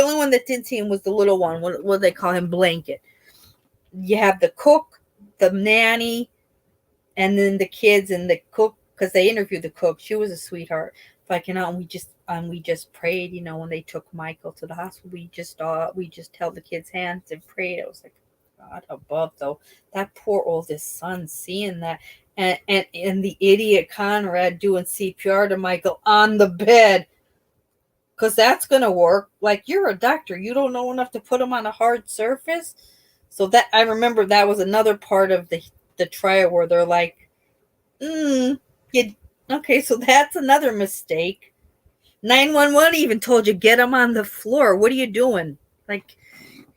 only one that didn't see him was the little one. What do they call him? Blanket. You have the cook, the nanny, and then the kids, and the cook, because they interviewed the cook. She was a sweetheart. Like, and we just prayed, when they took Michael to the hospital, we just held the kids' hands and prayed. It was like, God above, though. That poor oldest son seeing that, and the idiot Conrad doing CPR to Michael on the bed, because that's gonna work. Like, you're a doctor, you don't know enough to put him on a hard surface. So that, I remember that was another part of the trial where they're like, okay, so that's another mistake. 911 even told you, get him on the floor. What are you doing? Like,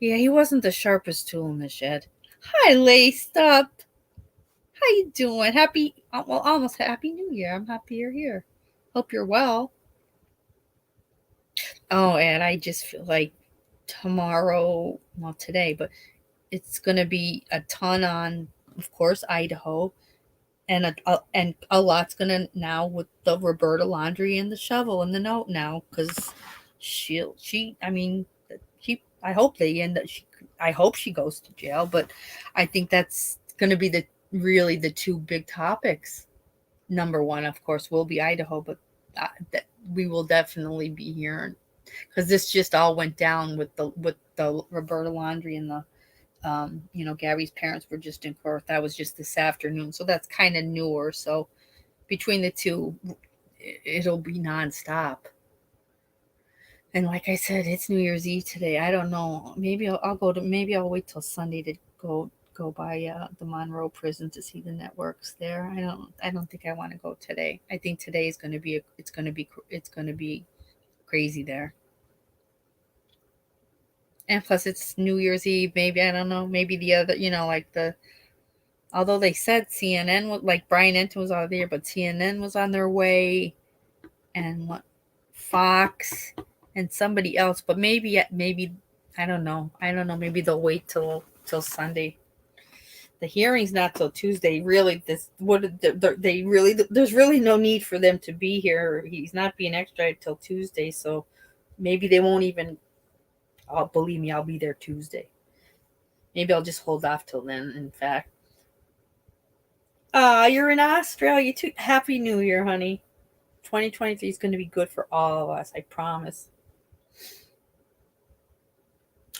yeah, he wasn't the sharpest tool in the shed. Hi, Laced Up. How you doing? Almost Happy New Year. I'm happy you're here. Hope you're well. Oh, and I just feel like today, but it's going to be a ton on of course, Idaho, and a lot's gonna now with the Roberta Laundrie and the shovel and the note now, because I hope they end up. I hope she goes to jail, but I think that's going to be the two big topics. Number one, of course, will be Idaho, but that we will definitely be hearing, because this just all went down with the Roberta Laundrie and the Gabby's parents were just in court. That was just this afternoon, so that's kind of newer. So between the two, it'll be nonstop. And like I said, it's New Year's Eve today. I don't know. Maybe I'll wait till Sunday to go by the Monroe prison to see the networks there. I don't think I want to go today. I think today is going to be it's going to be crazy there. And plus it's New Year's Eve. Maybe, I don't know, maybe the other, although they said CNN, like Brian Enton was out there, but CNN was on their way, and Fox and somebody else, but maybe I don't know. Maybe they'll wait till Sunday. The hearing's not till Tuesday. Really, there's really no need for them to be here. He's not being extradited till Tuesday, so maybe they won't even. Believe me, I'll be there Tuesday. Maybe I'll just hold off till then. In fact, you're in Australia too. Happy New Year, honey. 2023 is going to be good for all of us. I promise.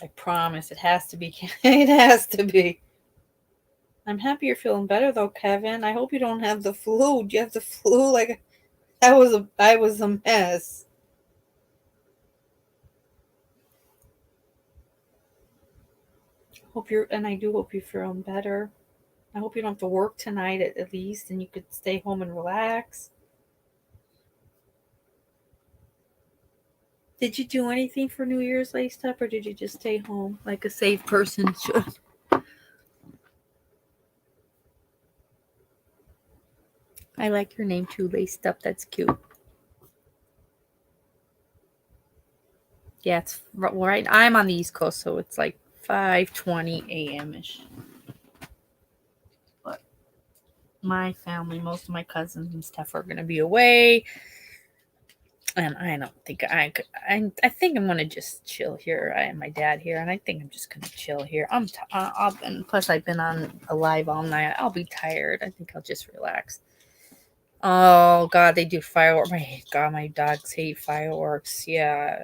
It has to be. It has to be. I'm happy you're feeling better though, Kevin. I hope you don't have the flu. Do you have the flu? Like, I was a mess. I do hope you're feeling better. I hope you don't have to work tonight at least, and you could stay home and relax. Did you do anything for New Year's, Laced Up, or did you just stay home like a safe person should? I like your name too, Laced Up. That's cute. Yeah, it's right. I'm on the East Coast, so it's like 5:20 a.m.-ish. But my family, most of my cousins and stuff are going to be away. And I don't think I think I'm gonna just chill here. I have my dad here, and I think I'm just gonna chill here. And plus I've been on alive all night. I'll be tired. I think I'll just relax. Oh God, they do fireworks. My dogs hate fireworks. Yeah,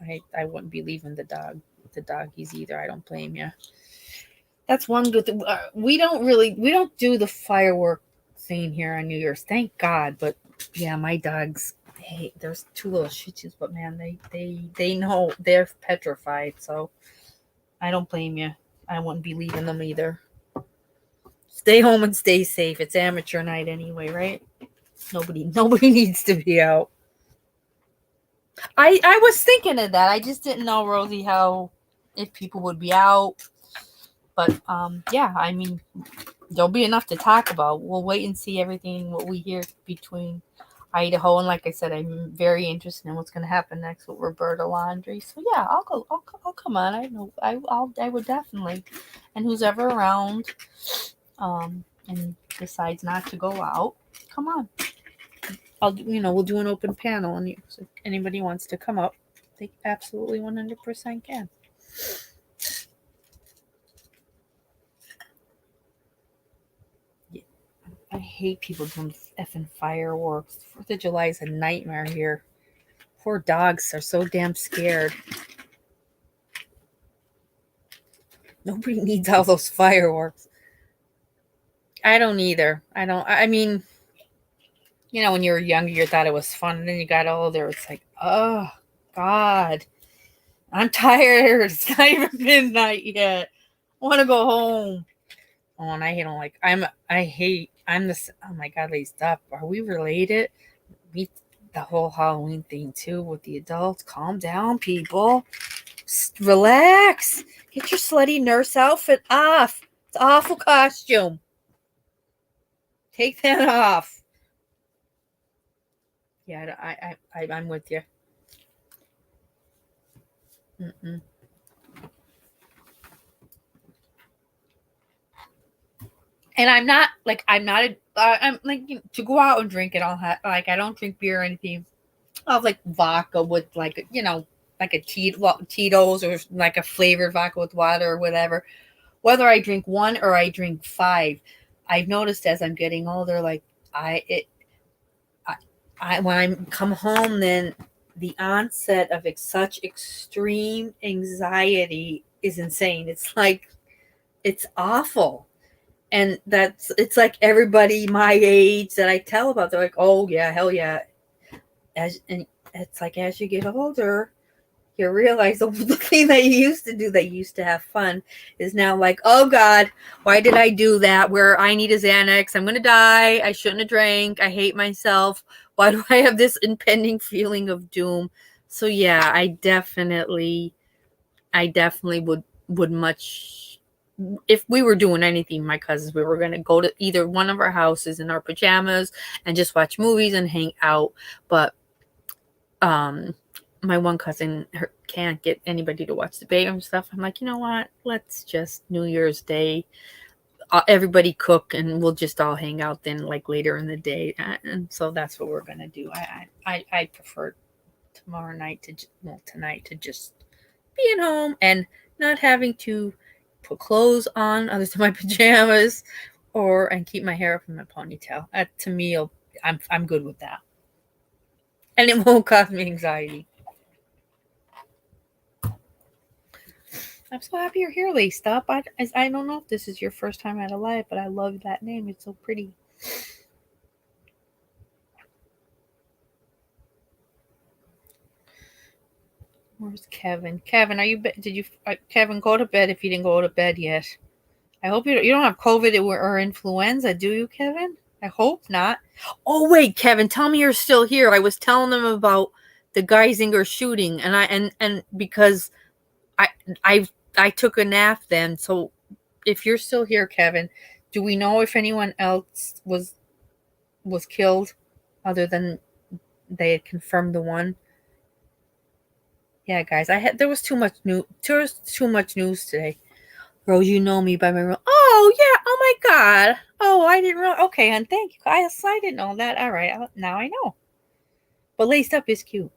I wouldn't be leaving the doggies either. I don't blame you. That's one good thing. We don't do the firework thing here on New Year's. Thank God. But yeah, my dogs. Hey, there's two little shih tzus, but man, they know, they're petrified. So I don't blame you. I wouldn't be leaving them either. Stay home and stay safe. It's amateur night anyway, right? Nobody needs to be out. I was thinking of that. I just didn't know, Rosie, if people would be out. But yeah, I mean, there'll be enough to talk about. We'll wait and see what we hear between Idaho, and like I said, I'm very interested in what's going to happen next with Roberta Laundrie. So yeah, I'll come on. I know I would definitely, and who's ever around, and decides not to go out, come on. We'll do an open panel, and if anybody wants to come up, they absolutely 100% can. I hate people doing effing fireworks. 4th of July is a nightmare here. Poor dogs are so damn scared. Nobody needs all those fireworks. I don't either. I mean, when you were younger, you thought it was fun, and then you got older, it's like, oh, God. I'm tired. It's not even midnight yet. I want to go home. Oh, and I'm this. Oh my God, Laced Up. Are we related? The whole Halloween thing too with the adults. Calm down, people. Relax. Get your slutty nurse outfit off. It's an awful costume. Take that off. Yeah, I'm with you. And I'm not I'm like, to go out and drink it. I'll have, like, I don't drink beer or anything. I'll have like vodka with like, like a Tito's or like a flavored vodka with water or whatever. Whether I drink one or I drink five, I've noticed as I'm getting older, like when I come home, then the onset of such extreme anxiety is insane. It's like, it's awful. And it's like everybody my age that I tell about, they're like, oh yeah, hell yeah. And it's like, as you get older, you realize the thing that you used to do, that you used to have fun, is now like, oh God, why did I do that? Where I need a Xanax, I'm gonna die, I shouldn't have drank, I hate myself, why do I have this impending feeling of doom? So yeah, I definitely would much, if we were doing anything, my cousins, we were going to go to either one of our houses in our pajamas and just watch movies and hang out. But my one cousin can't get anybody to watch the baby and stuff. I'm like, you know what? Let's just New Year's Day, everybody cook, and we'll just all hang out then, like later in the day. And so that's what we're gonna do. I prefer tonight to just being home and not having to put clothes on other than my pajamas, and keep my hair up in my ponytail. To me, I'm good with that, and it won't cause me anxiety. I'm so happy you're here, Laced Up. I don't know if this is your first time at a live, but I love that name. It's so pretty. Where's Kevin? Kevin, Kevin, go to bed if you didn't go to bed yet. I hope you don't have COVID or influenza, do you, Kevin? I hope not. Oh wait, Kevin, tell me you're still here. I was telling them about the Geisinger shooting, and because I took a nap then. So if you're still here, Kevin, do we know if anyone else was killed other than they had confirmed the one? Yeah, guys, there was too much news today. Rose, you know me by my real. Oh yeah. Oh my God. Oh, I didn't know. Okay, and thank you. I didn't know that. All right, now I know. But Laced Up is cute.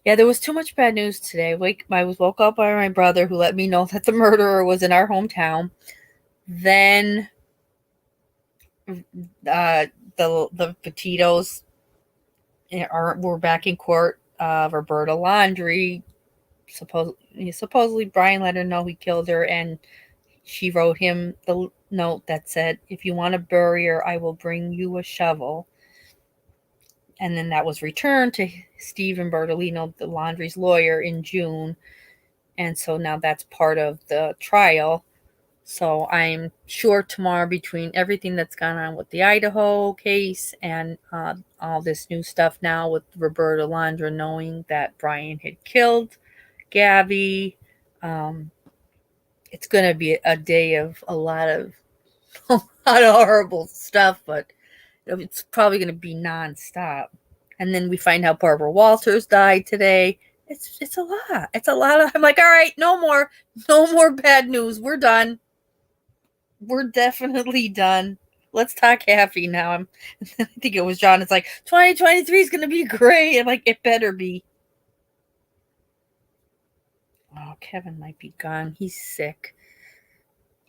Yeah, there was too much bad news today. I was woke up by my brother, who let me know that the murderer was in our hometown. Then the Petitos were back in court. Roberta Laundrie, supposedly Bryan let her know he killed her, and she wrote him the note that said, if you want to bury her, I will bring you a shovel. And then that was returned to Stephen Bertolino, the Laundrie's lawyer, in June. And so now that's part of the trial. So I'm sure tomorrow, between everything that's gone on with the Idaho case and all this new stuff now with Roberta Laundrie knowing that Bryan had killed Gabby, it's going to be a day of a lot of horrible stuff, but it's probably going to be nonstop. And then we find out Barbara Walters died today. It's a lot. It's a lot of. I'm like, all right, no more bad news. We're done. We're definitely done. Let's talk happy now. I think it was John. It's like 2023 is going to be great. I'm like, it better be. Oh, Kevin might be gone. He's sick.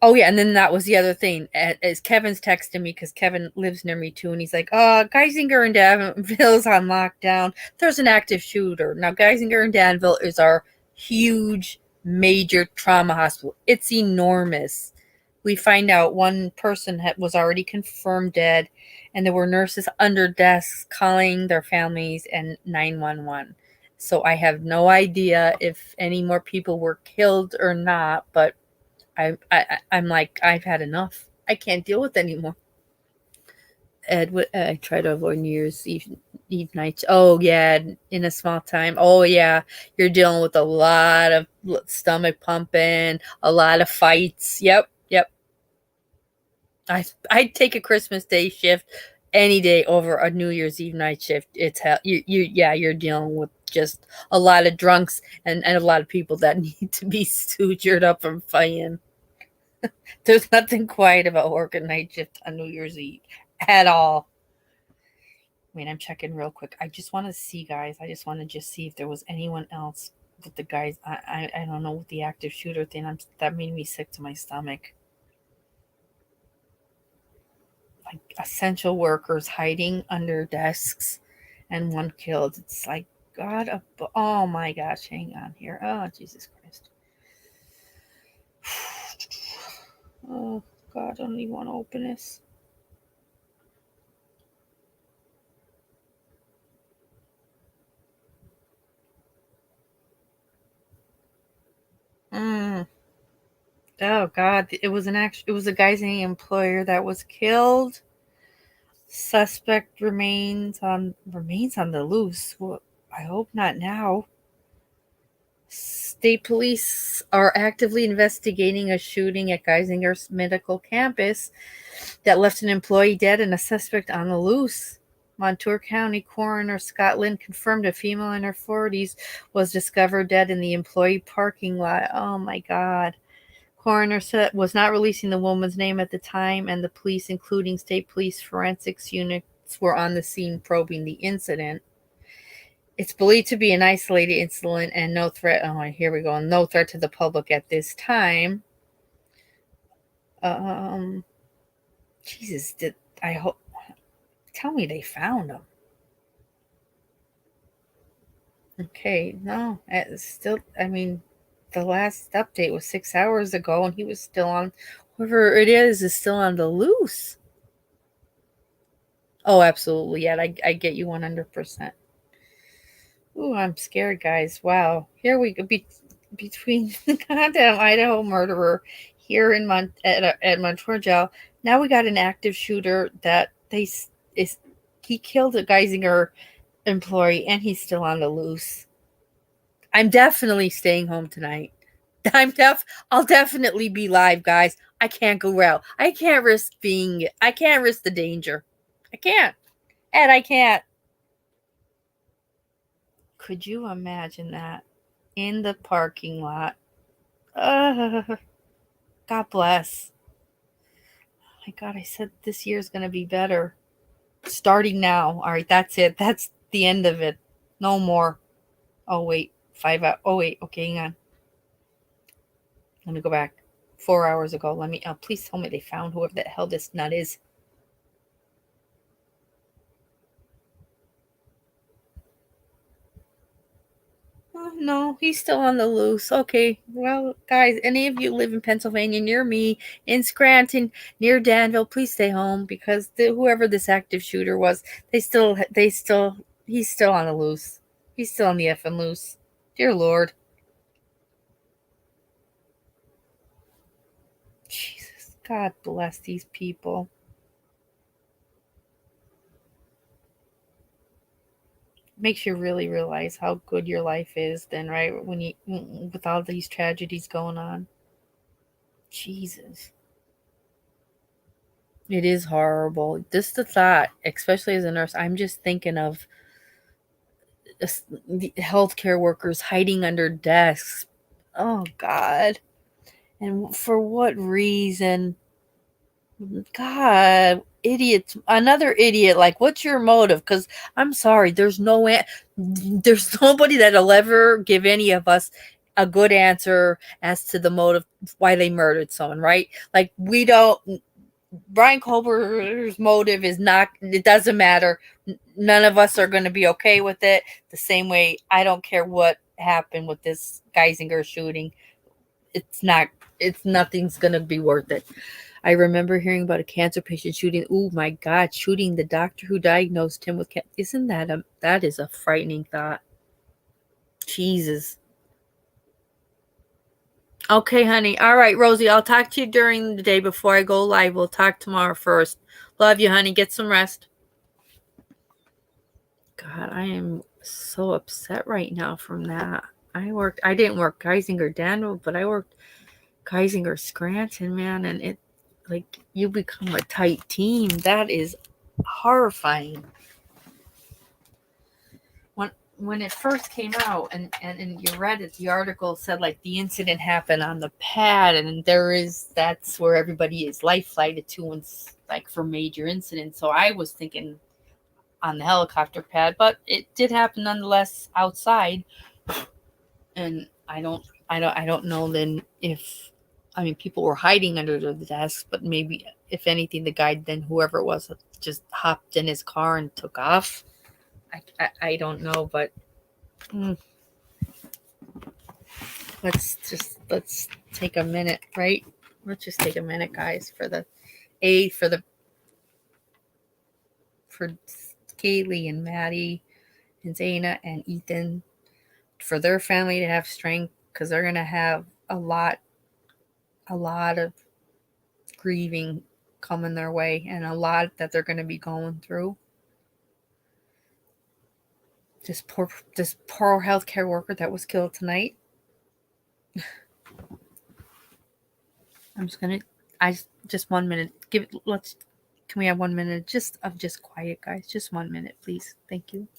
Oh, yeah, and then that was the other thing. As Kevin's texting me, because Kevin lives near me, too, and he's like, Geisinger and Danville's on lockdown. There's an active shooter. Now, Geisinger and Danville is our huge, major trauma hospital. It's enormous. We find out one person was already confirmed dead, and there were nurses under desks calling their families and 911. So I have no idea if any more people were killed or not, but I'm like, I've had enough. I can't deal with it anymore. Ed, I try to avoid New Year's Eve nights. Oh yeah, in a small time. Oh yeah, you're dealing with a lot of stomach pumping, a lot of fights. Yep. I'd take a Christmas Day shift any day over a New Year's Eve night shift. It's hell. You're dealing with just a lot of drunks and a lot of people that need to be sutured up from fighting. There's nothing quiet about working night shift on New Year's Eve at all. Wait, I'm checking real quick. I just want to see, guys. I just want to just see if there was anyone else with the guys. I don't know, with the active shooter thing. That made me sick to my stomach. Like essential workers hiding under desks and one killed. It's like, God, oh my gosh, hang on here. Oh, Jesus Christ. Oh, God, I don't even want to open this. Oh God, it was a guy's employer that was killed. Suspect remains on the loose. Well, I hope not now. State police are actively investigating a shooting at Geisinger's medical campus that left an employee dead and a suspect on the loose. Monroe County Coroner Scott Lynn confirmed a female in her 40s was discovered dead in the employee parking lot. Oh my God. Coroner said was not releasing the woman's name at the time, and the police, including state police forensics units, were on the scene probing the incident. It's believed to be an isolated incident and no threat. Oh, here we go. No threat to the public at this time. Jesus, I hope? Tell me they found him. Okay, no, it's still. I mean, the last update was 6 hours ago, and he was still on. Whoever it is still on the loose. Oh, absolutely. Yeah, I get you 100%. Ooh, I'm scared, guys. Wow. Here we go. Between the goddamn Idaho murderer here in at Monroe Jail, now we got an active shooter that he killed a Geisinger employee, and he's still on the loose. I'm definitely staying home tonight. I'll definitely be live, guys. I can't go out. I can't risk the danger. I can't. And I can't. Could you imagine that? In the parking lot. God bless. Oh my God, I said this year's going to be better. Starting now. All right, that's it. That's the end of it. No more. Oh, wait. 5 hours. Oh, wait. Okay, hang on. Let me go back. 4 hours ago. Please tell me they found whoever the hell this nut is. Oh, no, he's still on the loose. Okay. Well, guys, any of you live in Pennsylvania near me, in Scranton, near Danville, please stay home because whoever this active shooter was, he's still on the loose. He's still on the effing loose. Dear Lord. Jesus, God bless these people. Makes you really realize how good your life is then, right? With all these tragedies going on. Jesus. It is horrible. Just the thought, especially as a nurse, I'm just thinking of the healthcare workers hiding under desks. Oh, God. And for what reason? God, idiots. Another idiot. Like, what's your motive? Because I'm sorry, there's nobody that'll ever give any of us a good answer as to the motive why they murdered someone, right? Like, we don't. Bryan Kohberger's motive is not. It doesn't matter. None of us are going to be okay with it. The same way, I don't care what happened with this Geisinger shooting. Nothing's going to be worth it. I remember hearing about a cancer patient shooting. Oh my God, shooting the doctor who diagnosed him with cancer. Isn't that is a frightening thought. Jesus. Okay, honey. All right, Rosie, I'll talk to you during the day before I go live. We'll talk tomorrow first. Love you, honey. Get some rest. God, I am so upset right now from that. I didn't work Geisinger Danville, but I worked Geisinger Scranton, man, and it like you become a tight team. That is horrifying. when it first came out, and you read it, the article said like the incident happened on the pad, and that's where everybody is life flighted to, and like for major incidents. So I was thinking on the helicopter pad, but it did happen nonetheless outside. And I don't know then if, I mean, people were hiding under the desks, but maybe if anything, the guy, then whoever it was, just hopped in his car and took off. I don't know, but let's take a minute, right? Let's just take a minute, guys, for Kaylee and Maddie and Xana and Ethan, for their family to have strength, because they're gonna have a lot of grieving coming their way, and a lot that they're gonna be going through. This poor healthcare worker that was killed tonight. Just 1 minute. Can we have 1 minute of just quiet, guys? Just 1 minute, please. Thank you.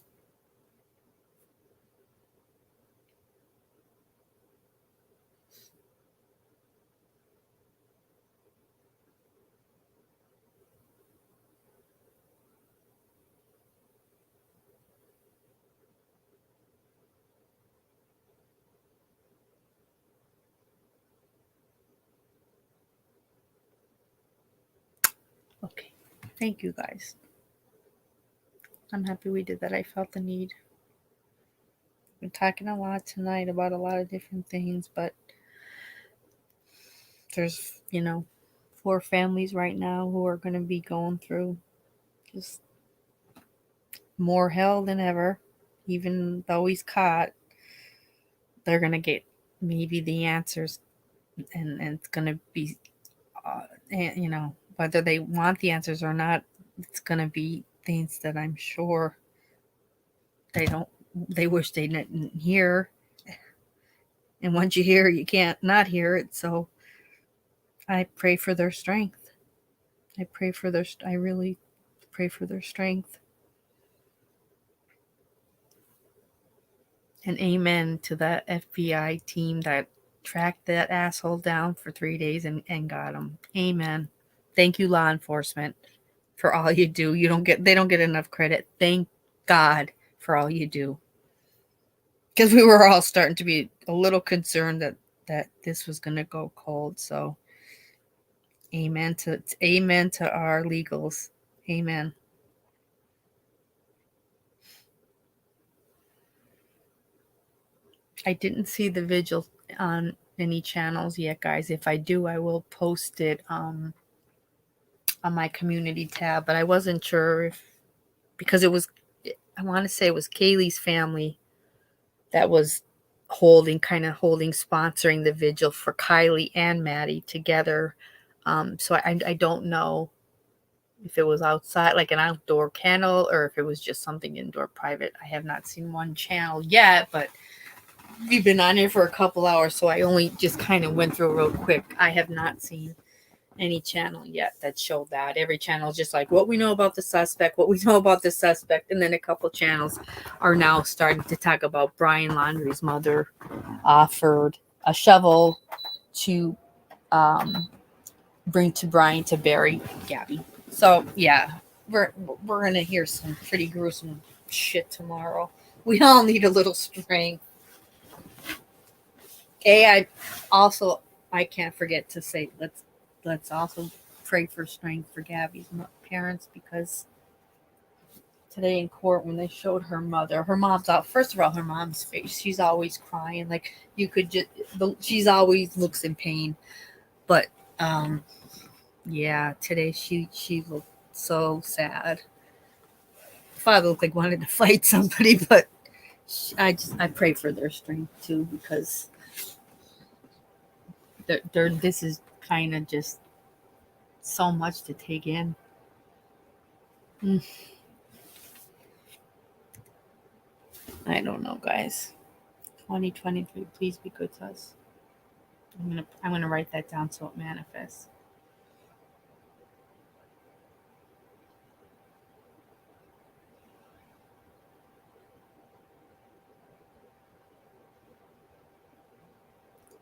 Okay. Thank you, guys. I'm happy we did that. I felt the need. We're talking a lot tonight about a lot of different things, but there's, 4 families right now who are going to be going through just more hell than ever. Even though he's caught, they're going to get maybe the answers, and it's going to be, whether they want the answers or not, it's going to be things that I'm sure they wish they didn't hear. And once you hear it, you can't not hear it. So I pray for their strength. I really pray for their strength. And amen to that FBI team that tracked that asshole down for 3 days and got him. Amen. Thank you, law enforcement, for all you do. They don't get enough credit. Thank God for all you do. Because we were all starting to be a little concerned that this was going to go cold. So amen to our legals. Amen. I didn't see the vigil on any channels yet, guys. If I do, I will post it on my community tab. But I wasn't sure because I want to say it was Kaylee's family that was sponsoring the vigil for Kylie and Maddie together. So I don't know if it was outside, like an outdoor candle, or if it was just something indoor private. I have not seen one channel yet, but we've been on here for a couple hours, so I only just kind of went through real quick. I have not seen any channel yet that showed that. Every channel is just like what we know about the suspect, and then a couple channels are now starting to talk about Bryan Laundrie's mother offered a shovel to bring to Bryan to bury Gabby. So yeah, we're gonna hear some pretty gruesome shit tomorrow. We all need a little strength. I can't forget to say let's also pray for strength for Gabby's parents, because today in court when they showed her mom's out. First of all, her mom's face, she's always crying, like you could just, she's always looks in pain, but yeah, today she looked so sad. Father looked like wanted to fight somebody, but I pray for their strength too, because this is kind of just so much to take in. I don't know, guys. 2023, please be good to us. I'm gonna write that down so it manifests.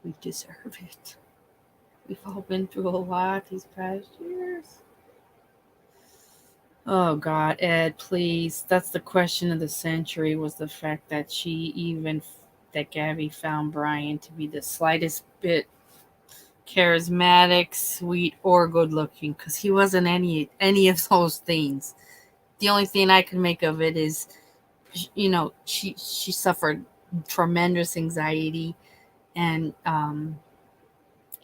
We deserve it. We've all been through a lot these past years. Oh God, Ed, please. That's the question of the century, was the fact that that Gabby found Bryan to be the slightest bit charismatic, sweet, or good looking, because he wasn't any of those things. The only thing I can make of it is, she suffered tremendous anxiety, and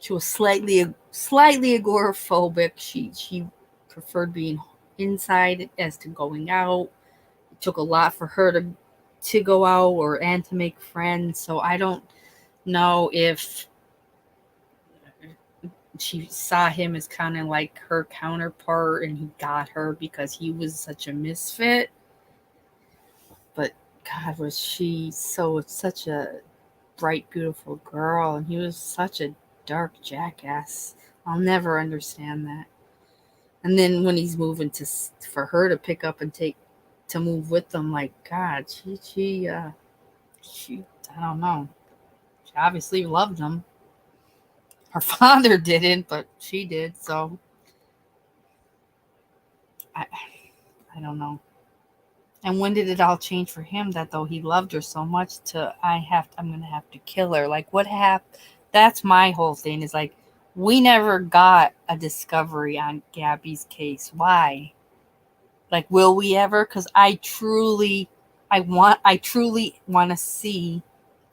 she was slightly agoraphobic. She preferred being inside as to going out. It took a lot for her to go out and to make friends. So I don't know if she saw him as kind of like her counterpart and he got her because he was such a misfit. But God, was she such a bright, beautiful girl, and he was such a dark jackass. I'll never understand that. And then when he's moving for her to pick up and to move with them, like God, she I don't know. She obviously loved him. Her father didn't, but she did. So I don't know. And when did it all change for him that though he loved her so much I'm gonna have to kill her? Like what happened? That's my whole thing, is like we never got a discovery on Gabby's case. Why? Like, will we ever? Because I truly want to see.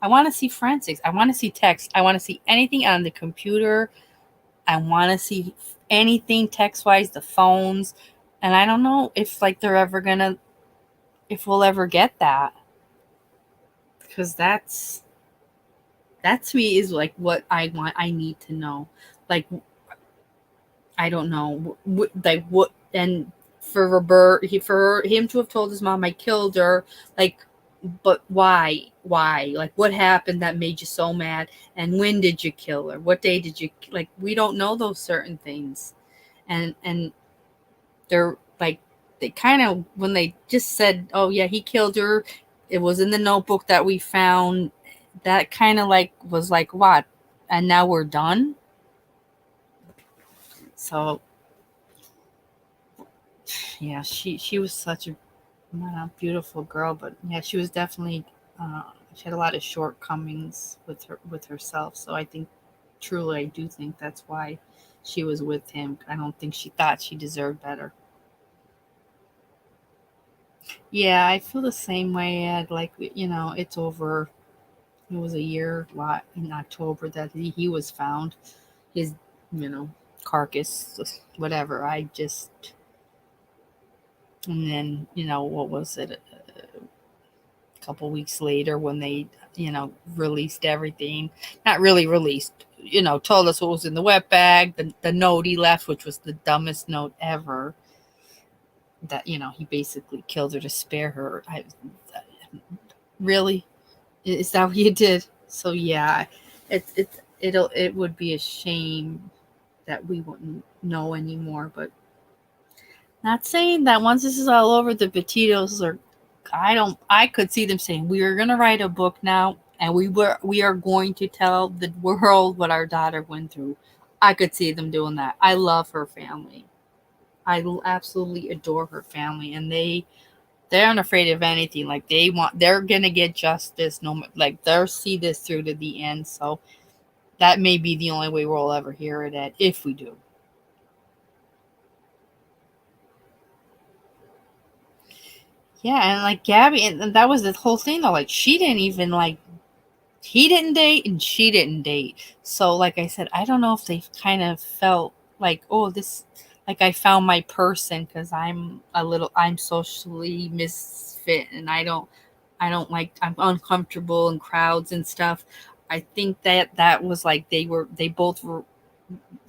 I want to see forensics. I want to see text. I want to see anything on the computer. I want to see anything text-wise, the phones. And I don't know if if we'll ever get that. Because that to me is like what I want. I need to know. Like, I don't know. And for him to have told his mom, I killed her, like, but why? Like, what happened that made you so mad? And when did you kill her? What day did you, like, we don't know those certain things. And they're like, they kind of, when they just said, oh yeah, he killed her, it was in the notebook that we found, that kind of like was like, what? And now we're done? So yeah, she was such a beautiful girl, but yeah, she was definitely she had a lot of shortcomings with herself. So I do think that's why she was with him. I don't think she thought she deserved better. Yeah, I feel the same way, Ed. Like, it's over. It was a year in October that he was found. His, carcass, whatever. And then, what was it? A couple weeks later when they, released everything. Not really released, told us what was in the wet bag, the note he left, which was the dumbest note ever. That, he basically killed her to spare her. Really? Is that what you did? So yeah, it would be a shame that we wouldn't know anymore, but not saying that once this is all over, the Petitos are, I could see them saying, we are going to write a book now, and we are going to tell the world what our daughter went through. I could see them doing that. I love her family. I absolutely adore her family, and they aren't afraid of anything. Like, they're going to get justice. Like, they'll see this through to the end. So that may be the only way we'll ever hear it at, if we do. Yeah, and like Gabby, and that was the whole thing though. Like, she didn't even he didn't date and she didn't date. So like I said, I don't know if they kind of felt like, oh, this, like, I found my person, because I'm socially misfit, and I don't like, I'm uncomfortable in crowds and stuff. I think that was like they both were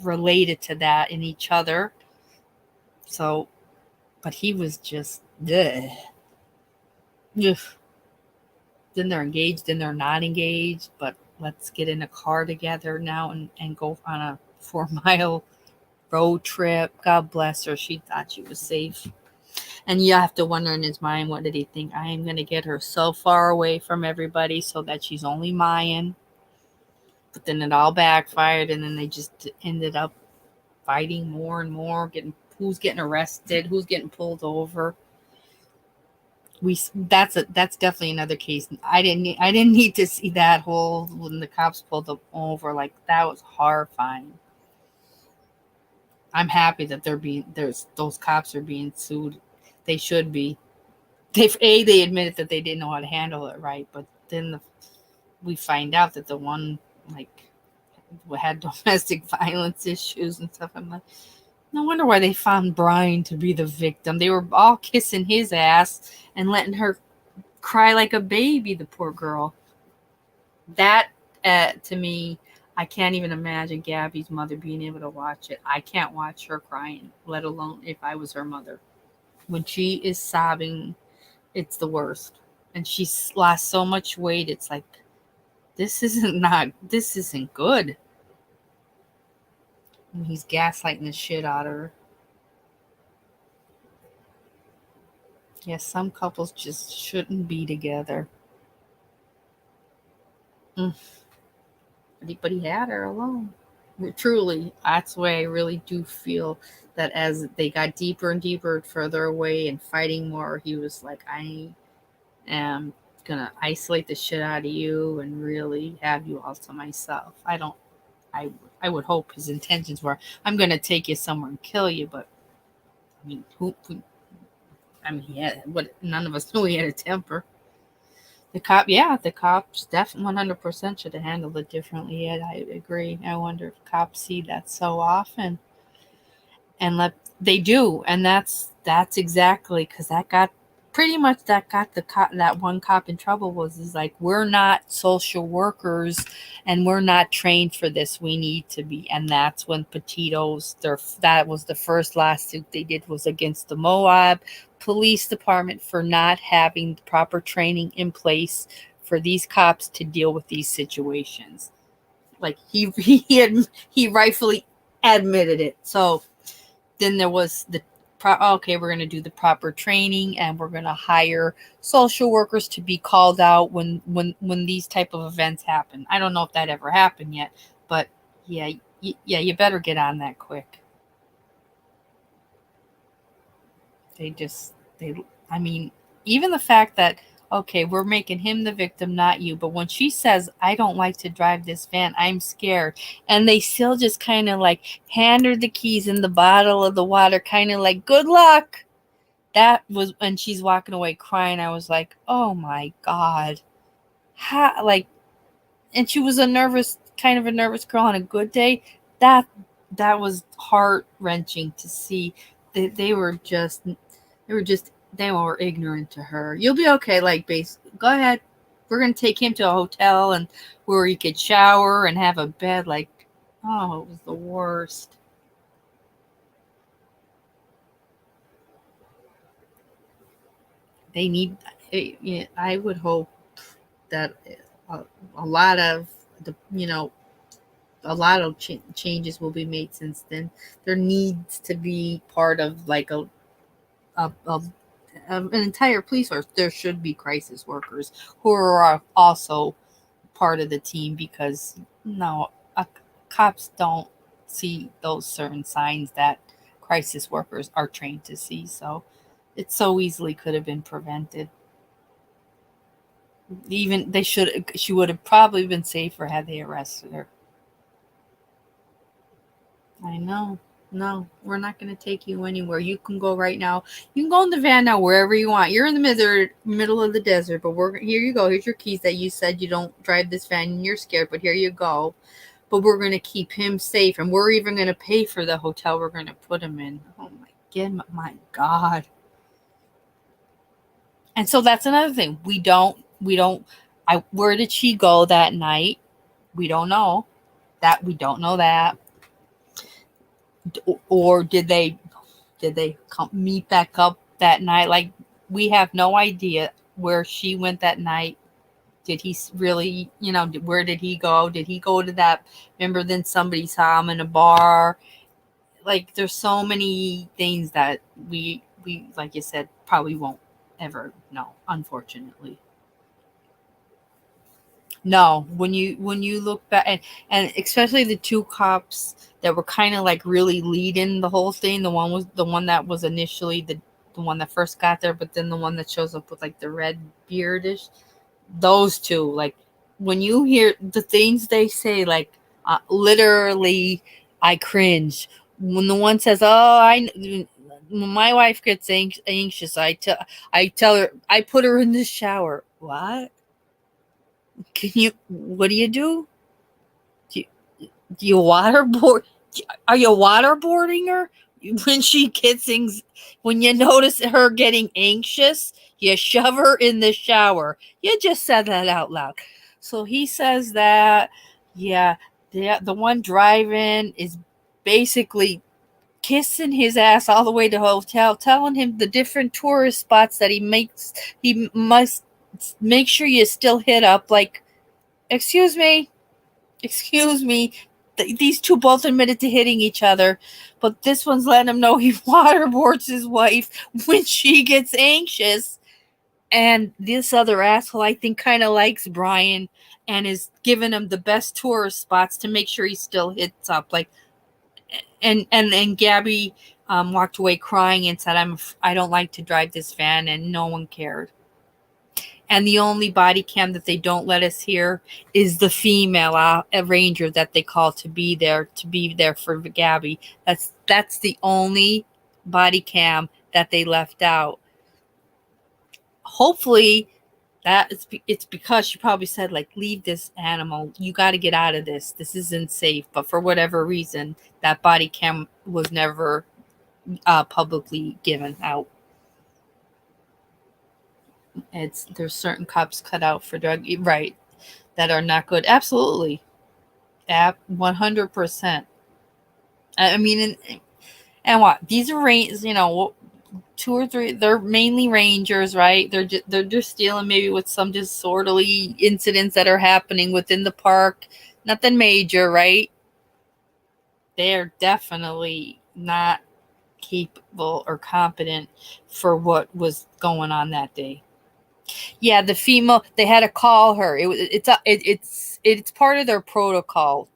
related to that in each other. So, but he was just, ugh. Ugh. Then they're engaged, then they're not engaged, but let's get in a car together now and go on a 4-mile road trip. God bless her. She thought she was safe. And you have to wonder in his mind, what did he think? I am going to get her so far away from everybody so that she's only mine. But then it all backfired, and then they just ended up fighting more and more, who's getting arrested, who's getting pulled over. That's definitely another case. I didn't need to see that whole when the cops pulled them over. Like, that was horrifying. I'm happy that those cops are being sued. They should be. They admitted that they didn't know how to handle it right, but then we find out that the one, like, had domestic violence issues and stuff. I'm like, no wonder why they found Bryan to be the victim. They were all kissing his ass and letting her cry like a baby, the poor girl. That, to me, I can't even imagine Gabby's mother being able to watch it. I can't watch her crying, let alone if I was her mother. When she is sobbing, it's the worst. And she's lost so much weight, it's like, this isn't good. And he's gaslighting the shit out of her. Yeah, some couples just shouldn't be together. But he had her alone. Truly, that's the way I really do feel, that as they got deeper and deeper, further away and fighting more, he was like, I am gonna isolate the shit out of you and really have you all to myself. I would hope his intentions were, I'm gonna take you somewhere and kill you, but I mean, none of us knew he had a temper. The cops definitely 100% should have handled it differently. Yeah, I agree. I wonder if cops see that so often, and they do, and that's exactly, because that got that one cop in trouble. Is like, we're not social workers, and we're not trained for this. We need to be, and that's when Petito's that was the first lawsuit they did, was against the Moab Police Department for not having the proper training in place for these cops to deal with these situations. Like, he rightfully admitted it. So then there was okay, we're going to do the proper training, and we're going to hire social workers to be called out when these type of events happen. I don't know if that ever happened yet, but yeah, you better get on that quick. I mean, even the fact that, okay, we're making him the victim, not you, but when she says, I don't like to drive this van, I'm scared, and they still just kind of like hand her the keys and the bottle of the water, kind of like, good luck. That was when she's walking away crying. I was like, oh my God. And she was kind of a nervous girl on a good day. That was heart-wrenching to see. They were ignorant to her. You'll be okay. Like, go ahead. We're going to take him to a hotel and where he could shower and have a bed. Like, oh, it was the worst. I would hope that a lot of changes will be made since then. There needs to be part of like an entire police force. There should be crisis workers who are also part of the team, because cops don't see those certain signs that crisis workers are trained to see. So it so easily could have been prevented. She would have probably been safer had they arrested her. I know. No, we're not going to take you anywhere. You can go right now. You can go in the van now wherever you want. You're in the middle of the desert, but here you go. Here's your keys that you said you don't drive this van and you're scared, but here you go. But we're going to keep him safe, and we're even going to pay for the hotel we're going to put him in. Oh my God. And so that's another thing. Where did she go that night? We don't know that. Or did they meet back up that night? Like, we have no idea where she went that night. Did he really, where did he go? Did he go to that? Remember, then somebody saw him in a bar. Like, there's so many things that we like you said, probably won't ever know, unfortunately. No, when you look back, and especially the two cops that were kind of like really leading the whole thing. The one was the one that was initially the one that first got there, but then the one that shows up with like the red beardish. Those two, like when you hear the things they say, like literally, I cringe. When the one says, "Oh, when my wife gets anxious, I tell her I put her in the shower." What? What do you do? Do do you waterboard? Are you waterboarding her when she gets things? When you notice her getting anxious, you shove her in the shower. You just said that out loud. So he says that, yeah, the one driving is basically kissing his ass all the way to the hotel, telling him the different tourist spots that he must make sure you still hit up. Like, excuse me, excuse me. These two both admitted to hitting each other, but this one's letting him know he waterboards his wife when she gets anxious. And this other asshole, I think, kind of likes Bryan and is giving him the best tourist spots to make sure he still hits up. Like, and Gabby walked away crying and said, I don't like to drive this van," and no one cared. And the only body cam that they don't let us hear is the female ranger that they call to be there for Gabby. That's the only body cam that they left out. Hopefully it's because she probably said, like, leave this animal, you got to get out of this isn't safe. But for whatever reason, that body cam was never publicly given out. There's certain cops cut out for drug, right, that are not good. Absolutely. 100%. I mean, and what, these are two or three, they're mainly rangers, right? They're just dealing maybe with some disorderly incidents that are happening within the park. Nothing major, right? They're definitely not capable or competent for what was going on that day. Yeah, the female, they had to call her. It's part of their protocol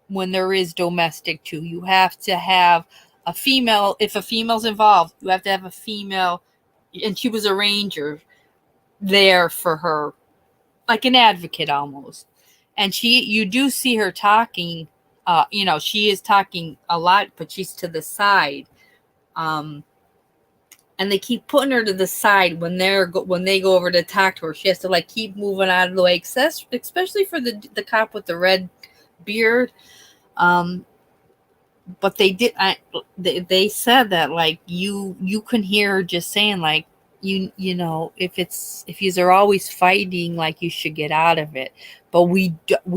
when there is domestic too. You have to have a female. If a female's involved, you have to have a female, and she was a ranger there for her, like an advocate almost. And you do see her talking. She is talking a lot, but she's to the side. And they keep putting her to the side when they go over to talk to her. She has to like keep moving out of the way, especially for the cop with the red beard. But they said that, like, you can hear her just saying, like, if you're always fighting, like, you should get out of it. But we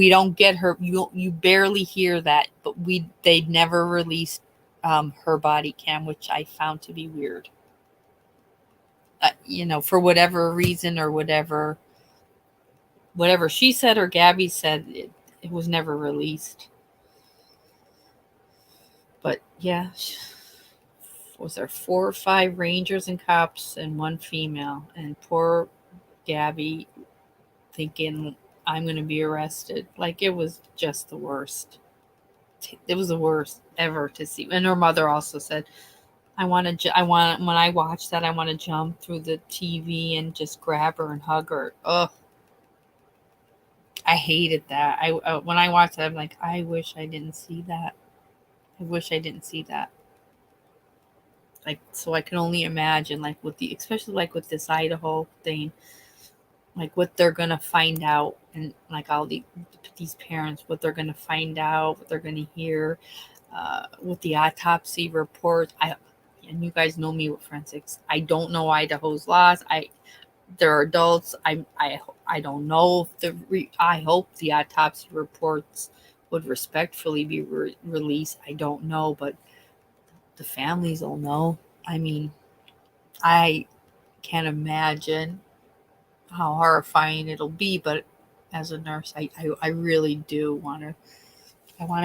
don't get her. You barely hear that. But they never released her body cam, which I found to be weird. For whatever reason, or whatever she said or Gabby said, it was never released. But yeah, was there 4 or 5 rangers and cops and 1 female, and poor Gabby thinking, I'm going to be arrested. Like, it was just the worst. It was the worst ever to see. And her mother also said, when I watch that, I want to jump through the TV and just grab her and hug her. Ugh. I hated that. When I watched that, I'm like, I wish I didn't see that. I wish I didn't see that. Like, so I can only imagine, like, especially like with this Idaho thing, like what they're gonna find out, and like all these parents, what they're gonna find out, what they're gonna hear, with the autopsy report. And you guys know me with forensics. I don't know Idaho's laws. They're adults. I don't know if I hope the autopsy reports would respectfully be released. I don't know, but the families will know. I mean, I can't imagine how horrifying it'll be, but as a nurse, I really do want to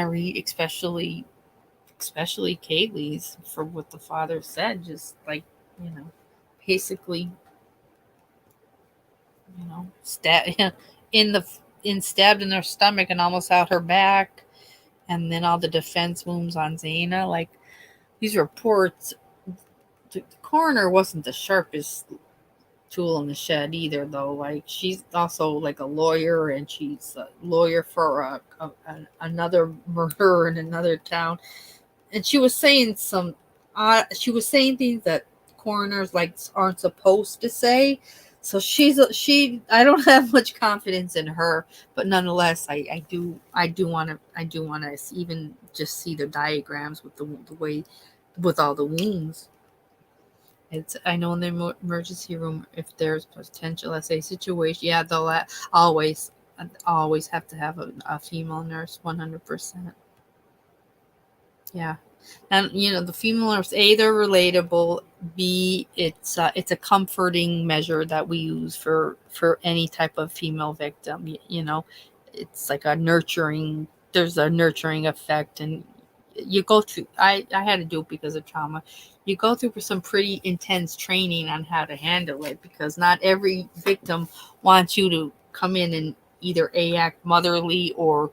read, especially Kaylee's, for what the father said. Just like, basically, stat in stabbed in her stomach and almost out her back. And then all the defense wounds on Xana. Like, these reports, the coroner wasn't the sharpest tool in the shed either, though. Like, she's also like a lawyer, and she's a lawyer for another murder in another town. And she was saying things that coroners like aren't supposed to say. So I don't have much confidence in her, but nonetheless, I do want to even just see the diagrams with the way, with all the wounds. I know in the emergency room, if there's potential, let's say, situation, yeah, they'll always have to have a female nurse, 100%. Yeah. And the female nurse, A, they're relatable, B, it's a comforting measure that we use for any type of female victim. It's like there's a nurturing effect. And you go through, I had to do it because of trauma. You go through some pretty intense training on how to handle it, because not every victim wants you to come in and either act motherly or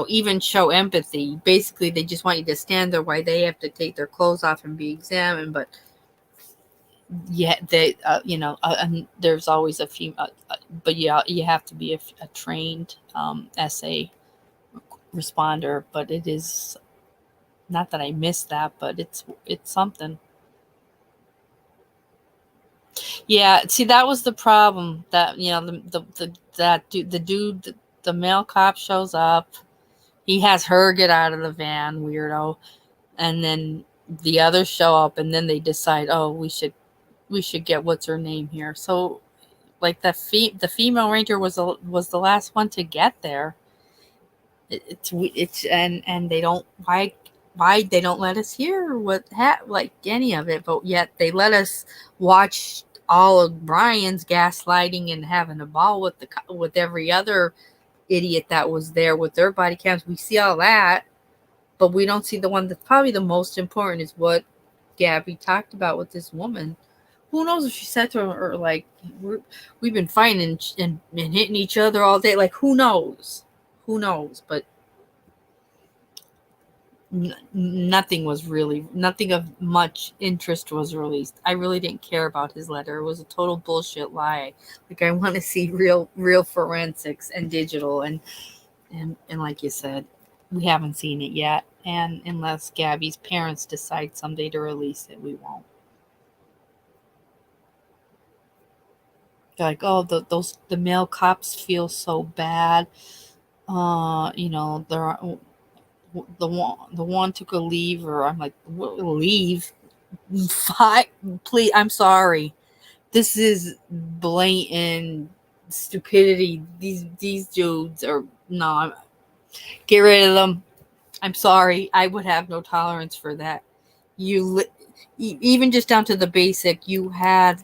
even show empathy. Basically, they just want you to stand there while they have to take their clothes off and be examined. But there's always a female, but yeah, you have to be a trained SA responder. But it is not that I miss that, but it's something. Yeah, see, that was the problem. That the dude, the male cop shows up. He has her get out of the van, weirdo. And then the others show up, and then they decide, oh, we should get what's her name here. So, like, the female ranger was the last one to get there. And they don't, why they don't let us hear like any of it, but yet they let us watch all of Bryan's gaslighting and having a ball with every other idiot that was there with their body cams. We see all that, but we don't see the one that's probably the most important, is what Gabby talked about with this woman. Who knows if she said to her, like, we've been fighting and hitting each other all day. Like, who knows? But nothing of much interest was released. I really didn't care about his letter. It was a total bullshit lie. Like, I want to see real forensics and digital, and like you said, we haven't seen it yet. And unless Gabby's parents decide someday to release it, we won't. They're like, oh, the male cops feel so bad. They're the one took a leave, or I'm like, leave? Please, I'm sorry. This is blatant stupidity. These dudes are no. Get rid of them. I'm sorry. I would have no tolerance for that. Even just down to the basic, you had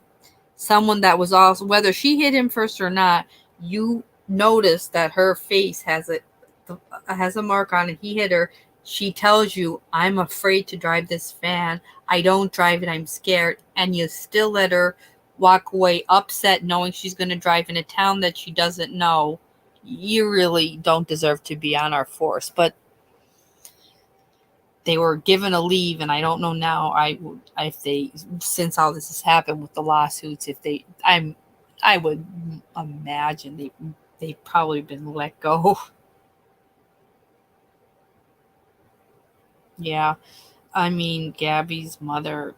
someone that was also, whether she hit him first or not, you notice that her face has a mark on it. He hit her. She tells you, I'm afraid to drive this van. I don't drive it. I'm scared. And you still let her walk away upset, knowing she's going to drive in a town that she doesn't know. You really don't deserve to be on our force. But they were given a leave, and I don't know now. If they, since all this has happened with the lawsuits, I would imagine they've probably been let go. Yeah, I mean, Gabby's mother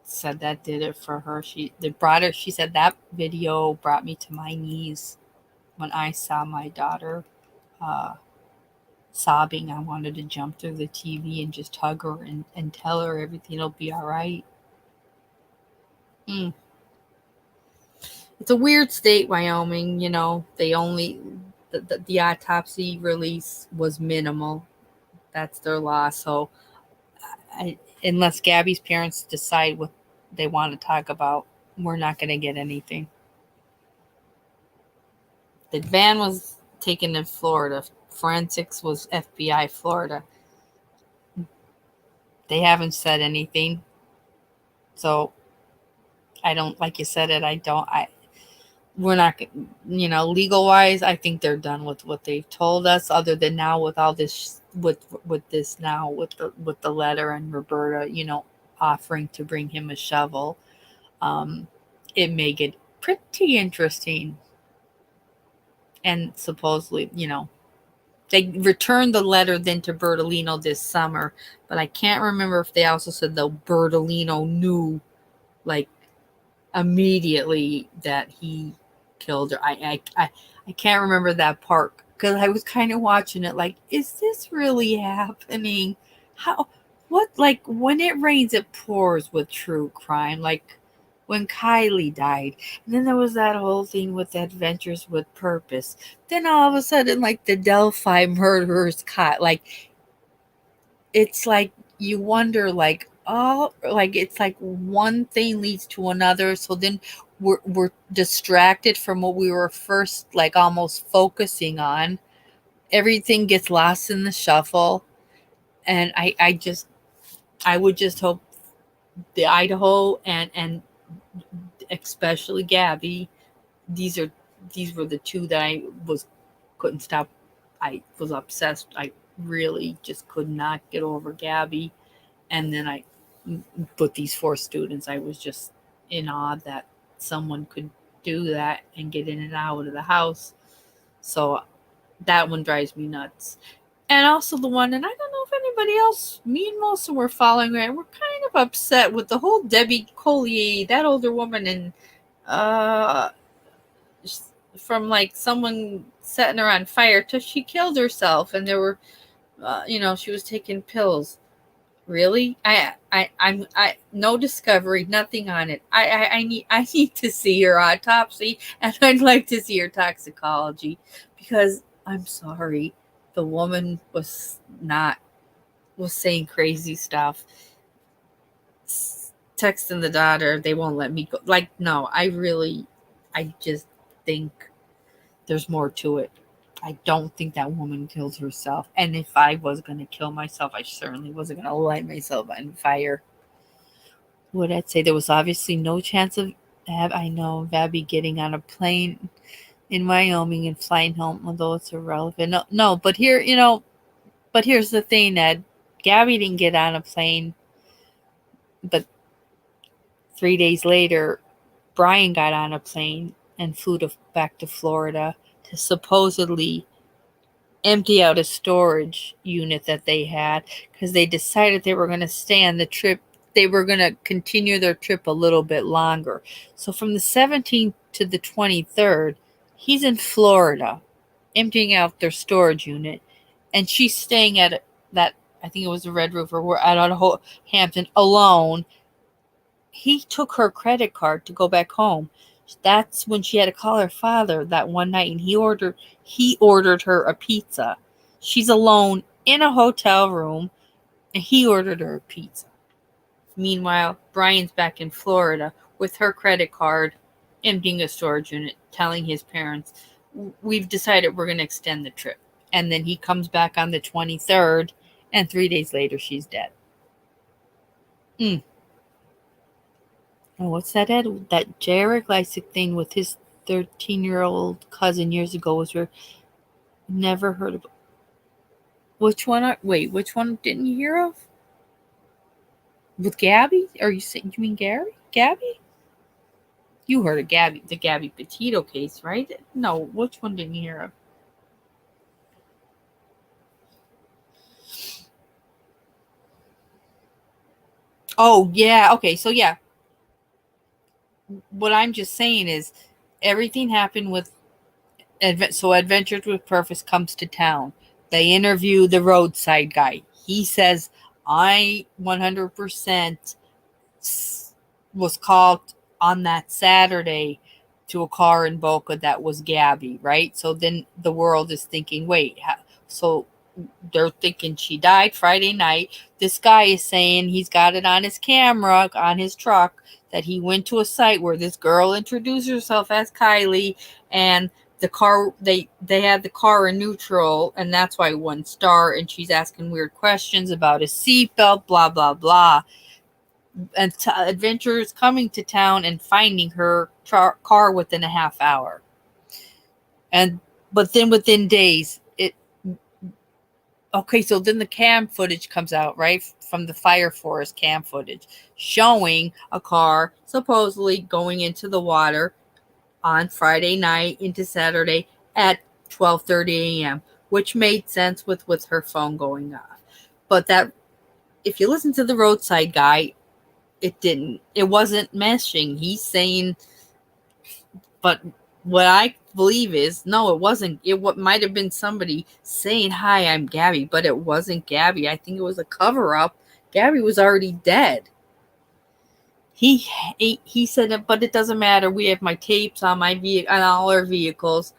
said that did it for her. She said that video brought me to my knees when I saw my daughter sobbing. I wanted to jump through the TV and just hug her and tell her everything will be all right. It's a weird state, Wyoming. They only, the autopsy release was minimal. That's their law. So unless Gabby's parents decide what they want to talk about, we're not going to get anything. The van was taken in Florida. Forensics was FBI Florida. They haven't said anything. So I don't, like you said it, we're not, legal wise, I think they're done with what they've told us, other than now with all this, with this now, with the letter and Roberta, offering to bring him a shovel. It may get pretty interesting. And supposedly, they returned the letter then to Bertolino this summer, but I can't remember if they also said the Bertolino knew, like, immediately that he killed her. I can't remember that part, because I was kind of watching it like, is this really happening? How, what, like, when it rains, it pours with true crime. Like when Kaylee died, and then there was that whole thing with Adventures with Purpose. Then all of a sudden, like, the Delphi murderers caught, like, it's like you wonder, like, oh, like, it's like one thing leads to another, so then we're distracted from what we were first, like, almost focusing on. Everything gets lost in the shuffle, and I would just hope the Idaho and especially Gabby, these were the two that I couldn't stop. I was obsessed. I really just could not get over Gabby. And then with these 4 students, I was just in awe that someone could do that and get in and out of the house. So that one drives me nuts. And also the one, and I don't know if anybody else, me and Melissa were following her, and we're kind of upset with the whole Debbie Collier, that older woman, and from, like, someone setting her on fire till she killed herself, and there were, she was taking pills. Really? I'm no discovery, nothing on it. I need to see her autopsy, and I'd like to see her toxicology, because I'm sorry, the woman was saying crazy stuff, texting the daughter, they won't let me go. Like, no, I just think there's more to it. I don't think that woman killed herself. And if I was going to kill myself, I certainly wasn't going to light myself on fire. Would I say there was obviously no chance of Abby getting on a plane in Wyoming and flying home, although it's irrelevant. No, but here's the thing, Ed. Gabby didn't get on a plane, but 3 days later, Bryan got on a plane and flew back to Florida to supposedly empty out a storage unit that they had, because they decided they were going to stay on the trip. They were going to continue their trip a little bit longer. So from the 17th to the 23rd, he's in Florida emptying out their storage unit, and she's staying at that, I think it was a Red Roof, or we're at Hampton alone. He took her credit card to go back home. That's when she had to call her father that one night, and he ordered her a pizza. She's alone in a hotel room, and he ordered her a pizza. Meanwhile, Bryan's back in Florida with her credit card, emptying a storage unit, telling his parents, we've decided we're going to extend the trip. And then he comes back on the 23rd, and 3 days later, she's dead. Oh, what's that, Ed? That Jarek Lysick thing with his 13-year-old cousin years ago was never heard of. Which one? Which one didn't you hear of? With Gabby? Are you saying, you mean Gary? Gabby? You heard of Gabby, the Gabby Petito case, right? No, which one didn't you hear of? Oh, yeah. Okay, so yeah. What I'm just saying is everything happened with Adventures with Purpose comes to town. They interview the roadside guy. He says, I 100% was called on that Saturday to a car in Boca that was Gabby, right? So then the world is thinking, wait, so they're thinking she died Friday night. This guy is saying he's got it on his camera, on his truck, that he went to a site where this girl introduced herself as Kaylee, and the car, they had the car in neutral, and that's why 1 star, and she's asking weird questions about his seatbelt, blah, blah, blah. and adventurers coming to town and finding her car within a half hour. But then within days, so then the cam footage comes out, right, from the Fire Forest cam footage showing a car supposedly going into the water on Friday night into Saturday at 12:30 a.m., which made sense with her phone going off. But that, if you listen to the roadside guy, it didn't. It wasn't meshing. He's saying, but what I believe is, no, it wasn't. What might have been somebody saying, "Hi, I'm Gabby," but it wasn't Gabby. I think it was a cover up. Gabby was already dead. He said, but it doesn't matter. We have my tapes on my on all our vehicles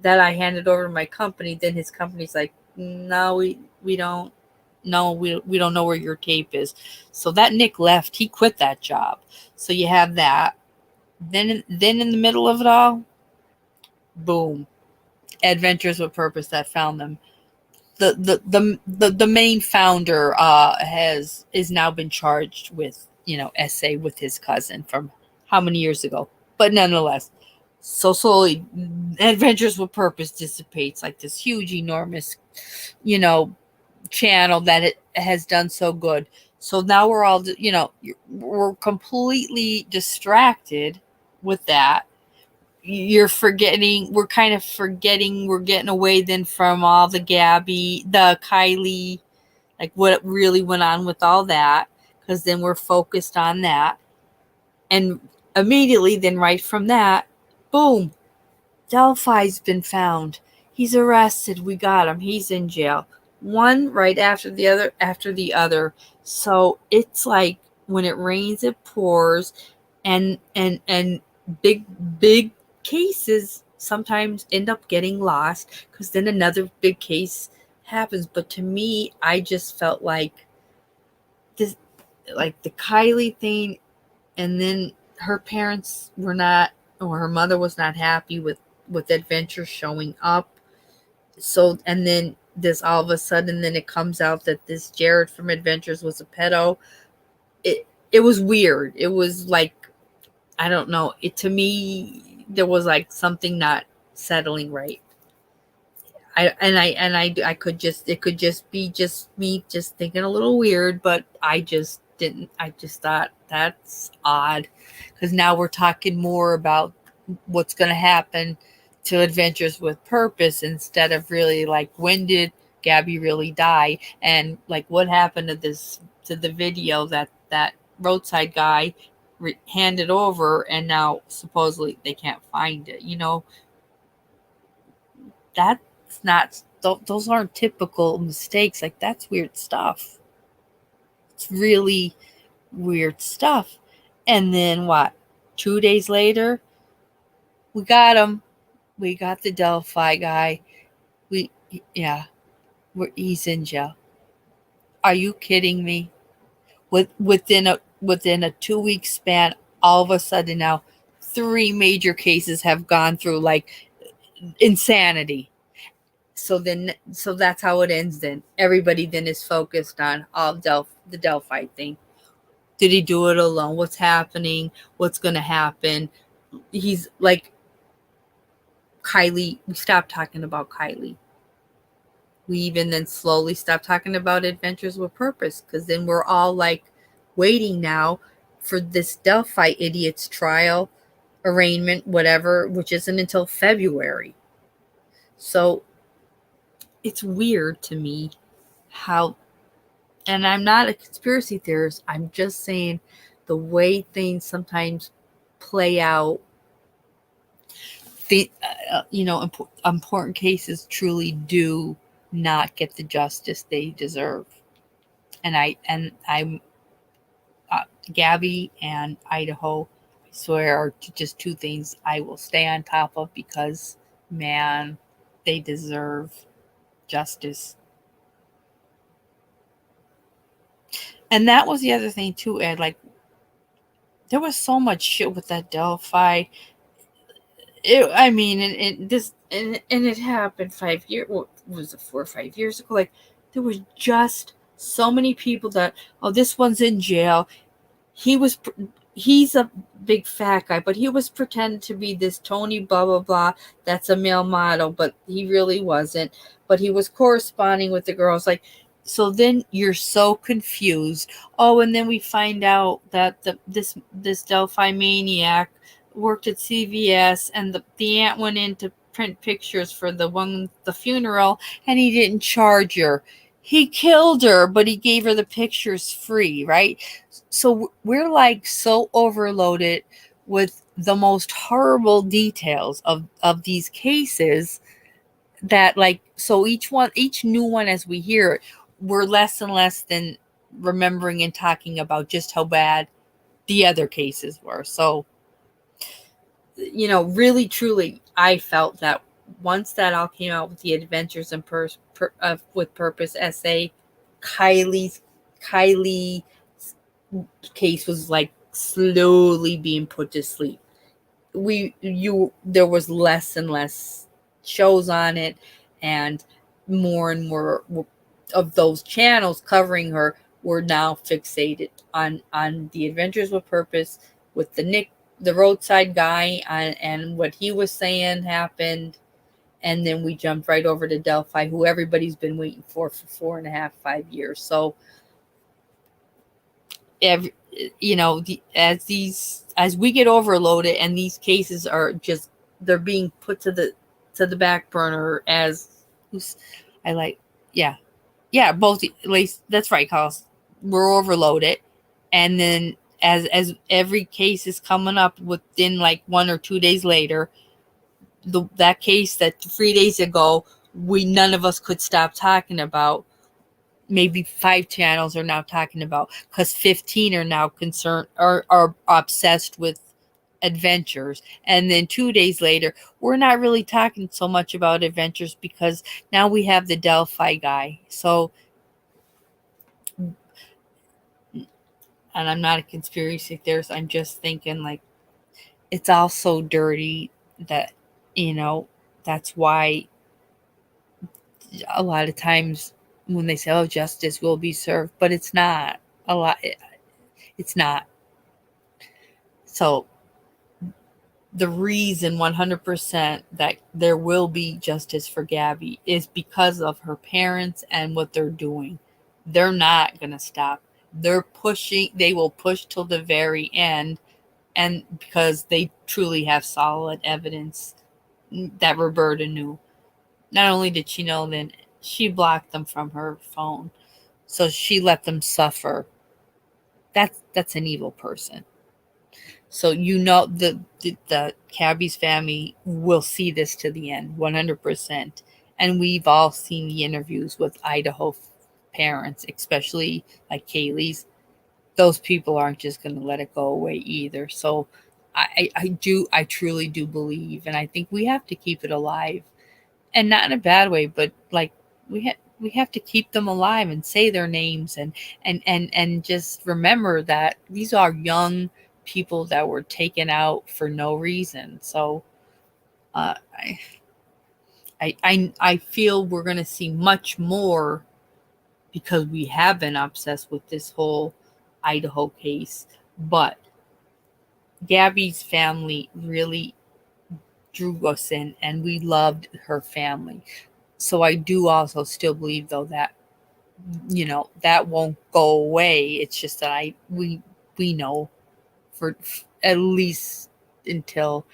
that I handed over to my company. Then his company's like, no, we don't. No, we don't know where your tape is. So that Nick left. He quit that job. So you have that. Then in the middle of it all, boom, Adventures with Purpose that found them. The main founder is now been charged with SA with his cousin from how many years ago. But nonetheless, so slowly Adventures with Purpose dissipates like this huge, enormous, channel that it has done so good. So now we're all, we're completely distracted with that. We're kind of forgetting, we're getting away then from all the Kaylee, like what really went on with all that, because then we're focused on that. And immediately then right from that, boom, Delphi's been found. He's arrested. We got him. He's in jail. One right after the other. So it's like when it rains, it pours, and big cases sometimes end up getting lost because then another big case happens. But to me, I just felt like this, like the Kaylee thing, and then her parents were not, or her mother was not happy with Adventure showing up. So, and then this all of a sudden, then it comes out that this Jared from Adventures was a pedo. It was weird. It was like, I don't know. To me, there was like something not settling right. I could just, it could just be just me just thinking a little weird, but I just didn't. I just thought that's odd, because now we're talking more about what's going to happen to Adventures with Purpose instead of really like, when did Gabby really die, and like what happened to the video that roadside guy handed over, and now supposedly they can't find it. That's not, those aren't typical mistakes. Like, that's weird stuff. It's really weird stuff. And then what? 2 days later, we got him. We got the Delphi guy. He's in jail. Are you kidding me? Within a 2-week span, all of a sudden now, 3 major cases have gone through, like, insanity. So that's how it ends. Then everybody then is focused on all the Delphi thing. Did he do it alone? What's happening? What's going to happen? He's like, Kaylee. We stopped talking about Kaylee. We even then slowly stopped talking about Adventures with Purpose, because then we're all like waiting now for this Delphi idiot's trial, arraignment, whatever, which isn't until February. So it's weird to me how, and I'm not a conspiracy theorist, I'm just saying the way things sometimes play out, important cases truly do not get the justice they deserve. And I'm Gabby and Idaho, I swear, are just 2 things I will stay on top of, because, man, they deserve justice. And that was the other thing too, Ed. Like, there was so much shit with that Delphi. It happened 5 years. What was it, 4 or 5 years ago? Like, there was just so many people that, oh, this one's in jail. he's a big fat guy, but he was pretending to be this Tony blah blah blah that's a male model, but he really wasn't. But he was corresponding with the girls. Like, so then you're so confused. Oh, and then we find out that this Delphi maniac worked at CVS, and the aunt went in to print pictures for the funeral, and he didn't charge her. He killed her, but he gave her the pictures free, right? So we're like so overloaded with the most horrible details of these cases that, like, so each new one as we hear it, we're less and less than remembering and talking about just how bad the other cases were. So, really truly, I felt that once that all came out with the Adventures in with Purpose essay, Kaylee case was like slowly being put to sleep. There was less and less shows on it, and more of those channels covering her were now fixated on the Adventures with Purpose, with the roadside guy, and what he was saying happened. And then we jumped right over to Delphi, who everybody's been waiting for 4.5, 5 years. So as we get overloaded and these cases are just, they're being put to the back burner as both, at least that's right, Carlos. We're overloaded, and then as every case is coming up within like 1 or 2 days later, that case that 3 days ago none of us could stop talking about, maybe 5 channels are now talking about, because 15 are now concerned or are obsessed with adventures. And then 2 days later, we're not really talking so much about adventures because now we have the Delphi guy. So, and I'm not a conspiracy theorist, I'm just thinking, like, it's all so dirty that, that's why a lot of times when they say, oh, justice will be served, but it's not a lot. It's not. So the reason 100% that there will be justice for Gabby is because of her parents and what they're doing. They're not going to stop. They will push till the very end, and because they truly have solid evidence that Roberta knew. Not only did she know, then she blocked them from her phone. So she let them suffer. That's an evil person. So the Cabby's family will see this to the end, 100%. And we've all seen the interviews with Idaho parents, especially like Kaylee's. Those people aren't just going to let it go away either. So I truly do believe, and I think we have to keep it alive. And not in a bad way, but like we have to keep them alive and say their names and just remember that these are young people that were taken out for no reason. So I feel we're going to see much more because we have been obsessed with this whole Idaho case. But Gabby's family really drew us in, and we loved her family. So I do also still believe, though, that that won't go away. It's just that we know for at least until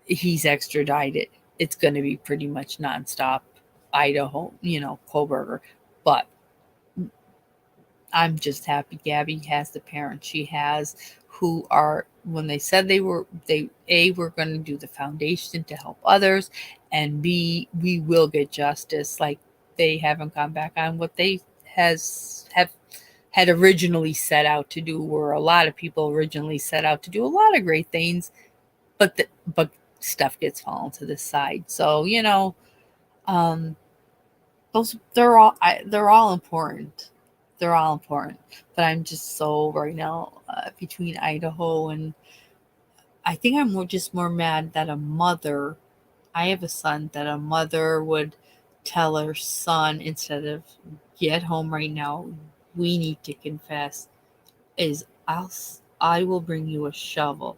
he's extradited, it's going to be pretty much nonstop Idaho, Kohberger. But I'm just happy Gabby has the parents she has, who are, when they said they were going to do the foundation to help others, and B, we will get justice. Like, they haven't gone back on what they had originally set out to do, where a lot of people originally set out to do a lot of great things, but stuff gets fallen to the side. So, they're all important. They're all important. But I'm just so right now between Idaho, and I think I'm more mad that I have a son, that a mother would tell her son, instead of get home right now, we need to confess, is I will bring you a shovel.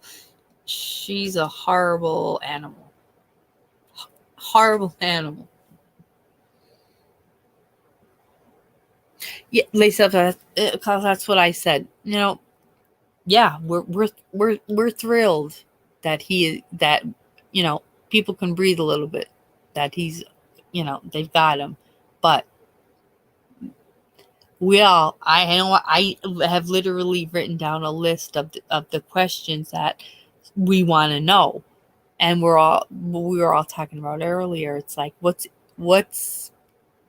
She's a horrible animal. Horrible animal. Yeah, Lisa, because that's what I said. Yeah, we're thrilled that people can breathe a little bit, that he's, they've got him, but I have literally written down a list of the questions that we want to know, and we were all talking about earlier. It's like, what's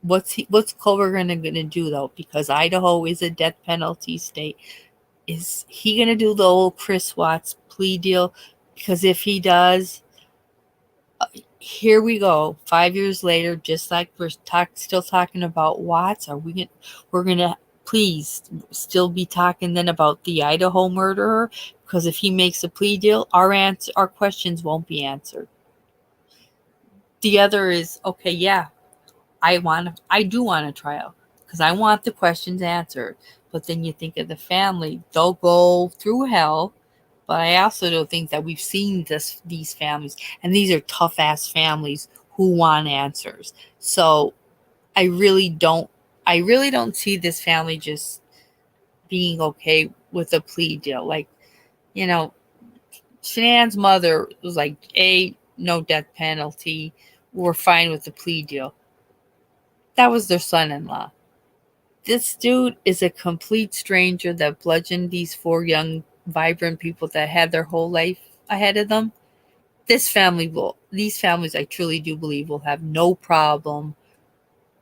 Kohberger gonna do though? Because Idaho is a death penalty state. Is he gonna do the old Chris Watts plea deal? Because if he does, here we go. 5 years later, just like we're still talking about Watts, we're gonna please still be talking then about the Idaho murderer? Because if he makes a plea deal, our questions won't be answered. The other is, okay, yeah, I do want a trial because I want the questions answered. But then you think of the family, they'll go through hell. But I also don't think that we've seen these families, and these are tough ass families who want answers. So I really don't see this family just being okay with a plea deal. Like, Shanann's mother was like, no death penalty. We're fine with the plea deal. That was their son-in-law. This dude is a complete stranger that bludgeoned these 4 young, vibrant people that had their whole life ahead of them. These families, I truly do believe, will have no problem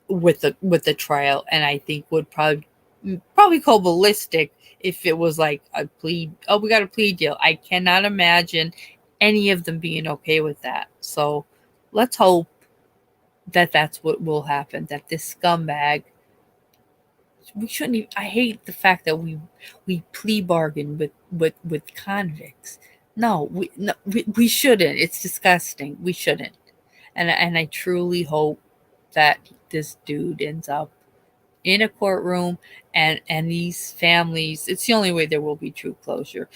with the trial, and I think would probably go ballistic if it was like a plea. Oh, we got a plea deal. I cannot imagine any of them being okay with that. So let's hope that that's what will happen. That this scumbag. We shouldn't even, I hate the fact that we plea bargain with convicts. No, we shouldn't. It's disgusting. We shouldn't. And I truly hope that this dude ends up in a courtroom, and these families, it's the only way there will be true closure.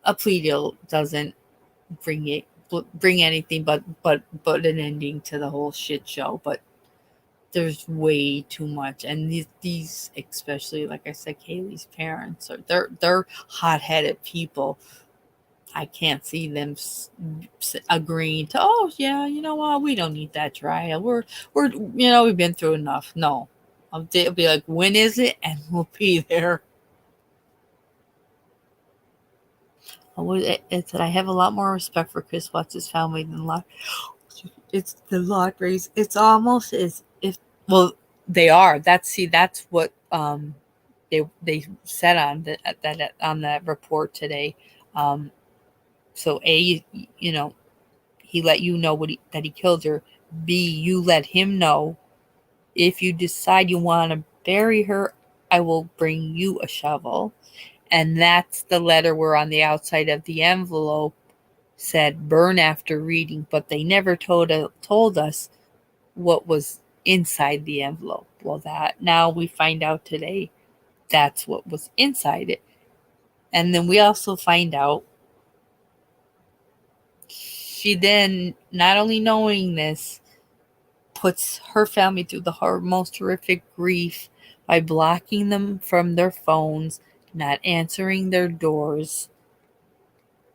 A plea deal doesn't bring anything but an ending to the whole shit show. But there's way too much, and these especially, like I said, Kaylee's parents they're hot-headed people. I can't see them agreeing to, oh yeah, you know what, we don't need that trial. We're we've been through enough. No, they'll be like, when is it? And we'll be there. It's that I have a lot more respect for Chris Watts' family than it's the Laundries. It's almost as if, well, they are. That's what they said on that report today. So A, he let you know that he killed her. B, you let him know, if you decide you want to bury her, I will bring you a shovel. And that's the letter where on the outside of the envelope said burn after reading, but they never told us what was inside the envelope. Well, that now we find out today that's what was inside it. And then we also find out she then, not only knowing this, puts her family through the most horrific grief by blocking them from their phones, not answering their doors,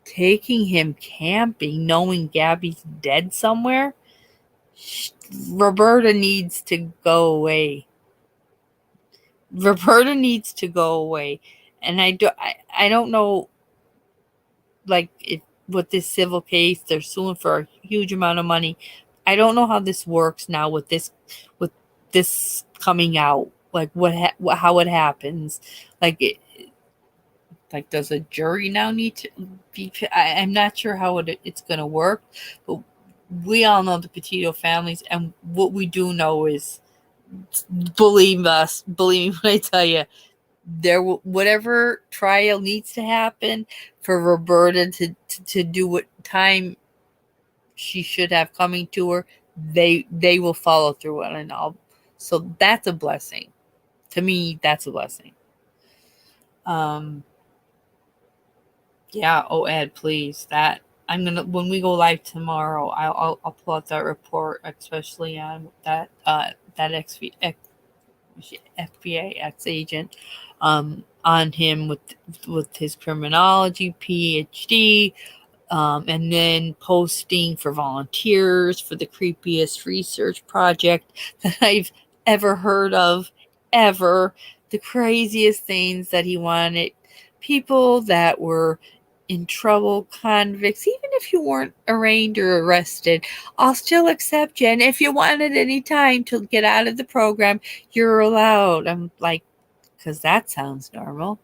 taking him camping, knowing Gabby's dead somewhere. Roberta needs to go away. Roberta needs to go away. And I don't know, like, if with this civil case they're suing for a huge amount of money. I don't know how this works now with this coming out, like how it happens. Like does a jury now need to be? I'm not sure how it's going to work, but we all know the Petito families, and what we do know is, believe me when I tell you, whatever trial needs to happen for Roberta to do what time she should have coming to her, they will follow through on it all. So that's a blessing. To me, that's a blessing. Yeah. Oh, Ed, please. That I'm gonna when we go live tomorrow. I'll pull out that report, especially on that FBI ex agent, on him with his criminology PhD, and then posting for volunteers for the creepiest research project that I've ever heard of, ever. The craziest things that he wanted people that were in trouble, convicts, even if you weren't arraigned or arrested, I'll still accept you. And if you wanted any time to get out of the program, you're allowed. I'm like, because that sounds normal.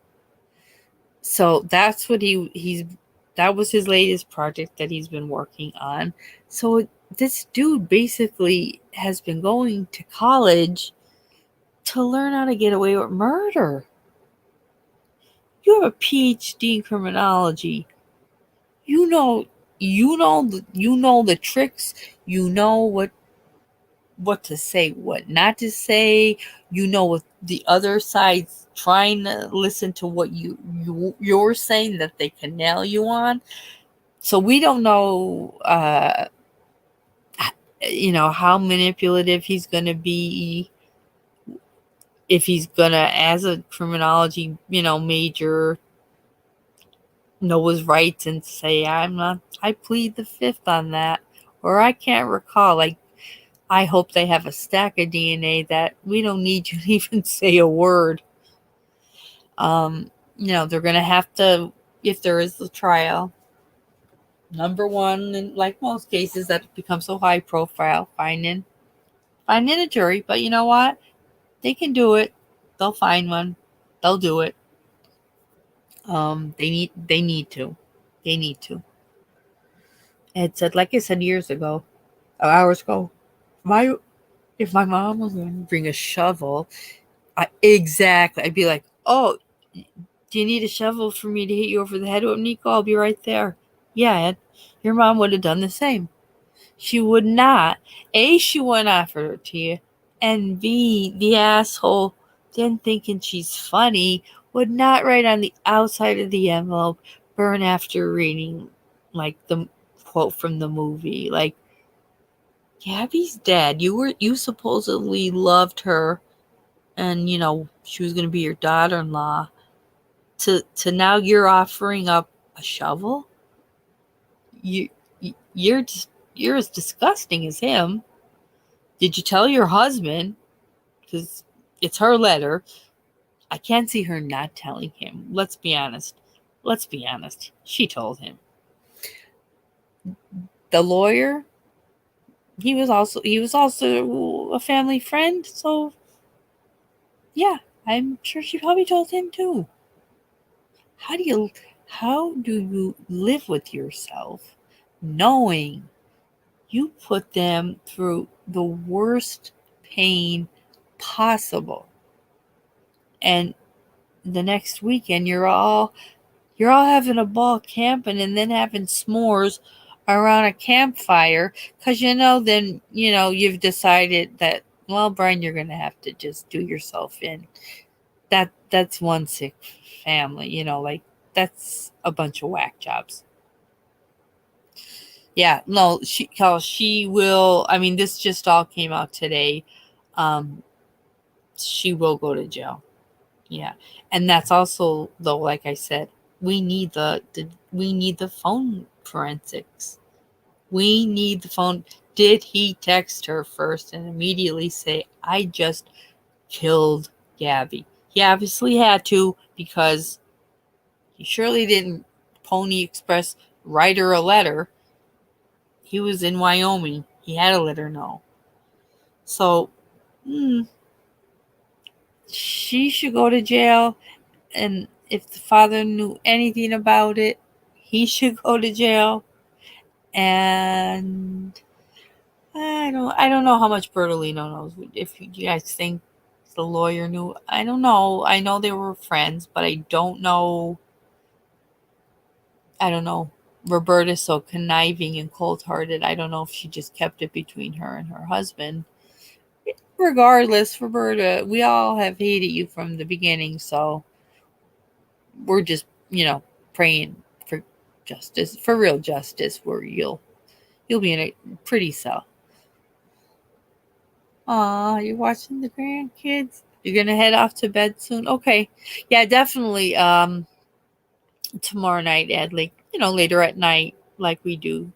So that's what that was his latest project that he's been working on. So this dude basically has been going to college to learn how to get away with murder. You have a PhD in criminology. You know the tricks. You know what to say, what not to say. You know what the other side's trying to listen to what you're saying that they can nail you on. So we don't know, how manipulative he's going to be, if he's going to, as a criminology, major, know his rights and say, I plead the fifth on that, or I can't recall. Like, I hope they have a stack of DNA that we don't need you to even say a word. They're going to have to, if there is a trial, number one, in like most cases that become so high profile, finding a jury. But you know what? They can do it. They'll find one. They'll do it. They need to. They need to. It said, like I said years ago, hours ago, if my mom was going to bring a shovel, I'd be like, oh, do you need a shovel for me to hit you over the head with, Nico? I'll be right there. Yeah, Ed, your mom would have done the same. She would not. A, she wouldn't offer it to you. And B, the asshole, then thinking she's funny, would not write on the outside of the envelope, burn after reading, like the quote from the movie. Like, Gabby's dead. You supposedly loved her, and she was going to be your daughter-in-law. To now you're offering up a shovel. You're as disgusting as him. Did you tell your husband? Because it's her letter. I can't see her not telling him. Let's be honest. She told him. The lawyer, he was also a family friend, so yeah, I'm sure she probably told him too. How do you live with yourself knowing you put them through the worst pain possible, and the next weekend you're all having a ball camping and then having s'mores around a campfire because then you've decided that, well, Brian, you're gonna have to just do yourself in. That's one sick family, like that's a bunch of whack jobs. Yeah, no, she will. I mean, this just all came out today. She will go to jail. Yeah, and that's also, though, like I said, we need the phone forensics. We need the phone. Did he text her first and immediately say, "I just killed Gabby"? He obviously had to, because he surely didn't Pony Express write her a letter. He was in Wyoming. He had to let her know. So, she should go to jail. And if the father knew anything about it, he should go to jail. And I don't know how much Bertolino knows. If you guys think the lawyer knew, I don't know. I know they were friends, but I don't know. Roberta's so conniving and cold-hearted. I don't know if she just kept it between her and her husband. Regardless, Roberta, we all have hated you from the beginning, so we're just, praying justice, for real justice, where you'll be in a pretty cell. Aw, you're watching the grandkids? You're gonna head off to bed soon? Okay. Yeah, definitely tomorrow night, Ed, like, later at night, like we do.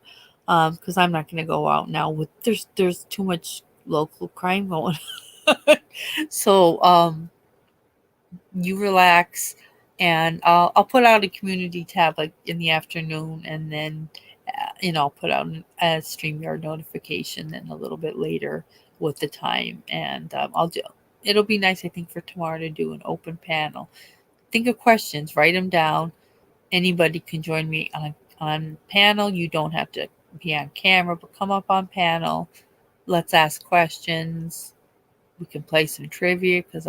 Because I'm not gonna go out now with there's too much local crime going on. So you relax, and I'll put out a community tab like in the afternoon, and then I'll put out a StreamYard notification then a little bit later with the time, and it'll be nice, I think, for tomorrow to do an open panel. Think of questions, write them down. Anybody can join me on panel. You don't have to be on camera, but come up on panel. Let's ask questions. We can play some trivia, because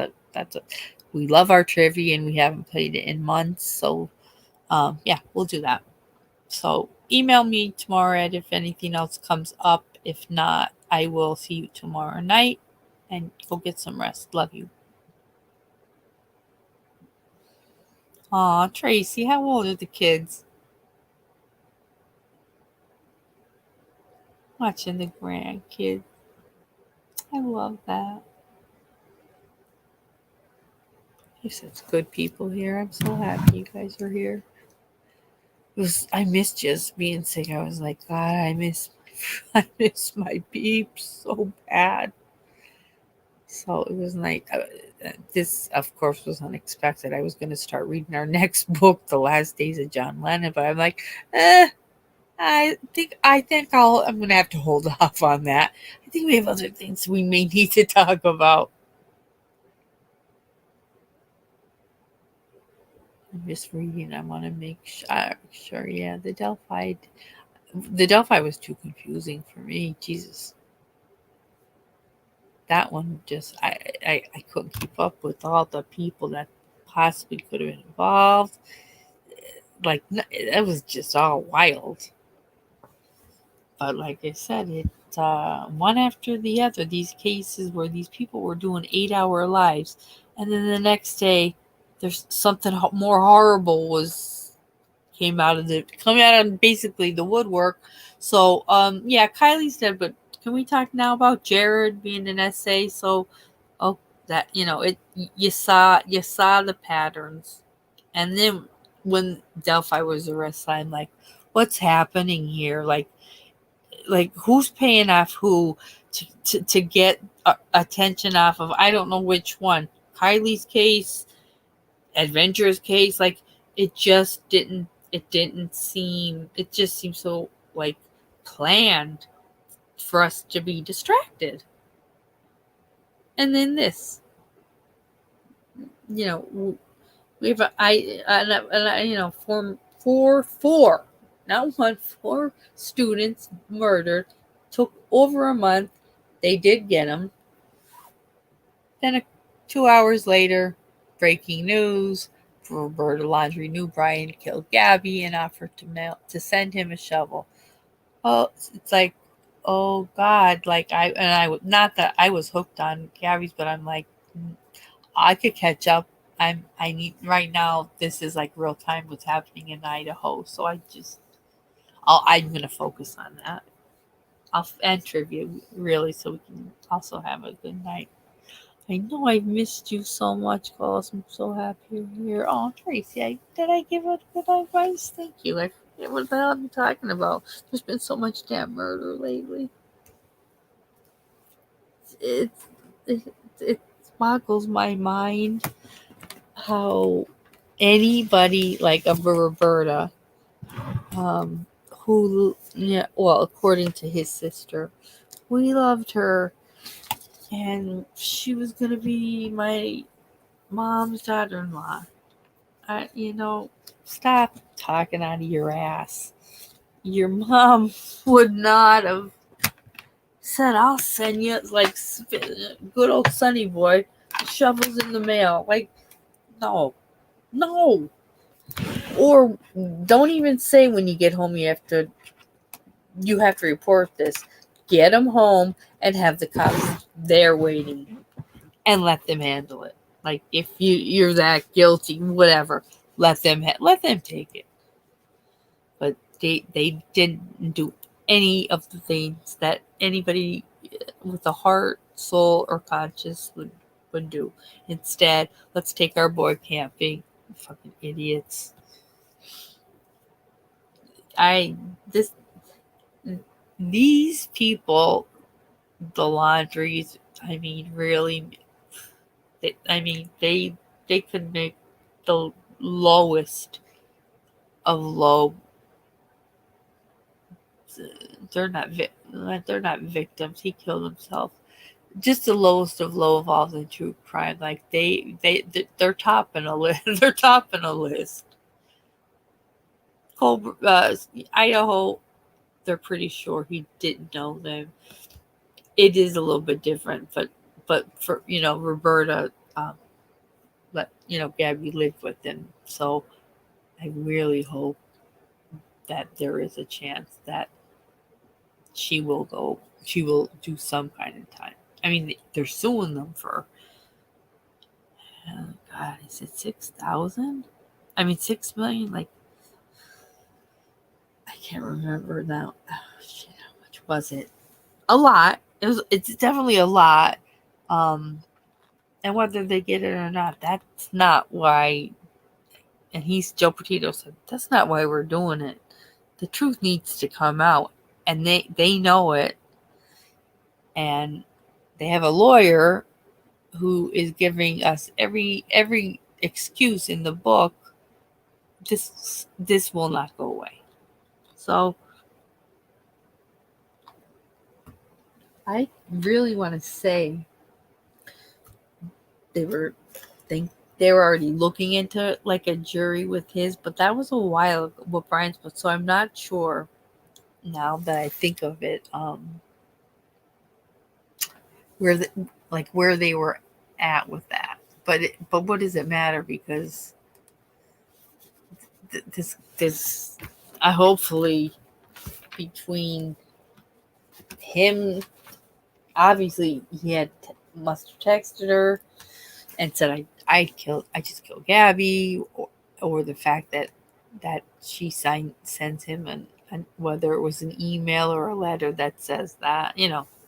we love our trivia and we haven't played it in months. So yeah, we'll do that. So email me tomorrow, Ed, if anything else comes up. If not, I will see you tomorrow night, and go get some rest. Love you. Aw, Tracy, how old are the kids? Watching the grandkids. I love that. You're such good people here. I'm so happy you guys are here. I missed just being sick. I was like, God, I miss my peeps so bad. So it was nice. This, of course, was unexpected. I was going to start reading our next book, The Last Days of John Lennon, but I'm like, I think I'm going to have to hold off on that. I think we have other things we may need to talk about. I'm just reading. I want to make sure. Yeah, the Delphi was too confusing for me. Jesus. That one just, I couldn't keep up with all the people that possibly could have been involved. Like, it was just all wild. But like I said, it one after the other, these cases where these people were doing 8-hour lives, and then the next day there's something more horrible coming out of basically the woodwork. So yeah, Kylie's dead, but can we talk now about Jared being an SA? So that you saw the patterns, and then when Delphi was arrested, I'm like, what's happening here? Like who's paying off who to get attention off of, I don't know which one, Kylie's case, Adventure's case. Like, it just seemed so like planned for us to be distracted. And then this, we have four students murdered. Took over a month. They did get them. Then 2 hours later, breaking news: Roberta Laundrie knew Bryan killed Gabby and offered to send him a shovel. Oh, it's like, oh God! Like not that I was hooked on Gabby's, but I'm like, I could catch up. I need right now. This is like real time what's happening in Idaho. So I'm gonna focus on that. I'll end trivia really, so we can also have a good night. I know I've missed you so much, Carlos. I'm so happy you're here. Oh, Tracy, did I give a good advice? Thank you. I forget what the hell I'm talking about. There's been so much damn murder lately. It boggles my mind how anybody like a Roberta, who, according to his sister, we loved her, and she was gonna be my mom's daughter-in-law. Stop talking out of your ass. Your mom would not have said, I'll send you, like, good old Sonny boy, shovels in the mail. Like, no. Or don't even say when you get home you have to report this. Get them home and have the cops there waiting and let them handle it. Like, if you're that guilty, whatever, let them take it. But They didn't do any of the things that anybody with a heart, soul, or conscience would do. Instead, let's take our boy camping. Fucking idiots. This these people, the Laundries, I mean, really, they could make the lowest of low. They're not victims. He killed himself. Just the lowest of low of all the true crime. Like they're topping a list. They're topping a list. Idaho, they're pretty sure he didn't know them. It is a little bit different, but for Roberta, let Gabby live with him. So I really hope that there is a chance that she will do some kind of time. I mean, they're suing them for, oh God, is it 6,000? I mean, 6 million. Like, I can't remember now. Oh, shit, how much was it? A lot. It's definitely a lot. And whether they get it or not, that's not why. And Joe Petito said, that's not why we're doing it. The truth needs to come out, and they know it. And they have a lawyer who is giving us every excuse in the book. This will not go away. So I really want to say they were already looking into it, like a jury with his, but that was a while ago with Bryan's book. So I'm not sure now that I think of it, where they were at with that. But what does it matter? Because this I hopefully between him, obviously he must have texted her and said I just killed Gabby, or the fact that she sends him and whether it was an email or a letter that says that,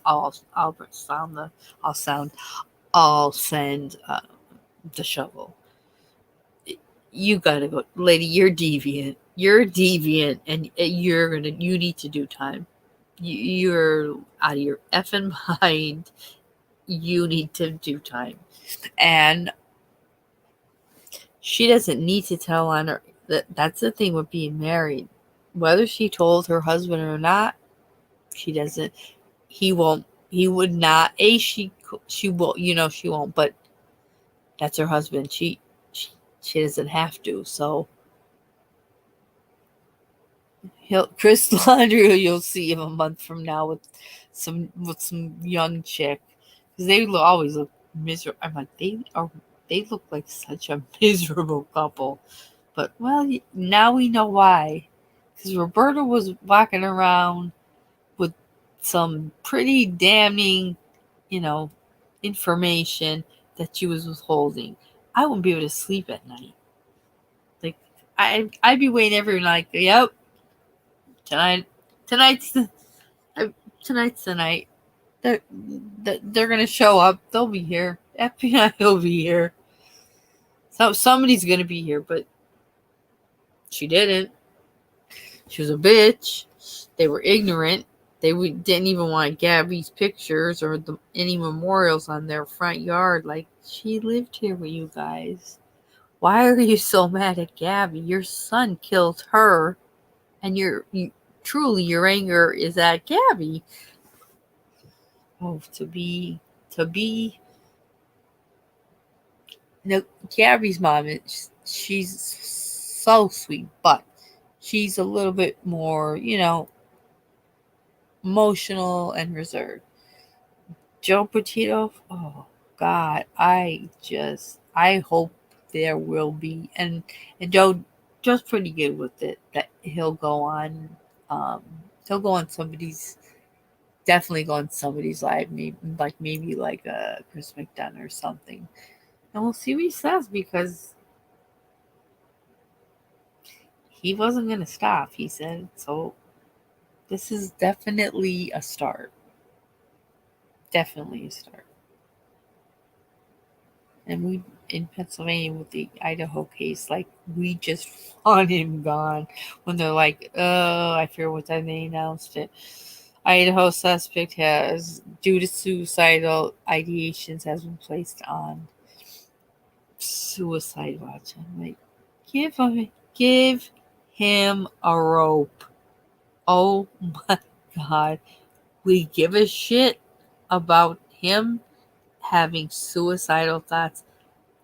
I'll send the shovel. You gotta go, lady. You're deviant. And you need to do time. You're out of your effing mind. You need to do time. And she doesn't need to tell on her. That's the thing with being married. Whether she told her husband or not, she doesn't. He won't. He would not. She will. She won't. But that's her husband. She doesn't have to. So Chris Laundrie, you'll see him a month from now with some young chick, because they always look miserable. I'm like, they look like such a miserable couple. But well, now we know why, because Roberta was walking around with some pretty damning, information that she was withholding. I wouldn't be able to sleep at night. Like I'd be waiting every night. Yep, tonight's the night. They're gonna show up. They'll be here. FBI will be here. So somebody's gonna be here, but she didn't. She was a bitch. They were ignorant. They didn't even want Gabby's pictures or any memorials on their front yard. Like, she lived here with you guys. Why are you so mad at Gabby? Your son killed her, and truly your anger is at Gabby. Oh, to be Gabby's mom, she's so sweet, but she's a little bit more, emotional and reserved. Joe Petito, oh God, I hope there will be, and Joe's pretty good with it, that he'll go on definitely go on somebody's live, maybe like a Chris McDonough or something, and we'll see what he says, because he wasn't going to stop, he said. So this is definitely a start. Definitely a start. And we, in Pennsylvania with the Idaho case, like, we just want him gone. When they're like, oh, I fear what time they announced it. Idaho suspect has, due to suicidal ideations, has been placed on suicide watch. I'm like, give him a rope. Oh my God. We give a shit about him having suicidal thoughts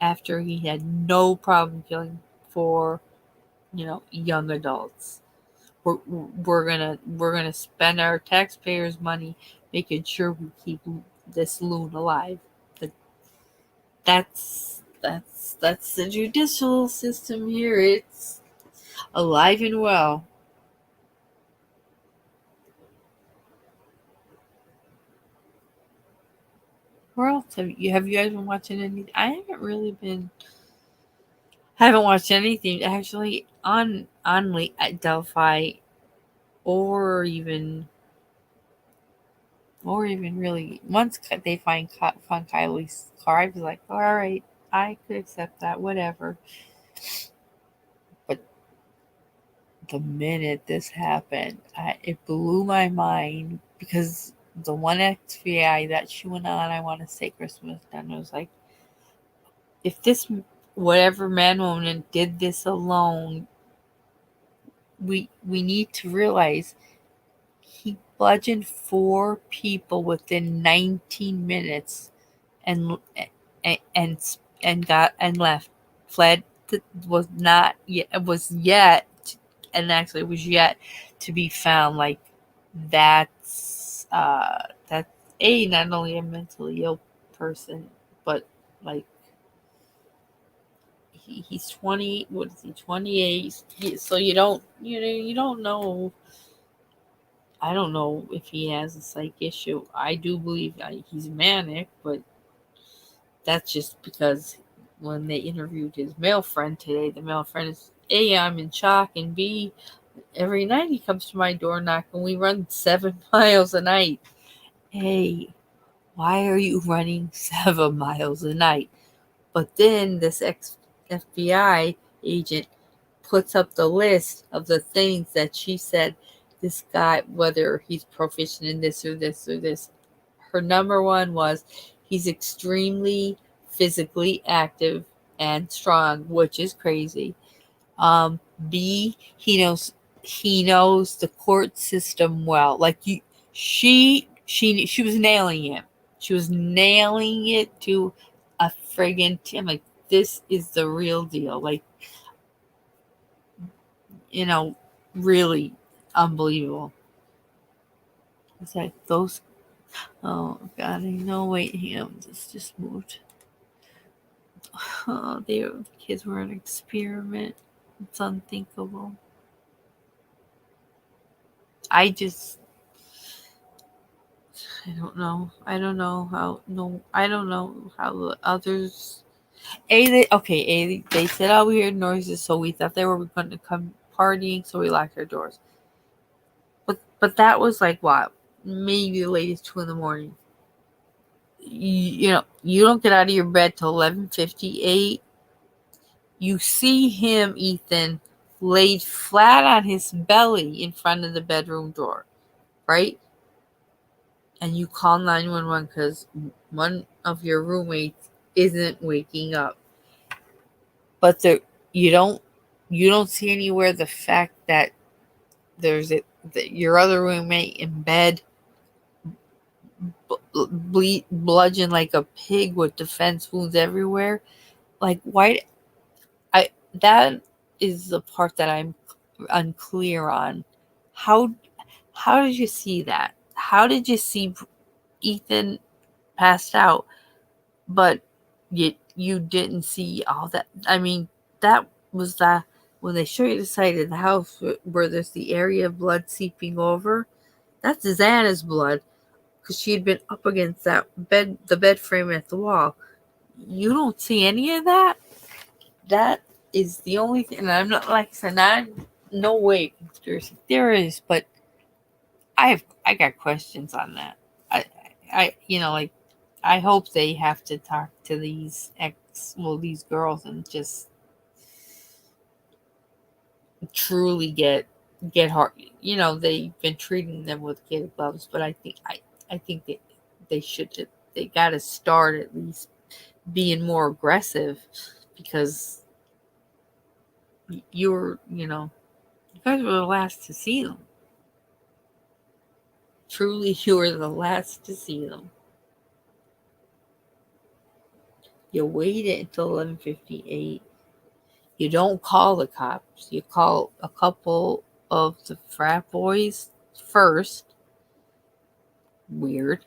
after he had no problem killing 4, young adults. We're gonna spend our taxpayers' money making sure we keep this loon alive. That's the judicial system here. It's alive and well. Where else have you guys been watching anything? I haven't really been. I haven't watched anything actually on at Delphi, or even really, once they find Kylie's car, I was like, all right, I could accept that, whatever. But the minute this happened, it blew my mind, because the one FBI that she went on, I want to say Christmas, and it was like, if this whatever man woman did this alone, we need to realize he bludgeoned 4 people within 19 minutes, and got and left, fled. Was not yet, was yet, and actually was yet to be found. Like, that's not only a mentally ill person, but like, he's 20. What is he? 28. So you don't know. I don't know if he has a psych issue. I do believe he's manic, but that's just because when they interviewed his male friend today, the male friend is, A, I'm in shock, and B, every night he comes to my door knocking. We run 7 miles a night. Hey, why are you running 7 miles a night? But then this FBI agent puts up the list of the things that she said this guy, whether he's proficient in this or this or this. Her number one was, he's extremely physically active and strong, which is crazy. B, he knows the court system well. Like, she was nailing him. She was nailing it to a friggin' T. I'm like, this is the real deal. Like, really unbelievable. It's like those. Oh God, I know. Wait, hang on, this just moved. Oh, the kids were an experiment. It's unthinkable. I don't know. I don't know how. No, I don't know how the others. They said, oh, we heard noises, so we thought they were going to come partying, so we locked our doors. But that was like, what? Maybe the latest 2 a.m. You don't get out of your bed till 11:58. You see him, Ethan, laid flat on his belly in front of the bedroom door, right? And you call 911 because one of your roommates isn't waking up. But you don't see anywhere the fact that there's your other roommate in bed, bludgeoned like a pig with defense wounds everywhere. Like, why? That is the part that I'm unclear on. How did you see that? How did you see Ethan passed out, but you didn't see all that? I mean, that was when they show you the side of the house where there's the area of blood seeping over. That's Xana's blood, because she had been up against the bed frame at the wall. You don't see any of that. That is the only thing. And I'm not, like I said, no way conspiracy theories, but I got questions on that. Like I hope they have to talk to these girls and just truly get hard. They've been treating them with kid gloves, but I think that they should they got to start at least being more aggressive, because you guys were the last to see them. Truly, you were the last to see them. You waited until 11:58. You don't call the cops. You call a couple of the frat boys first. Weird.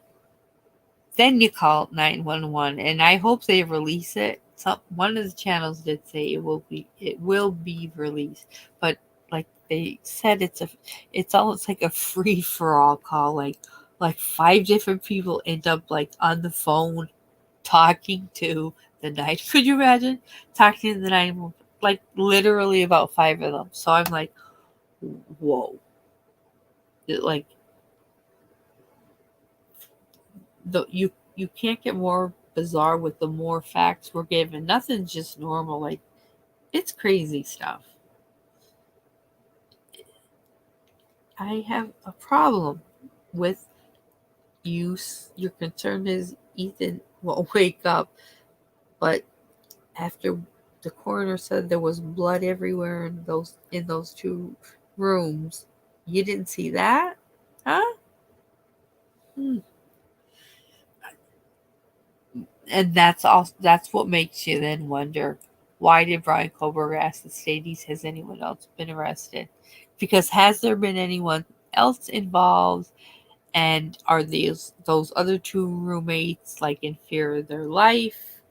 Then you call 911, and I hope they release it. One of the channels did say it will be released, but like they said, it's almost like a free for all call. Like 5 different people end up like on the phone talking to the night. Could you imagine talking to the 911? Like literally about 5 of them. So I'm like, whoa. Like you can't get more bizarre with the more facts we're given. Nothing's just normal. Like, it's crazy stuff. I have a problem with your concern is Ethan won't wake up, but after the coroner said there was blood everywhere in those 2 rooms, you didn't see that, huh? Hmm. And that's what makes you then wonder, why did Bryan Kohberger ask the Stadies, has anyone else been arrested? Because has there been anyone else involved, and are those other 2 roommates like in fear of their life?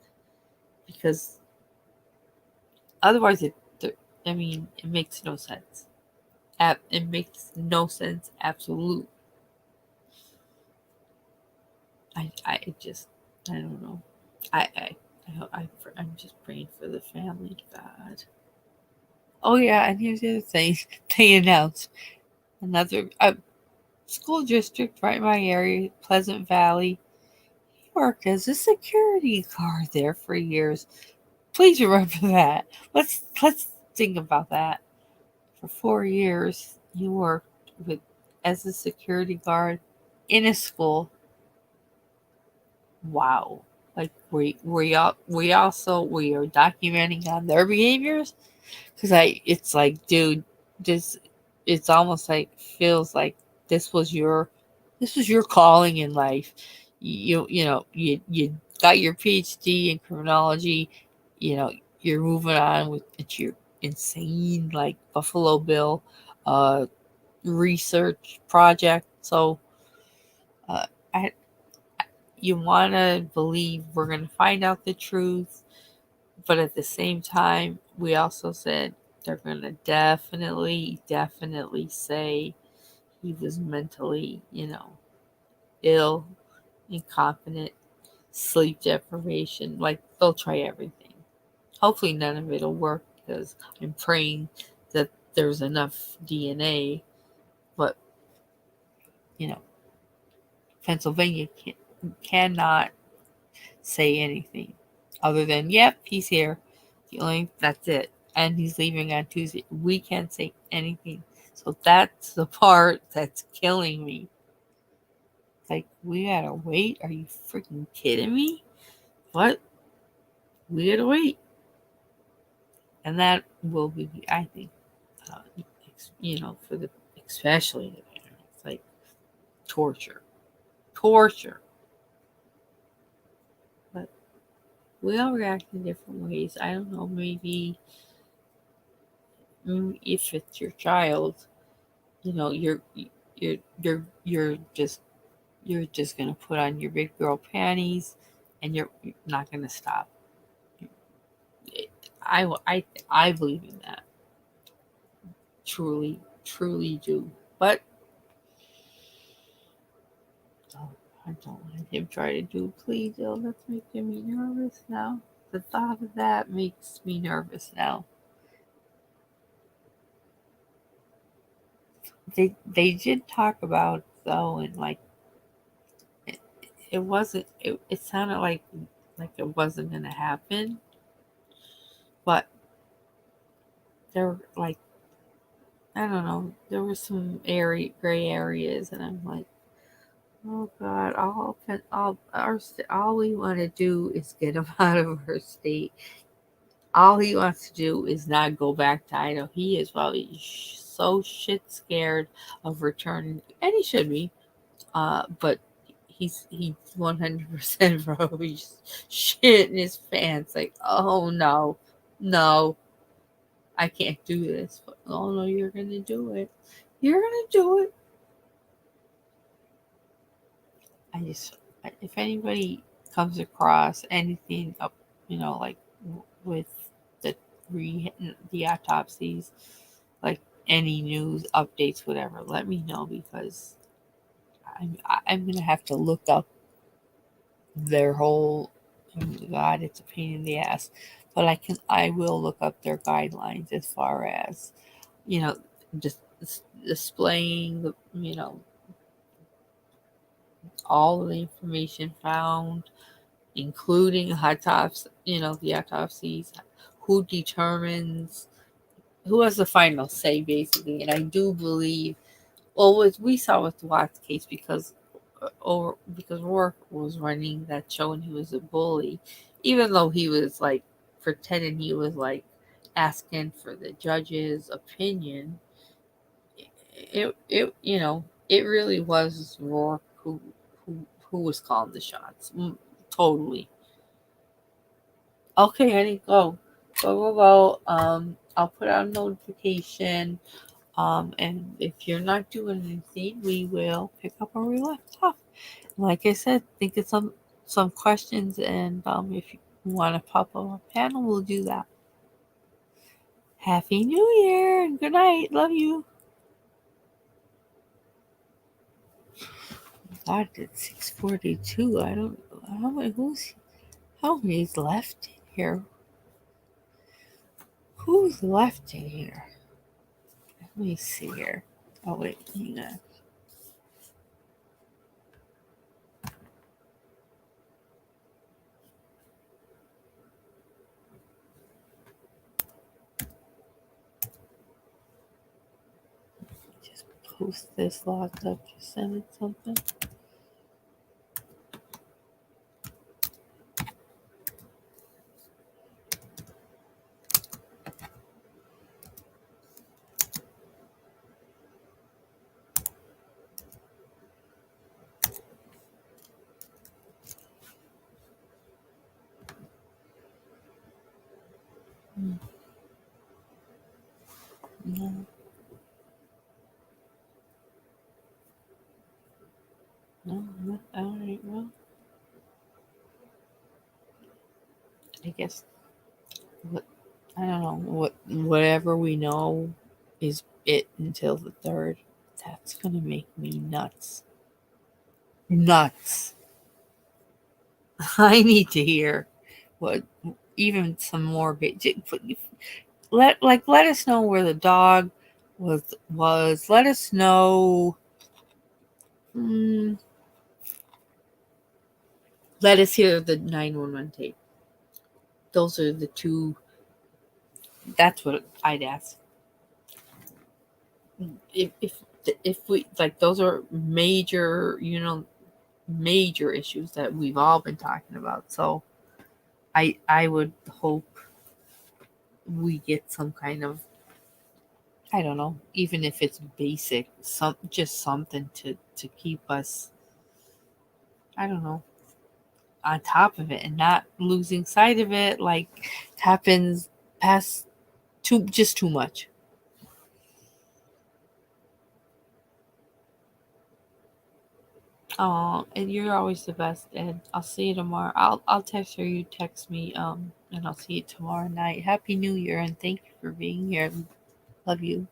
Because otherwise it makes no sense. It makes no sense. Absolute. I don't know. I'm just praying for the family. God. Oh yeah, and here's the other thing. They announced another school district right in my area, Pleasant Valley. He worked as a security guard there for years. Please remember that. Let's think about that. For 4 years, you worked with as a security guard in a school. Wow. Like we are documenting on their behaviors, because it's like, dude, this it's almost like feels like this was your calling in life. You got your PhD in criminology. You're moving on with your insane like Buffalo Bill uh research project. So uh I you want to believe we're going to find out the truth, but at the same time, we also said they're going to definitely say he was mentally, ill, incompetent, sleep deprivation. Like, they'll try everything. Hopefully, none of it'll work, because I'm praying that there's enough DNA. But, you know, Pennsylvania cannot say anything other than, yep, he's here. That's it. And he's leaving on Tuesday. We can't say anything. So that's the part that's killing me. Like, we gotta wait? Are you freaking kidding me? What? We gotta wait. And that will be, I think, for especially the parents, like torture. Torture. But we all react in different ways. I don't know, maybe if it's your child, you're just gonna put on your big girl panties, and you're not gonna stop. I believe in that. Truly, truly do. But I don't let him try to do plea deal. That's making me nervous now. The thought of that makes me nervous now. they did talk about though, and like it wasn't. It sounded like it wasn't gonna happen, but there were like I don't know. There were some gray areas, and I'm like, oh God, all we want to do is get him out of our state. All he wants to do is not go back to Idaho. He is probably so shit scared of returning, and he should be. But he's 100% probably just shit in his pants. Like, oh no, no, I can't do this. But, oh no, you're gonna do it. You're gonna do it. If anybody comes across anything up, like with the the autopsies, like any news updates, whatever, let me know because I'm gonna have to look up their whole. Oh my God, it's a pain in the ass, but I will look up their guidelines as far as you know just displaying all of the information found, including the autopsies, who determines who has the final say, basically. And I do believe, well, what we saw with the Watts case, because Rourke was running that show and he was a bully, even though he was like pretending he was like asking for the judge's opinion. It really was Rourke who who was calling the shots. Totally. Okay, honey, go. Go, go, go. I'll put out a notification. And if you're not doing anything, we will pick up where we left off. Like I said, think of some questions, and if you want to pop up a panel, we'll do that. Happy New Year and good night. Love you. God, it's 6:42. I don't. How many? How many's left in here? Who's left in here? Let me see here. Oh wait, hang on. Just post this locked up. Just send it something. No, no, not all right. Well, I guess what I don't know whatever we know is it until the 3rd. That's gonna make me nuts. Nuts. I need to hear what even some more. Let us know where the dog was. Let us know. Mm, let us hear the 911 tape. Those are the two. That's what I'd ask. If we like, those are major issues that we've all been talking about. So I would hope we get some kind of, I don't know, even if it's basic, just something to keep us, I don't know, on top of it and not losing sight of it. Like it happens past too much. Oh, and you're always the best, Ed. I'll see you tomorrow. I'll text her. You text me. And I'll see you tomorrow night. Happy New Year, and thank you for being here. Love you.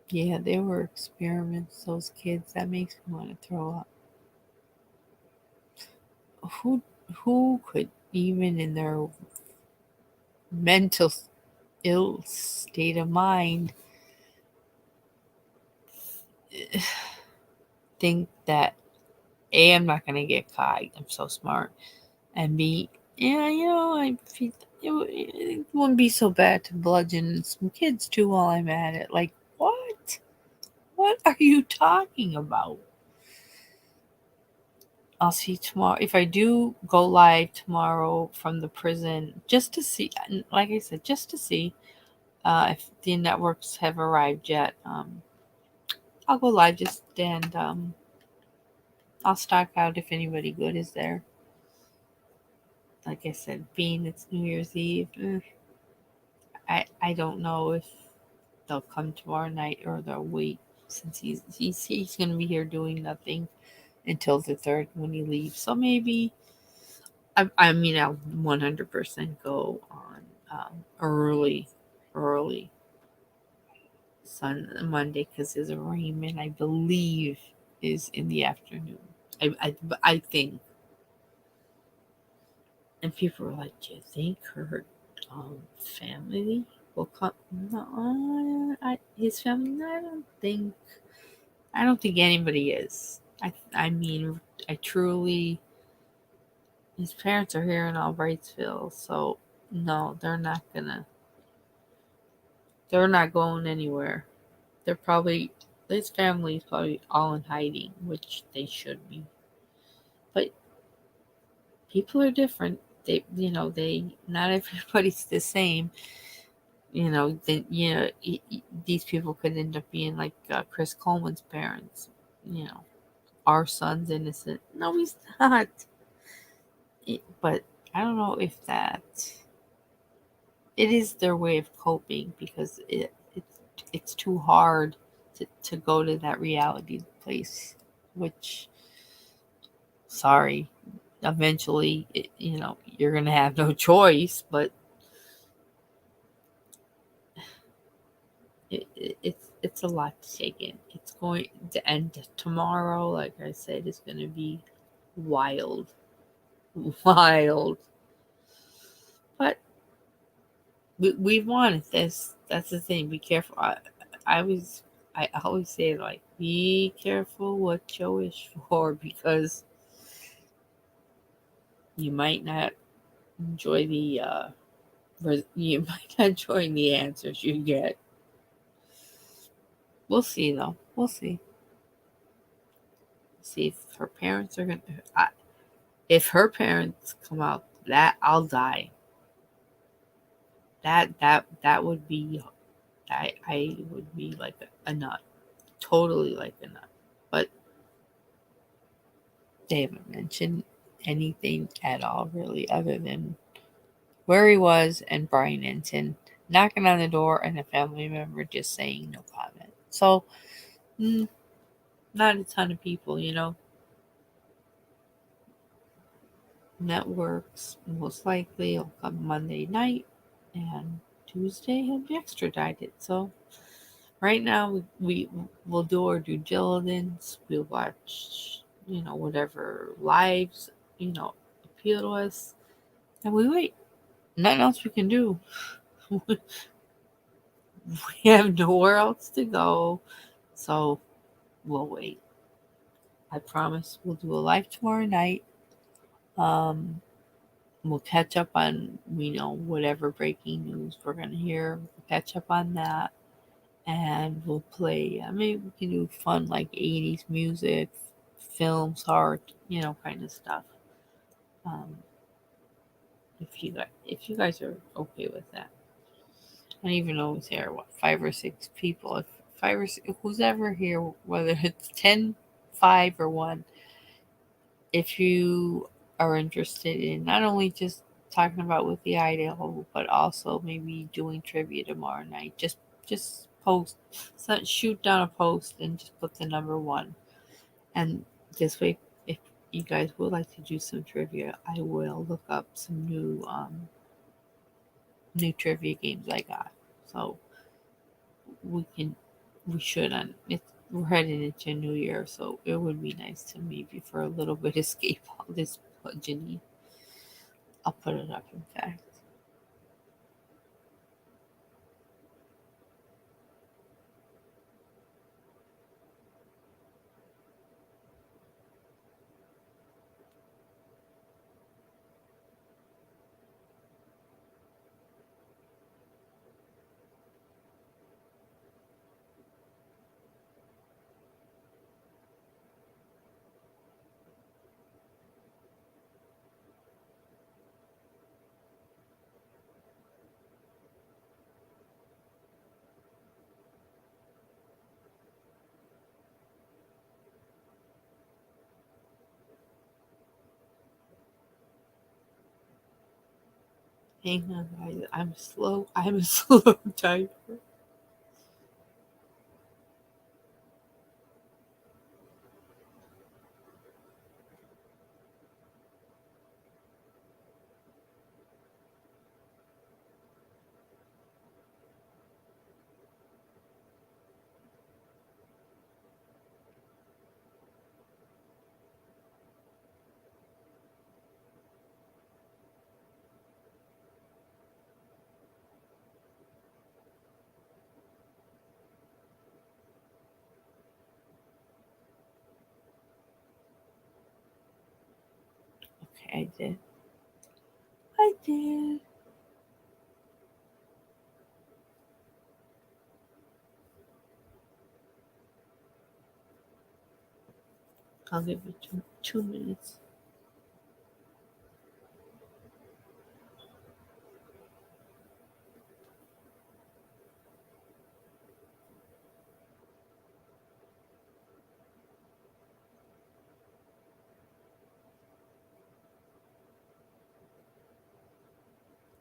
Yeah, they were experiments. Those kids. That makes me want to throw up. Who who could, even in their mental ill state of mind, think that A, I'm not going to get caught, I'm so smart, and B, yeah, I feel it wouldn't be so bad to bludgeon some kids too while I'm at it. Like, what? What are you talking about? I'll see tomorrow. If I do go live tomorrow from the prison, just to see, like I said, just to see if the networks have arrived yet. I'll go live just and I'll stock out if anybody good is there. Like I said, being it's New Year's Eve, I don't know if they'll come tomorrow night or they'll wait, since he's going to be here doing nothing until the 3rd when he leaves. So maybe I'll 100% go on early Monday, because his arraignment, I believe, is in the afternoon. I think. And people were like, "Do you think her family will come?" No, his family. No, I don't think anybody is. I mean, I truly. His parents are here in Albrightsville, so no, they're not gonna. They're not going anywhere. They're probably, his family is probably all in hiding, which they should be. But people are different. They not everybody's the same. These people could end up being like Chris Coleman's parents. Our son's innocent. No, he's not. But I don't know if that. It is their way of coping, because it's too hard to go to that reality place, which, sorry, eventually you're gonna have no choice, but it's a lot to take in. It's going to end tomorrow. Like I said, it's going to be wild. But we wanted this. That's the thing. Be careful. I always say, like, be careful what you wish for, because you might not enjoy you might not enjoy the answers you get. We'll see, though. We'll see. See if her parents are gonna. If her parents come out, that I'll die. That would be. I would be like a nut, totally like a nut. But they haven't mentioned anything at all, really, other than where he was and Bryan Enton knocking on the door and a family member just saying no comment. So, not a ton of people, Networks most likely will come Monday night, and Tuesday he'll be extradited. So right now we will do our due diligence. We'll watch, whatever lives, appeal to us, and we wait. Nothing else we can do. We have nowhere else to go, so we'll wait. I promise we'll do a live tomorrow night. We'll catch up on, whatever breaking news we're going to hear. We'll catch up on that. And we'll play, maybe we can do fun, like 80s music, films, art, kind of stuff. If you guys are okay with that. I don't even know who's here, 5 or 6 people. If 5 or 6, who's ever here, whether it's 10, 5, or 1, if you are interested in not only just talking about with the Idaho, but also maybe doing trivia tomorrow night, just post, shoot down a post and just put the number 1. And this way, if you guys would like to do some trivia, I will look up some new trivia games I got. So we're heading into New Year, so it would be nice to maybe for a little bit escape all this bludgeoning. I'll put it up, in fact. Hang on, guys. I'm slow. I'm a slow typer. Okay, I did. I did. I'll give it 2 minutes.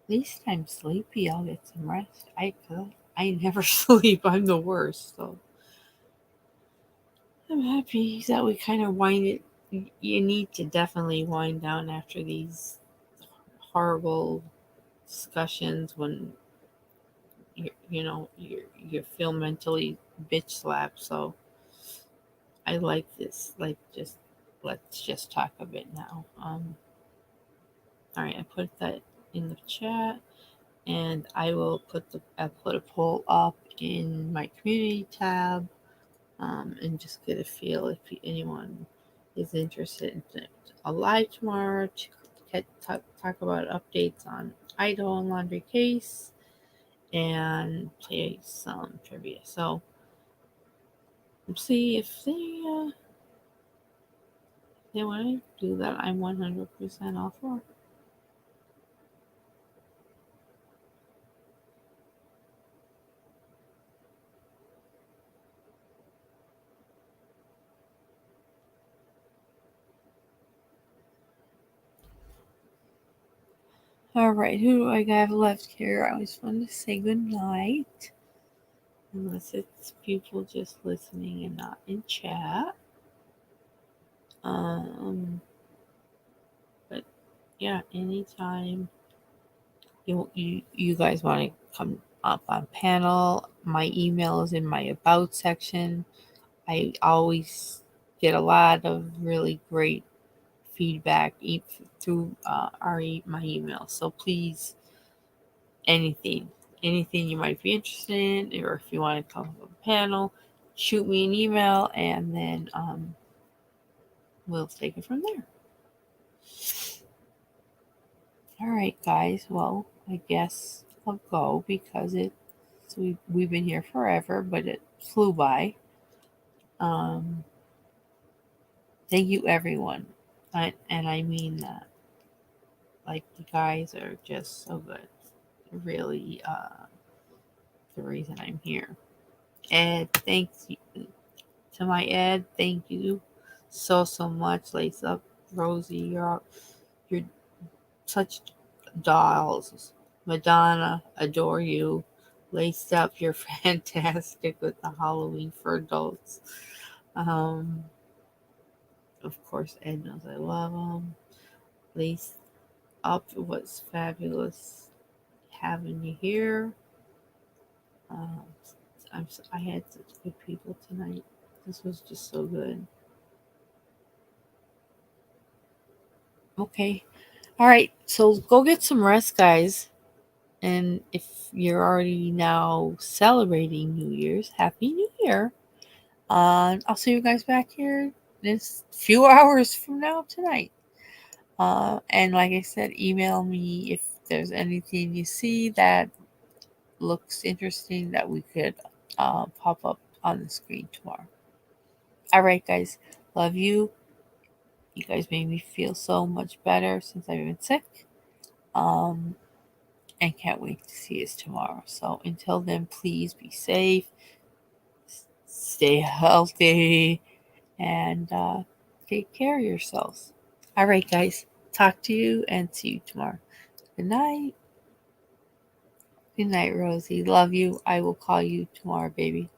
At least I'm sleepy. I'll get some rest. I never sleep. I'm the worst. So I'm happy that we kind of wind it. You need to definitely wind down after these horrible discussions when you feel mentally bitch slapped. So I like this. Like, just let's just talk a bit now. All right, I put that in the chat, and I'll put a poll up in my community tab, and just get a feel if anyone is interested in a live tomorrow to talk about updates on Idaho and Laundrie case and play some trivia. So see if they want to do that. I'm 100% all for. All right, who do I have left here? I always want to say good night, unless it's people just listening and not in chat. But yeah, anytime you guys want to come up on panel, my email is in my about section. I always get a lot of really great feedback through my email. So please, anything you might be interested in, or if you want to come on a panel, shoot me an email, and then we'll take it from there. All right, guys. Well, I guess I'll go because we've been here forever, but it flew by. Thank you, everyone, and I mean that. Like, the guys are just so good. Really, the reason I'm here. Ed, thanks to my Ed. Thank you so much. Lace up, Rosie. You're such dolls. Madonna, adore you. Laced up, you're fantastic with the Halloween for adults. Of course, Ed knows I love him. Laced up, it was fabulous having you here. I had such good people tonight. This was just so good. Okay. All right, so go get some rest, guys. And if you're already now celebrating New Year's, Happy New Year. I'll see you guys back here in a few hours from now tonight. And like I said, email me if there's anything you see that looks interesting that we could pop up on the screen tomorrow. All right, guys. Love you. You guys made me feel so much better since I've been sick. And can't wait to see you tomorrow. So until then, please be safe, stay healthy, and take care of yourselves. All right, guys. Talk to you and see you tomorrow. Good night. Good night, Rosie. Love you. I will call you tomorrow, baby.